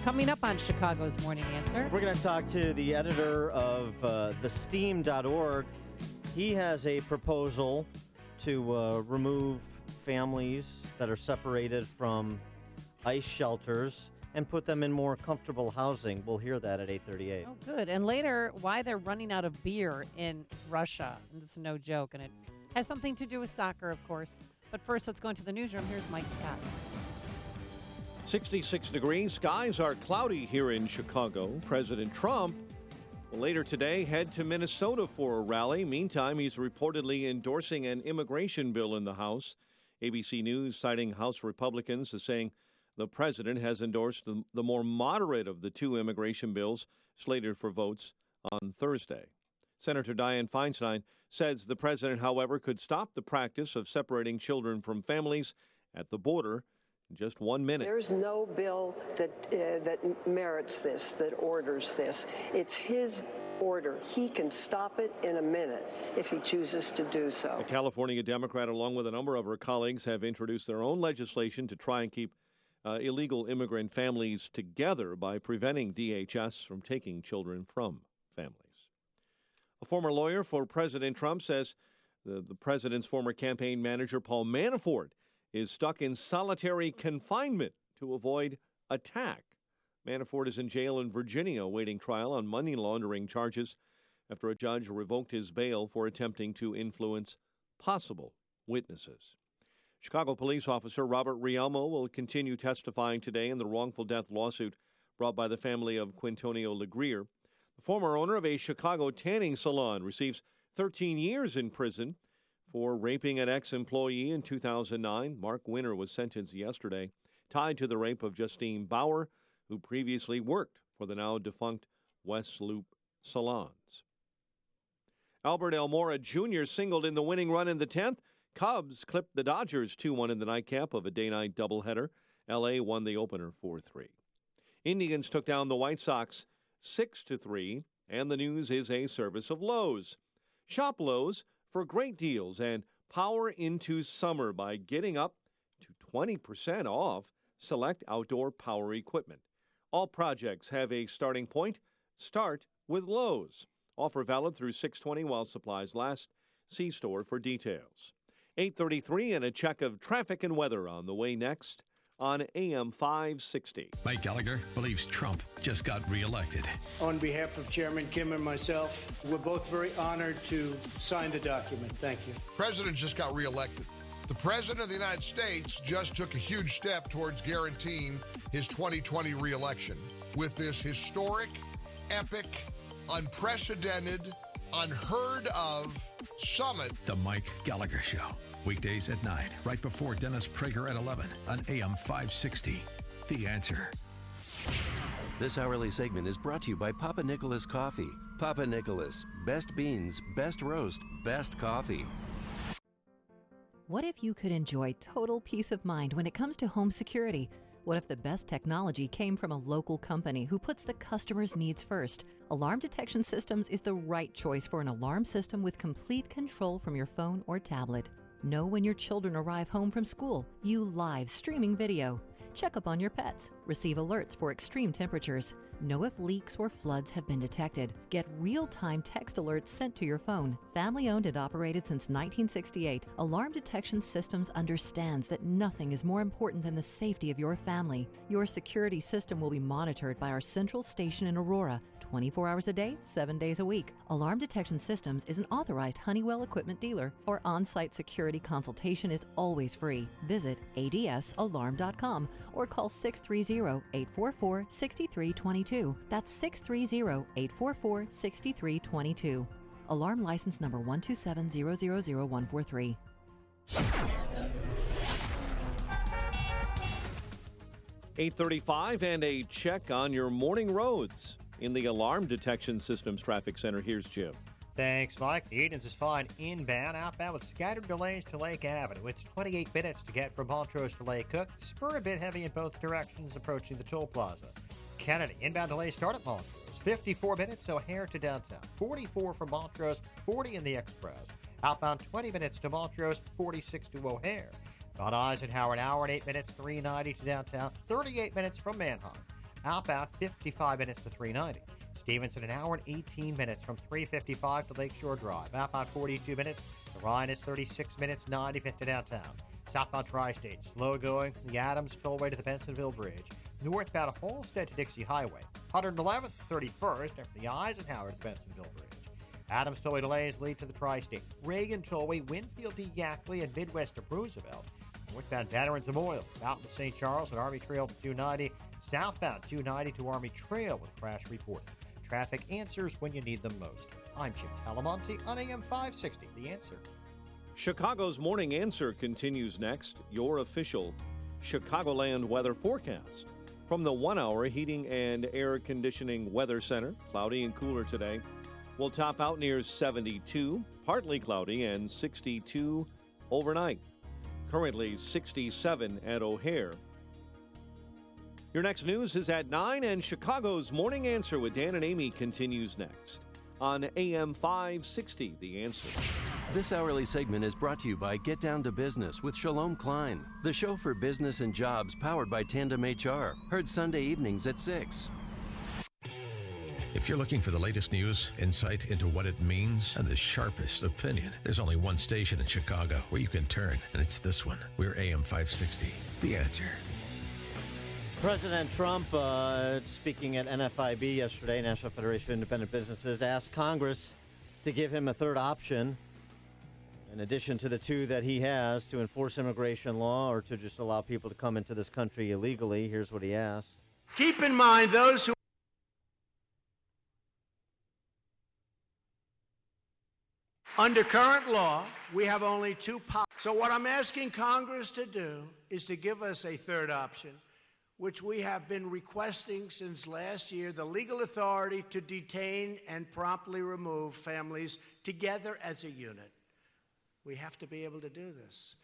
Coming up on Chicago's Morning Answer. We're going to talk to the editor of thesteam.org. He has a proposal to remove families that are separated from ICE shelters and put them in more comfortable housing. We'll hear that at 8:38. Oh, good. And later, why they're running out of beer in Russia. And this is no joke. And it has something to do with soccer, of course. But first, let's go into the newsroom. Here's Mike Scott. 66 degrees. Skies are cloudy here in Chicago. President Trump will later today head to Minnesota for a rally. Meantime, he's reportedly endorsing an immigration bill in the House. ABC News, citing House Republicans, is saying the president has endorsed the more moderate of the two immigration bills slated for votes on Thursday. Senator Dianne Feinstein says the president, however, could stop the practice of separating children from families at the border in just 1 minute. There's no bill that merits this, that orders this. It's his order. He can stop it in a minute if he chooses to do so. A California Democrat, along with a number of her colleagues, have introduced their own legislation to try and keep illegal immigrant families together by preventing DHS from taking children from families. A former lawyer for President Trump says the president's former campaign manager, Paul Manafort, is stuck in solitary confinement to avoid attack. Manafort is in jail in Virginia awaiting trial on money laundering charges after a judge revoked his bail for attempting to influence possible witnesses. Chicago police officer Robert Rialmo will continue testifying today in the wrongful death lawsuit brought by the family of Quintonio Legrier. The former owner of a Chicago tanning salon receives 13 years in prison for raping an ex-employee in 2009. Mark Winter was sentenced yesterday, tied to the rape of Justine Bauer, who previously worked for the now-defunct West Loop Salons. Albert Almora Jr. singled in the winning run in the 10th. Cubs clipped the Dodgers 2-1 in the nightcap of a day-night doubleheader. L.A. won the opener 4-3. Indians took down the White Sox 6-3, and the news is a service of Lowe's. Shop Lowe's for great deals and power into summer by getting up to 20% off select outdoor power equipment. All projects have a starting point. Start with Lowe's. Offer valid through 6/20 while supplies last. See store for details. 8:33 and a check of traffic and weather on the way next on AM 560. Mike Gallagher believes Trump just got reelected. On behalf of Chairman Kim and myself, we're both very honored to sign the document. Thank you. President just got reelected. The President of the United States just took a huge step towards guaranteeing his 2020 reelection with this historic, epic, unprecedented, unheard of summit. The Mike Gallagher Show. Weekdays at 9, right before Dennis Prager at 11 on AM 560. The Answer. This hourly segment is brought to you by Papa Nicholas Coffee. Papa Nicholas, best beans, best roast, best coffee. What if you could enjoy total peace of mind when it comes to home security? What if the best technology came from a local company who puts the customer's needs first? Alarm Detection Systems is the right choice for an alarm system with complete control from your phone or tablet. Know when your children arrive home from school. View live streaming video. Check up on your pets. Receive alerts for extreme temperatures. Know if leaks or floods have been detected. Get real-time text alerts sent to your phone. Family-owned and operated since 1968, Alarm Detection Systems understands that nothing is more important than the safety of your family. Your security system will be monitored by our central station in Aurora, 24 hours a day, 7 days a week. Alarm Detection Systems is an authorized Honeywell equipment dealer. Our on-site security consultation is always free. Visit adsalarm.com or call 630-844-6322. That's 630-844-6322. Alarm license number 127000143. $8:35 and a check on your morning roads. In the Alarm Detection Systems Traffic Center, here's Jim. Thanks, Mike. The Edens is fine inbound, outbound with scattered delays to Lake Avenue. It's 28 minutes to get from Montrose to Lake Cook. Spur a bit heavy in both directions approaching the toll plaza. Kennedy, inbound delays start at Montrose. 54 minutes O'Hare to downtown. 44 from Montrose, 40 in the Express. Outbound 20 minutes to Montrose, 46 to O'Hare. Von Eisenhower an hour and 8 minutes, 390 to downtown. 38 minutes from Manheim. Outbound 55 minutes to 390. Stevenson an hour and 18 minutes from 355 to Lakeshore Drive. Outbound 42 minutes. The Rhine is 36 minutes, 95th to downtown. Southbound Tri-State slow going from the Adams Tollway to the Bensonville Bridge. Northbound Holstead to Dixie Highway. 111th, 31st after the Eisenhower to the Bensonville Bridge. Adams Tollway delays lead to the Tri-State. Reagan Tollway, Winfield to Yackley, and Midwest to Roosevelt. Northbound Veterans Memorial, Mountain to St. Charles and Army Trail to 290. Southbound 290 to Army Trail with crash reported. Traffic answers when you need them most. I'm Jim Talamonte on AM 560, The Answer. Chicago's Morning Answer continues next. Your official Chicagoland weather forecast. From the 1-hour Heating and Air Conditioning Weather Center, cloudy and cooler today. Will top out near 72, partly cloudy, and 62 overnight. Currently 67 at O'Hare. Your next news is at 9, and Chicago's Morning Answer with Dan and Amy continues next on AM 560, The Answer. This hourly segment is brought to you by Get Down to Business with Shalom Klein, the show for business and jobs powered by Tandem HR. Heard Sunday evenings at 6. If you're looking for the latest news, insight into what it means, and the sharpest opinion, there's only one station in Chicago where you can turn, and it's this one. We're AM 560, The Answer. President Trump, speaking at NFIB yesterday, National Federation of Independent Businesses, asked Congress to give him a third option, in addition to the two that he has, to enforce immigration law or to just allow people to come into this country illegally. Here's what he asked. Keep in mind those who under current law, we have only two policies. So what I'm asking Congress to do is to give us a third option, which we have been requesting since last year, the legal authority to detain and promptly remove families together as a unit. We have to be able to do this.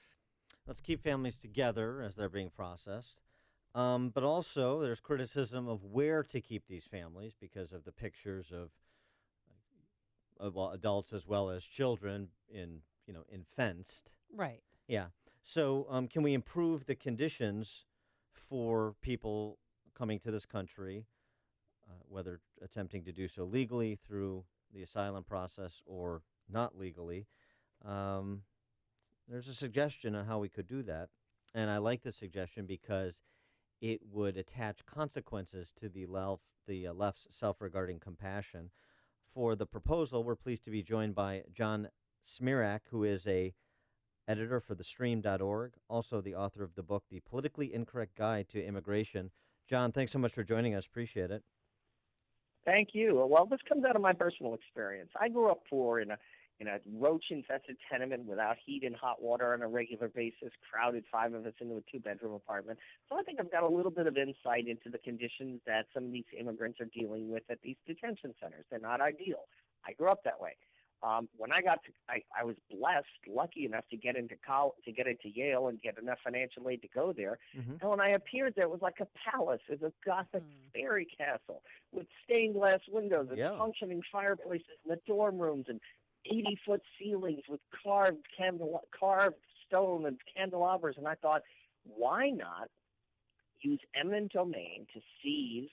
Let's keep families together as they're being processed. But also, there's criticism of where to keep these families because of the pictures of adults as well as children in fenced. Right. Yeah. So can we improve the conditions for people coming to this country, whether attempting to do so legally through the asylum process or not legally? There's a suggestion on how we could do that, and I like the suggestion because it would attach consequences to the left's self-regarding compassion. For the proposal, we're pleased to be joined by John Smirak, who is a editor for thestream.org, also the author of the book, The Politically Incorrect Guide to Immigration. John, thanks so much for joining us. Appreciate it. Thank you. Well, this comes out of my personal experience. I grew up poor in a roach-infested tenement without heat and hot water on a regular basis, crowded 5 of us into a 2-bedroom apartment. So I think I've got a little bit of insight into the conditions that some of these immigrants are dealing with at these detention centers. They're not ideal. I grew up that way. When I was lucky enough to get into college, to get into Yale and get enough financial aid to go there. Mm-hmm. And when I appeared there, it was like a palace. It was a Gothic fairy castle with stained glass windows and functioning fireplaces in the dorm rooms and 80-foot ceilings with carved stone and candelabras. And I thought, why not use eminent domain to seize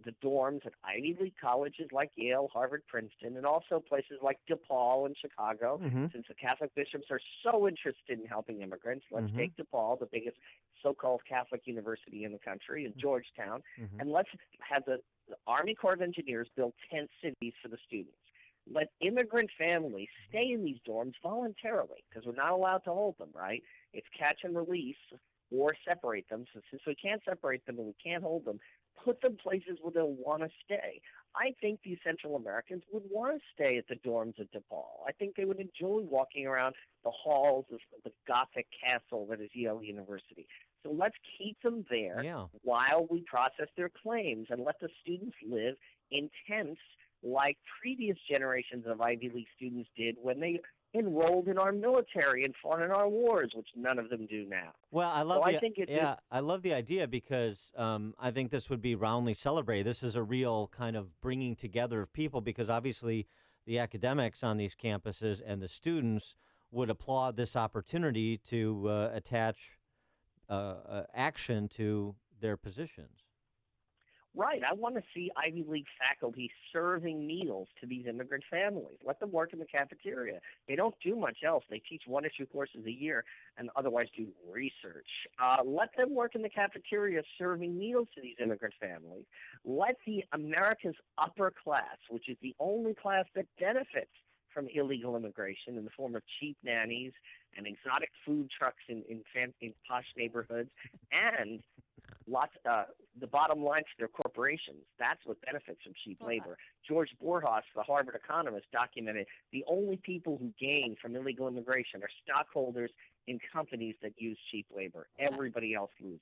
the dorms at Ivy League colleges like Yale, Harvard, Princeton, and also places like DePaul and Chicago. Mm-hmm. Since the Catholic bishops are so interested in helping immigrants, let's take DePaul, the biggest so-called Catholic university in the country, in Georgetown, and let's have the Army Corps of Engineers build tent cities for the students. Let immigrant families stay in these dorms voluntarily, because we're not allowed to hold them, right? It's catch and release or separate them. So since we can't separate them and we can't hold them, put them places where they'll want to stay. I think these Central Americans would want to stay at the dorms at DePaul. I think they would enjoy walking around the halls of the Gothic castle that is Yale University. So let's keep them there while we process their claims and let the students live in tents like previous generations of Ivy League students did when they enrolled in our military and fought in our wars, which none of them do now. Well, I love the idea because I think this would be roundly celebrated. This is a real kind of bringing together of people because obviously the academics on these campuses and the students would applaud this opportunity to attach action to their positions. Right. I want to see Ivy League faculty serving meals to these immigrant families. Let them work in the cafeteria. They don't do much else. They teach 1 or 2 courses a year and otherwise do research. Let them work in the cafeteria serving meals to these immigrant families. Let the America's upper class, which is the only class that benefits from illegal immigration in the form of cheap nannies and exotic food trucks in posh neighborhoods and the bottom line to their corporations. That's what benefits from cheap labor. George Borjas, the Harvard economist, documented the only people who gain from illegal immigration are stockholders in companies that use cheap labor. Everybody else loses.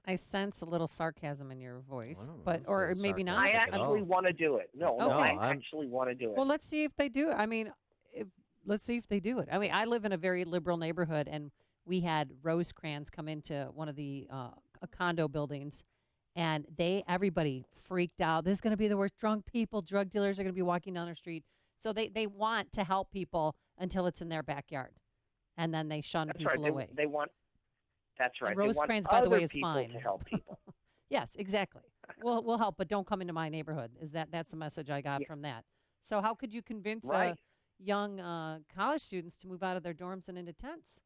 I sense a little sarcasm in your voice, or maybe not. I actually want to do it. I actually want to do it. Well, let's see if they do it. I mean, let's see if they do it. I mean, I live in a very liberal neighborhood, and we had Rosecrans come into one of the condo buildings, and everybody freaked out. This is going to be the worst. Drunk people, drug dealers are going to be walking down our street. So they want to help people until it's in their backyard, and then they shun people away. They want. That's right. And Rosecrans, by the way, is fine to help people. Yes, exactly. We'll help, but don't come into my neighborhood. That's the message I got from that. So how could you convince young college students to move out of their dorms and into tents?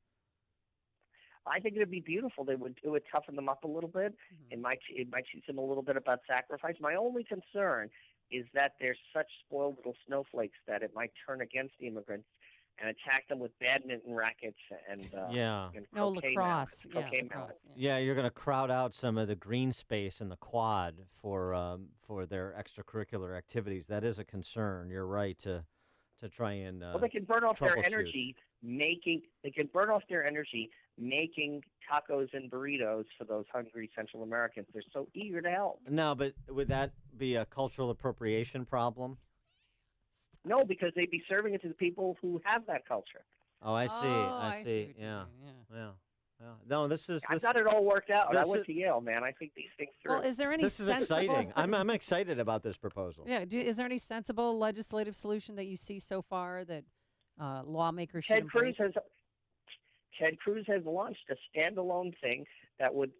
I think it would be beautiful. It would toughen them up a little bit. It might teach them a little bit about sacrifice. My only concern is that they're such spoiled little snowflakes that it might turn against the immigrants and attack them with badminton rackets and and croquet lacrosse. mallets. Yeah, you're going to crowd out some of the green space in the quad for their extracurricular activities. That is a concern. You're right to try and Well, they can burn off their troubleshoot. energy making tacos and burritos for those hungry Central Americans. They're so eager to help. No, but would that be a cultural appropriation problem? No, because they'd be serving it to the people who have that culture. Oh, I see. I see. Yeah. No, I've got it all worked out. I this went is- to Yale, man. I think these things through. Well, is there any This is sensible, exciting. I'm excited about this proposal. Yeah. Is there any sensible legislative solution that you see so far that lawmakers should embrace? Ted Cruz has launched a standalone thing that would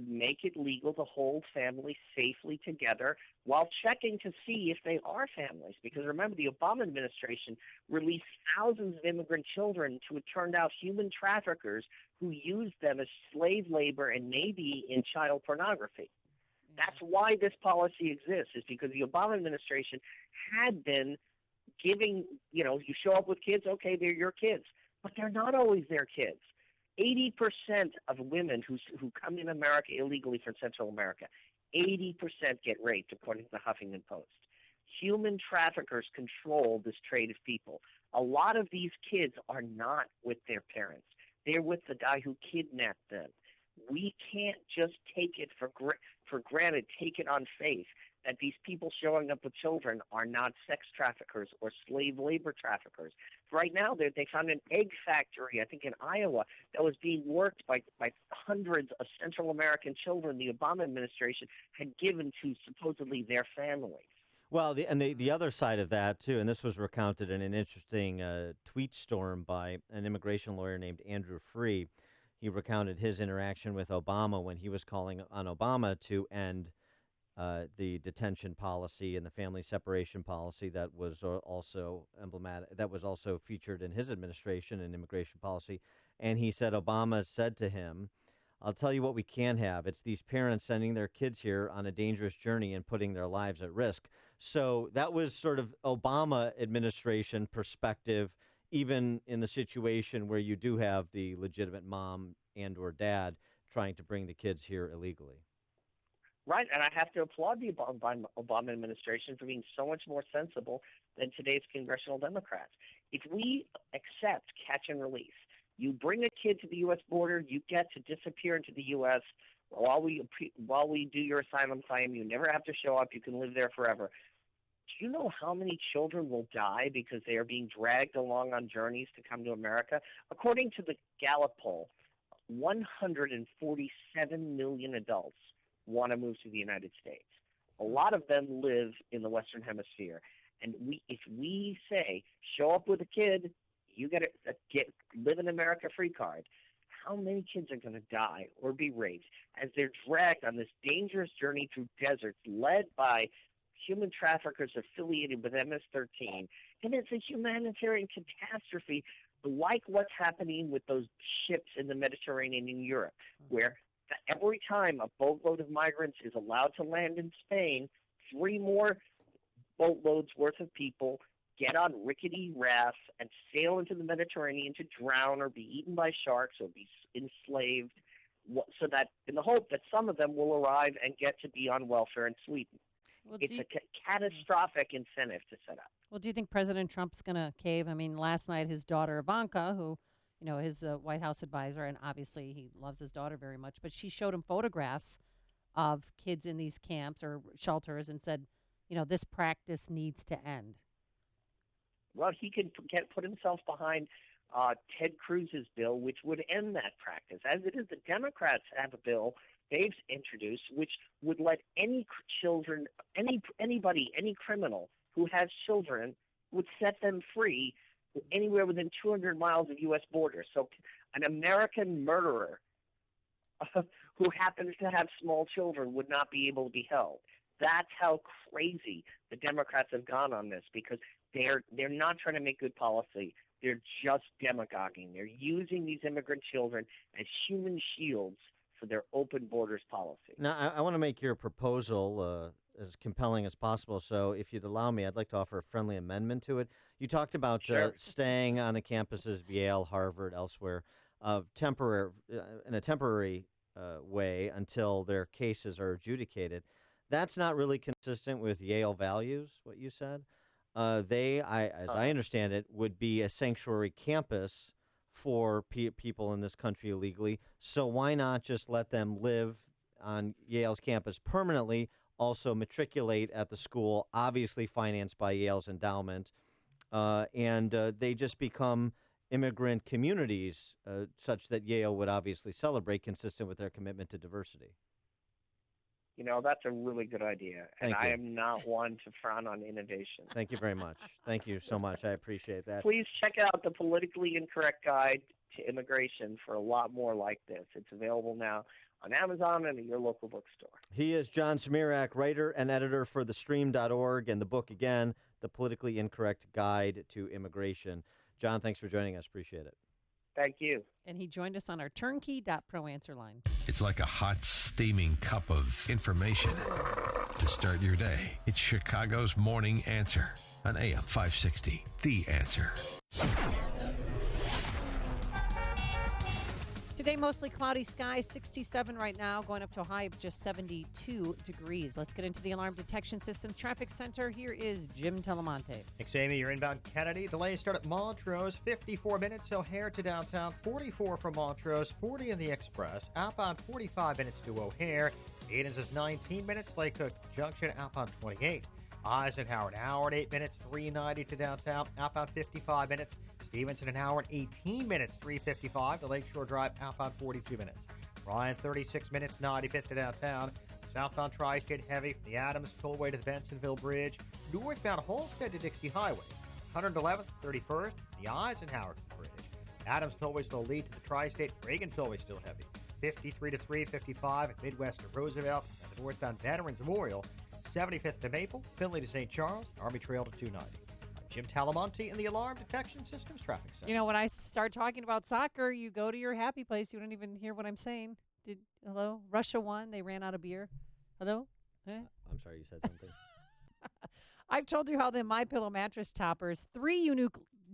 make it legal to hold families safely together while checking to see if they are families. Because remember, the Obama administration released thousands of immigrant children to, it turned out, human traffickers who used them as slave labor and maybe in child pornography. That's why this policy exists, is because the Obama administration had been giving, you show up with kids, okay, they're your kids. But they're not always their kids. 80% of women who come in America illegally from Central America, 80% get raped, according to the Huffington Post. Human traffickers control this trade of people. A lot of these kids are not with their parents. They're with the guy who kidnapped them. We can't just take it for granted, take it on faith that these people showing up with children are not sex traffickers or slave labor traffickers. Right now, they found an egg factory, I think in Iowa, that was being worked by hundreds of Central American children the Obama administration had given to supposedly their families. Well, the other side of that, too, and this was recounted in an interesting tweet storm by an immigration lawyer named Andrew Free. He recounted his interaction with Obama when he was calling on Obama to end the detention policy and the family separation policy that was also emblematic, that was also featured in his administration and immigration policy. And he said Obama said to him, "I'll tell you what we can't have. It's these parents sending their kids here on a dangerous journey and putting their lives at risk." So that was sort of Obama administration perspective, even in the situation where you do have the legitimate mom and or dad trying to bring the kids here illegally. Right, and I have to applaud the Obama administration for being so much more sensible than today's congressional Democrats. If we accept catch and release, you bring a kid to the U.S. border, you get to disappear into the U.S. while we do your asylum claim. You never have to show up. You can live there forever. Do you know how many children will die because they are being dragged along on journeys to come to America? According to the Gallup poll, 147 million adults want to move to the United States. A lot of them live in the Western Hemisphere. And if we say, show up with a kid, you get a live in America free card, how many kids are going to die or be raped as they're dragged on this dangerous journey through deserts led by human traffickers affiliated with MS-13? And it's a humanitarian catastrophe like what's happening with those ships in the Mediterranean in Europe, where every time a boatload of migrants is allowed to land in Spain, 3 more boatloads worth of people get on rickety rafts and sail into the Mediterranean to drown or be eaten by sharks or be enslaved, so that in the hope that some of them will arrive and get to be on welfare in Sweden. Well, it's a catastrophic incentive to set up. Well, do you think President Trump's going to cave? I mean, last night his daughter Ivanka, who, his White House advisor, and obviously he loves his daughter very much, but she showed him photographs of kids in these camps or shelters and said, this practice needs to end. Well, he could put himself behind Ted Cruz's bill, which would end that practice. As it is, the Democrats have a bill they've introduced which would let any children, anybody, any criminal who has children, would set them free anywhere within 200 miles of U.S. borders. So an American murderer who happens to have small children would not be able to be held. That's how crazy the Democrats have gone on this, because they're not trying to make good policy. They're just demagoguing. They're using these immigrant children as human shields for their open borders policy. Now, I want to make your proposal as compelling as possible. So if you'd allow me, I'd like to offer a friendly amendment to it. You talked about staying on the campuses of Yale, Harvard, elsewhere, in a temporary way until their cases are adjudicated. That's not really consistent with Yale values, what you said. As I understand it, would be a sanctuary campus for people in this country illegally. So why not just let them live on Yale's campus permanently, also matriculate at the school, obviously financed by Yale's endowment, and they just become immigrant communities such that Yale would obviously celebrate, consistent with their commitment to diversity. You know, that's a really good idea, and Thank you. I am not one to frown on innovation. Thank you very much. Thank you so much. I appreciate that. Please check out the Politically Incorrect Guide to Immigration for a lot more like this. It's available now on Amazon and at your local bookstore. He is John Smirak, writer and editor for thestream.org, and the book, again, The Politically Incorrect Guide to Immigration. John, thanks for joining us. Appreciate it. Thank you. And he joined us on our turnkey.pro answer line. It's like a hot, steaming cup of information to start your day. It's Chicago's Morning Answer on AM 560. The Answer. Today, mostly cloudy skies, 67 right now, going up to a high of just 72 degrees. Let's get into the Alarm Detection Systems Traffic Center. Here is Jim Telemonte. Thanks, Amy. You're inbound Kennedy. Delays start at Montrose, 54 minutes. O'Hare to downtown, 44 from Montrose, 40 in the Express. Outbound, 45 minutes to O'Hare. Edens is 19 minutes. Lake Cook Junction, outbound 28. Eisenhower, an hour and 8 minutes, 390 to downtown. Outbound, 55 minutes. Stevenson, an hour and 18 minutes, 355 to Lakeshore Drive, outbound 42 minutes. Ryan, 36 minutes, 95th to downtown. Southbound Tri-State heavy from the Adams Tollway to the Bensonville Bridge. Northbound Holstead to Dixie Highway. 111th, 31st, the Eisenhower Bridge. Adams Tollway still lead to the Tri-State. Reagan Tollway still heavy. 53 to 355 at Midwest to Roosevelt and the northbound Veterans Memorial. 75th to Maple, Finley to St. Charles, Army Trail to 290. Jim Talamonte in the Alarm Detection Systems Traffic Center. You know, when I start talking about soccer, you go to your happy place. You don't even hear what I'm saying. Hello? Russia won. They ran out of beer. Hello? I'm sorry, you said something. I've told you how the MyPillow mattress toppers, 3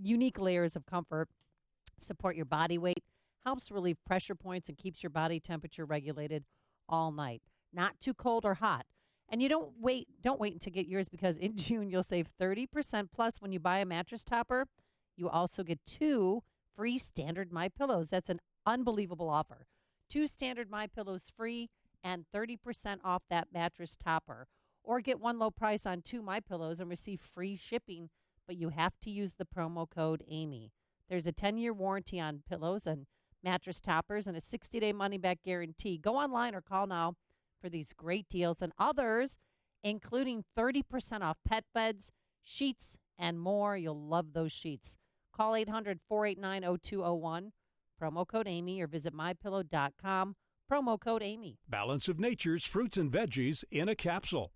unique layers of comfort, support your body weight, helps relieve pressure points, and keeps your body temperature regulated all night. Not too cold or hot. And you don't wait until get yours, because in June you'll save 30% plus when you buy a mattress topper. You also get 2 free standard MyPillows. That's an unbelievable offer. 2 standard MyPillows free and 30% off that mattress topper. Or get 1 low price on 2 MyPillows and receive free shipping, but you have to use the promo code Amy. There's a 10-year warranty on pillows and mattress toppers and a 60-day money-back guarantee. Go online or call now for these great deals and others, including 30% off pet beds, sheets, and more. You'll love those sheets. Call 800-489-0201, promo code Amy, or visit mypillow.com, promo code Amy. Balance of Nature's fruits and veggies in a capsule.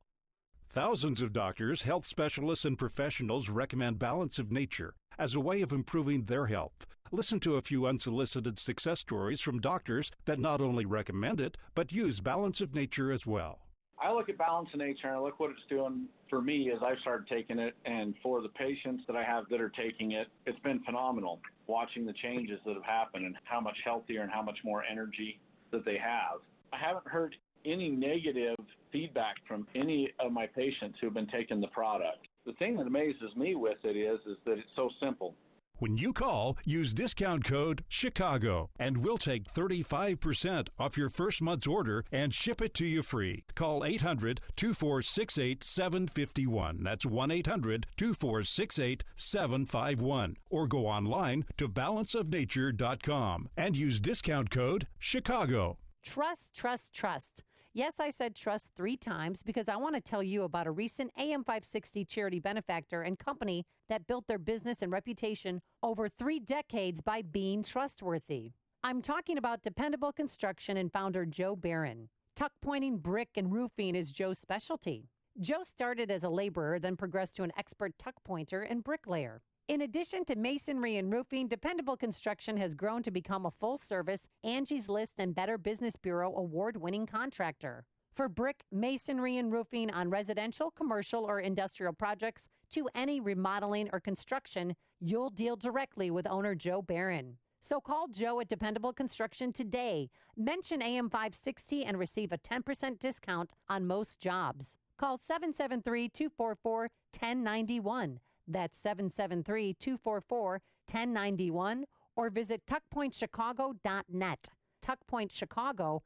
Thousands of doctors, health specialists, and professionals recommend Balance of Nature as a way of improving their health. Listen to a few unsolicited success stories from doctors that not only recommend it, but use Balance of Nature as well. I look at Balance of Nature and I look what it's doing for me as I've started taking it, and for the patients that I have that are taking it, it's been phenomenal watching the changes that have happened and how much healthier and how much more energy that they have. I haven't heard any negative feedback from any of my patients who have been taking the product. The thing that amazes me with it is that it's so simple. When you call, use discount code CHICAGO, and we'll take 35% off your first month's order and ship it to you free. Call 800-2468-751. That's 1-800-2468-751. Or go online to balanceofnature.com and use discount code CHICAGO. Trust, trust, trust. Yes, I said trust 3 times because I want to tell you about a recent AM 560 charity benefactor and company that built their business and reputation over 3 decades by being trustworthy. I'm talking about Dependable Construction and founder Joe Barron. Tuck pointing, brick, and roofing is Joe's specialty. Joe started as a laborer, then progressed to an expert tuck pointer and bricklayer. In addition to masonry and roofing, dependable construction has grown to become a full-service Angie's List and Better Business Bureau award-winning contractor. For brick, masonry, and roofing on residential, commercial, or industrial projects to any remodeling or construction, you'll deal directly with owner Joe Barron. So call Joe at Dependable Construction today. Mention AM 560 and receive a 10% discount on most jobs. Call 773-244-1091. That's 773-244-1091 or visit tuckpointchicago.net. tuckpointchicago.net.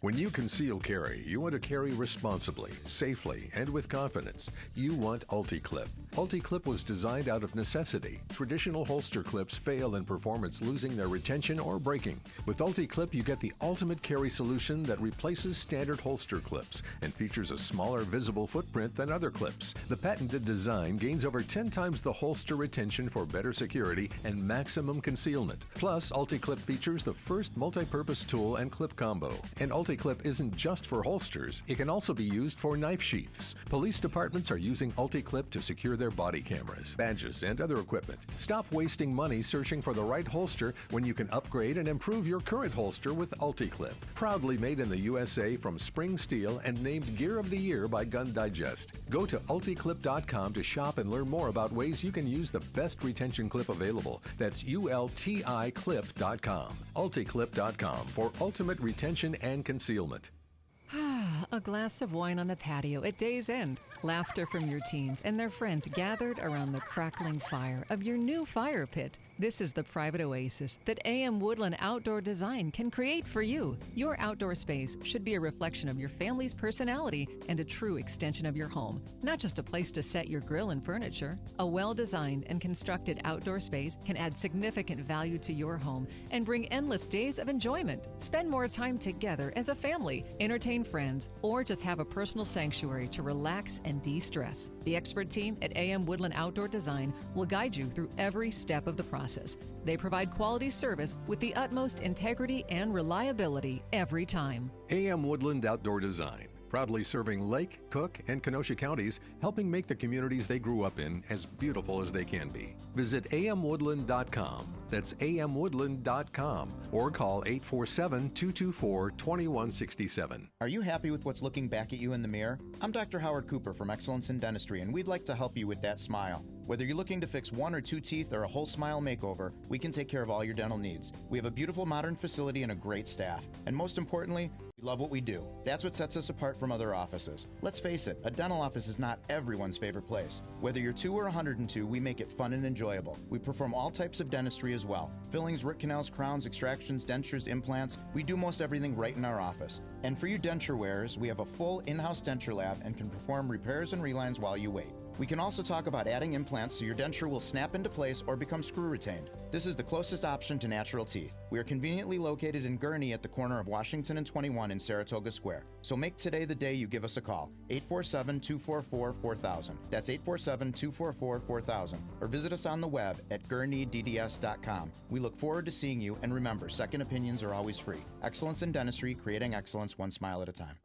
When you conceal carry, you want to carry responsibly, safely, and with confidence. You want UltiClip. UltiClip was designed out of necessity. Traditional holster clips fail in performance, losing their retention or breaking. With UltiClip, you get the ultimate carry solution that replaces standard holster clips and features a smaller visible footprint than other clips. The patented design gains over 10 times the holster retention for better security and maximum concealment. Plus, UltiClip features the first multi-purpose tool and clip combo. And UltiClip isn't just for holsters. It can also be used for knife sheaths. Police departments are using UltiClip to secure their body cameras, badges, and other equipment. Stop wasting money searching for the right holster when you can upgrade and improve your current holster with UltiClip. Proudly made in the USA from spring steel and named Gear of the Year by Gun Digest. Go to ulticlip.com to shop and learn more about ways you can use the best retention clip available. That's ulticlip.com. ulticlip.com for ultimate retention and concealment. A glass of wine on the patio at day's end. Laughter from your teens and their friends gathered around the crackling fire of your new fire pit. This is the private oasis that AM Woodland Outdoor Design can create for you. Your outdoor space should be a reflection of your family's personality and a true extension of your home, not just a place to set your grill and furniture. A well-designed and constructed outdoor space can add significant value to your home and bring endless days of enjoyment. Spend more time together as a family, entertain friends, or just have a personal sanctuary to relax and de-stress. The expert team at AM Woodland Outdoor Design will guide you through every step of the process. They provide quality service with the utmost integrity and reliability every time. AM Woodland Outdoor Design, proudly serving Lake, Cook, and Kenosha counties, helping make the communities they grew up in as beautiful as they can be. Visit amwoodland.com. That's amwoodland.com or call 847-224-2167. Are you happy with what's looking back at you in the mirror? I'm Dr. Howard Cooper from Excellence in Dentistry, and we'd like to help you with that smile. Whether you're looking to fix one or two teeth or a whole smile makeover, we can take care of all your dental needs. We have a beautiful modern facility and a great staff. And most importantly, we love what we do. That's what sets us apart from other offices. Let's face it, a dental office is not everyone's favorite place. Whether you're 2 or 102, we make it fun and enjoyable. We perform all types of dentistry as well. Fillings, root canals, crowns, extractions, dentures, implants. We do most everything right in our office. And for you denture wearers, we have a full in-house denture lab and can perform repairs and relines while you wait. We can also talk about adding implants so your denture will snap into place or become screw retained. This is the closest option to natural teeth. We are conveniently located in Gurnee at the corner of Washington and 21 in Saratoga Square. So make today the day you give us a call. 847-244-4000. That's 847-244-4000. Or visit us on the web at gurneedds.com. We look forward to seeing you, and remember, second opinions are always free. Excellence in dentistry, creating excellence one smile at a time.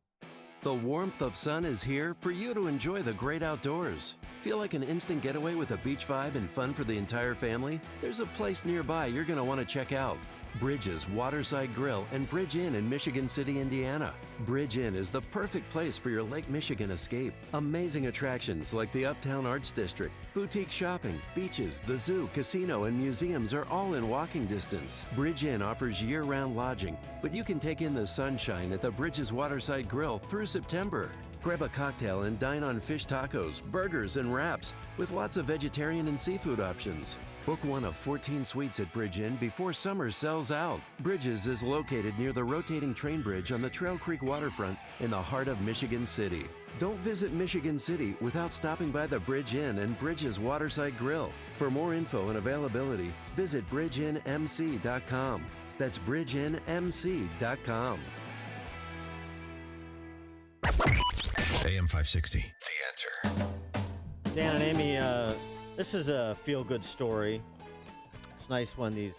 The warmth of sun is here for you to enjoy the great outdoors. Feel like an instant getaway with a beach vibe and fun for the entire family? There's a place nearby you're going to want to check out. Bridges Waterside Grill and Bridge Inn in Michigan City, Indiana. Bridge Inn is the perfect place for your Lake Michigan escape. Amazing attractions like the Uptown Arts District, boutique shopping, beaches, the zoo, casino, and museums are all in walking distance. Bridge Inn offers year-round lodging, but you can take in the sunshine at the Bridges Waterside Grill through September. Grab a cocktail and dine on fish tacos, burgers, and wraps with lots of vegetarian and seafood options. Book one of 14 suites at Bridge Inn before summer sells out. Bridges is located near the rotating train bridge on the Trail Creek waterfront in the heart of Michigan City. Don't visit Michigan City without stopping by the Bridge Inn and Bridges Waterside Grill. For more info and availability, visit bridgeinnmc.com. That's bridgeinnmc.com. AM 560, The Answer. Dan and Amy, this is a feel-good story. It's nice when these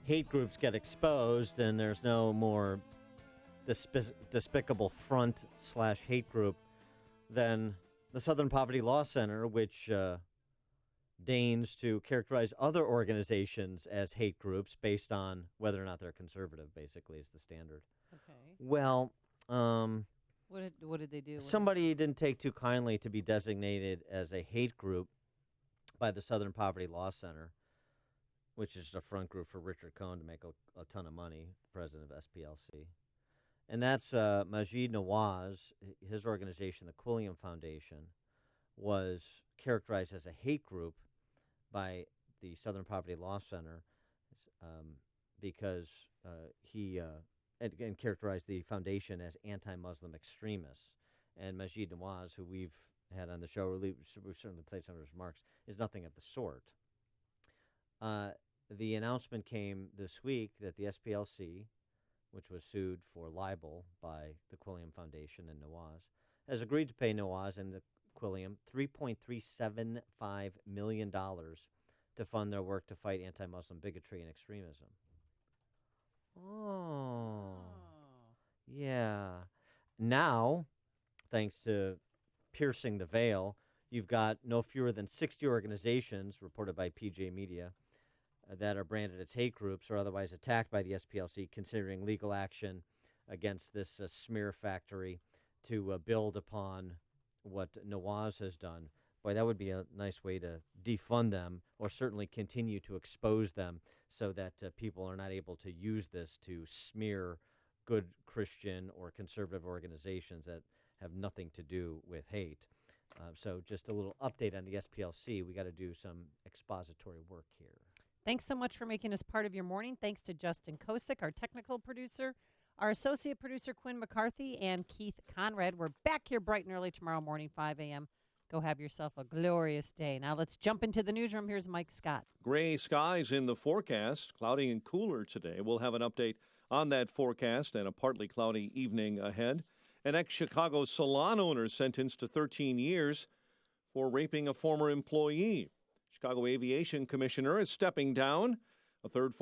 hate groups get exposed and there's no more despicable front/hate group than the Southern Poverty Law Center, which deigns to characterize other organizations as hate groups based on whether or not they're conservative, basically, is the standard. Okay. Well, What did they do? somebody didn't take too kindly to be designated as a hate group by the Southern Poverty Law Center, which is a front group for Richard Cohen to make a ton of money, president of SPLC. And that's Majid Nawaz. His organization, the Quilliam Foundation, was characterized as a hate group by the Southern Poverty Law Center because he and characterized the foundation as anti-Muslim extremists. And Majid Nawaz, who we've had on the show, we've certainly played some of his remarks, is nothing of the sort. The announcement came this week that the SPLC, which was sued for libel by the Quilliam Foundation and Nawaz, has agreed to pay Nawaz and the Quilliam $3.375 million to fund their work to fight anti-Muslim bigotry and extremism. Oh. Yeah. Now, thanks to piercing the veil, you've got no fewer than 60 organizations, reported by PJ Media, that are branded as hate groups or otherwise attacked by the SPLC, considering legal action against this smear factory to build upon what Nawaz has done. Boy, that would be a nice way to defund them, or certainly continue to expose them so that people are not able to use this to smear good Christian or conservative organizations that have nothing to do with hate. So just a little update on the SPLC. We got to do some expository work here. Thanks so much for making us part of your morning. Thanks to Justin Kosick, our technical producer, our associate producer, Quinn McCarthy, and Keith Conrad. We're back here bright and early tomorrow morning, 5 a.m. Go have yourself a glorious day. Now let's jump into the newsroom. Here's Mike Scott. Gray skies in the forecast, cloudy and cooler today. We'll have an update on that forecast and a partly cloudy evening ahead. An ex-Chicago salon owner sentenced to 13 years for raping a former employee. Chicago Aviation Commissioner is stepping down. A third